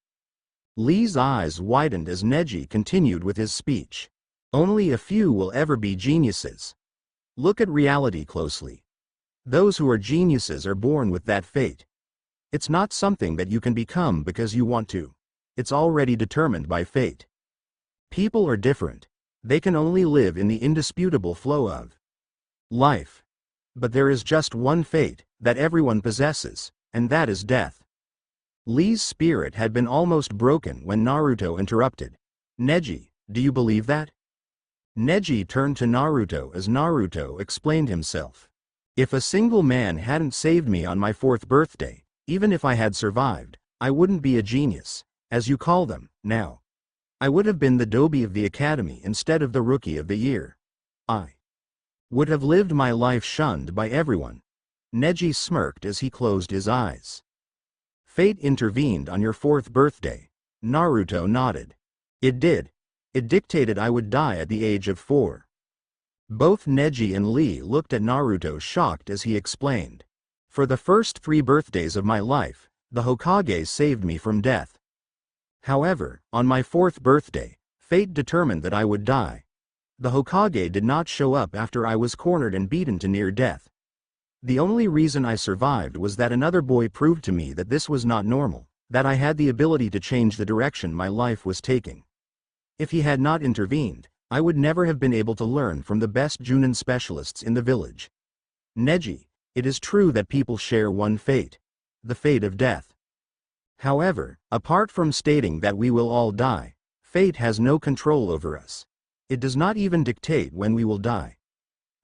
Lee's eyes widened as Neji continued with his speech. "Only a few will ever be geniuses. Look at reality closely. Those who are geniuses are born with that fate. It's not something that you can become because you want to. It's already determined by fate. People are different. They can only live in the indisputable flow of life. But there is just one fate that everyone possesses, and that is death. Lee's spirit had been almost broken when Naruto interrupted. Neji, do you believe that? Neji turned to Naruto as Naruto explained himself. If a single man hadn't saved me on my 4th birthday, even if I had survived, I wouldn't be a genius, as you call them, now. I would have been the Dobi of the academy instead of the Rookie of the Year. I would have lived my life shunned by everyone. Neji smirked as he closed his eyes. Fate intervened on your 4th birthday. Naruto nodded. It did. It dictated I would die at the age of 4. Both Neji and Lee looked at Naruto shocked as he explained. For the first 3 birthdays of my life, the Hokage saved me from death. However, on my 4th birthday, fate determined that I would die. The Hokage did not show up after I was cornered and beaten to near death. The only reason I survived was that another boy proved to me that this was not normal, that I had the ability to change the direction my life was taking. If he had not intervened, I would never have been able to learn from the best Chunin specialists in the village. Neji, it is true that people share one fate, the fate of death. However, apart from stating that we will all die, fate has no control over us. It does not even dictate when we will die.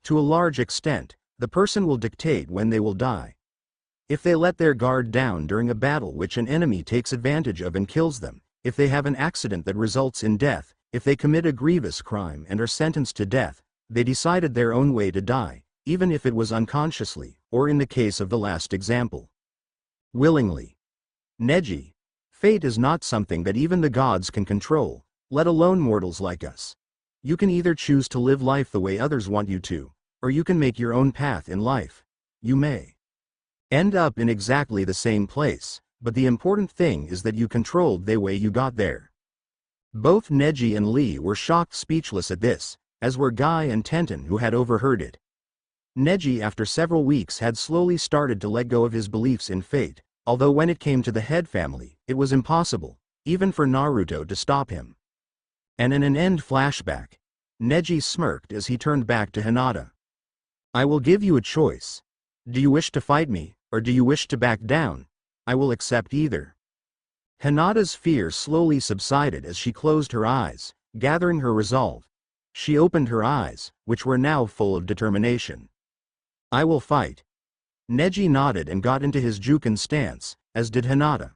To a large extent, the person will dictate when they will die. If they let their guard down during a battle which an enemy takes advantage of and kills them, if they have an accident that results in death, if they commit a grievous crime and are sentenced to death, they decided their own way to die, even if it was unconsciously, or in the case of the last example, willingly. Neji, fate is not something that even the gods can control, let alone mortals like us. You can either choose to live life the way others want you to, or you can make your own path in life. You may end up in exactly the same place, but the important thing is that you controlled the way you got there. Both Neji and Lee were shocked speechless at this, as were Guy and Tenten who had overheard it. Neji after several weeks had slowly started to let go of his beliefs in fate, although when it came to the head family, it was impossible, even for Naruto to stop him. And in an end flashback, Neji smirked as he turned back to Hinata. I will give you a choice. Do you wish to fight me, or do you wish to back down? I will accept either. Hinata's fear slowly subsided as she closed her eyes, gathering her resolve. She opened her eyes, which were now full of determination. I will fight. Neji nodded and got into his Juken stance, as did Hinata.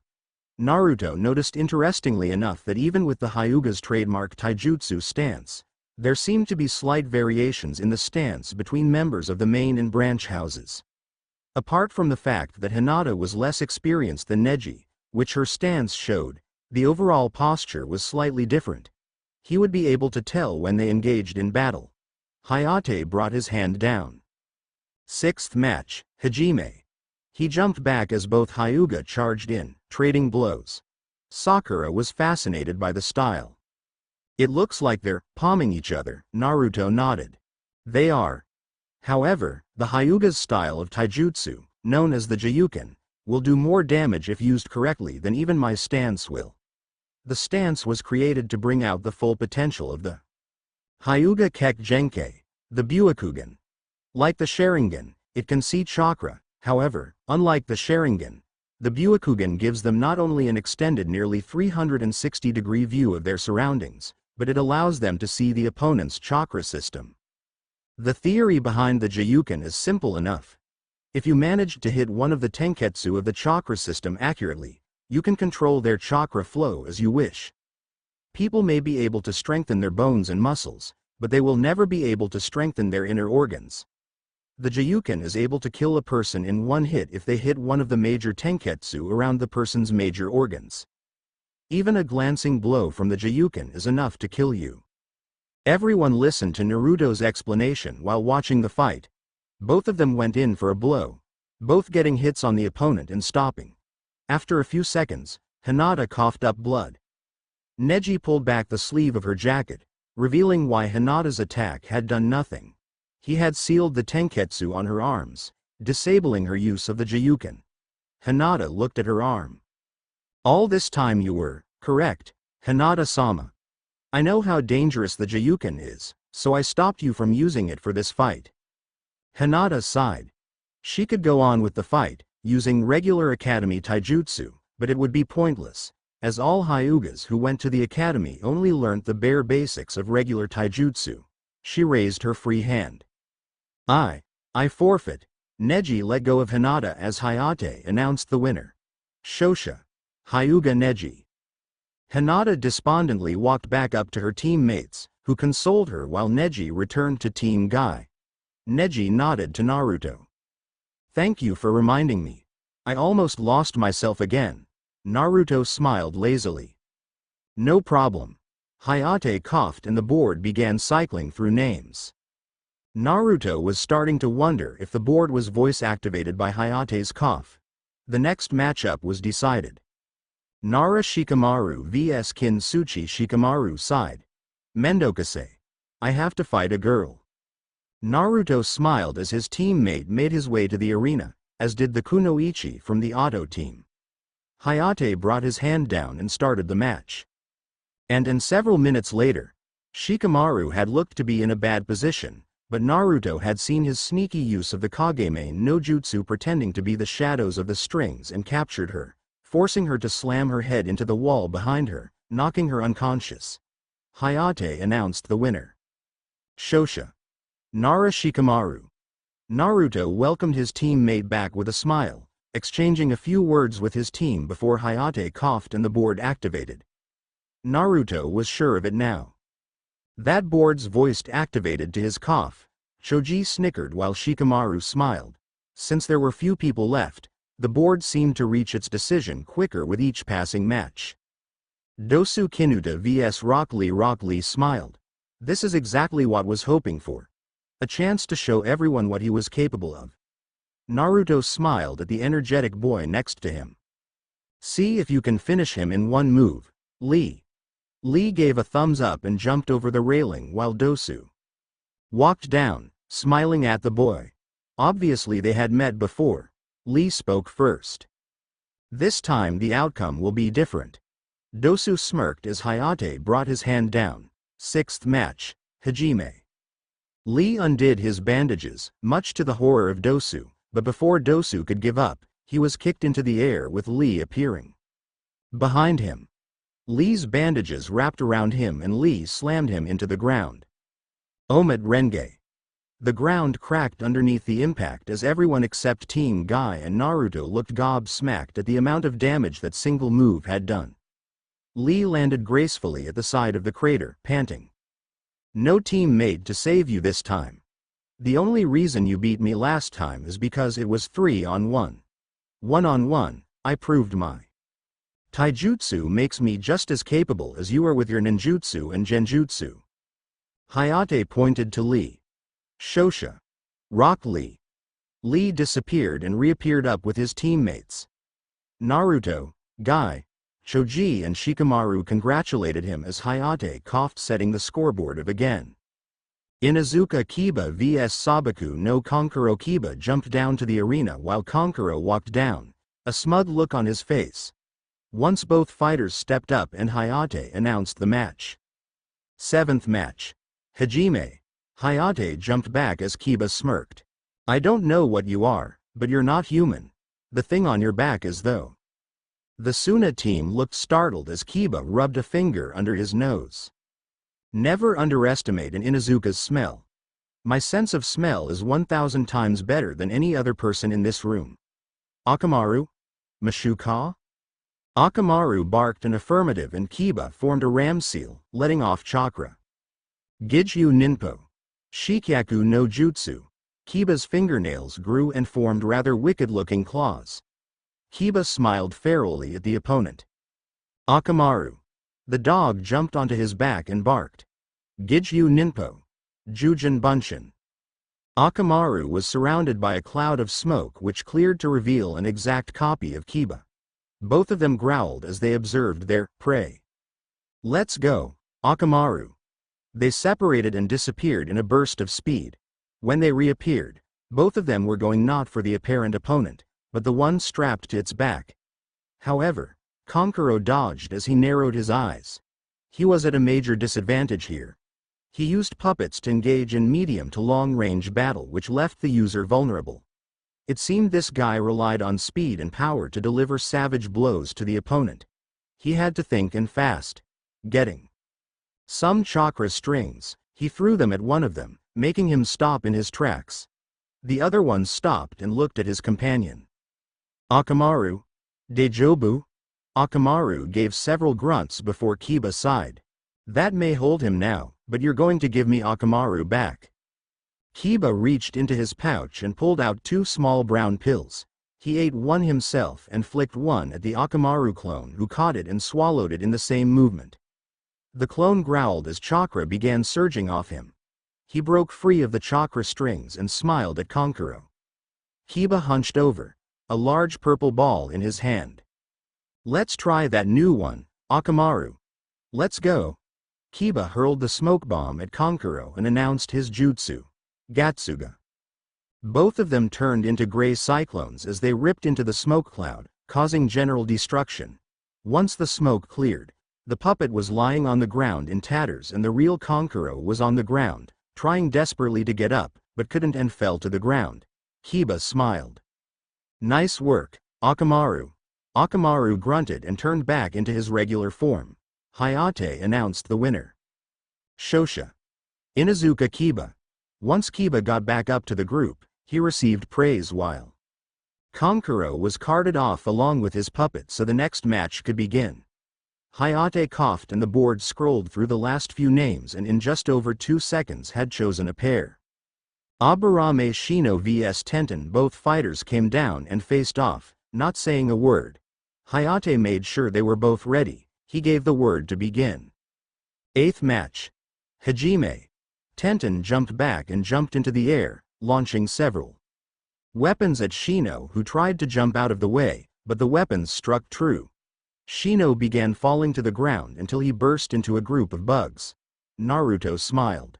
Naruto noticed interestingly enough that even with the Hyuga's trademark taijutsu stance, there seemed to be slight variations in the stance between members of the main and branch houses. Apart from the fact that Hinata was less experienced than Neji, which her stance showed, the overall posture was slightly different. He would be able to tell when they engaged in battle. Hayate brought his hand down. 6th match, Hajime. He jumped back as both Hyuga charged in, trading blows. Sakura was fascinated by the style. It looks like they're palming each other, Naruto nodded. They are. However, the Hyuga's style of taijutsu, known as the Jiyuken, will do more damage if used correctly than even my stance will. The stance was created to bring out the full potential of the Hyuga Kek Genkei, the Buakugan. Like the Sharingan, it can see chakra, however, unlike the Sharingan, the Buakugan gives them not only an extended nearly 360-degree view of their surroundings, but it allows them to see the opponent's chakra system. The theory behind the Jiyuken is simple enough. If you manage to hit one of the tenketsu of the chakra system accurately, you can control their chakra flow as you wish. People may be able to strengthen their bones and muscles, but they will never be able to strengthen their inner organs. The Jiyuken is able to kill a person in one hit if they hit one of the major tenketsu around the person's major organs. Even a glancing blow from the Jiyuken is enough to kill you. Everyone listened to Naruto's explanation while watching the fight. Both of them went in for a blow, both getting hits on the opponent and stopping. After a few seconds, Hinata coughed up blood. Neji pulled back the sleeve of her jacket, revealing why Hinata's attack had done nothing. He had sealed the tenketsu on her arms, disabling her use of the Jiyuken. Hinata looked at her arm. All this time you were correct, Hinata-sama. I know how dangerous the Jiyuken is, so I stopped you from using it for this fight. Hinata sighed. She could go on with the fight, using regular academy taijutsu, but it would be pointless, as all Hyugas who went to the academy only learnt the bare basics of regular taijutsu. She raised her free hand. I forfeit. Neji let go of Hinata as Hayate announced the winner. Shosha. Hyuga Neji. Hinata despondently walked back up to her teammates, who consoled her while Neji returned to Team Guy. Neji nodded to Naruto. Thank you for reminding me. I almost lost myself again. Naruto smiled lazily. No problem. Hayate coughed and the board began cycling through names. Naruto was starting to wonder if the board was voice-activated by Hayate's cough. The next matchup was decided. Nara Shikamaru vs Kinsuchi Shikamaru side. Mendokase. I have to fight a girl. Naruto smiled as his teammate made his way to the arena, as did the Kunoichi from the Auto team. Hayate brought his hand down and started the match. And several minutes later, Shikamaru had looked to be in a bad position, but Naruto had seen his sneaky use of the Kageme no Jutsu pretending to be the shadows of the strings and captured her, forcing her to slam her head into the wall behind her, knocking her unconscious. Hayate announced the winner. Shosha. Nara Shikamaru. Naruto welcomed his teammate back with a smile, exchanging a few words with his team before Hayate coughed and the board activated. Naruto was sure of it now. That board's voiced activated to his cough. Choji snickered while Shikamaru smiled. Since there were few people left, the board seemed to reach its decision quicker with each passing match. Dosu Kinuta vs Rock Lee smiled. This is exactly what was hoping for. A chance to show everyone what he was capable of. Naruto smiled at the energetic boy next to him. See if you can finish him in one move, Lee. Lee gave a thumbs up and jumped over the railing while Dosu walked down, smiling at the boy. Obviously they had met before. Lee spoke first. This time the outcome will be different. Dosu smirked as Hayate brought his hand down. Sixth match, Hajime. Lee undid his bandages, much to the horror of Dosu, but before Dosu could give up, he was kicked into the air with Lee appearing behind him. Lee's bandages wrapped around him and Lee slammed him into the ground. Omid Renge. The ground cracked underneath the impact as everyone except Team Guy and Naruto looked gobsmacked at the amount of damage that single move had done. Lee landed gracefully at the side of the crater, panting. No teammate to save you this time. The only reason you beat me last time is because it was 3-on-1. 1-on-1, I proved my taijutsu makes me just as capable as you are with your ninjutsu and genjutsu. Hayate pointed to Lee. Shosha. Rock Lee. Lee disappeared and reappeared up with his teammates. Naruto, Guy, Choji and Shikamaru congratulated him as Hayate coughed, setting the scoreboard of again. Inuzuka Kiba vs Sabaku no Konkuro. Kiba jumped down to the arena while Konkuro walked down, a smug look on his face. Once both fighters stepped up and Hayate announced the match. Seventh match. Hajime. Hayate jumped back as Kiba smirked. I don't know what you are, but you're not human. The thing on your back is though. The Suna team looked startled as Kiba rubbed a finger under his nose. Never underestimate an Inuzuka's smell. My sense of smell is 1,000 times better than any other person in this room. Akamaru? Mashuka? Akamaru barked an affirmative and Kiba formed a ram seal, letting off chakra. Gijyu Ninpo. Shikyaku no Jutsu. Kiba's fingernails grew and formed rather wicked-looking claws. Kiba smiled ferally at the opponent. Akamaru. The dog jumped onto his back and barked. Gijyu Ninpo. Jujin Bunshin. Akamaru was surrounded by a cloud of smoke which cleared to reveal an exact copy of Kiba. Both of them growled as they observed their prey. Let's go, Akamaru. They separated and disappeared in a burst of speed. When they reappeared, Both of them were going not for the apparent opponent, but the one strapped to its back. However, Kankuro dodged as he narrowed his eyes. He was at a major disadvantage here. He used puppets to engage in medium to long-range battle, which left the user vulnerable. It seemed this guy relied on speed and power to deliver savage blows to the opponent. He had to think and fast. Getting some chakra strings, he threw them at one of them, making him stop in his tracks. The other one stopped and looked at his companion. Akamaru? Dejobu? Akamaru gave several grunts before Kiba sighed. That may hold him now, but you're going to give me Akamaru back. Kiba reached into his pouch and pulled out 2 small brown pills. He ate one himself and flicked one at the Akamaru clone, who caught it and swallowed it in the same movement. The clone growled as chakra began surging off him. He broke free of the chakra strings and smiled at Kankuro. Kiba hunched over, a large purple ball in his hand. Let's try that new one, Akamaru. Let's go. Kiba hurled the smoke bomb at Kankuro and announced his jutsu, Gatsuga. Both of them turned into gray cyclones as they ripped into the smoke cloud, causing general destruction. Once the smoke cleared, the puppet was lying on the ground in tatters and the real Kankuro was on the ground, trying desperately to get up, but couldn't and fell to the ground. Kiba smiled. Nice work, Akamaru. Akamaru grunted and turned back into his regular form. Hayate announced the winner. Shosha. Inuzuka Kiba. Once Kiba got back up to the group, he received praise while Kankuro was carted off along with his puppet so the next match could begin. Hayate coughed and the board scrolled through the last few names and in just over 2 seconds had chosen a pair. Aburame Shino vs Tenten. Both fighters came down and faced off, not saying a word. Hayate made sure they were both ready. He gave the word to begin. 8th match. Hajime. Tenten jumped back and jumped into the air, launching several weapons at Shino, who tried to jump out of the way, but the weapons struck true. Shino began falling to the ground until he burst into a group of bugs. Naruto smiled.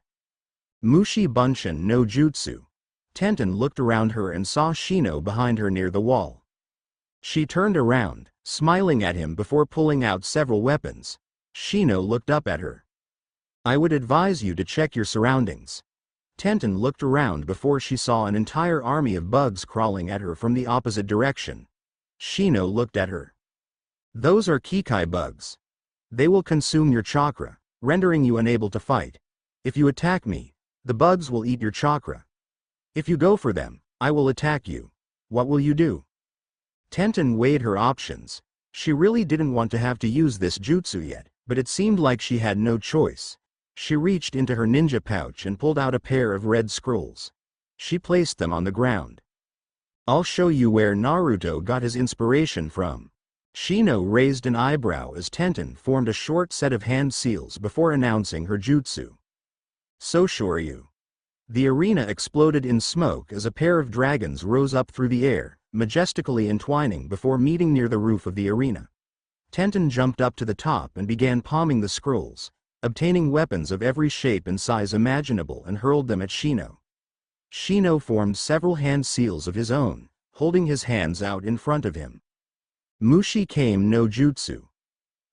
Mushi Bunshin no Jutsu. Tenten looked around her and saw Shino behind her near the wall. She turned around, smiling at him before pulling out several weapons. Shino looked up at her. I would advise you to check your surroundings. Tenten looked around before she saw an entire army of bugs crawling at her from the opposite direction. Shino looked at her. Those are Kikai bugs. They will consume your chakra, rendering you unable to fight. If you attack me, the bugs will eat your chakra. If you go for them, I will attack you. What will you do? Tenten weighed her options. She really didn't want to have to use this jutsu yet, but it seemed like she had no choice. She reached into her ninja pouch and pulled out a pair of red scrolls. She placed them on the ground. I'll show you where Naruto got his inspiration from. Shino raised an eyebrow as Tenten formed a short set of hand seals before announcing her jutsu. Soshoryu. The arena exploded in smoke as a pair of dragons rose up through the air, majestically entwining before meeting near the roof of the arena. Tenten jumped up to the top and began palming the scrolls, obtaining weapons of every shape and size imaginable and hurled them at Shino. Shino formed several hand seals of his own, holding his hands out in front of him. Mushi Kame no Jutsu.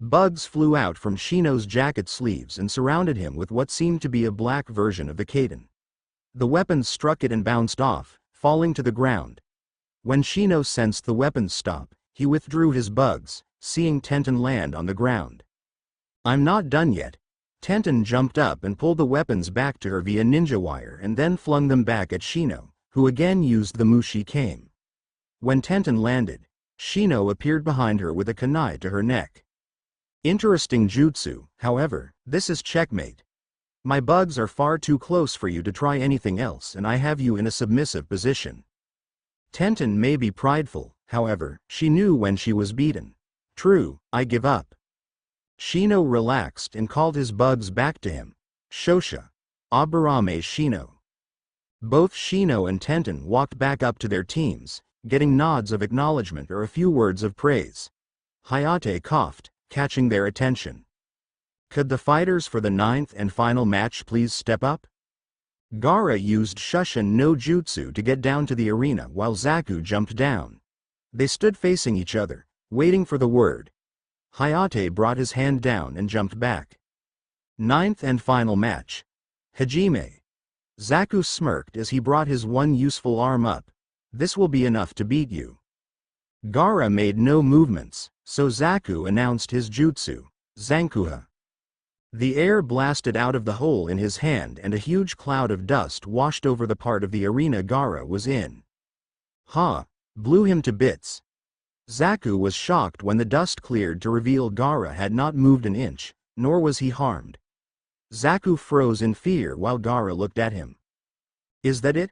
Bugs flew out from Shino's jacket sleeves and surrounded him with what seemed to be a black version of the Kaden. The weapons struck it and bounced off, falling to the ground. When Shino sensed the weapons stop, he withdrew his bugs, seeing Tenten land on the ground. I'm not done yet. Tenten jumped up and pulled the weapons back to her via ninja wire and then flung them back at Shino, who again used the Mushi Kame. When Tenten landed, Shino appeared behind her with a kunai to her neck. Interesting jutsu, however, this is checkmate. My bugs are far too close for you to try anything else and I have you in a submissive position. Tenten may be prideful, however, she knew when she was beaten. True, I give up. Shino relaxed and called his bugs back to him. Shosha. Aburame Shino. Both Shino and Tenten walked back up to their teams, getting nods of acknowledgement or a few words of praise. Hayate coughed, catching their attention. Could the fighters for the 9th and final match please step up? Gaara used Shushin no Jutsu to get down to the arena while Zaku jumped down. They stood facing each other, waiting for the word. Hayate brought his hand down and jumped back. Ninth and final match. Hajime. Zaku smirked as he brought his one useful arm up. This will be enough to beat you. Gaara made no movements, so Zaku announced his jutsu, Zankuha. The air blasted out of the hole in his hand and a huge cloud of dust washed over the part of the arena Gaara was in. Ha! Blew him to bits. Zaku was shocked when the dust cleared to reveal Gaara had not moved an inch, nor was he harmed. Zaku froze in fear while Gaara looked at him. Is that it?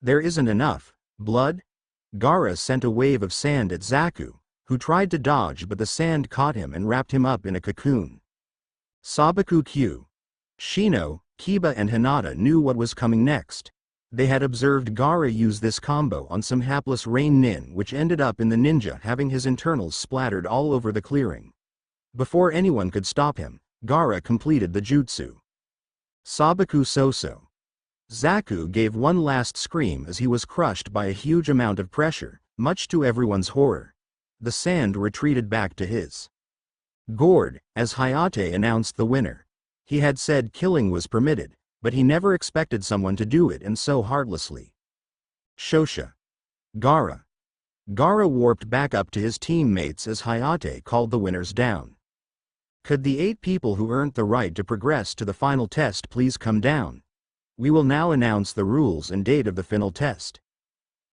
There isn't enough blood? Gaara sent a wave of sand at Zaku, who tried to dodge but the sand caught him and wrapped him up in a cocoon. Sabaku Q. Shino, Kiba and Hinata knew what was coming next. They had observed Gaara use this combo on some hapless rain nin which ended up in the ninja having his internals splattered all over the clearing. Before anyone could stop him, Gaara completed the jutsu. Sabaku Soso. Zaku gave one last scream as he was crushed by a huge amount of pressure, much to everyone's horror. The sand retreated back to his gourd, as Hayate announced the winner. He had said killing was permitted, but he never expected someone to do it and so heartlessly. Shosha. Gaara. Gaara warped back up to his teammates as Hayate called the winners down. Could the 8 people who earned the right to progress to the final test please come down? We will now announce the rules and date of the final test.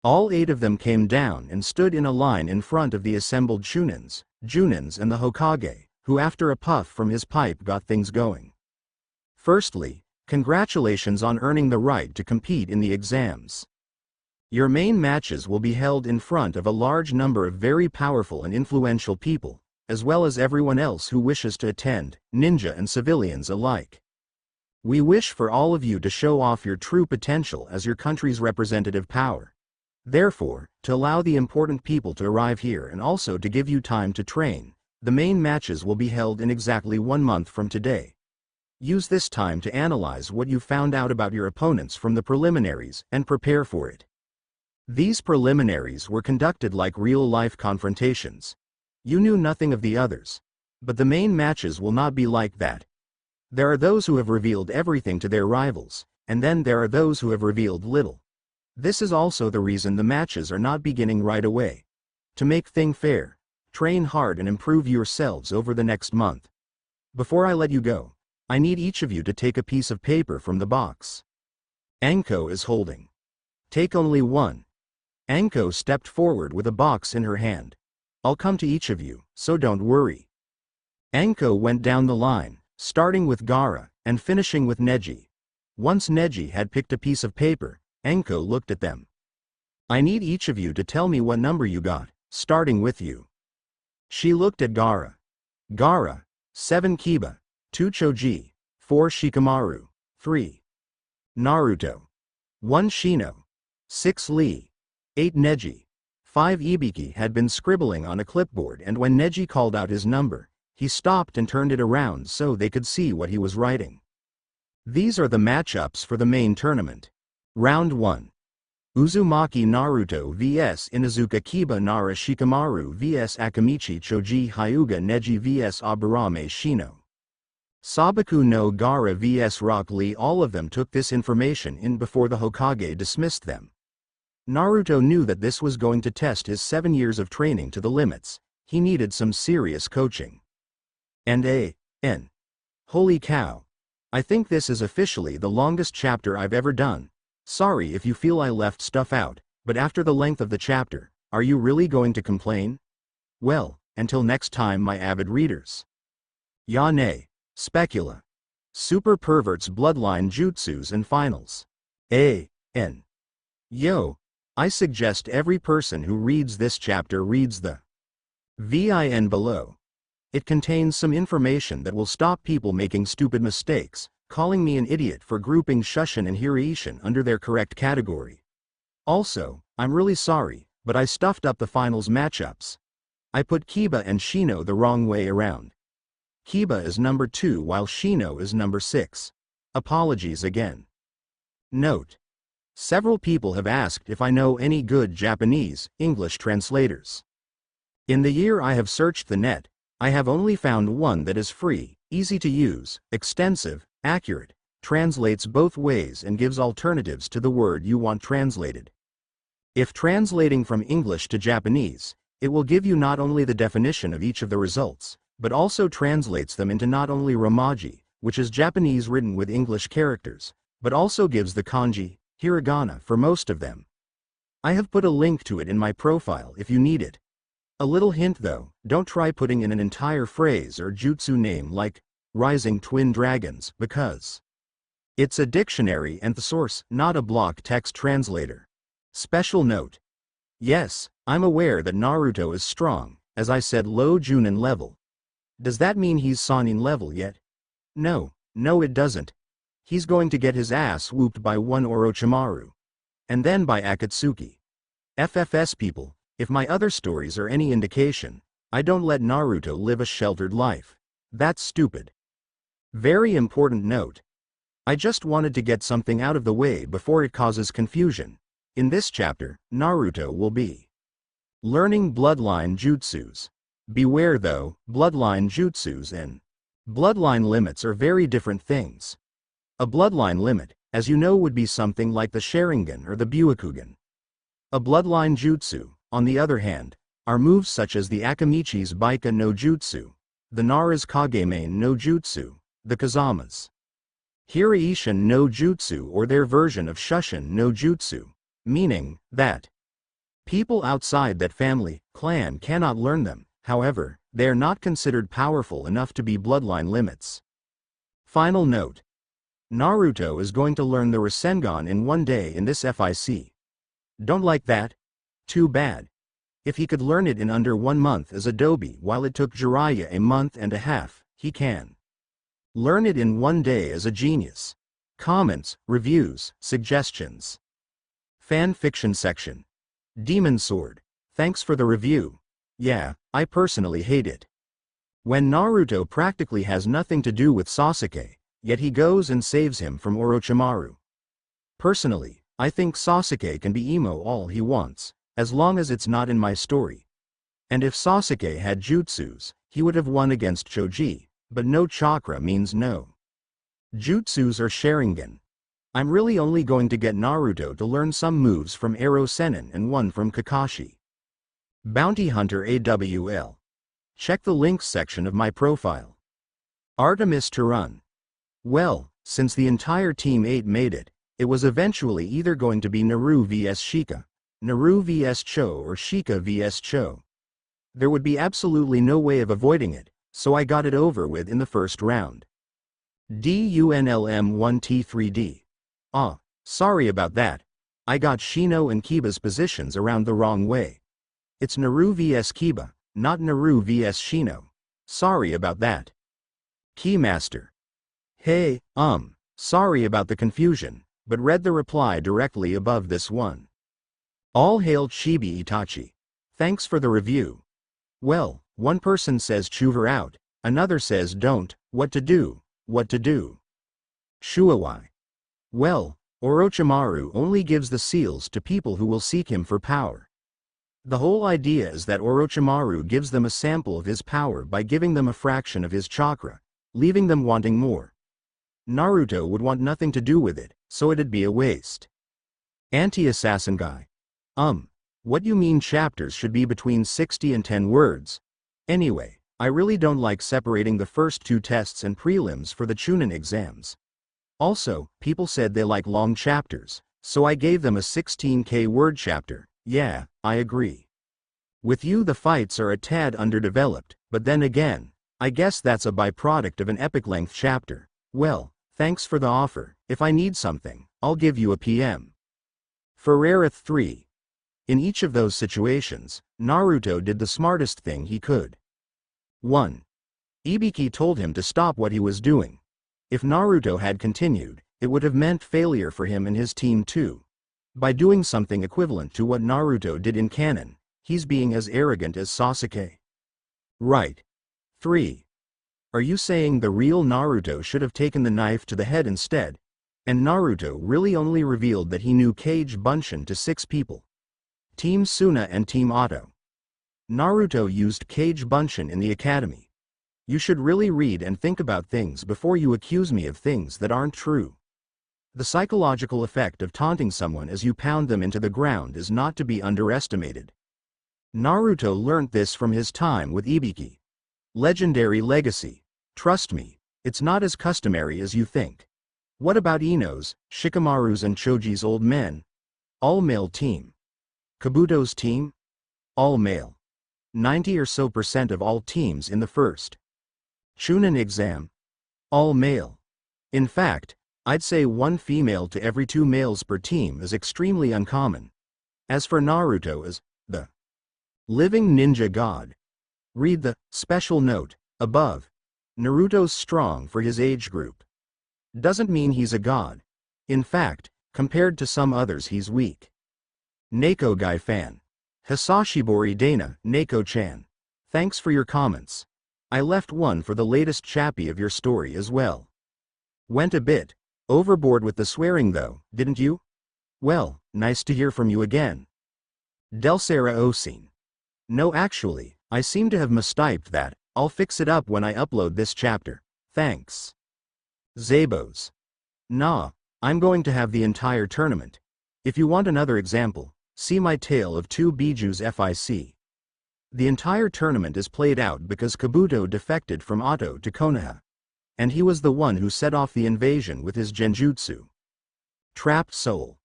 All 8 of them came down and stood in a line in front of the assembled Chunins, Junins and the Hokage, who after a puff from his pipe got things going. Firstly, congratulations on earning the right to compete in the exams. Your main matches will be held in front of a large number of very powerful and influential people, as well as everyone else who wishes to attend, ninja and civilians alike. We wish for all of you to show off your true potential as your country's representative power. Therefore, to allow the important people to arrive here and also to give you time to train, the main matches will be held in exactly 1 month from today. Use this time to analyze what you found out about your opponents from the preliminaries and prepare for it. These preliminaries were conducted like real-life confrontations. You knew nothing of the others. But the main matches will not be like that. There are those who have revealed everything to their rivals, and then there are those who have revealed little. This is also the reason the matches are not beginning right away. To make things fair, train hard and improve yourselves over the next month. Before I let you go, I need each of you to take a piece of paper from the box. Anko is holding. Take only one. Anko stepped forward with a box in her hand. I'll come to each of you, so don't worry. Anko went down the line, starting with Gaara, and finishing with Neji. Once Neji had picked a piece of paper, Anko looked at them. I need each of you to tell me what number you got, starting with you. She looked at Gaara. Gaara, 7 Kiba, 2 Choji, 4 Shikamaru, 3 Naruto, 1 Shino, 6 Lee, 8 Neji, 5 Ibiki had been scribbling on a clipboard, and when Neji called out his number, he stopped and turned it around so they could see what he was writing. These are the matchups for the main tournament. Round 1. Uzumaki Naruto vs Inuzuka Kiba Nara Shikamaru vs Akamichi Choji Hyuga Neji vs Aburame Shino. Sabaku no Gaara vs Rock Lee. All of them took this information in before the Hokage dismissed them. Naruto knew that this was going to test his 7 years of training to the limits. He needed some serious coaching. And holy cow. I think this is officially the longest chapter I've ever done. Sorry if you feel I left stuff out, but after the length of the chapter, are you really going to complain? Well, until next time my avid readers. Yane, Specula. Super Perverts Bloodline Jutsus and Finals. Yo, I suggest every person who reads this chapter reads the VIN below. It contains some information that will stop people making stupid mistakes, calling me an idiot for grouping Shushin and Hiraishin under their correct category. Also, I'm really sorry, but I stuffed up the finals matchups. I put Kiba and Shino the wrong way around. Kiba is number 2 while Shino is number 6. Apologies again. Note: several people have asked if I know any good Japanese, English translators. In the year I have searched the net, I have only found one that is free, easy to use, extensive, accurate, translates both ways and gives alternatives to the word you want translated. If translating from English to Japanese, it will give you not only the definition of each of the results, but also translates them into not only Romaji, which is Japanese written with English characters, but also gives the kanji, hiragana for most of them. I have put a link to it in my profile if you need it. A little hint though, don't try putting in an entire phrase or jutsu name like Rising Twin Dragons, because it's a dictionary and the source, not a block text translator. Special note: yes, I'm aware that Naruto is strong, as I said low Chunin level. Does that mean he's Sannin level yet? No, it doesn't. He's going to get his ass whooped by one Orochimaru. And then by Akatsuki. FFS people, if my other stories are any indication, I don't let Naruto live a sheltered life. That's stupid. Very important note. I just wanted to get something out of the way before it causes confusion. In this chapter, Naruto will be learning bloodline jutsus. Beware though, bloodline jutsus and bloodline limits are very different things. A bloodline limit, as you know, would be something like the Sharingan or the Byakugan. A bloodline jutsu, on the other hand, are moves such as the Akamichi's Baika no Jutsu, the Nara's Kagemain no Jutsu, the Kazama's Hiraishin no Jutsu or their version of Shushin no Jutsu, meaning that people outside that family, clan cannot learn them, however, they are not considered powerful enough to be bloodline limits. Final note: Naruto is going to learn the Rasengan in one day in this FIC. Don't like that? Too bad. If he could learn it in under 1 month as Adobe while it took Jiraiya a month and a half, he can learn it in 1 day as a genius. Comments, reviews, suggestions. Fan fiction section. Demon Sword. Thanks for the review. Yeah, I personally hate it. When Naruto practically has nothing to do with Sasuke, yet he goes and saves him from Orochimaru. Personally, I think Sasuke can be emo all he wants, as long as it's not in my story. And if Sasuke had jutsus, he would have won against Choji, but no chakra means no jutsus or Sharingan. I'm really only going to get Naruto to learn some moves from Ero Sennin and one from Kakashi. Bounty Hunter AWL. Check the links section of my profile. Artemis to run. Well, since the entire Team 8 made it, it was eventually either going to be Naru vs Shika, Naru vs Cho or Shika vs Cho. There would be absolutely no way of avoiding it, so I got it over with in the first round. DUNLM1T3D. Sorry about that. I got Shino and Kiba's positions around the wrong way. It's Naru vs Kiba, not Naru vs Shino. Sorry about that. Keymaster. Hey, sorry about the confusion, but read the reply directly above this one. All hail Chibi Itachi. Thanks for the review. Well, one person says Chuver out, another says don't, what to do. Shuawai. Well, Orochimaru only gives the seals to people who will seek him for power. The whole idea is that Orochimaru gives them a sample of his power by giving them a fraction of his chakra, leaving them wanting more. Naruto would want nothing to do with it, so it'd be a waste. Anti-assassin guy. What you mean chapters should be between 60 and 10 words? Anyway, I really don't like separating the first 2 tests and prelims for the Chunin exams. Also, people said they like long chapters, so I gave them a 16K word chapter. Yeah, I agree. With you the fights are a tad underdeveloped, but then again, I guess that's a byproduct of an epic-length chapter. Well, thanks for the offer. If I need something, I'll give you a PM. Ferrerith 3. In each of those situations, Naruto did the smartest thing he could. 1. Ibiki told him to stop what he was doing. If Naruto had continued, it would have meant failure for him and his team too. By doing something equivalent to what Naruto did in canon, he's being as arrogant as Sasuke. Right. 3. Are you saying the real Naruto should have taken the knife to the head instead? And Naruto really only revealed that he knew Kage Bunshin to 6 people. Team Suna and Team Otto. Naruto used Kage Bunshin in the academy. You should really read and think about things before you accuse me of things that aren't true. The psychological effect of taunting someone as you pound them into the ground is not to be underestimated. Naruto learnt this from his time with Ibiki. Legendary legacy. Trust me, it's not as customary as you think. What about Ino's, Shikamaru's and Choji's old men? All-male team. Kabuto's team? All-male. 90% or so of all teams in the first Chunin exam? All-male. In fact, I'd say 1 female to every 2 males per team is extremely uncommon. As for Naruto as the living ninja god, read the special note above. Naruto's strong for his age group. Doesn't mean he's a god. In fact, compared to some others he's weak. Neko Guy fan. Hisashibori Dana, Neko-chan. Thanks for your comments. I left one for the latest chappy of your story as well. Went a bit overboard with the swearing though, didn't you? Well, nice to hear from you again. Delsera Oseen. No, actually, I seem to have mistyped that. I'll fix it up when I upload this chapter. Thanks. Zabos. Nah, I'm going to have the entire tournament. If you want another example, see my tale of 2 Bijus FIC. The entire tournament is played out because Kabuto defected from Otto to Konoha. And he was the one who set off the invasion with his genjutsu. Trapped soul.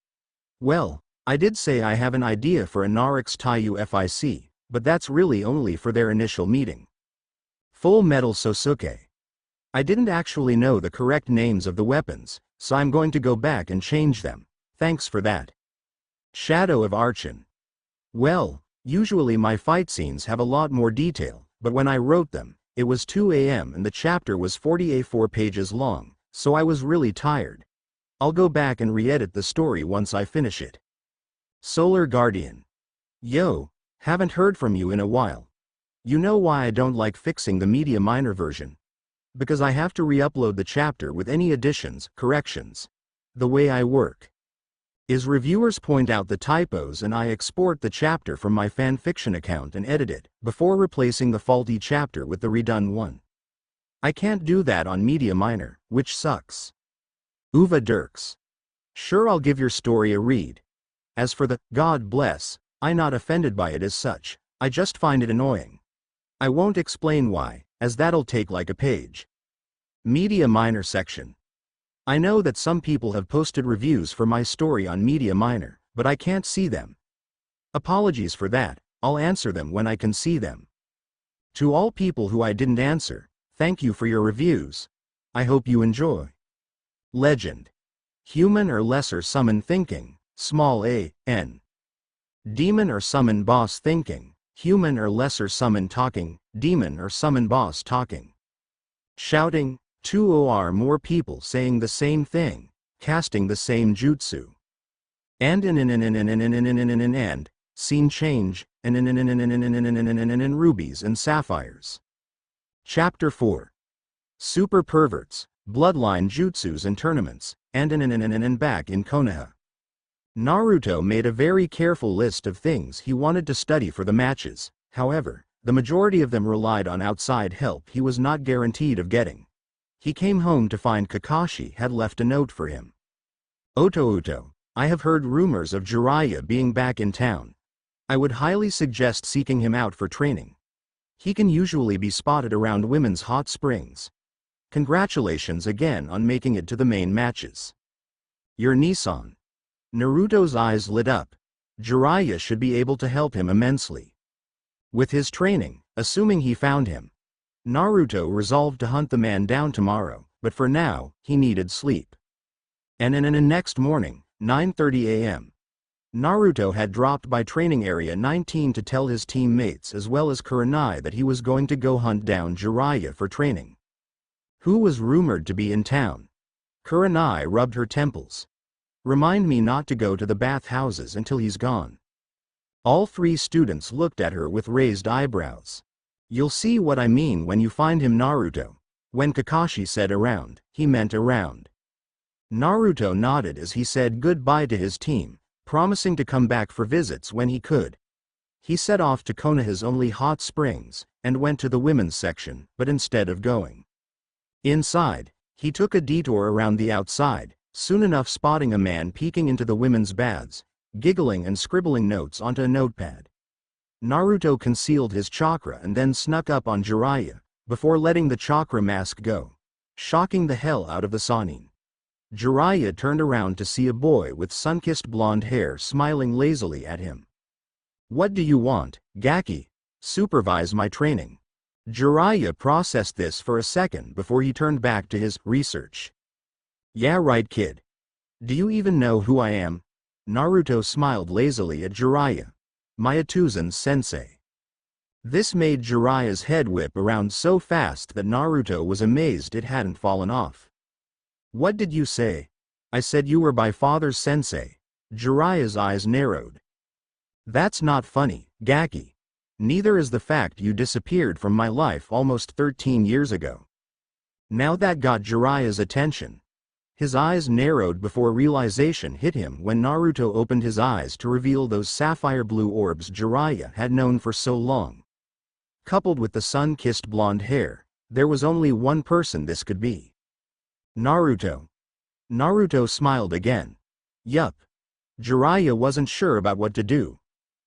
Well, I did say I have an idea for a Naruto Taiyu FIC, but that's really only for their initial meeting. Full Metal Sosuke. I didn't actually know the correct names of the weapons, so I'm going to go back and change them. Thanks for that. Shadow of Archon. Well, usually my fight scenes have a lot more detail, but when I wrote them, it was 2 AM and the chapter was 4 pages long, so I was really tired. I'll go back and re-edit the story once I finish it. Solar Guardian. Yo, haven't heard from you in a while. You know why I don't like fixing the Media Minor version? Because I have to re-upload the chapter with any additions, corrections. The way I work is reviewers point out the typos and I export the chapter from my fanfiction account and edit it, before replacing the faulty chapter with the redone one. I can't do that on Media Minor, which sucks. Uva Dirks. Sure, I'll give your story a read. As for the God bless, I'm not offended by it as such, I just find it annoying. I won't explain why, as that'll take like a page. Media Minor section. I know that some people have posted reviews for my story on Media Minor, but I can't see them. Apologies for that, I'll answer them when I can see them. To all people who I didn't answer, thank you for your reviews. I hope you enjoy. Legend. Human or lesser summon thinking, small a, n. Demon or summon boss thinking, human or lesser summon talking, demon or summon boss talking. Shouting, 2 or more people saying the same thing, casting the same jutsu. And scene change, and rubies and sapphires. Chapter 4. Super perverts, bloodline jutsus and tournaments, and back in Konoha. Naruto made a very careful list of things he wanted to study for the matches, however, the majority of them relied on outside help he was not guaranteed of getting. He came home to find Kakashi had left a note for him. Oto, I have heard rumors of Jiraiya being back in town. I would highly suggest seeking him out for training. He can usually be spotted around women's hot springs. Congratulations again on making it to the main matches. Your Nissan. Naruto's eyes lit up. Jiraiya should be able to help him immensely. With his training, assuming he found him, Naruto resolved to hunt the man down tomorrow, but for now, he needed sleep. And next morning, 9:30 AM. Naruto had dropped by training area 19 to tell his teammates as well as Kurenai that he was going to go hunt down Jiraiya for training. Who was rumored to be in town? Kurenai rubbed her temples. Remind me not to go to the bathhouses until he's gone. All 3 students looked at her with raised eyebrows. You'll see what I mean when you find him, Naruto. When Kakashi said around, he meant around. Naruto nodded as he said goodbye to his team, promising to come back for visits when he could. He set off to Konoha's only hot springs, and went to the women's section, but instead of going inside, he took a detour around the outside, soon enough spotting a man peeking into the women's baths, giggling and scribbling notes onto a notepad. Naruto concealed his chakra and then snuck up on Jiraiya, before letting the chakra mask go, shocking the hell out of the Sannin. Jiraiya turned around to see a boy with sun-kissed blonde hair smiling lazily at him. "What do you want, Gaki? Supervise my training." Jiraiya processed this for a second before he turned back to his research. "Yeah right kid. Do you even know who I am?" Naruto smiled lazily at Jiraiya. "Mayatuzan sensei." This made Jiraiya's head whip around so fast that Naruto was amazed it hadn't fallen off. "What did you say?" "I said you were my father's sensei." Jiraiya's eyes narrowed. "That's not funny, Gaki. Neither is the fact you disappeared from my life almost 13 years ago." Now that got Jiraiya's attention. His eyes narrowed before realization hit him when Naruto opened his eyes to reveal those sapphire blue orbs Jiraiya had known for so long. Coupled with the sun-kissed blonde hair, there was only one person this could be. Naruto. Naruto smiled again. Yup. Jiraiya wasn't sure about what to do.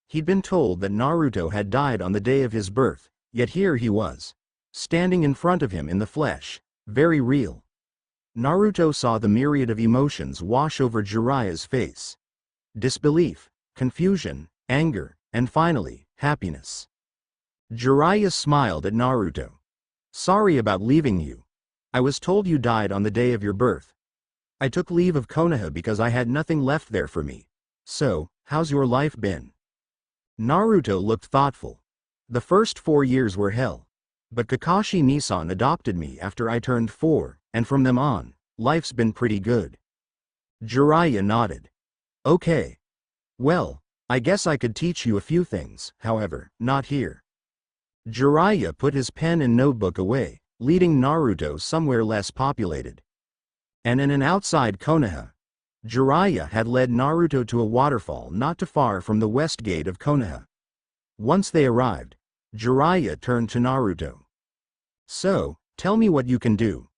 He'd been told that Naruto had died on the day of his birth, yet here he was, standing in front of him in the flesh, very real. Naruto saw the myriad of emotions wash over Jiraiya's face. Disbelief, confusion, anger, and finally, happiness. Jiraiya smiled at Naruto. "Sorry about leaving you. I was told you died on the day of your birth. I took leave of Konoha because I had nothing left there for me. So, how's your life been?" Naruto looked thoughtful. "The first 4 years were hell. But Kakashi Nisan adopted me after I turned 4, and from them on, life's been pretty good." Jiraiya nodded. "Okay. Well, I guess I could teach you a few things, however, not here." Jiraiya put his pen and notebook away, leading Naruto somewhere less populated. And in an outside Konoha, Jiraiya had led Naruto to a waterfall not too far from the west gate of Konoha. Once they arrived, Jiraiya turned to Naruto. "So, tell me what you can do."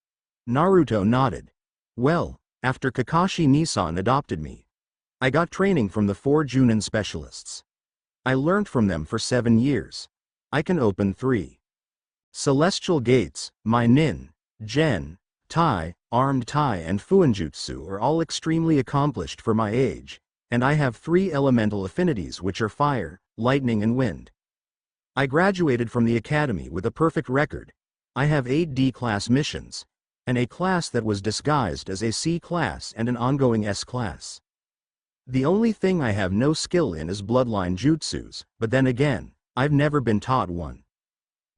Naruto nodded. "Well, after Kakashi Nisan adopted me, I got training from the 4 Chunin specialists. I learned from them for 7 years. I can open 3 celestial gates. My nin, gen, tai, armed tai and fuinjutsu are all extremely accomplished for my age, and I have 3 elemental affinities which are fire, lightning and wind. I graduated from the academy with a perfect record. I have 8 D-class missions, and a class that was disguised as a C-class and an ongoing S-class. The only thing I have no skill in is bloodline jutsus, but then again, I've never been taught one."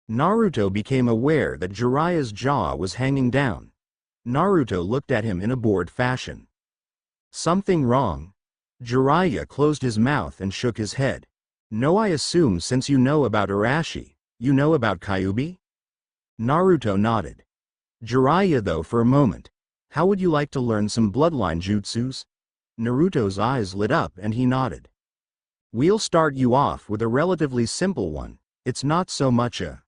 Naruto became aware that Jiraiya's jaw was hanging down. Naruto looked at him in a bored fashion. "Something wrong?" Jiraiya closed his mouth and shook his head. "No, I assume since you know about Arashi, you know about Kyuubi?" Naruto nodded. Jiraiya though for a moment. "How would you like to learn some bloodline jutsus?" Naruto's eyes lit up and he nodded. "We'll start you off with a relatively simple one. It's not so much a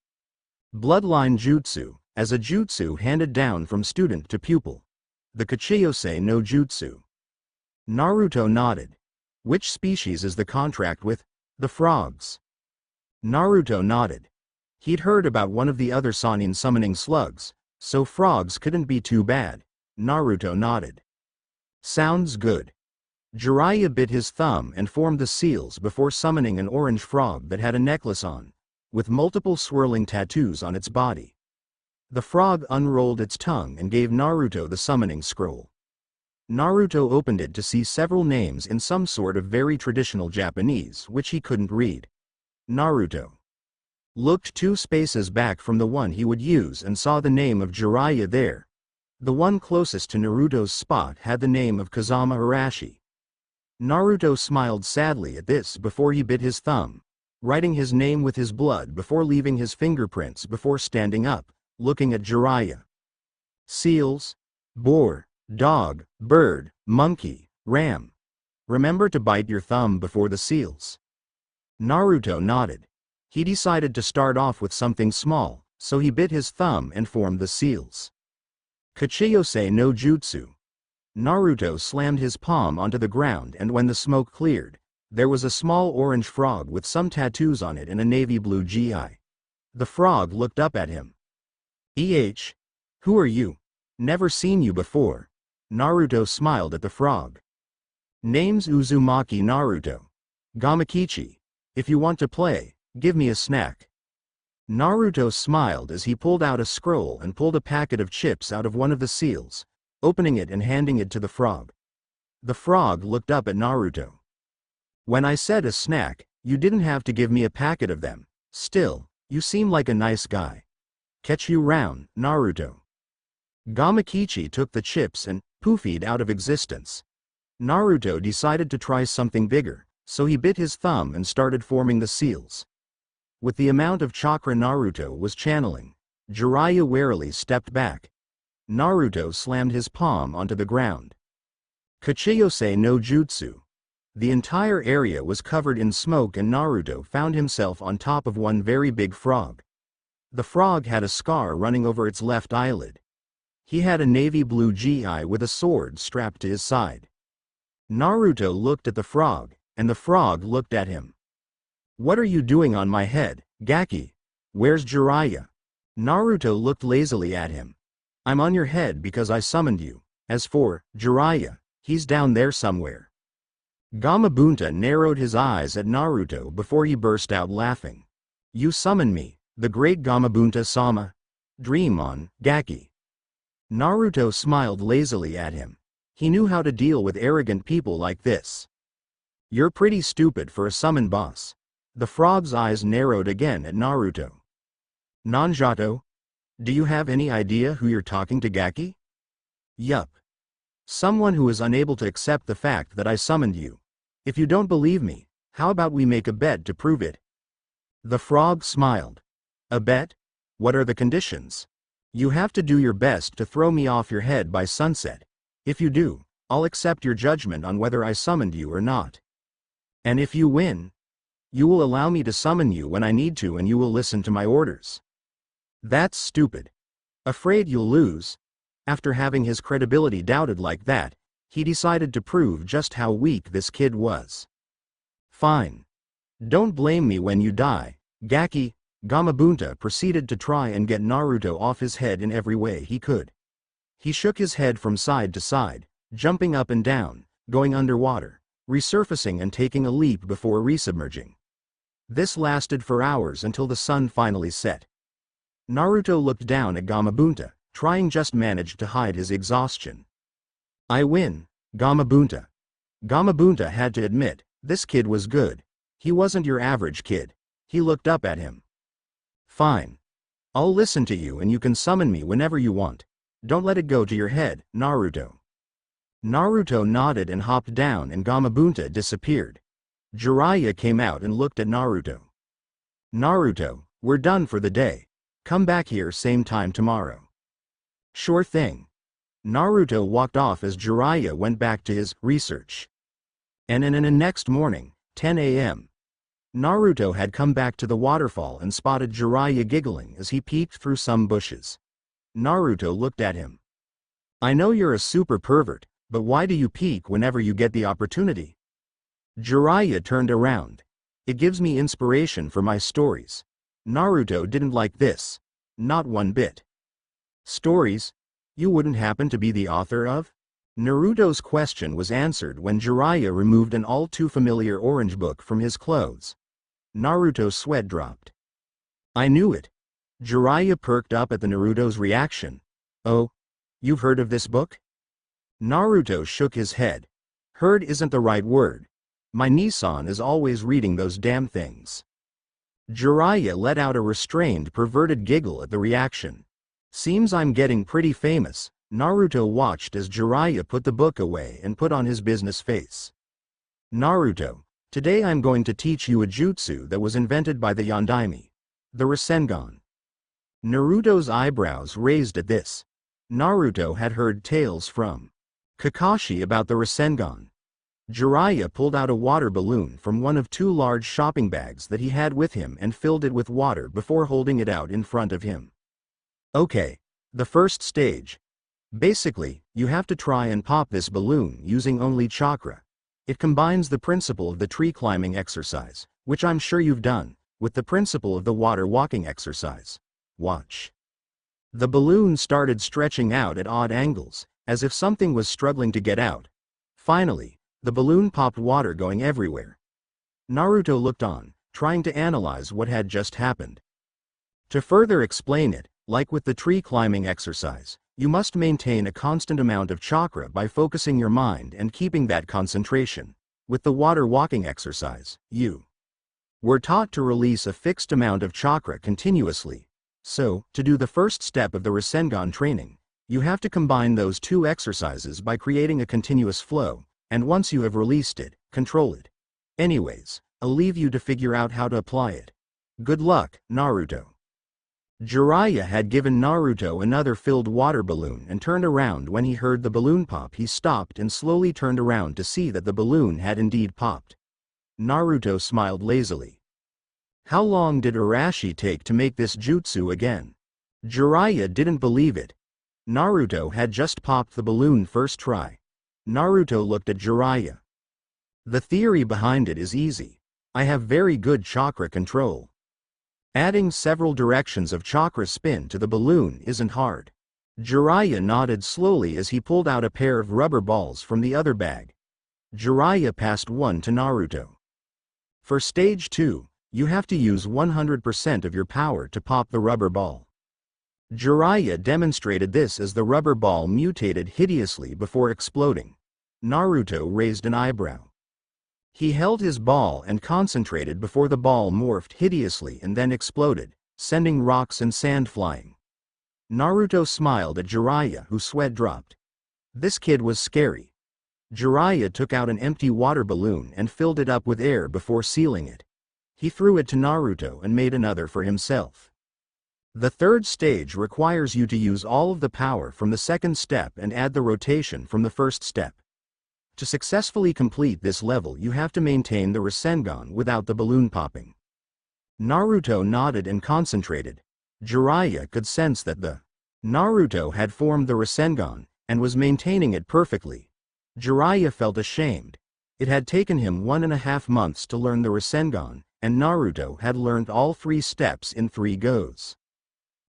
bloodline jutsu, as a jutsu handed down from student to pupil. The Kachiyose no Jutsu." Naruto nodded. "Which species is the contract with?" "The frogs." Naruto nodded. He'd heard about one of the other Sannin summoning slugs, so frogs couldn't be too bad. Naruto nodded. "Sounds good." Jiraiya bit his thumb and formed the seals before summoning an orange frog that had a necklace on, with multiple swirling tattoos on its body. The frog unrolled its tongue and gave Naruto the summoning scroll. Naruto opened it to see several names in some sort of very traditional Japanese which he couldn't read. Naruto looked 2 spaces back from the one he would use and saw the name of Jiraiya there. The one closest to Naruto's spot had the name of Kazama Arashi. Naruto smiled sadly at this before he bit his thumb, writing his name with his blood before leaving his fingerprints before standing up, looking at Jiraiya. "Seals? Bore, Dog, bird, monkey, ram. Remember to bite your thumb before the seals. Naruto nodded. He decided to start off with something small, so he bit his thumb and formed the seals. Kachiyose no Jutsu. Naruto slammed his palm onto the ground, and when the smoke cleared, there was a small orange frog with some tattoos on it and a navy blue gi. The frog looked up at him. Who are you? Never seen you before. Naruto smiled at the frog. Name's Uzumaki Naruto. Gamakichi. If you want to play, give me a snack. Naruto smiled as he pulled out a scroll and pulled a packet of chips out of one of the seals, opening it and handing it to the frog. The frog looked up at Naruto. When I said a snack, you didn't have to give me a packet of them. Still, you seem like a nice guy. Catch you round, Naruto. Gamakichi took the chips and poofied out of existence. Naruto decided to try something bigger, so he bit his thumb and started forming the seals. With the amount of chakra Naruto was channeling, Jiraiya warily stepped back. Naruto slammed his palm onto the ground. Kachiyose no Jutsu. The entire area was covered in smoke and Naruto found himself on top of one very big frog. The frog had a scar running over its left eyelid. He had a navy blue gi with a sword strapped to his side. Naruto looked at the frog, and the frog looked at him. What are you doing on my head, Gaki? Where's Jiraiya? Naruto looked lazily at him. I'm on your head because I summoned you. As for Jiraiya, he's down there somewhere. Gamabunta narrowed his eyes at Naruto before he burst out laughing. You summon me, the great Gamabunta-sama? Dream on, Gaki. Naruto smiled lazily at him. He knew how to deal with arrogant people like this. You're pretty stupid for a summon boss. The frog's eyes narrowed again at Naruto. Nanjato? Do you have any idea who you're talking to, Gaki? Yup. Someone who is unable to accept the fact that I summoned you. If you don't believe me, how about we make a bet to prove it? The frog smiled. A bet? What are the conditions? You have to do your best to throw me off your head by sunset. If you do, I'll accept your judgment on whether I summoned you or not. And if you win, you will allow me to summon you when I need to and you will listen to my orders. That's stupid. Afraid you'll lose? After having his credibility doubted like that, he decided to prove just how weak this kid was. Fine. Don't blame me when you die, Gaki. Gamabunta proceeded to try and get Naruto off his head in every way he could. He shook his head from side to side, jumping up and down, going underwater, resurfacing and taking a leap before resubmerging. This lasted for hours until the sun finally set. Naruto looked down at Gamabunta, trying just managed to hide his exhaustion. I win, Gamabunta. Gamabunta had to admit, this kid was good. He wasn't your average kid. He looked up at him. Fine. I'll listen to you and you can summon me whenever you want. Don't let it go to your head, Naruto. Naruto nodded and hopped down and Gamabunta disappeared. Jiraiya came out and looked at Naruto. Naruto, we're done for the day. Come back here same time tomorrow. Sure thing. Naruto walked off as Jiraiya went back to his research. And next morning, 10 a.m. Naruto had come back to the waterfall and spotted Jiraiya giggling as he peeked through some bushes. Naruto looked at him. I know you're a super pervert, but why do you peek whenever you get the opportunity? Jiraiya turned around. It gives me inspiration for my stories. Naruto didn't like this. Not one bit. Stories? You wouldn't happen to be the author of? Naruto's question was answered when Jiraiya removed an all too familiar orange book from his clothes. Naruto's sweat dropped. I knew it. Jiraiya perked up at the Naruto's reaction. Oh? You've heard of this book? Naruto shook his head. Heard isn't the right word. My Nissan is always reading those damn things. Jiraiya let out a restrained perverted giggle at the reaction. Seems I'm getting pretty famous. Naruto watched as Jiraiya put the book away and put on his business face. Naruto, today I'm going to teach you a jutsu that was invented by the Yondaime. The Rasengan. Naruto's eyebrows raised at this. Naruto had heard tales from Kakashi about the Rasengan. Jiraiya pulled out a water balloon from one of two large shopping bags that he had with him and filled it with water before holding it out in front of him. Okay. The first stage. Basically, you have to try and pop this balloon using only chakra. It combines the principle of the tree climbing exercise, which I'm sure you've done, with the principle of the water walking exercise. Watch. The balloon started stretching out at odd angles, as if something was struggling to get out. Finally, the balloon popped, water going everywhere. Naruto looked on, trying to analyze what had just happened. To further explain it, like with the tree climbing exercise, you must maintain a constant amount of chakra by focusing your mind and keeping that concentration. With the water walking exercise, you were taught to release a fixed amount of chakra continuously. So, to do the first step of the Rasengan training, you have to combine those two exercises by creating a continuous flow, and once you have released it, control it. Anyways, I'll leave you to figure out how to apply it. Good luck, Naruto. Jiraiya had given Naruto another filled water balloon and turned around when he heard the balloon pop. He stopped and slowly turned around to see that the balloon had indeed popped. Naruto smiled lazily. How long did Arashi take to make this jutsu again? Jiraiya didn't believe it. Naruto had just popped the balloon first try. Naruto looked at Jiraiya. The theory behind it is easy. I have very good chakra control. Adding several directions of chakra spin to the balloon isn't hard. Jiraiya nodded slowly as he pulled out a pair of rubber balls from the other bag. Jiraiya passed one to Naruto. For stage 2, you have to use 100% of your power to pop the rubber ball. Jiraiya demonstrated this as the rubber ball mutated hideously before exploding. Naruto raised an eyebrow. He held his ball and concentrated before the ball morphed hideously and then exploded, sending rocks and sand flying. Naruto smiled at Jiraiya, whose sweat dropped. This kid was scary. Jiraiya took out an empty water balloon and filled it up with air before sealing it. He threw it to Naruto and made another for himself. The third stage requires you to use all of the power from the second step and add the rotation from the first step. To successfully complete this level, you have to maintain the Rasengan without the balloon popping. Naruto nodded and concentrated. Jiraiya could sense that Naruto had formed the Rasengan and was maintaining it perfectly. Jiraiya felt ashamed. It had taken him 1.5 months to learn the Rasengan, and Naruto had learned all 3 steps in 3 goes.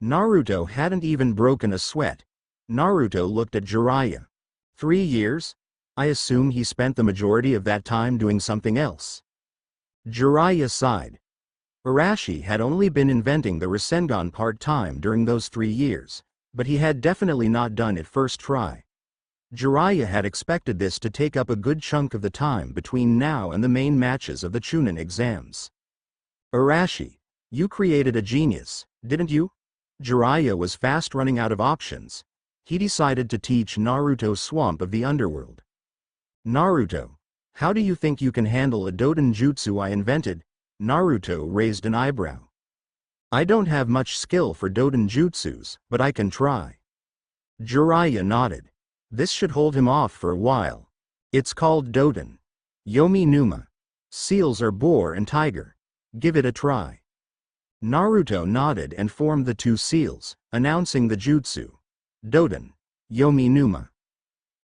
Naruto hadn't even broken a sweat. Naruto looked at Jiraiya. 3 years? I assume he spent the majority of that time doing something else. Jiraiya sighed. Arashi had only been inventing the Rasengan part-time during those 3 years, but he had definitely not done it first try. Jiraiya had expected this to take up a good chunk of the time between now and the main matches of the Chunin exams. Arashi, you created a genius, didn't you? Jiraiya was fast running out of options. He decided to teach Naruto Swamp of the Underworld. Naruto, how do you think you can handle a Doden jutsu I invented? Naruto raised an eyebrow. I don't have much skill for Doden jutsus, but I can try. Jiraiya nodded. This should hold him off for a while. It's called Doden. Yomi Numa. Seals are boar and tiger. Give it a try. Naruto nodded and formed the 2 seals, announcing the jutsu. Doden. Yomi Numa.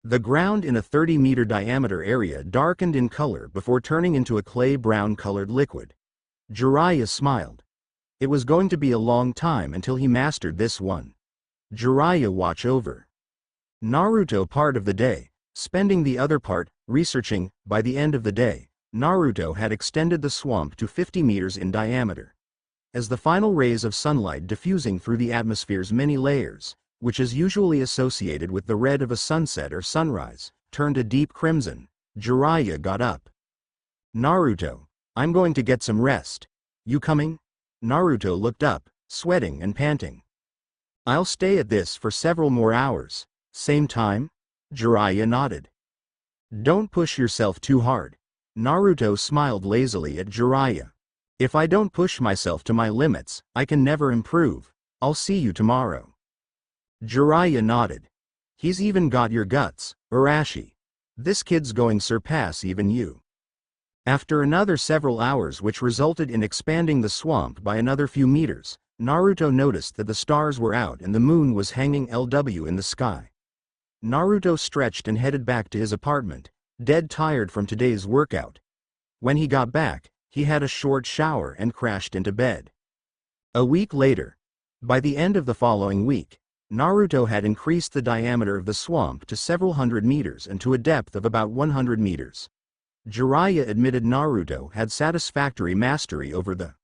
The ground in a 30-meter diameter area darkened in color before turning into a clay-brown colored liquid. Jiraiya smiled. It was going to be a long time until he mastered this one. Jiraiya watch over. Naruto part of the day, spending the other part researching. By the end of the day, Naruto had extended the swamp to 50 meters in diameter. As the final rays of sunlight diffusing through the atmosphere's many layers, which is usually associated with the red of a sunset or sunrise, turned a deep crimson, Jiraiya got up. Naruto, I'm going to get some rest. You coming? Naruto looked up, sweating and panting. I'll stay at this for several more hours. Same time? Jiraiya nodded. Don't push yourself too hard. Naruto smiled lazily at Jiraiya. If I don't push myself to my limits, I can never improve. I'll see you tomorrow. Jiraiya nodded. He's even got your guts, Arashi. This kid's going surpass even you. After another several hours which resulted in expanding the swamp by another few meters, Naruto noticed that the stars were out and the moon was hanging LW in the sky. Naruto stretched and headed back to his apartment, dead tired from today's workout. When he got back, he had a short shower and crashed into bed. A week later. By the end of the following week, Naruto had increased the diameter of the swamp to several hundred meters and to a depth of about 100 meters. Jiraiya admitted Naruto had satisfactory mastery over the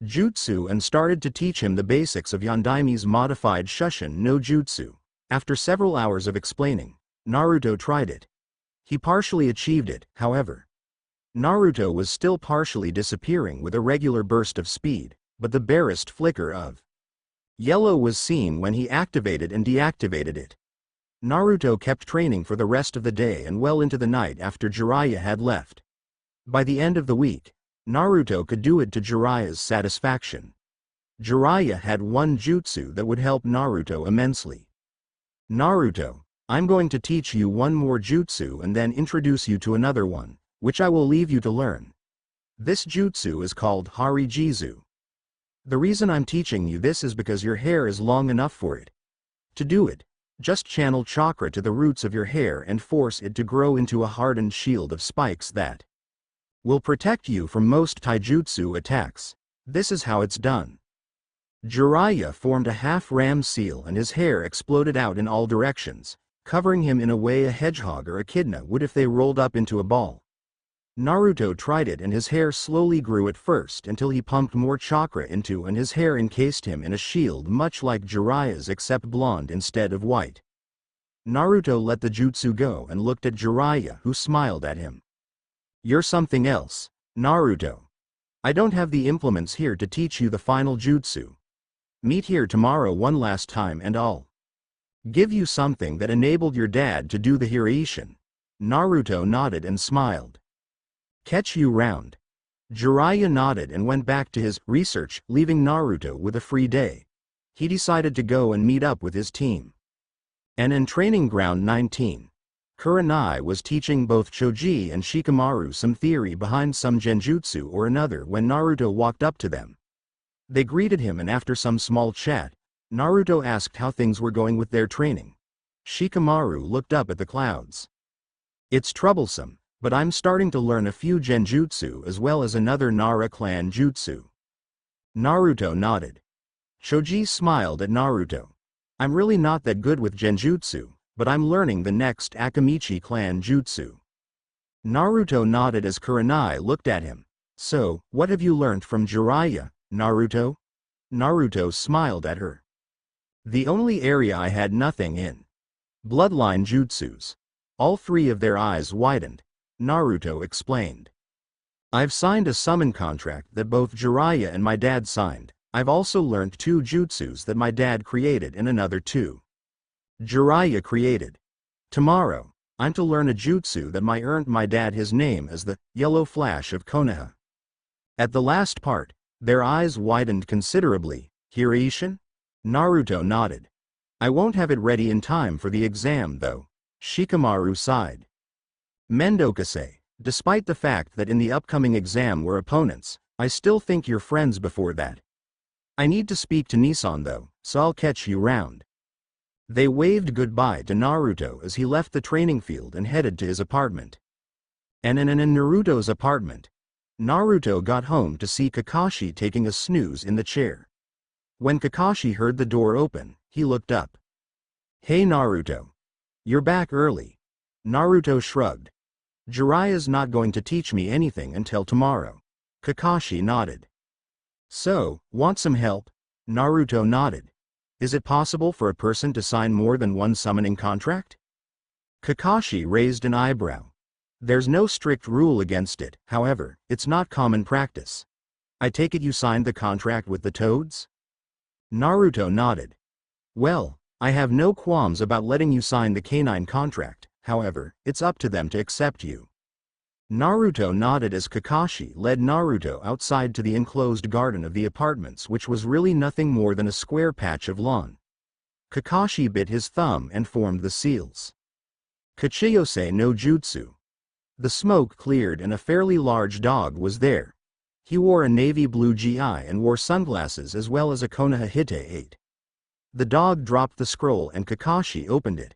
jutsu and started to teach him the basics of Yondaimi's modified Shushin no Jutsu. After several hours of explaining, Naruto tried it. He partially achieved it, however. Naruto was still partially disappearing with a regular burst of speed, but the barest flicker of yellow was seen when he activated and deactivated it. Naruto kept training for the rest of the day and well into the night after Jiraiya had left. By the end of the week, Naruto could do it to Jiraiya's satisfaction. Jiraiya had one jutsu that would help Naruto immensely. Naruto, I'm going to teach you one more jutsu and then introduce you to another one, which I will leave you to learn. This jutsu is called Harijizu. The reason I'm teaching you this is because your hair is long enough for it. To do it, just channel chakra to the roots of your hair and force it to grow into a hardened shield of spikes that will protect you from most taijutsu attacks. This is how it's done. Jiraiya formed a half-ram seal and his hair exploded out in all directions, covering him in a way a hedgehog or echidna would if they rolled up into a ball. Naruto tried it and his hair slowly grew at first until he pumped more chakra into and his hair encased him in a shield much like Jiraiya's except blonde instead of white. Naruto let the jutsu go and looked at Jiraiya who smiled at him. You're something else, Naruto. I don't have the implements here to teach you the final jutsu. Meet here tomorrow one last time and I'll give you something that enabled your dad to do the Hiraishin. Naruto nodded and smiled. Catch you round. Jiraiya nodded and went back to his research, leaving Naruto with a free day. He decided to go and meet up with his team. And in Training Ground 19, Kurenai was teaching both Choji and Shikamaru some theory behind some genjutsu or another when Naruto walked up to them. They greeted him and after some small chat, Naruto asked how things were going with their training. Shikamaru looked up at the clouds. It's troublesome, but I'm starting to learn a few genjutsu as well as another Nara clan jutsu. Naruto nodded. Choji smiled at Naruto. I'm really not that good with genjutsu, but I'm learning the next Akamichi clan jutsu. Naruto nodded as Kurenai looked at him. So, what have you learned from Jiraiya, Naruto? Naruto smiled at her. The only area I had nothing in. Bloodline jutsus. All three of their eyes widened. Naruto explained. I've signed a summon contract that both Jiraiya and my dad signed. I've also learned 2 jutsus that my dad created and another 2. Jiraiya created. Tomorrow, I'm to learn a jutsu that earned my dad his name as the Yellow Flash of Konoha. At the last part, their eyes widened considerably. Hiraishin? Naruto nodded. I won't have it ready in time for the exam though. Shikamaru sighed. Mendokase, despite the fact that in the upcoming exam we're opponents, I still think you're friends before that. I need to speak to Nissan though, so I'll catch you round. They waved goodbye to Naruto as he left the training field and headed to his apartment. And in Naruto's apartment, Naruto got home to see Kakashi taking a snooze in the chair. When Kakashi heard the door open, he looked up. Hey Naruto. You're back early. Naruto shrugged. Jiraiya's not going to teach me anything until tomorrow. Kakashi nodded. So, want some help? Naruto nodded. Is it possible for a person to sign more than one summoning contract? Kakashi raised an eyebrow. There's no strict rule against it, however, it's not common practice. I take it you signed the contract with the Toads? Naruto nodded. Well, I have no qualms about letting you sign the canine contract, however, it's up to them to accept you. Naruto nodded as Kakashi led Naruto outside to the enclosed garden of the apartments which was really nothing more than a square patch of lawn. Kakashi bit his thumb and formed the seals. Kachiyose no Jutsu. The smoke cleared and a fairly large dog was there. He wore a navy blue GI and wore sunglasses as well as a Konoha Hite 8. The dog dropped the scroll and Kakashi opened it.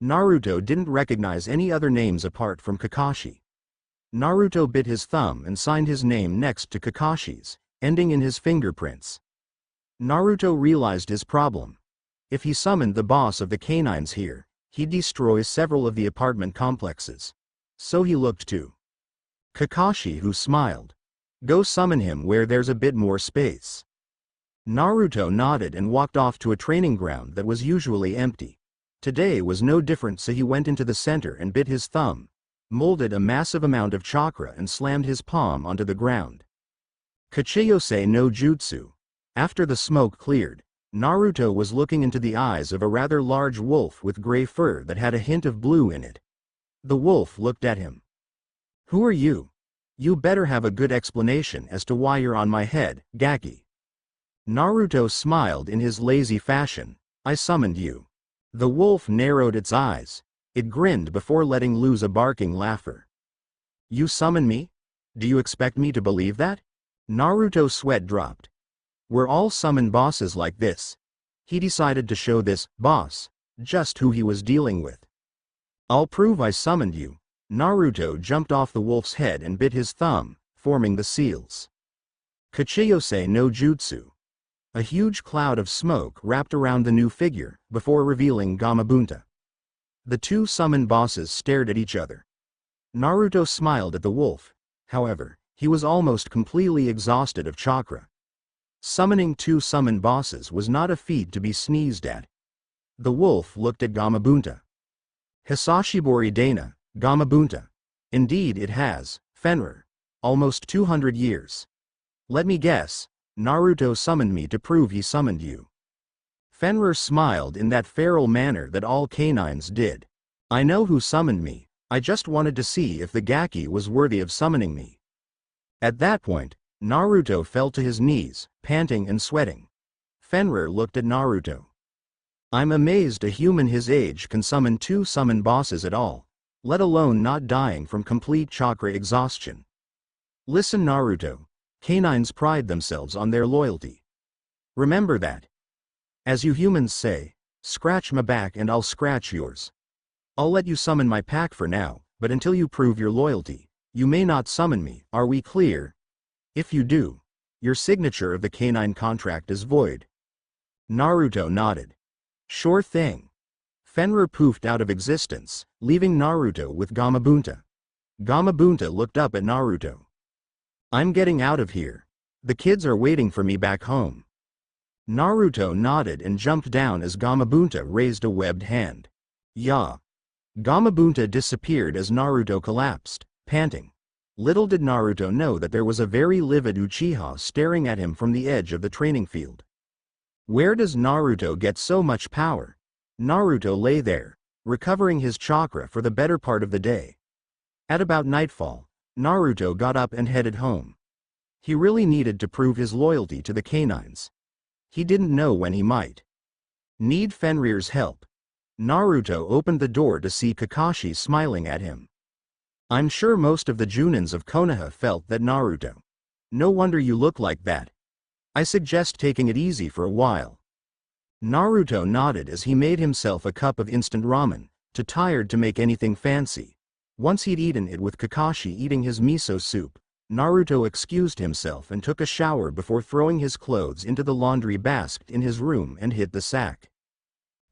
Naruto didn't recognize any other names apart from Kakashi. Naruto bit his thumb and signed his name next to Kakashi's, ending in his fingerprints. Naruto realized his problem. If he summoned the boss of the canines here, he'd destroy several of the apartment complexes. So he looked to Kakashi, who smiled. Go summon him where there's a bit more space. Naruto nodded and walked off to a training ground that was usually empty. Today was no different, so he went into the center and bit his thumb, molded a massive amount of chakra and slammed his palm onto the ground. Kachiyose no Jutsu. After the smoke cleared, Naruto was looking into the eyes of a rather large wolf with gray fur that had a hint of blue in it. The wolf looked at him. Who are you? You better have a good explanation as to why you're on my head, Gaki. Naruto smiled in his lazy fashion. I summoned you. The wolf narrowed its eyes. It grinned before letting loose a barking laugher. You summon me? Do you expect me to believe that? Naruto's sweat dropped. We're all summoned bosses like this. He decided to show this boss just who he was dealing with. I'll prove I summoned you. Naruto jumped off the wolf's head and bit his thumb, forming the seals. Kachiyose no Jutsu. A huge cloud of smoke wrapped around the new figure, before revealing Gamabunta. The two summoned bosses stared at each other. Naruto smiled at the wolf. However, he was almost completely exhausted of chakra. Summoning two summoned bosses was not a feat to be sneezed at. The wolf looked at Gamabunta. Hisashibori Dana, Gamabunta. Indeed it has, Fenrir. Almost 200 years. Let me guess. Naruto summoned me to prove he summoned you. Fenrir smiled in that feral manner that all canines did. I know who summoned me, I just wanted to see if the Gaki was worthy of summoning me. At that point, Naruto fell to his knees, panting and sweating. Fenrir looked at Naruto. I'm amazed a human his age can summon two summoned bosses at all, let alone not dying from complete chakra exhaustion. Listen, Naruto. Canines pride themselves on their loyalty. Remember that. As you humans say, scratch my back and I'll scratch yours. I'll let you summon my pack for now, but until you prove your loyalty, you may not summon me, are we clear? If you do, your signature of the canine contract is void. Naruto nodded. Sure thing. Fenrir poofed out of existence, leaving Naruto with Gamabunta. Gamabunta looked up at Naruto. I'm getting out of here. The kids are waiting for me back home. Naruto nodded and jumped down as Gamabunta raised a webbed hand. Ya. Gamabunta disappeared as Naruto collapsed, panting. Little did Naruto know that there was a very livid Uchiha staring at him from the edge of the training field. Where does Naruto get so much power? Naruto lay there, recovering his chakra for the better part of the day. At about nightfall, Naruto got up and headed home. He really needed to prove his loyalty to the canines. He didn't know when he might need Fenrir's help. Naruto opened the door to see Kakashi smiling at him. I'm sure most of the Junins of Konoha felt that Naruto. No wonder you look like that. I suggest taking it easy for a while. Naruto nodded as he made himself a cup of instant ramen, too tired to make anything fancy. Once he'd eaten it with Kakashi eating his miso soup, Naruto excused himself and took a shower before throwing his clothes into the laundry basket in his room and hit the sack.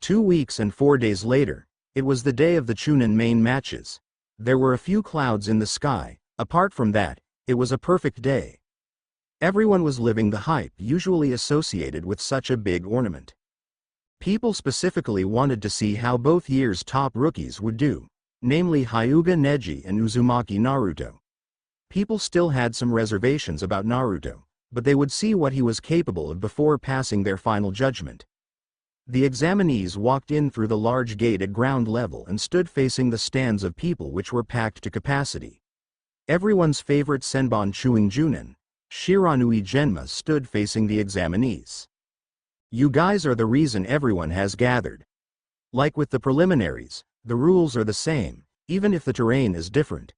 2 weeks and 4 days later, it was the day of the Chunin main matches. There were a few clouds in the sky. Apart from that, it was a perfect day. Everyone was living the hype usually associated with such a big ornament. People specifically wanted to see how both years' top rookies would do, namely Hyuga Neji and Uzumaki Naruto. People still had some reservations about Naruto, but they would see what he was capable of before passing their final judgment. The examinees walked in through the large gate at ground level and stood facing the stands of people which were packed to capacity. Everyone's favorite Senbon chewing Junin, Shiranui Genma, stood facing the examinees. You guys are the reason everyone has gathered. Like with the preliminaries, The rules are the same, even if the terrain is different.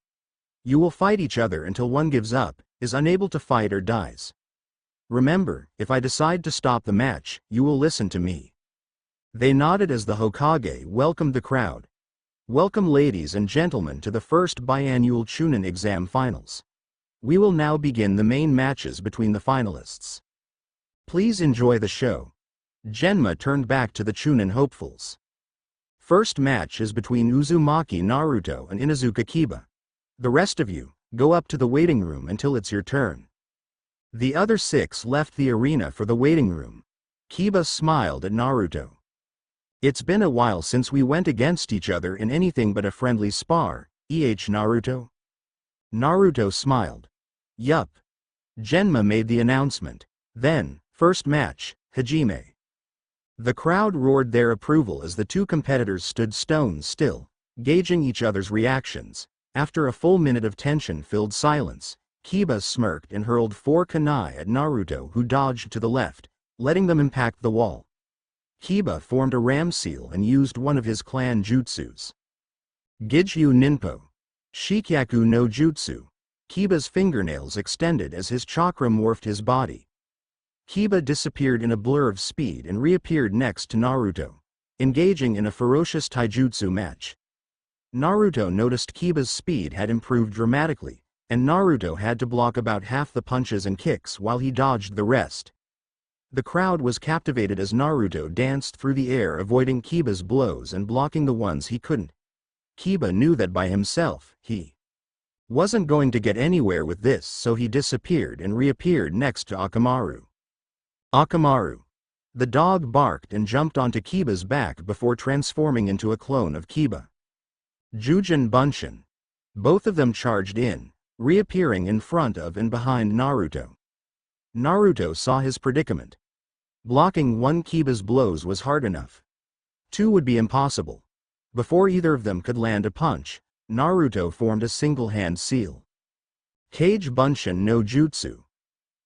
You will fight each other until one gives up, is unable to fight or dies. Remember, if I decide to stop the match, you will listen to me." They nodded as the Hokage welcomed the crowd. "Welcome ladies and gentlemen to the first biannual Chunin exam finals. We will now begin the main matches between the finalists. Please enjoy the show." Genma turned back to the Chunin hopefuls. "First match is between Uzumaki Naruto and Inuzuka Kiba. The rest of you, go up to the waiting room until it's your turn." The other 6 left the arena for the waiting room. Kiba smiled at Naruto. "It's been a while since we went against each other in anything but a friendly spar, Naruto?" Naruto smiled. "Yup." Genma made the announcement. Then, first match, Hajime. The crowd roared their approval as the two competitors stood stone still, gauging each other's reactions. After a full minute of tension-filled silence, Kiba smirked and hurled 4 kunai at Naruto, who dodged to the left, letting them impact the wall. Kiba formed a ram seal and used one of his clan jutsus. Gijyu Ninpo. Shikyaku no Jutsu. Kiba's fingernails extended as his chakra morphed his body. Kiba disappeared in a blur of speed and reappeared next to Naruto, engaging in a ferocious taijutsu match. Naruto noticed Kiba's speed had improved dramatically, and Naruto had to block about half the punches and kicks while he dodged the rest. The crowd was captivated as Naruto danced through the air, avoiding Kiba's blows and blocking the ones he couldn't. Kiba knew that by himself, he wasn't going to get anywhere with this, so he disappeared and reappeared next to Akamaru. Akamaru. The dog barked and jumped onto Kiba's back before transforming into a clone of Kiba. Jujin Bunshin. Both of them charged in, reappearing in front of and behind Naruto. Naruto saw his predicament. Blocking one Kiba's blows was hard enough. 2 would be impossible. Before either of them could land a punch, Naruto formed a single-hand seal. Kage Bunshin no Jutsu.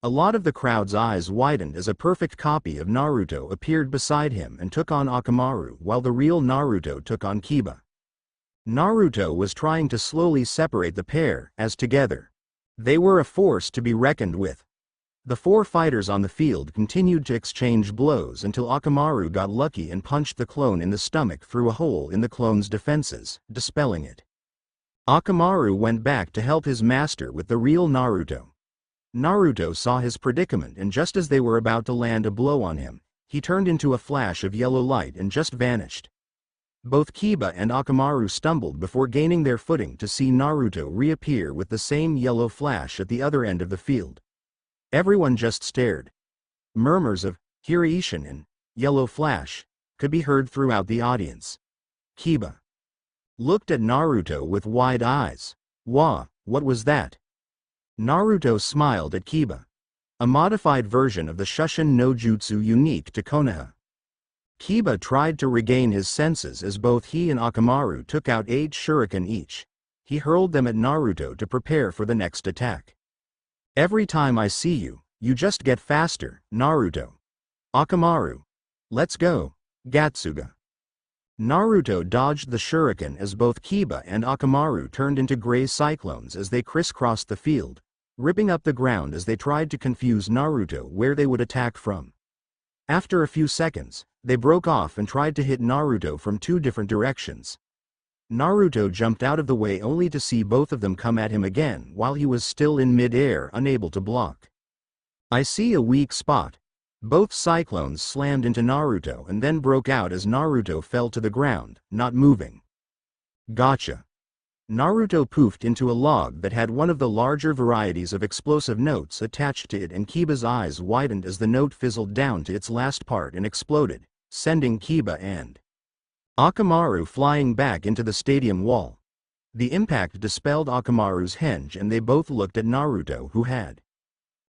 A lot of the crowd's eyes widened as a perfect copy of Naruto appeared beside him and took on Akamaru while the real Naruto took on Kiba. Naruto was trying to slowly separate the pair, as together they were a force to be reckoned with. The 4 fighters on the field continued to exchange blows until Akamaru got lucky and punched the clone in the stomach through a hole in the clone's defenses, dispelling it. Akamaru went back to help his master with the real Naruto. Naruto saw his predicament, and just as they were about to land a blow on him, he turned into a flash of yellow light and just vanished. Both Kiba and Akamaru stumbled before gaining their footing to see Naruto reappear with the same yellow flash at the other end of the field. Everyone just stared. Murmurs of "Hiraishin" and "Yellow Flash" could be heard throughout the audience. Kiba looked at Naruto with wide eyes. "Wah, what was that?" Naruto smiled at Kiba. A modified version of the Shushin no Jutsu unique to Konoha. Kiba tried to regain his senses as both he and Akamaru took out 8 shuriken each. He hurled them at Naruto to prepare for the next attack. "Every time I see you, you just get faster, Naruto." Akamaru. "Let's go, Gatsuga." Naruto dodged the shuriken as both Kiba and Akamaru turned into gray cyclones as they crisscrossed the field, ripping up the ground as they tried to confuse Naruto where they would attack from. After a few seconds, they broke off and tried to hit Naruto from 2 different directions. Naruto jumped out of the way only to see both of them come at him again while he was still in mid-air, unable to block. "I see a weak spot." Both cyclones slammed into Naruto and then broke out as Naruto fell to the ground, not moving. "Gotcha." Naruto poofed into a log that had one of the larger varieties of explosive notes attached to it, and Kiba's eyes widened as the note fizzled down to its last part and exploded, sending Kiba and Akamaru flying back into the stadium wall. The impact dispelled Akamaru's henge and they both looked at Naruto, who had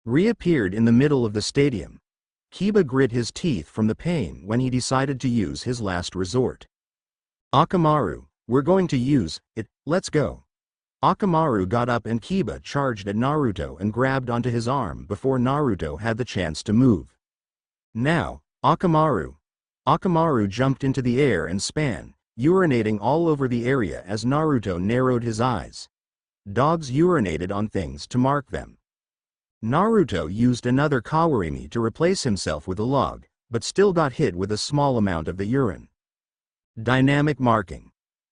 reappeared in the middle of the stadium. Kiba grit his teeth from the pain when he decided to use his last resort. "Akamaru, we're going to use it, let's go." Akamaru got up and Kiba charged at Naruto and grabbed onto his arm before Naruto had the chance to move. "Now, Akamaru." Akamaru jumped into the air and span, urinating all over the area as Naruto narrowed his eyes. Dogs urinated on things to mark them. Naruto used another Kawarimi to replace himself with a log, but still got hit with a small amount of the urine. Dynamic marking.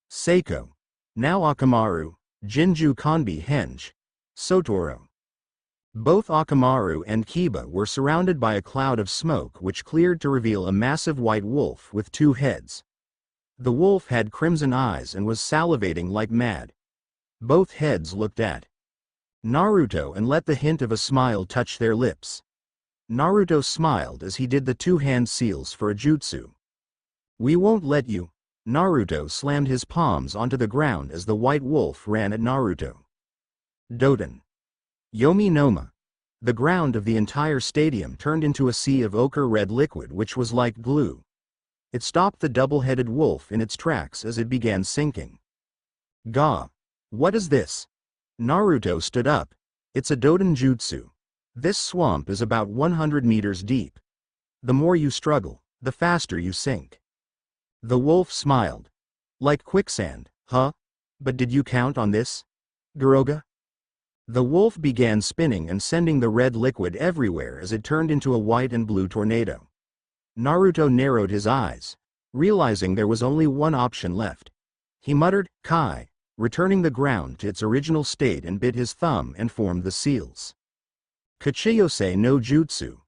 Seiko. Now Akamaru, Jinju Kanbi Henge. Sotoro. Both Akamaru and Kiba were surrounded by a cloud of smoke which cleared to reveal a massive white wolf with 2 heads. The wolf had crimson eyes and was salivating like mad. Both heads looked at Naruto and let the hint of a smile touch their lips. Naruto smiled as he did the 2-hand seals for a jutsu. "We won't let you." Naruto slammed his palms onto the ground as the white wolf ran at Naruto. Doden. Yomi Noma. The ground of the entire stadium turned into a sea of ochre-red liquid which was like glue. It stopped the double-headed wolf in its tracks as it began sinking. "Gah! What is this?" Naruto stood up. "It's a Doden jutsu. This swamp is about 100 meters deep. The more you struggle, the faster you sink." The wolf smiled. "Like quicksand, huh? But did you count on this, Garoga?" The wolf began spinning and sending the red liquid everywhere as it turned into a white and blue tornado. Naruto narrowed his eyes, realizing there was only one option left. He muttered, "Kai," returning the ground to its original state, and bit his thumb and formed the seals. Kachiyose no Jutsu.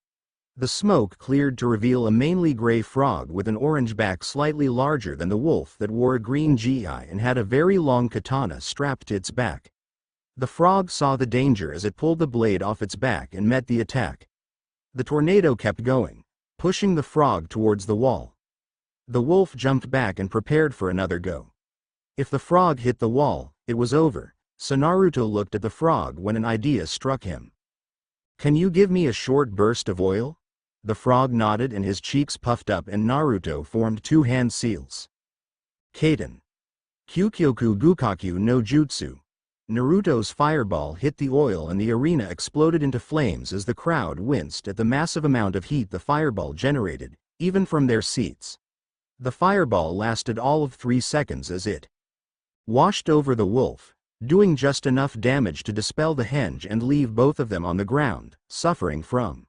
The smoke cleared to reveal a mainly gray frog with an orange back slightly larger than the wolf that wore a green gi and had a very long katana strapped to its back. The frog saw the danger as it pulled the blade off its back and met the attack. The tornado kept going, pushing the frog towards the wall. The wolf jumped back and prepared for another go. If the frog hit the wall, it was over, so Naruto looked at the frog when an idea struck him. "Can you give me a short burst of oil?" The frog nodded and his cheeks puffed up, and Naruto formed 2-hand seals. Kaiten. Kyukyoku Gukakyu no Jutsu. Naruto's fireball hit the oil and the arena exploded into flames as the crowd winced at the massive amount of heat the fireball generated, even from their seats. The fireball lasted all of 3 seconds as it washed over the wolf, doing just enough damage to dispel the henge and leave both of them on the ground, suffering from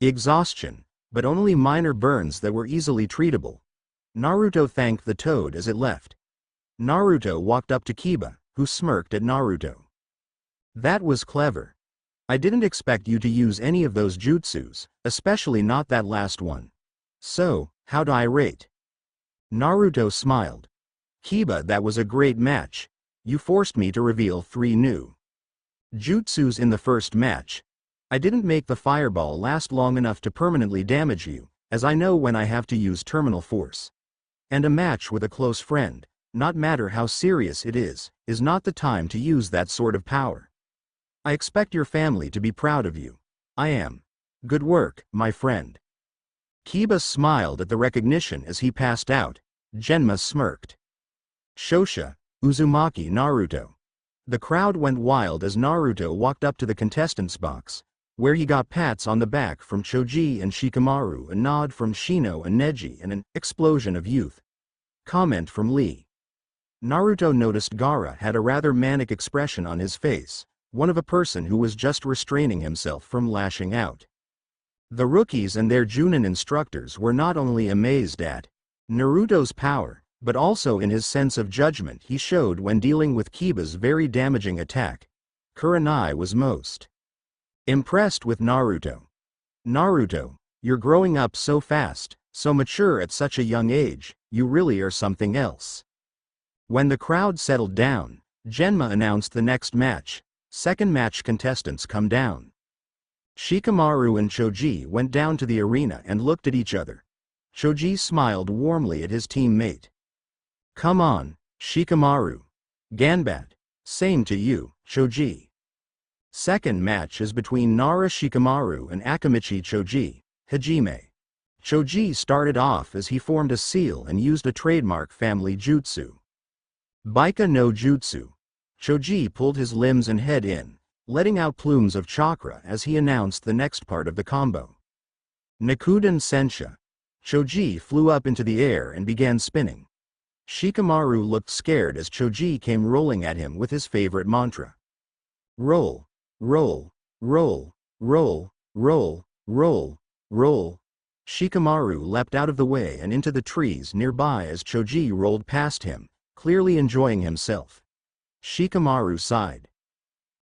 exhaustion, but only minor burns that were easily treatable. Naruto thanked the toad as it left. Naruto walked up to Kiba, who smirked at Naruto. "That was clever. I didn't expect you to use any of those jutsus, especially not that last one. So, how'd I rate?" Naruto smiled. "Kiba, that was a great match. You forced me to reveal 3 new jutsus in the first match. I didn't make the fireball last long enough to permanently damage you, as I know when I have to use terminal force. And a match with a close friend, not matter how serious it is not the time to use that sort of power. I expect your family to be proud of you. I am. Good work, my friend." Kiba smiled at the recognition as he passed out. Genma smirked. Shosha, Uzumaki Naruto. The crowd went wild as Naruto walked up to the contestants' box, where he got pats on the back from Choji and Shikamaru, a nod from Shino and Neji, and an explosion of youth comment from Lee. Naruto noticed Gaara had a rather manic expression on his face, one of a person who was just restraining himself from lashing out. The rookies and their Chunin instructors were not only amazed at Naruto's power, but also in his sense of judgment he showed when dealing with Kiba's very damaging attack. Kurenai was most impressed with Naruto. "Naruto, you're growing up so fast, so mature at such a young age, you really are something else." When the crowd settled down, Genma announced the next match. "Second match contestants come down." Shikamaru and Choji went down to the arena and looked at each other. Choji smiled warmly at his teammate. "Come on, Shikamaru. Ganbat. Same to you, Choji." Second match is between Nara Shikamaru and Akamichi Choji, Hajime. Choji started off as he formed a seal and used a trademark family jutsu. Baika no Jutsu. Choji pulled his limbs and head in, letting out plumes of chakra as he announced the next part of the combo. Nakuden Sensha. Choji flew up into the air and began spinning. Shikamaru looked scared as Choji came rolling at him with his favorite mantra. Roll, roll, roll, roll, roll, roll, roll. Shikamaru leapt out of the way and into the trees nearby as Choji rolled past him, clearly enjoying himself. Shikamaru sighed.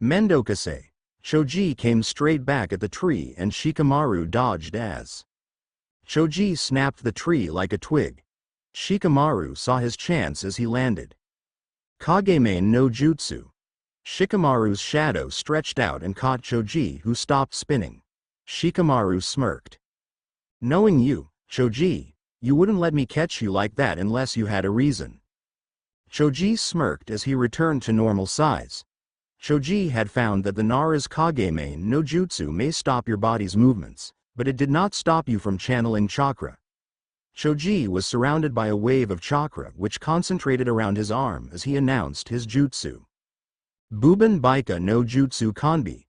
Mendokase. Choji came straight back at the tree and Shikamaru dodged as Choji snapped the tree like a twig. Shikamaru saw his chance as he landed. Kagemain no Jutsu. Shikamaru's shadow stretched out and caught Choji, who stopped spinning. Shikamaru smirked. Knowing you, Choji, you wouldn't let me catch you like that unless you had a reason. Choji smirked as he returned to normal size. Choji had found that the Nara's Kagemain no Jutsu may stop your body's movements, but it did not stop you from channeling chakra. Choji was surrounded by a wave of chakra which concentrated around his arm as he announced his jutsu. Buban Baika no Jutsu Kanbi.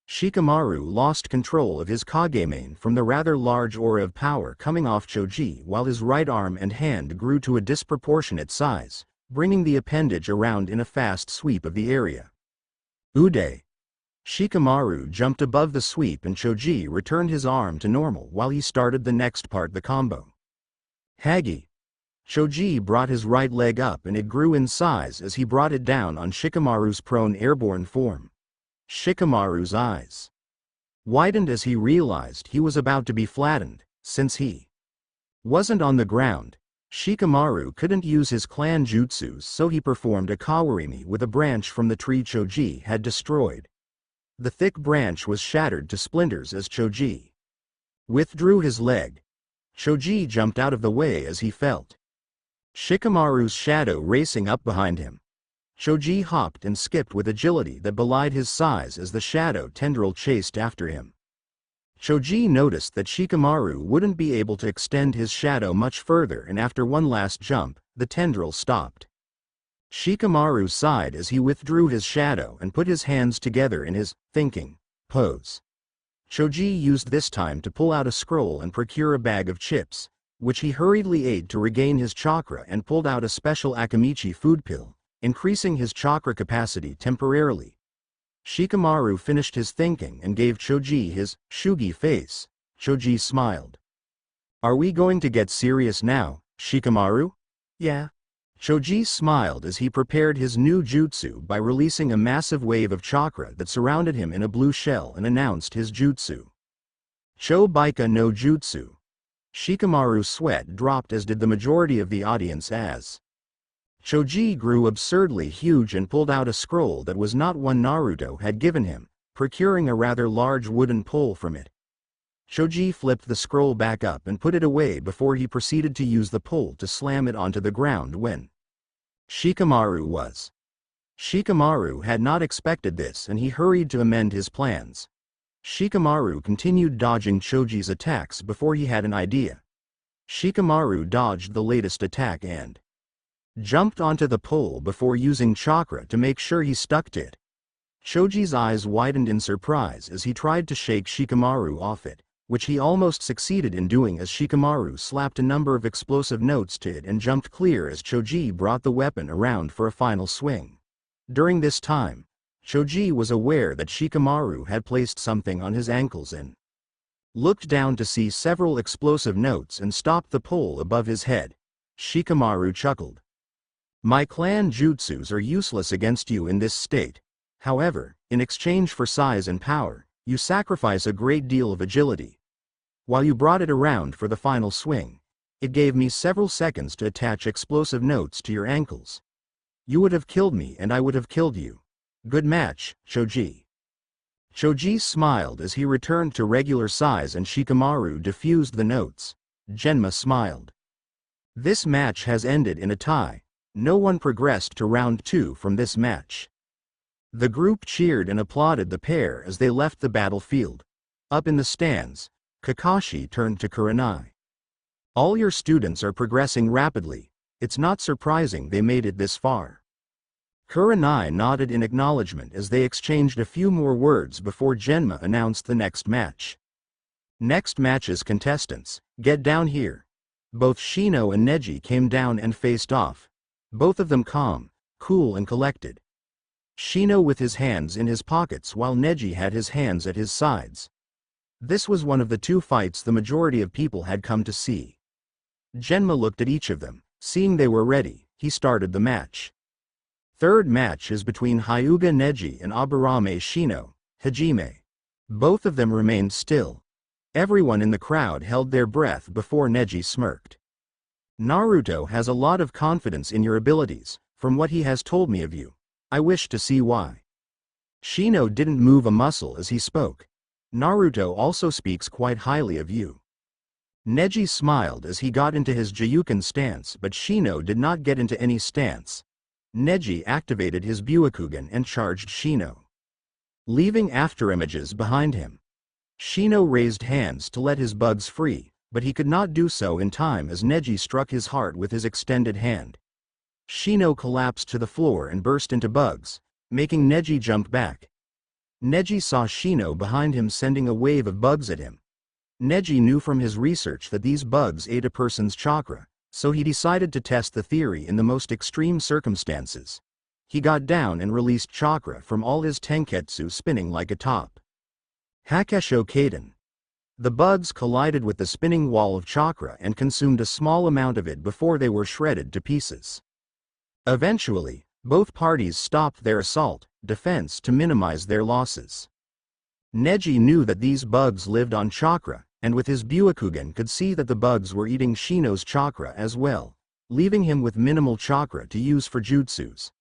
Shikamaru lost control of his Kagemain from the rather large aura of power coming off Choji while his right arm and hand grew to a disproportionate size, bringing the appendage around in a fast sweep of the area. Ude. Shikamaru jumped above the sweep and Choji returned his arm to normal while he started the next part, the combo. Hagi. Choji brought his right leg up and it grew in size as he brought it down on Shikamaru's prone airborne form. Shikamaru's eyes widened as he realized he was about to be flattened. Since he wasn't on the ground, Shikamaru couldn't use his clan jutsus, so he performed a kawarimi with a branch from the tree Choji had destroyed. The thick branch was shattered to splinters as Choji withdrew his leg. Choji jumped out of the way as he felt Shikamaru's shadow racing up behind him. Choji hopped and skipped with agility that belied his size as the shadow tendril chased after him. Choji noticed that Shikamaru wouldn't be able to extend his shadow much further, and after one last jump, the tendril stopped. Shikamaru sighed as he withdrew his shadow and put his hands together in his thinking pose. Choji used this time to pull out a scroll and procure a bag of chips, which he hurriedly ate to regain his chakra, and pulled out a special Akamichi food pill, increasing his chakra capacity temporarily. Shikamaru finished his thinking and gave Choji his shugi face. Choji smiled. Are we going to get serious now, Shikamaru? Yeah. Choji smiled as he prepared his new jutsu by releasing a massive wave of chakra that surrounded him in a blue shell and announced his jutsu. Cho Baika no Jutsu. Shikamaru's sweat dropped, as did the majority of the audience, as Choji grew absurdly huge and pulled out a scroll that was not one Naruto had given him, procuring a rather large wooden pole from it. Choji flipped the scroll back up and put it away before he proceeded to use the pole to slam it onto the ground when Shikamaru had not expected this and he hurried to amend his plans. Shikamaru continued dodging Choji's attacks before he had an idea. Shikamaru dodged the latest attack and jumped onto the pole before using chakra to make sure he stuck to it. Choji's eyes widened in surprise as he tried to shake Shikamaru off it, which he almost succeeded in doing as Shikamaru slapped a number of explosive notes to it and jumped clear as Choji brought the weapon around for a final swing. During this time, Choji was aware that Shikamaru had placed something on his ankles and looked down to see several explosive notes and stopped the pole above his head. Shikamaru chuckled. My clan jutsus are useless against you in this state. However, in exchange for size and power, you sacrifice a great deal of agility. While you brought it around for the final swing, it gave me several seconds to attach explosive notes to your ankles. You would have killed me and I would have killed you. Good match, Choji. Choji smiled as he returned to regular size and Shikamaru diffused the notes. Genma smiled. This match has ended in a tie. No one progressed to round 2 from this match. The group cheered and applauded the pair as they left the battlefield. Up in the stands, Kakashi turned to Kurenai. All your students are progressing rapidly. It's not surprising they made it this far. Kurenai nodded in acknowledgement as they exchanged a few more words before Genma announced the next match. Next match's contestants, get down here. Both Shino and Neji came down and faced off. both of them calm, cool and collected. Shino with his hands in his pockets while Neji had his hands at his sides. This was one of the two fights the majority of people had come to see. Genma looked at each of them, seeing they were ready, he started the match. Third match is between Hyuga Neji and Aburame Shino, Hajime. Both of them remained still. Everyone in the crowd held their breath before Neji smirked. Naruto has a lot of confidence in your abilities, from what he has told me of you. I wish to see why. Shino didn't move a muscle as he spoke. Naruto also speaks quite highly of you. Neji smiled as he got into his Jiyuken stance, but Shino did not get into any stance. Neji activated his Byakugan and charged Shino, leaving afterimages behind him. Shino raised hands to let his bugs free, but he could not do so in time as Neji struck his heart with his extended hand. Shino collapsed to the floor and burst into bugs, making Neji jump back. Neji saw Shino behind him sending a wave of bugs at him. Neji knew from his research that these bugs ate a person's chakra, so he decided to test the theory in the most extreme circumstances. He got down and released chakra from all his tenketsu spinning like a top. Hakesho Kaden. The bugs collided with the spinning wall of chakra and consumed a small amount of it before they were shredded to pieces. Eventually, both parties stopped their assault, defense to minimize their losses. Neji knew that these bugs lived on chakra, and with his Byakugan could see that the bugs were eating Shino's chakra as well, leaving him with minimal chakra to use for jutsus.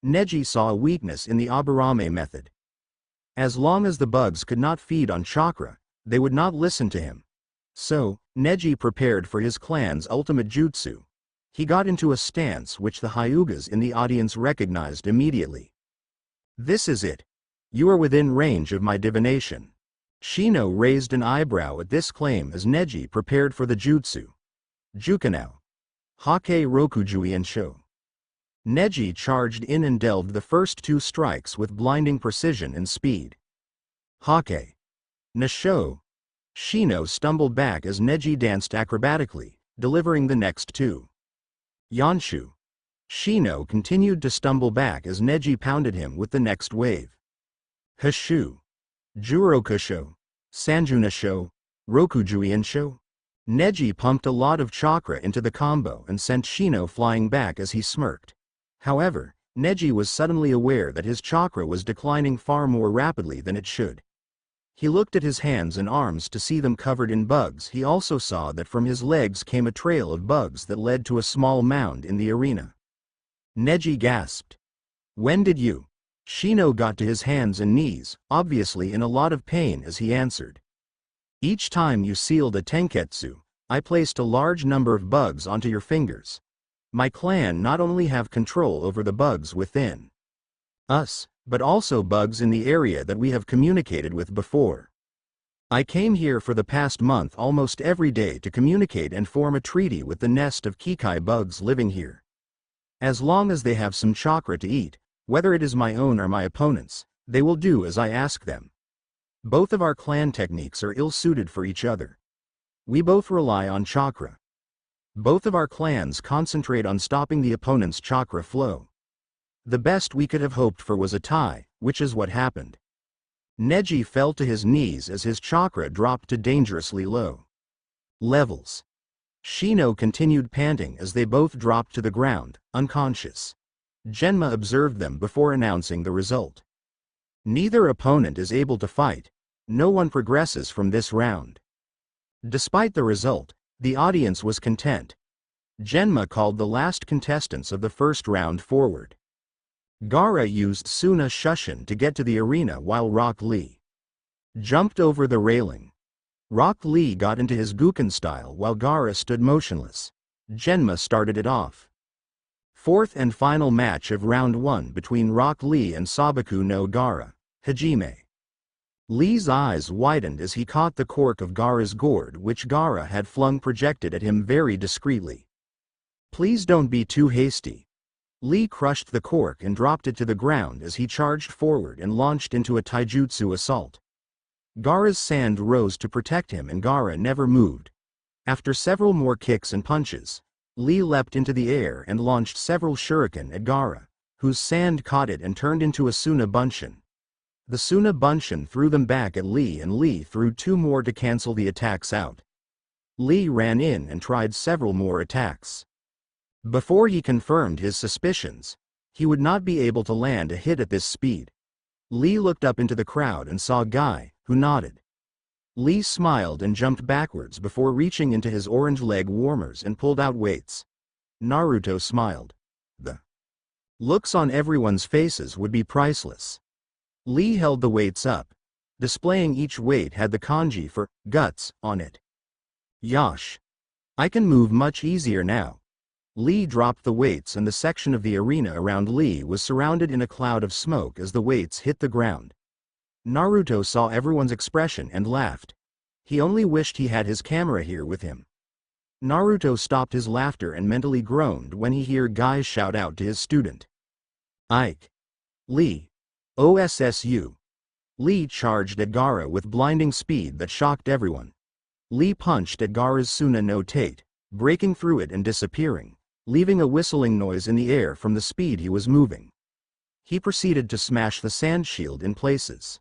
Neji saw a weakness in the Aburame method. As long as the bugs could not feed on chakra, they would not listen to him. So, Neji prepared for his clan's ultimate jutsu. He got into a stance which the Hyugas in the audience recognized immediately. This is it. You are within range of my divination. Shino raised an eyebrow at this claim as Neji prepared for the jutsu. Jukanao. Hake Rokujuien Sho. Neji charged in and dealt the first two strikes with blinding precision and speed. Hake. Nasho. Shino stumbled back as Neji danced acrobatically, delivering the next two. Yanshu. Shino continued to stumble back as Neji pounded him with the next wave. Hashu. Jurokusho. Sanjunasho. Rokujuiensho. Neji pumped a lot of chakra into the combo and sent Shino flying back as he smirked. However, Neji was suddenly aware that his chakra was declining far more rapidly than it should. He looked at his hands and arms to see them covered in bugs. He also saw that from his legs came a trail of bugs that led to a small mound in the arena. Neji gasped. When did you? Shino got to his hands and knees, obviously in a lot of pain as he answered. Each time you sealed a tenketsu, I placed a large number of bugs onto your fingers. My clan not only have control over the bugs within us, but also bugs in the area that we have communicated with before. I came here for the past month almost every day to communicate and form a treaty with the nest of Kikai bugs living here. As long as they have some chakra to eat, whether it is my own or my opponent's, they will do as I ask them. Both of our clan techniques are ill-suited for each other. We both rely on chakra. Both of our clans concentrate on stopping the opponent's chakra flow. The best we could have hoped for was a tie, which is what happened. Neji fell to his knees as his chakra dropped to dangerously low levels. Shino continued panting as they both dropped to the ground, unconscious. Genma observed them before announcing the result. Neither opponent is able to fight. No one progresses from this round. Despite the result, the audience was content. Genma called the last contestants of the first round forward. Gaara used Suna Shushin to get to the arena while Rock Lee jumped over the railing. Rock Lee got into his Guken style while Gaara stood motionless. Genma started it off. Fourth and final match of round 1 between Rock Lee and Sabaku no Gaara, Hajime. Lee's eyes widened as he caught the cork of Gaara's gourd which Gaara had flung projected at him very discreetly. Please don't be too hasty. Lee crushed the cork and dropped it to the ground as he charged forward and launched into a taijutsu assault. Gaara's sand rose to protect him and Gaara never moved. After several more kicks and punches, Lee leapt into the air and launched several shuriken at Gaara, whose sand caught it and turned into a Suna Bunshin. The Suna Bunshin threw them back at Lee, and Lee threw 2 more to cancel the attacks out. Lee ran in and tried several more attacks. Before he confirmed his suspicions, he would not be able to land a hit at this speed. Lee looked up into the crowd and saw Guy, who nodded. Lee smiled and jumped backwards before reaching into his orange leg warmers and pulled out weights. Naruto smiled. The looks on everyone's faces would be priceless. Lee held the weights up. Displaying each weight had the kanji for guts on it. Yosh. I can move much easier now. Lee dropped the weights, and the section of the arena around Lee was surrounded in a cloud of smoke as the weights hit the ground. Naruto saw everyone's expression and laughed. He only wished he had his camera here with him. Naruto stopped his laughter and mentally groaned when he heard Guy shout out to his student. Ike. Lee. OSSU. Lee charged at Gaara with blinding speed that shocked everyone. Lee punched at Gaara's Suna no Tate, breaking through it and disappearing, leaving a whistling noise in the air from the speed he was moving. He proceeded to smash the sand shield in places,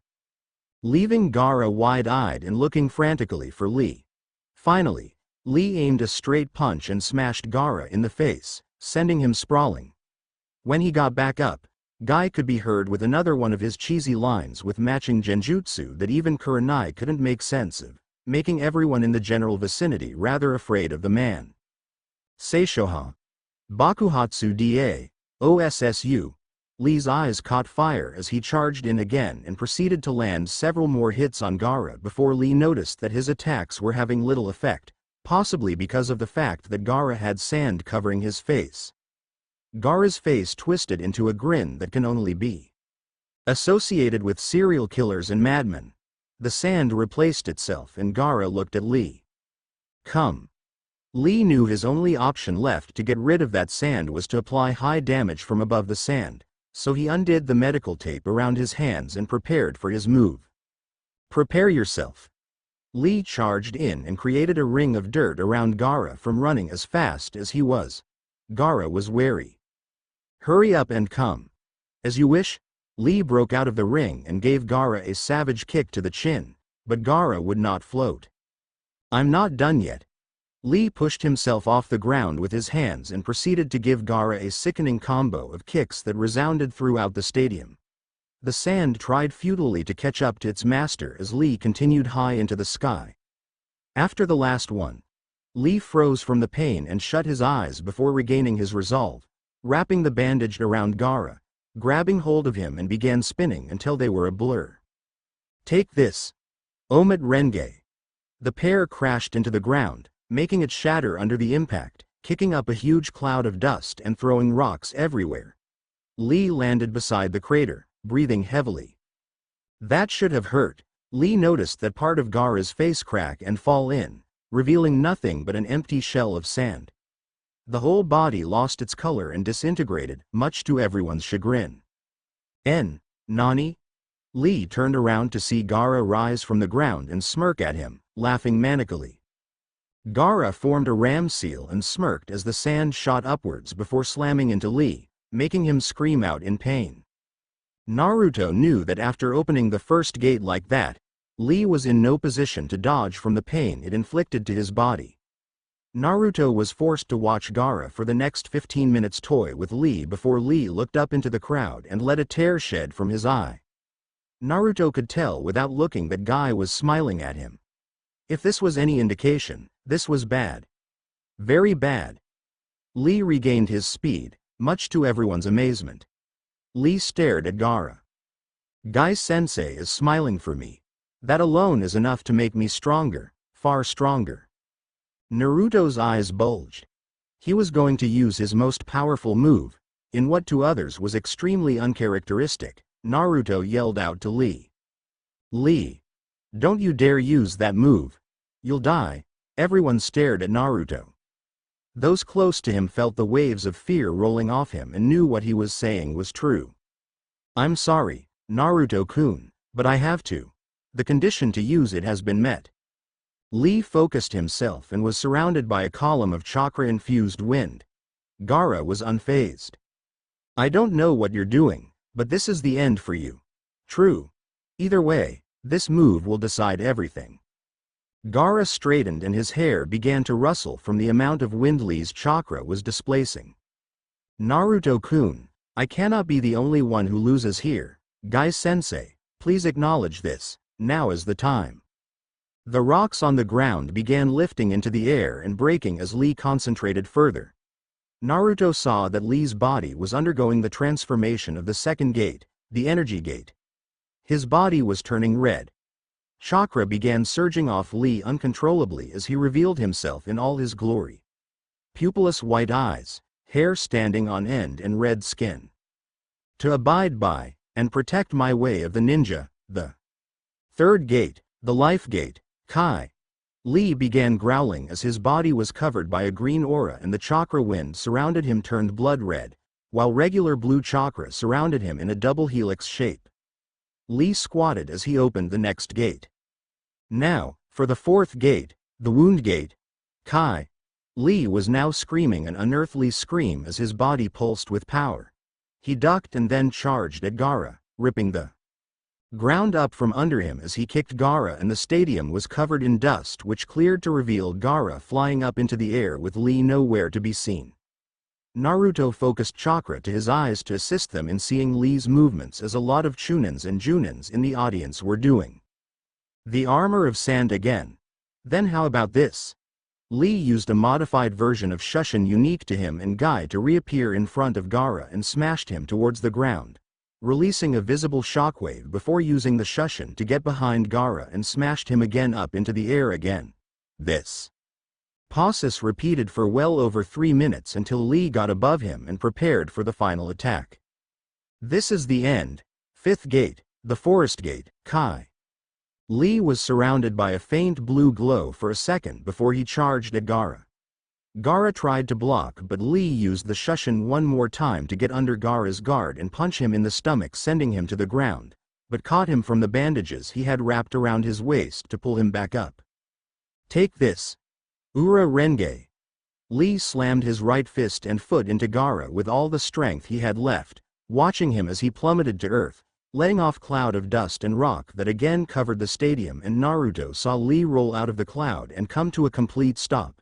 leaving Gaara wide-eyed and looking frantically for Lee. Finally, Lee aimed a straight punch and smashed Gaara in the face, sending him sprawling. When he got back up, Guy could be heard with another one of his cheesy lines with matching genjutsu that even Kurenai couldn't make sense of, making everyone in the general vicinity rather afraid of the man. Seishoha. Bakuhatsu da. OSSU. Lee's eyes caught fire as he charged in again and proceeded to land several more hits on Gaara before Lee noticed that his attacks were having little effect, possibly because of the fact that Gaara had sand covering his face. Gaara's face twisted into a grin that can only be associated with serial killers and madmen. The sand replaced itself and Gaara looked at Lee. Come. Lee knew his only option left to get rid of that sand was to apply high damage from above the sand, so he undid the medical tape around his hands and prepared for his move. Prepare yourself. Lee charged in and created a ring of dirt around Gaara from running as fast as he was. Gaara was wary. Hurry up and come. As you wish. Lee broke out of the ring and gave Gaara a savage kick to the chin, but Gaara would not float. I'm not done yet. Lee pushed himself off the ground with his hands and proceeded to give Gaara a sickening combo of kicks that resounded throughout the stadium. The sand tried futilely to catch up to its master as Lee continued high into the sky. After the last one, Lee froze from the pain and shut his eyes before regaining his resolve, wrapping the bandage around Gaara, grabbing hold of him and began spinning until they were a blur. Take this. Omit Renge. The pair crashed into the ground, making it shatter under the impact, kicking up a huge cloud of dust and throwing rocks everywhere. Lee landed beside the crater, breathing heavily. That should have hurt. Lee noticed that part of Gaara's face crack and fall in, revealing nothing but an empty shell of sand. The whole body lost its color and disintegrated, much to everyone's chagrin. Nani? Lee turned around to see Gaara rise from the ground and smirk at him, laughing manically. Gaara formed a ram seal and smirked as the sand shot upwards before slamming into Lee, making him scream out in pain. Naruto knew that after opening the first gate like that, Lee was in no position to dodge from the pain it inflicted to his body. Naruto was forced to watch Gaara for the next 15 minutes toy with Lee before Lee looked up into the crowd and let a tear shed from his eye. Naruto could tell without looking that Guy was smiling at him. If this was any indication, this was bad. Very bad. Lee regained his speed, much to everyone's amazement. Lee stared at Gaara. Guy-sensei is smiling for me. That alone is enough to make me stronger, far stronger. Naruto's eyes bulged. He was going to use his most powerful move, in what to others was extremely uncharacteristic. Naruto yelled out to Lee. Lee! Don't you dare use that move. You'll die. Everyone stared at Naruto. Those close to him felt the waves of fear rolling off him and knew what he was saying was true. I'm sorry, Naruto-kun, but I have to. The condition to use it has been met. Lee focused himself and was surrounded by a column of chakra-infused wind. Gaara was unfazed. I don't know what you're doing, but this is the end for you. True. Either way, this move will decide everything. Gaara straightened and his hair began to rustle from the amount of wind Lee's chakra was displacing. Naruto-kun, I cannot be the only one who loses here. Guy-sensei, please acknowledge this, now is the time. The rocks on the ground began lifting into the air and breaking as Lee concentrated further. Naruto saw that Lee's body was undergoing the transformation of the second gate, the energy gate. His body was turning red. Chakra began surging off Lee uncontrollably as he revealed himself in all his glory. Pupilless white eyes, hair standing on end and red skin. To abide by, and protect my way of the ninja, the third gate, the life gate, Kai. Lee began growling as his body was covered by a green aura and the chakra wind surrounded him turned blood red, while regular blue chakra surrounded him in a double helix shape. Lee squatted as he opened the next gate. Now, for the fourth gate, the wound gate, Kai. Lee was now screaming an unearthly scream as his body pulsed with power. He ducked and then charged at Gaara, ripping the ground up from under him as he kicked Gaara, and the stadium was covered in dust which cleared to reveal Gaara flying up into the air with Lee nowhere to be seen. Naruto focused chakra to his eyes to assist them in seeing Lee's movements as a lot of Chunins and Junins in the audience were doing. The armor of sand again. Then how about this? Lee used a modified version of Shushin unique to him and Guy to reappear in front of Gaara and smashed him towards the ground, releasing a visible shockwave before using the Shushin to get behind Gaara and smashed him again up into the air again. This process repeated for well over 3 minutes until Lee got above him and prepared for the final attack. This is the end. Fifth gate, the forest gate, Kai. Lee was surrounded by a faint blue glow for a second before he charged at Gaara. Gaara tried to block, but Lee used the Shushin one more time to get under Gaara's guard and punch him in the stomach, sending him to the ground, but caught him from the bandages he had wrapped around his waist to pull him back up. Take this. Ura Renge. Lee slammed his right fist and foot into Gaara with all the strength he had left, watching him as he plummeted to earth, letting off cloud of dust and rock that again covered the stadium, and Naruto saw Lee roll out of the cloud and come to a complete stop.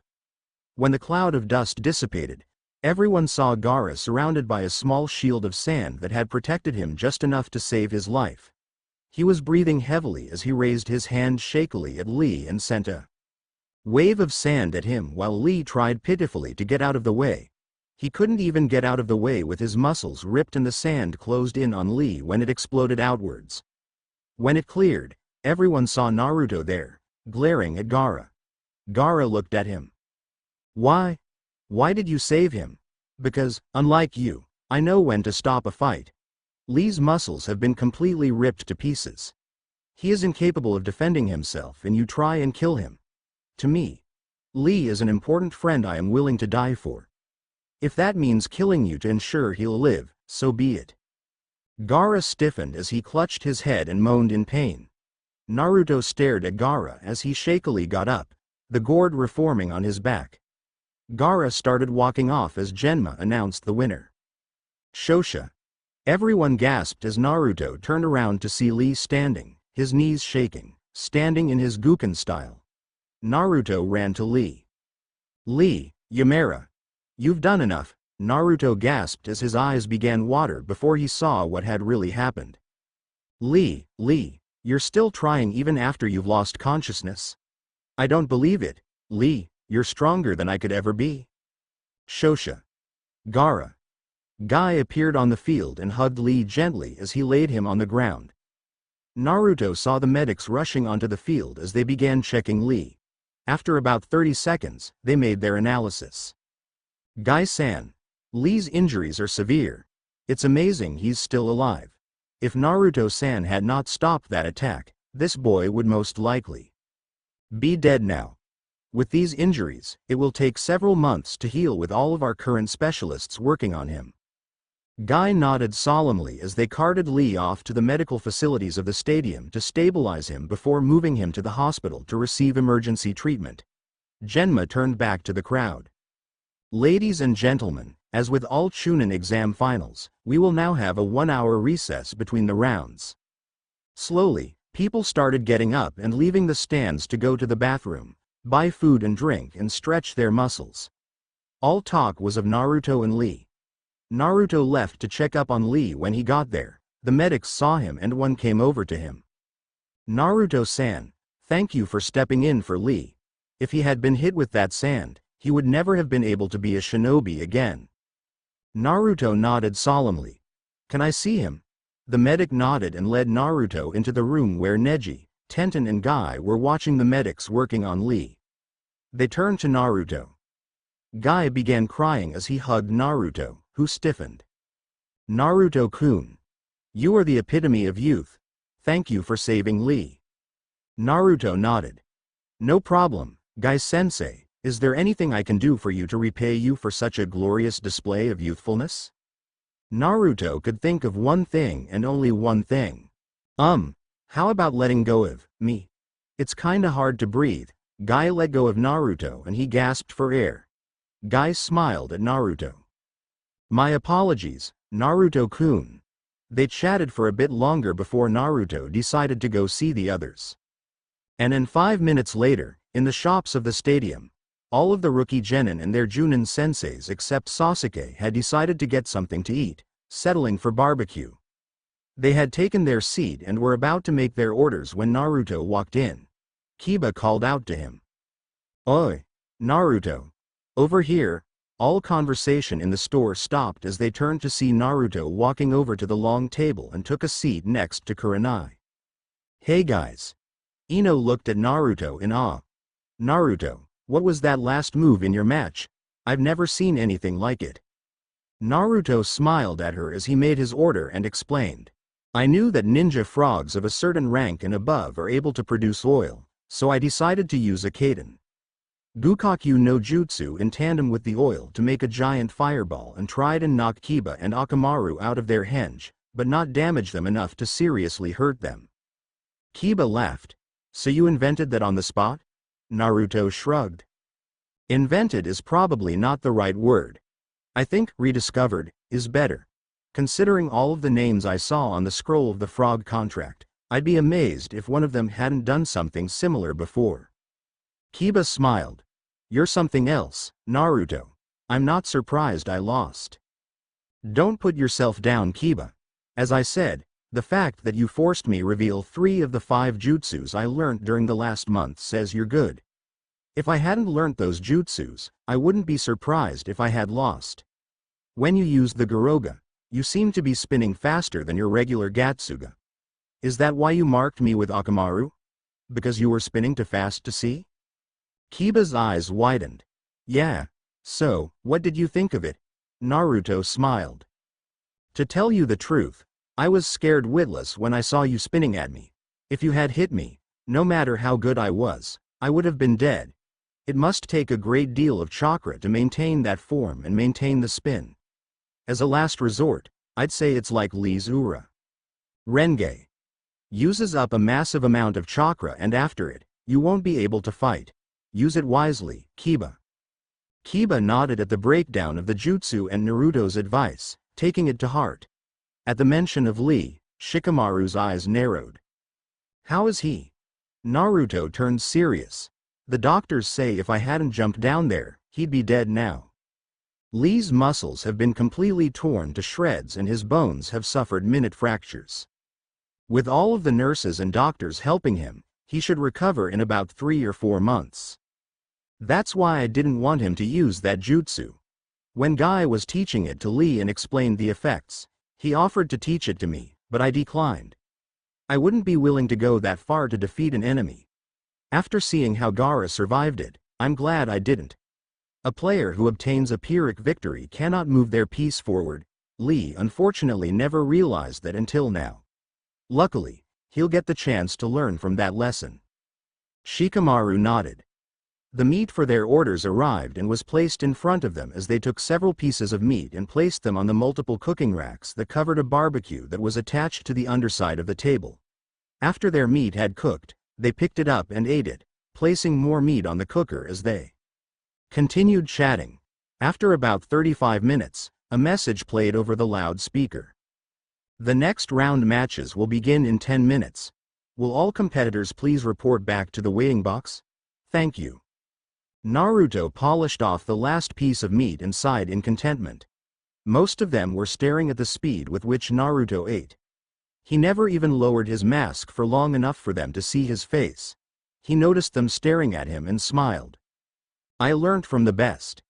When the cloud of dust dissipated, everyone saw Gaara surrounded by a small shield of sand that had protected him just enough to save his life. He was breathing heavily as he raised his hand shakily at Lee and sent a wave of sand at him while Lee tried pitifully to get out of the way. He couldn't even get out of the way with his muscles ripped and the sand closed in on Lee when it exploded outwards. When it cleared, everyone saw Naruto there, glaring at Gaara. Gaara looked at him. Why? Why did you save him? Because, unlike you, I know when to stop a fight. Lee's muscles have been completely ripped to pieces. He is incapable of defending himself and you try and kill him. To me, Lee is an important friend I am willing to die for. If that means killing you to ensure he'll live, so be it. Gaara stiffened as he clutched his head and moaned in pain. Naruto stared at Gaara as he shakily got up, the gourd reforming on his back. Gaara started walking off as Genma announced the winner. Shosha. Everyone gasped as Naruto turned around to see Lee standing, his knees shaking, standing in his Guken style. Naruto ran to Lee. Lee, Yamera. You've done enough, Naruto gasped as his eyes began water before he saw what had really happened. Lee, you're still trying even after you've lost consciousness? I don't believe it, Lee, you're stronger than I could ever be. Shosha. Gaara. Guy appeared on the field and hugged Lee gently as he laid him on the ground. Naruto saw the medics rushing onto the field as they began checking Lee. After about 30 seconds, they made their analysis. Guy-san. Lee's injuries are severe. It's amazing he's still alive. If Naruto-san had not stopped that attack, this boy would most likely be dead now. With these injuries, it will take several months to heal with all of our current specialists working on him. Guy nodded solemnly as they carted Lee off to the medical facilities of the stadium to stabilize him before moving him to the hospital to receive emergency treatment. Genma turned back to the crowd. Ladies and gentlemen, as with all Chunin exam finals, we will now have a 1-hour recess between the rounds. Slowly, people started getting up and leaving the stands to go to the bathroom, buy food and drink and stretch their muscles. All talk was of Naruto and Lee. Naruto left to check up on Lee when he got there. The medics saw him and one came over to him. Naruto-san, thank you for stepping in for Lee. If he had been hit with that sand, he would never have been able to be a shinobi again. Naruto nodded solemnly. Can I see him? The medic nodded and led Naruto into the room where Neji, Tenten and Guy were watching the medics working on Lee. They turned to Naruto. Guy began crying as he hugged Naruto, who stiffened. Naruto-kun. You are the epitome of youth. Thank you for saving Lee. Naruto nodded. No problem, Guy-sensei. Is there anything I can do for you to repay you for such a glorious display of youthfulness? Naruto could think of one thing and only one thing. How about letting go of me? It's kinda hard to breathe. Guy let go of Naruto and he gasped for air. Guy smiled at Naruto. My apologies, Naruto-kun. They chatted for a bit longer before Naruto decided to go see the others. And 5 minutes later, in the shops of the stadium, all of the rookie genin and their Junin senseis except Sasuke had decided to get something to eat, settling for barbecue. They had taken their seat and were about to make their orders when Naruto walked in. Kiba called out to him. Oi, Naruto. Over here. All conversation in the store stopped as they turned to see Naruto walking over to the long table and took a seat next to Kurenai. Hey guys. Ino looked at Naruto in awe. Naruto, what was that last move in your match? I've never seen anything like it. Naruto smiled at her as he made his order and explained. I knew that ninja frogs of a certain rank and above are able to produce oil, so I decided to use a Kaden Gukakyu no Jutsu in tandem with the oil to make a giant fireball and tried and knock Kiba and Akamaru out of their henge, but not damage them enough to seriously hurt them. Kiba laughed. So you invented that on the spot? Naruto shrugged. Invented is probably not the right word. I think rediscovered is better. Considering all of the names I saw on the scroll of the frog contract, I'd be amazed if one of them hadn't done something similar before. Kiba smiled. You're something else, Naruto. I'm not surprised I lost. Don't put yourself down, Kiba. As I said, the fact that you forced me reveal 3 of the 5 jutsus I learnt during the last month says you're good. If I hadn't learnt those jutsus, I wouldn't be surprised if I had lost. When you used the Garoga, you seemed to be spinning faster than your regular Gatsuga. Is that why you marked me with Akamaru? Because you were spinning too fast to see? Kiba's eyes widened. Yeah. So, what did you think of it? Naruto smiled. To tell you the truth, I was scared witless when I saw you spinning at me. If you had hit me, no matter how good I was, I would have been dead. It must take a great deal of chakra to maintain that form and maintain the spin. As a last resort, I'd say it's like Lee's Ura. Renge. Uses up a massive amount of chakra and after it, you won't be able to fight. Use it wisely, Kiba. Kiba nodded at the breakdown of the jutsu and Naruto's advice, taking it to heart. At the mention of Lee, Shikamaru's eyes narrowed. How is he? Naruto turned serious. The doctors say if I hadn't jumped down there, he'd be dead now. Lee's muscles have been completely torn to shreds and his bones have suffered minute fractures. With all of the nurses and doctors helping him, he should recover in about 3 or 4 months. That's why I didn't want him to use that jutsu. When Guy was teaching it to Lee and explained the effects, he offered to teach it to me, but I declined. I wouldn't be willing to go that far to defeat an enemy. After seeing how Gaara survived it, I'm glad I didn't. A player who obtains a Pyrrhic victory cannot move their piece forward. Lee unfortunately never realized that until now. Luckily, he'll get the chance to learn from that lesson. Shikamaru nodded. The meat for their orders arrived and was placed in front of them as they took several pieces of meat and placed them on the multiple cooking racks that covered a barbecue that was attached to the underside of the table. After their meat had cooked, they picked it up and ate it, placing more meat on the cooker as they continued chatting. After about 35 minutes, a message played over the loudspeaker. The next round matches will begin in 10 minutes. Will all competitors please report back to the weighing box? Thank you. Naruto polished off the last piece of meat and sighed in contentment. Most of them were staring at the speed with which Naruto ate. He never even lowered his mask for long enough for them to see his face. He noticed them staring at him and smiled. I learned from the best.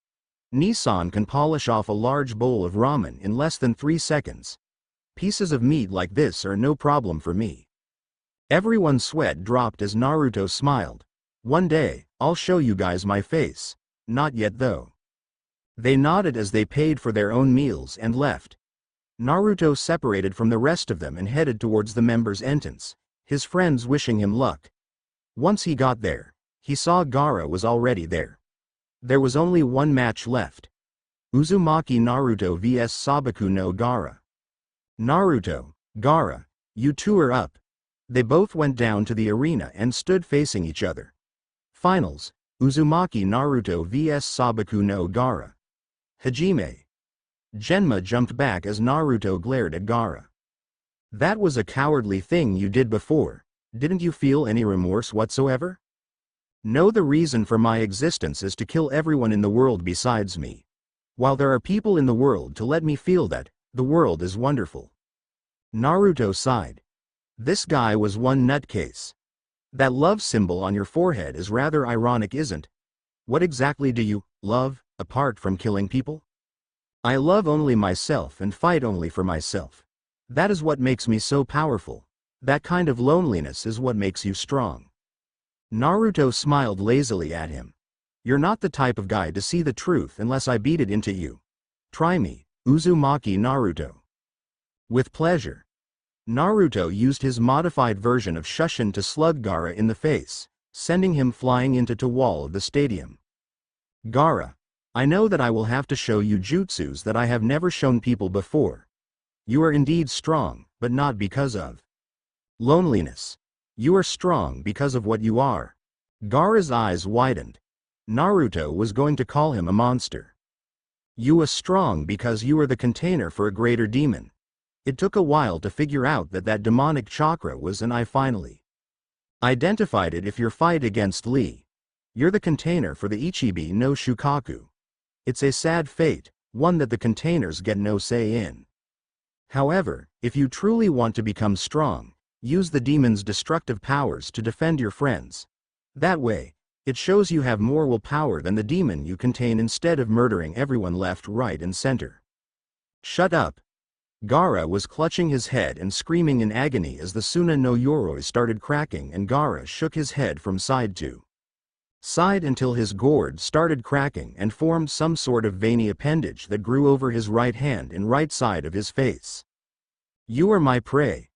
Nissan can polish off a large bowl of ramen in less than 3 seconds. Pieces of meat like this are no problem for me. Everyone's sweat dropped as Naruto smiled. One day, I'll show you guys my face. Not yet though. They nodded as they paid for their own meals and left. Naruto separated from the rest of them and headed towards the members' entrance, his friends wishing him luck. Once he got there, he saw Gaara was already there. There was only one match left. Uzumaki Naruto vs Sabaku no Gaara. Naruto, Gaara, you two are up. They both went down to the arena and stood facing each other. Finals, Uzumaki Naruto vs Sabaku no Gaara. Hajime. Genma jumped back as Naruto glared at Gaara. That was a cowardly thing you did before. Didn't you feel any remorse whatsoever? No, the reason for my existence is to kill everyone in the world besides me. While there are people in the world to let me feel that, the world is wonderful. Naruto sighed. This guy was one nutcase. That love symbol on your forehead is rather ironic, isn't? What exactly do you love, apart from killing people? I love only myself and fight only for myself. That is what makes me so powerful. That kind of loneliness is what makes you strong. Naruto smiled lazily at him. You're not the type of guy to see the truth unless I beat it into you. Try me, Uzumaki Naruto. With pleasure. Naruto used his modified version of Shushin to slug Gaara in the face, sending him flying into the wall of the stadium. Gaara, I know that I will have to show you jutsus that I have never shown people before. You are indeed strong, but not because of loneliness. You are strong because of what you are. Gaara's eyes widened. Naruto was going to call him a monster. You are strong because you are the container for a greater demon. It took a while to figure out that demonic chakra was, and I finally identified it. If your fight against Lee, you're the container for the Ichibi no Shukaku. It's a sad fate, one that the containers get no say in. However, if you truly want to become strong, use the demon's destructive powers to defend your friends. That way, it shows you have more willpower than the demon you contain instead of murdering everyone left, right and center. Shut up. Gaara was clutching his head and screaming in agony as the Suna no Yoroi started cracking, and Gaara shook his head from side to side until his gourd started cracking and formed some sort of veiny appendage that grew over his right hand and right side of his face. You are my prey.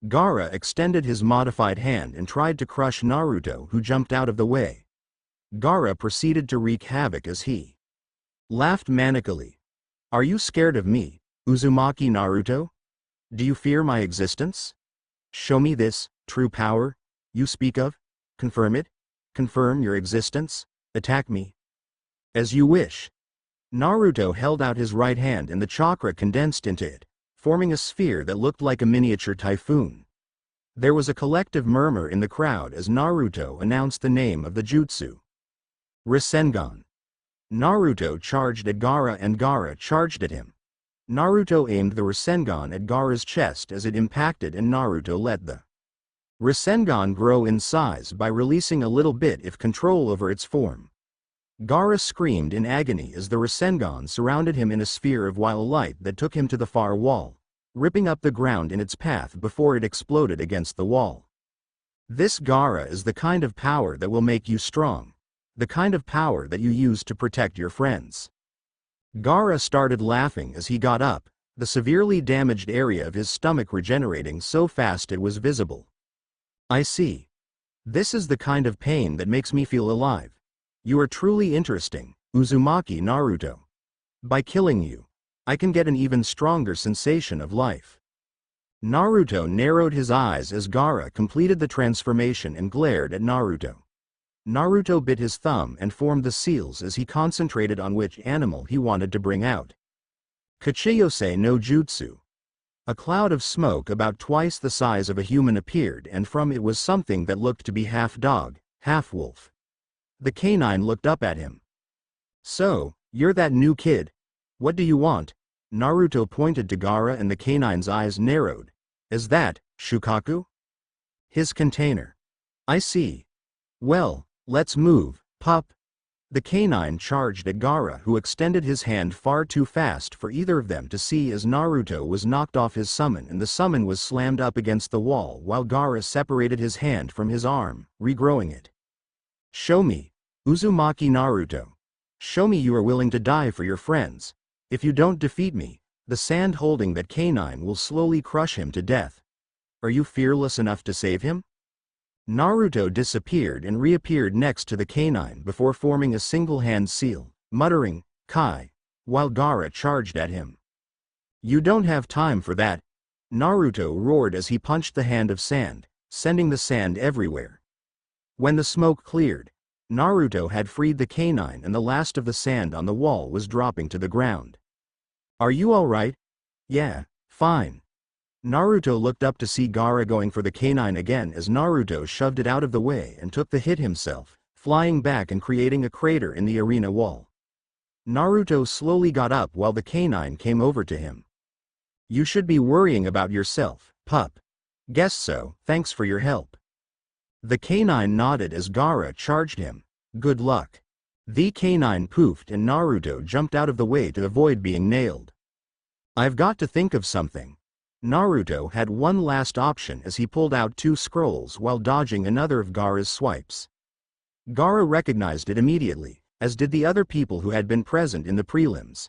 Gaara extended his modified hand and tried to crush Naruto, who jumped out of the way. Gaara proceeded to wreak havoc as he laughed manically. Are you scared of me, Uzumaki Naruto? Do you fear my existence? Show me this true power you speak of. Confirm it. Confirm your existence. Attack me. As you wish. Naruto held out his right hand and the chakra condensed into it, forming a sphere that looked like a miniature typhoon. There was a collective murmur in the crowd as Naruto announced the name of the jutsu. Rasengan. Naruto charged at Gaara and Gaara charged at him. Naruto aimed the Rasengan at Gaara's chest as it impacted, and Naruto let the Rasengan grow in size by releasing a little bit of control over its form. Gaara screamed in agony as the Rasengan surrounded him in a sphere of wild light that took him to the far wall, ripping up the ground in its path before it exploded against the wall. This Gaara is the kind of power that will make you strong, the kind of power that you use to protect your friends. Gaara started laughing as he got up, the severely damaged area of his stomach regenerating so fast it was visible. I see. This is the kind of pain that makes me feel alive. You are truly interesting, Uzumaki Naruto. By killing you, I can get an even stronger sensation of life. Naruto narrowed his eyes as Gaara completed the transformation and glared at Naruto. Naruto bit his thumb and formed the seals as he concentrated on which animal he wanted to bring out. Kachiyose no Jutsu. A cloud of smoke about twice the size of a human appeared, and from it was something that looked to be half dog, half wolf. The canine looked up at him. So, you're that new kid? What do you want? Naruto pointed to Gaara and the canine's eyes narrowed. Is that Shukaku? His container. I see. Well, let's move, pup. The canine charged at Gaara, who extended his hand far too fast for either of them to see as Naruto was knocked off his summon and the summon was slammed up against the wall while Gaara separated his hand from his arm, regrowing it. Show me, Uzumaki Naruto. Show me you are willing to die for your friends. If you don't defeat me, the sand holding that canine will slowly crush him to death. Are you fearless enough to save him? Naruto disappeared and reappeared next to the canine before forming a single-hand seal, muttering, Kai, while Gaara charged at him. You don't have time for that. Naruto roared as he punched the hand of sand, sending the sand everywhere. When the smoke cleared, Naruto had freed the canine and the last of the sand on the wall was dropping to the ground. Are you alright? Yeah, fine. Naruto looked up to see Gaara going for the canine again as Naruto shoved it out of the way and took the hit himself, flying back and creating a crater in the arena wall. Naruto slowly got up while the canine came over to him. You should be worrying about yourself, pup. Guess so, thanks for your help. The canine nodded as Gaara charged him. Good luck. The canine poofed and Naruto jumped out of the way to avoid being nailed. I've got to think of something. Naruto had one last option as he pulled out 2 scrolls while dodging another of Gaara's swipes. Gaara recognized it immediately, as did the other people who had been present in the prelims.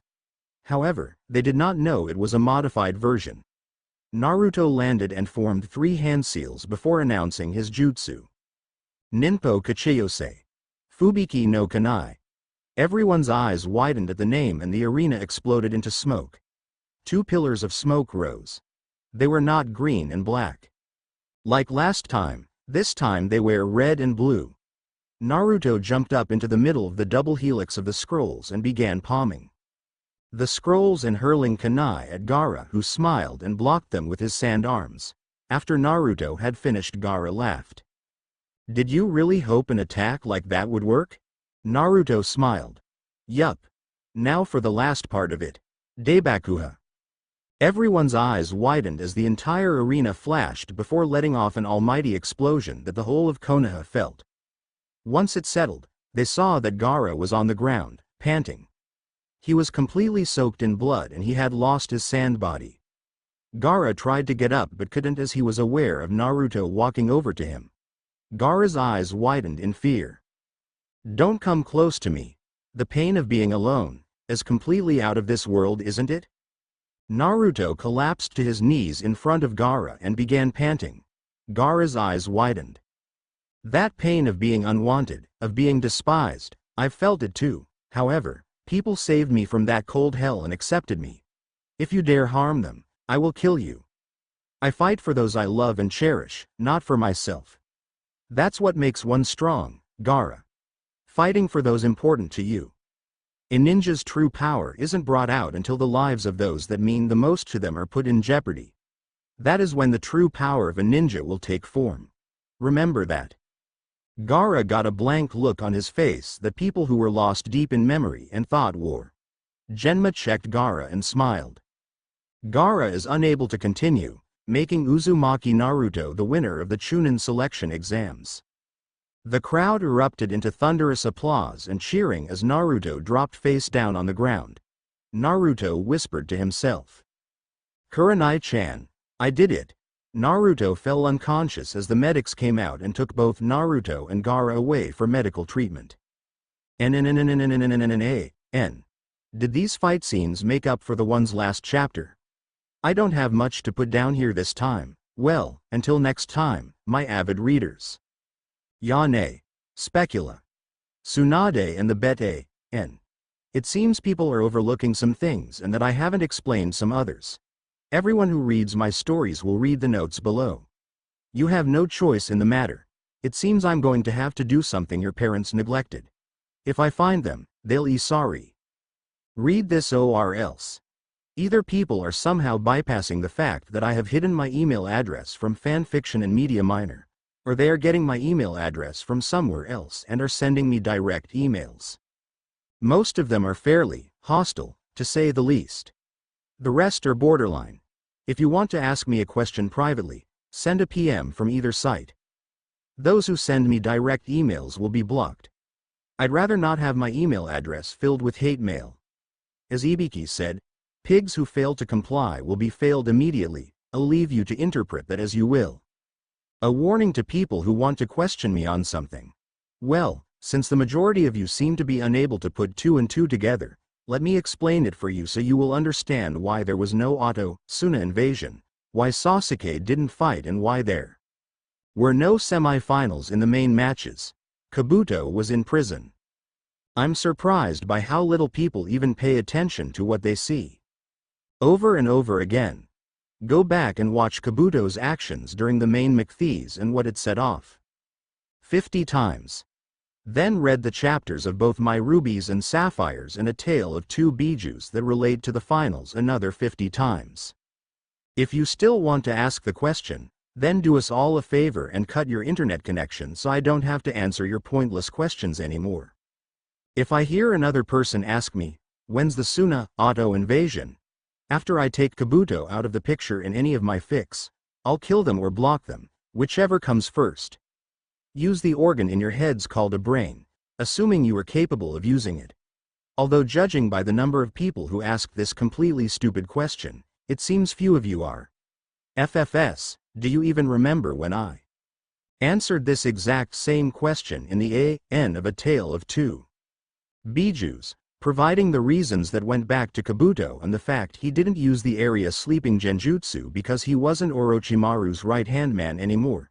However, they did not know it was a modified version. Naruto landed and formed 3 hand seals before announcing his jutsu. Ninpo Kachiyose. Fubiki no Kanai. Everyone's eyes widened at the name and the arena exploded into smoke. 2 pillars of smoke rose. They were not green and black. Like last time, this time they were red and blue. Naruto jumped up into the middle of the double helix of the scrolls and began palming the scrolls and hurling kunai at Gaara, who smiled and blocked them with his sand arms. After Naruto had finished, Gaara laughed. Did you really hope an attack like that would work? Naruto smiled. Yup. Now for the last part of it. Deibakuha. Everyone's eyes widened as the entire arena flashed before letting off an almighty explosion that the whole of Konoha felt. Once it settled, they saw that Gaara was on the ground, panting. He was completely soaked in blood and he had lost his sand body. Gaara tried to get up but couldn't as he was aware of Naruto walking over to him. Gaara's eyes widened in fear. Don't come close to me. The pain of being alone is completely out of this world, isn't it? Naruto collapsed to his knees in front of Gaara and began panting. Gaara's eyes widened. That pain of being unwanted, of being despised, I've felt it too. However, people saved me from that cold hell and accepted me. If you dare harm them, I will kill you. I fight for those I love and cherish, not for myself. That's what makes one strong, Gaara. Fighting for those important to you. A ninja's true power isn't brought out until the lives of those that mean the most to them are put in jeopardy. That is when the true power of a ninja will take form. Remember that. Gaara got a blank look on his face that people who were lost deep in memory and thought wore. Genma checked Gaara and smiled. Gaara is unable to continue, making Uzumaki Naruto the winner of the Chunin selection exams. The crowd erupted into thunderous applause and cheering as Naruto dropped face down on the ground. Naruto whispered to himself. Kurenai-chan, I did it. Naruto fell unconscious as the medics came out and took both Naruto and Gaara away for medical treatment. Did these fight scenes make up for the one's last chapter? I don't have much to put down here this time. Well, until next time, my avid readers. Yane. Specula. Tsunade and the Bete, N. It seems people are overlooking some things and that I haven't explained some others. Everyone who reads my stories will read the notes below. You have no choice in the matter. It seems I'm going to have to do something your parents neglected. If I find them, they'll be sorry. Read this or else. Either people are somehow bypassing the fact that I have hidden my email address from fanfiction and media minor, or they are getting my email address from somewhere else and are sending me direct emails. Most of them are fairly hostile, to say the least. The rest are borderline. If you want to ask me a question privately, send a PM from either site. Those who send me direct emails will be blocked. I'd rather not have my email address filled with hate mail. As Ibiki said, pigs who fail to comply will be failed immediately. I'll leave you to interpret that as you will. A warning to people who want to question me on something. Well, since the majority of you seem to be unable to put two and two together, let me explain it for you so you will understand why there was no Suna invasion, why Sasuke didn't fight and why there were no semi-finals in the main matches. Kabuto was in prison. I'm surprised by how little people even pay attention to what they see. Over and over again. Go back and watch Kabuto's actions during the main McThees and what it set off. 50 times. Then read the chapters of both My Rubies and Sapphires and A Tale of Two Bijus that relate to the finals another 50 times. If you still want to ask the question, then do us all a favor and cut your internet connection so I don't have to answer your pointless questions anymore. If I hear another person ask me, when's the Suna invasion? After I take Kabuto out of the picture in any of my fics, I'll kill them or block them, whichever comes first. Use the organ in your heads called a brain, assuming you are capable of using it. Although judging by the number of people who asked this completely stupid question, it seems few of you are. FFS, do you even remember when I answered this exact same question in the AN of A Tale of Two Bijus, providing the reasons that went back to Kabuto and the fact he didn't use the area sleeping genjutsu because he wasn't Orochimaru's right-hand man anymore?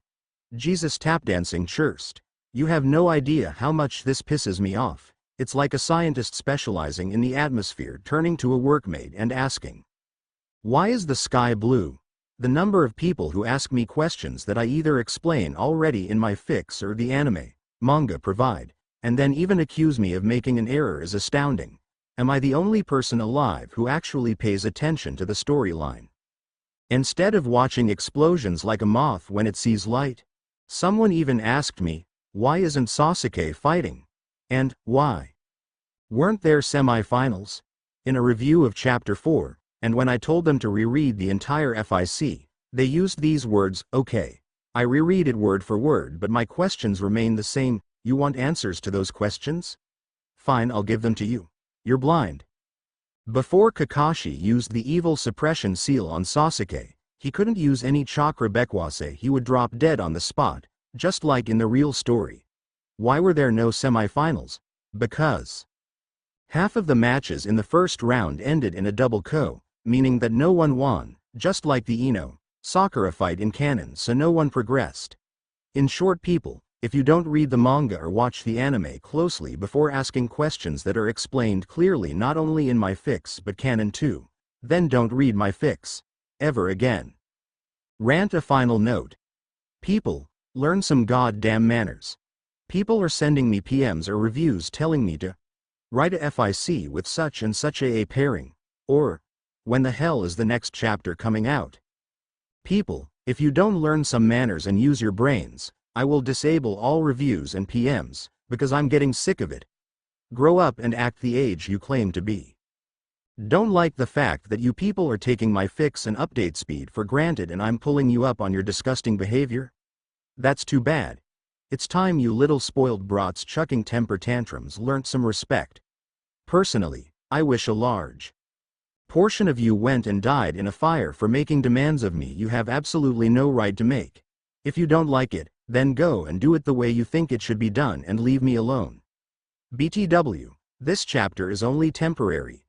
Jesus tapdancing churst. You have no idea how much this pisses me off. It's like a scientist specializing in the atmosphere turning to a workmate and asking, why is the sky blue? The number of people who ask me questions that I either explain already in my fics or the anime, manga provide, and then even accuse me of making an error is astounding. Am I the only person alive who actually pays attention to the storyline? Instead of watching explosions like a moth when it sees light? Someone even asked me, why isn't Sasuke fighting? And, why weren't there semi-finals? In a review of Chapter 4, and when I told them to reread the entire FIC, they used these words, okay. I reread it word for word but my questions remain the same. You want answers to those questions? Fine, I'll give them to you. You're blind. Before Kakashi used the evil suppression seal on Sasuke, he couldn't use any chakra bekwase, he would drop dead on the spot, just like in the real story. Why were there no semi-finals? Because half of the matches in the first round ended in a double KO, meaning that no one won, just like the Sakura fight in canon, so no one progressed. In short, people, if you don't read the manga or watch the anime closely before asking questions that are explained clearly not only in my fics but canon too, then don't read my fics ever again. Rant. A final note. People, learn some goddamn manners. People are sending me PMs or reviews telling me to write a FIC with such and such a pairing, or when the hell is the next chapter coming out? People, if you don't learn some manners and use your brains, I will disable all reviews and PMs, because I'm getting sick of it. Grow up and act the age you claim to be. Don't like the fact that you people are taking my fix and update speed for granted and I'm pulling you up on your disgusting behavior? That's too bad. It's time you little spoiled brats chucking temper tantrums learnt some respect. Personally, I wish a large portion of you went and died in a fire for making demands of me you have absolutely no right to make. If you don't like it, then go and do it the way you think it should be done and leave me alone. BTW, this chapter is only temporary.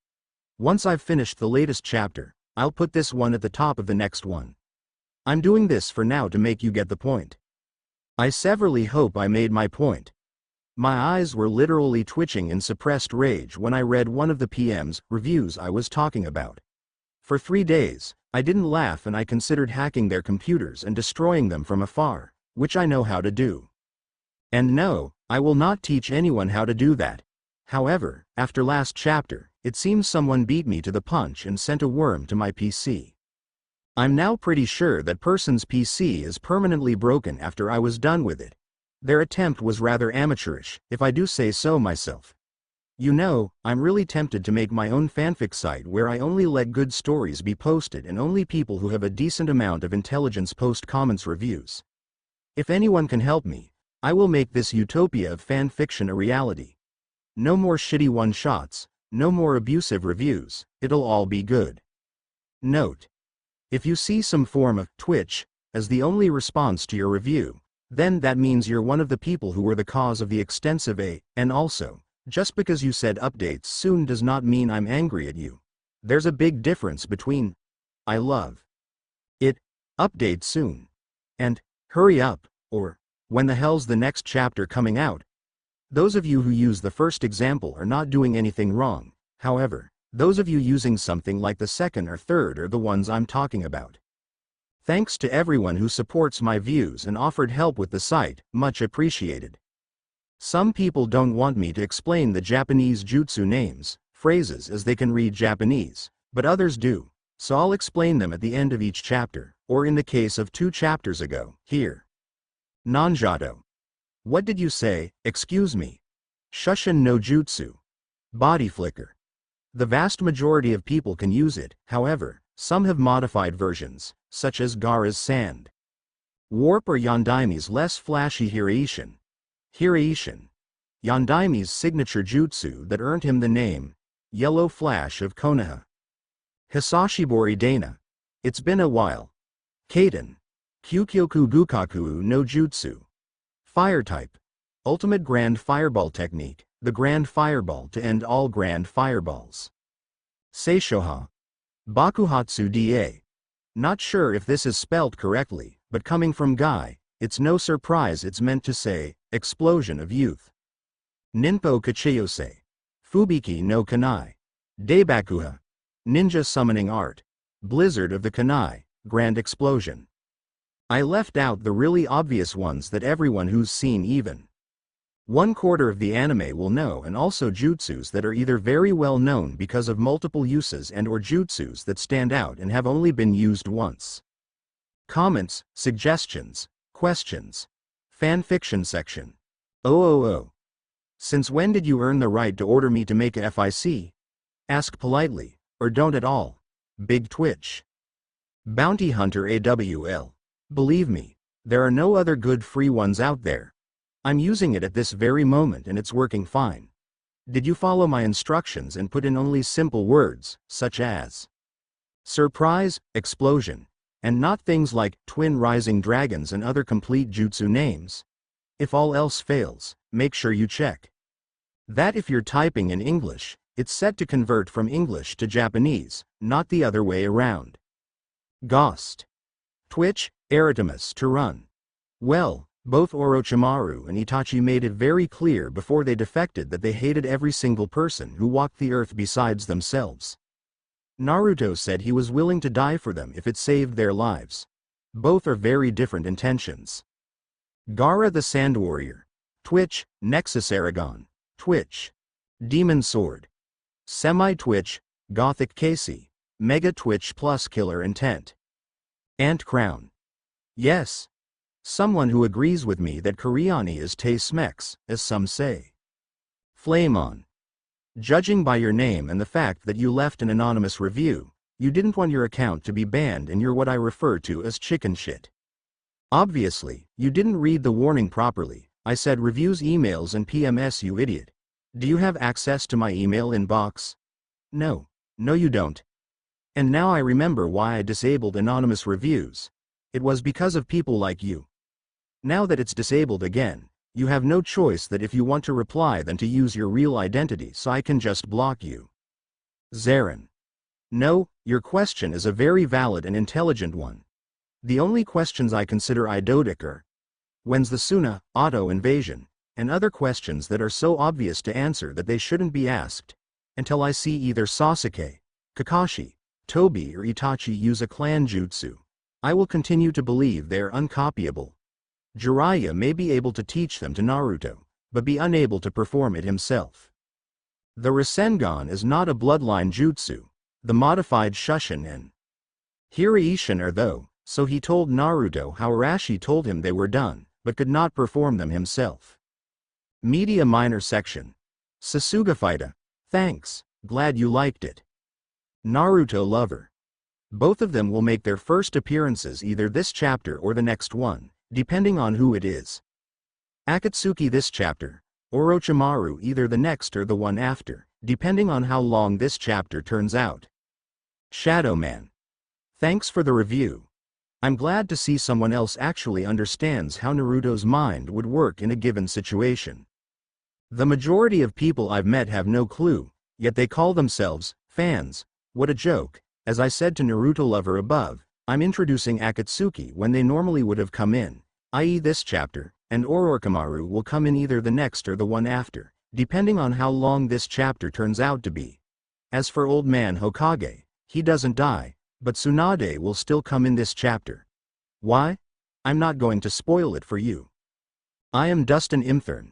Once I've finished the latest chapter, I'll put this one at the top of the next one. I'm doing this for now to make you get the point. I severely hope I made my point. My eyes were literally twitching in suppressed rage when I read one of the PM's reviews I was talking about. For 3 days, I didn't laugh and I considered hacking their computers and destroying them from afar, which I know how to do. And no, I will not teach anyone how to do that. However, after last chapter, it seems someone beat me to the punch and sent a worm to my PC. I'm now pretty sure that person's PC is permanently broken after I was done with it. Their attempt was rather amateurish, if I do say so myself. You know, I'm really tempted to make my own fanfic site where I only let good stories be posted and only people who have a decent amount of intelligence post comments reviews. If anyone can help me, I will make this utopia of fan fiction a reality. No more shitty one-shots, no more abusive reviews, it'll all be good. Note: if you see some form of Twitch as the only response to your review, then that means you're one of the people who were the cause of the extensive and also, just because you said updates soon does not mean I'm angry at you. There's a big difference between I love it, update soon, and hurry up, or when the hell's the next chapter coming out? Those of you who use the first example are not doing anything wrong. However, those of you using something like the second or third are the ones I'm talking about. Thanks to everyone who supports my views and offered help with the site, much appreciated. Some people don't want me to explain the Japanese jutsu names, phrases as they can read Japanese, but others do, so I'll explain them at the end of each chapter, or in the case of 2 chapters ago, here. Nanjato. What did you say? Excuse me. Shushin no jutsu. Body flicker. The vast majority of people can use it, however, some have modified versions, such as Gaara's Sand. Warp or Yandaime's less flashy Hiraishin. Hiraishin. Yandaime's signature jutsu that earned him the name, Yellow Flash of Konoha. Hisashibori Dana. It's been a while. Kaden. Kyukyoku Gukaku no Jutsu. Fire type. Ultimate Grand Fireball technique, the Grand Fireball to end all Grand Fireballs. Seishoha. Bakuhatsu Da. Not sure if this is spelt correctly, but coming from Guy, it's no surprise it's meant to say, explosion of youth. Ninpo Kachiyose. Fubiki no Kanai. Deibakuha. Ninja summoning art. Blizzard of the Kanai, Grand Explosion. I left out the really obvious ones that everyone who's seen even 1/4 of the anime will know, and also jutsus that are either very well known because of multiple uses and or jutsus that stand out and have only been used once. Comments, suggestions, questions. Fanfiction section. Oh. Since when did you earn the right to order me to make a FIC? Ask politely, or don't at all. Big Twitch. Bounty Hunter AWL. Believe me, there are no other good free ones out there. I'm using it at this very moment and it's working fine. Did you follow my instructions and put in only simple words, such as surprise, explosion, and not things like twin rising dragons and other complete jutsu names? If all else fails, make sure you check that if you're typing in English, it's set to convert from English to Japanese, not the other way around. Ghost. Twitch, Aritemis to run. Well, both Orochimaru and Itachi made it very clear before they defected that they hated every single person who walked the earth besides themselves. Naruto said he was willing to die for them if it saved their lives. Both are very different intentions. Gaara the Sand Warrior. Twitch, Nexus Aragon. Twitch. Demon Sword. Semi-Twitch, Gothic Casey. Mega Twitch plus Killer Intent. Ant Crown. Yes. Someone who agrees with me that Kuriani is Te-Smex, as some say. Flame On. Judging by your name and the fact that you left an anonymous review, you didn't want your account to be banned and you're what I refer to as chicken shit. Obviously, you didn't read the warning properly. I said reviews, emails and PMS, you idiot. Do you have access to my email inbox? No. No you don't. And now I remember why I disabled anonymous reviews. It was because of people like you. Now that it's disabled again, you have no choice that if you want to reply than to use your real identity, so I can just block you. Zarin. No, your question is a very valid and intelligent one. The only questions I consider idiotic are: when's the Suna auto invasion? and other questions that are so obvious to answer that they shouldn't be asked, until I see either Sasuke, Kakashi, Tobi or Itachi use a clan jutsu. I will continue to believe they are uncopyable. Jiraiya may be able to teach them to Naruto, but be unable to perform it himself. The Rasengan is not a bloodline jutsu. The modified Shushin and Hiraishin are though, so he told Naruto how Arashi told him they were done, but could not perform them himself. Media Minor Section. Sasuga, thanks, glad you liked it. Naruto Lover. Both of them will make their first appearances either this chapter or the next one, depending on who it is. Akatsuki this chapter, Orochimaru either the next or the one after, depending on how long this chapter turns out. Shadow Man. Thanks for the review. I'm glad to see someone else actually understands how Naruto's mind would work in a given situation. The majority of people I've met have no clue, yet they call themselves fans. What a joke. As I said to Naruto Lover above, I'm introducing Akatsuki when they normally would have come in, i.e. this chapter, and Orochimaru will come in either the next or the one after, depending on how long this chapter turns out to be. As for Old Man Hokage, he doesn't die, but Tsunade will still come in this chapter. Why? I'm not going to spoil it for you. I am Dustin Imthern.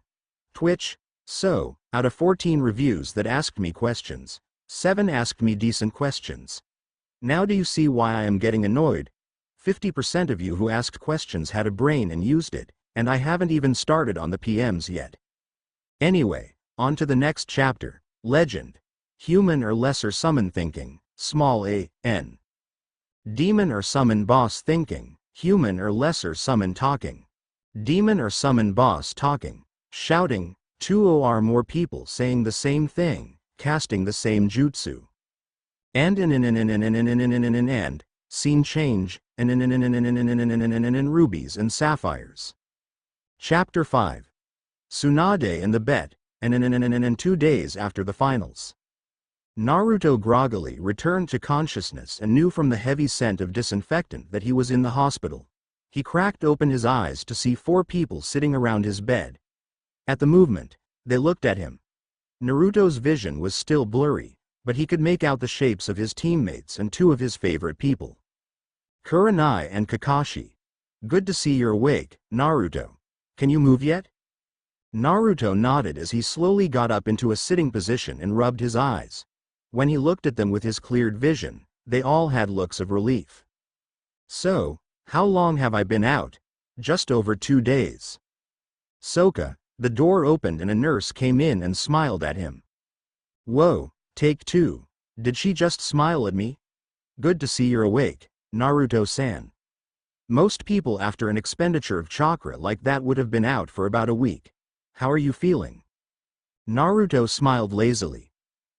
Twitch. So, out of 14 reviews that asked me questions, 7 asked me decent questions. Now do you see why I am getting annoyed? 50% of you who asked questions had a brain and used it, and I haven't even started on the PMs yet. Anyway, on to the next chapter, Legend. Human or lesser summon thinking, small a, n. Demon or summon boss thinking, human or lesser summon talking. Demon or summon boss talking, shouting, 2 or more people saying the same thing, casting the same jutsu. And scene change, and rubies and sapphires. Chapter 5. Tsunade and the bet, and 2 days after the finals. Naruto groggily returned to consciousness and knew from the heavy scent of disinfectant that he was in the hospital. He cracked open his eyes to see 4 people sitting around his bed. At the movement, they looked at him. Naruto's vision was still blurry, but he could make out the shapes of his teammates and 2 of his favorite people. Kurenai and Kakashi. Good to see you're awake, Naruto. Can you move yet? Naruto nodded as he slowly got up into a sitting position and rubbed his eyes. When he looked at them with his cleared vision, they all had looks of relief. So, how long have I been out? Just over 2 days. Soka, the door opened and a nurse came in and smiled at him. Whoa, take 2. Did she just smile at me? Good to see you're awake, Naruto-san. Most people after an expenditure of chakra like that would have been out for about a week. How are you feeling? Naruto smiled lazily.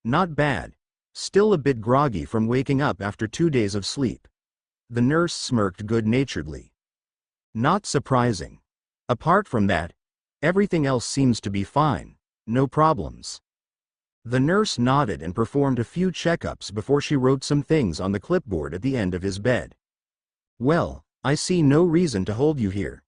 Not bad. Still a bit groggy from waking up after 2 days of sleep. The nurse smirked good-naturedly. Not surprising. Apart from that, everything else seems to be fine, no problems. The nurse nodded and performed a few checkups before she wrote some things on the clipboard at the end of his bed. Well, I see no reason to hold you here.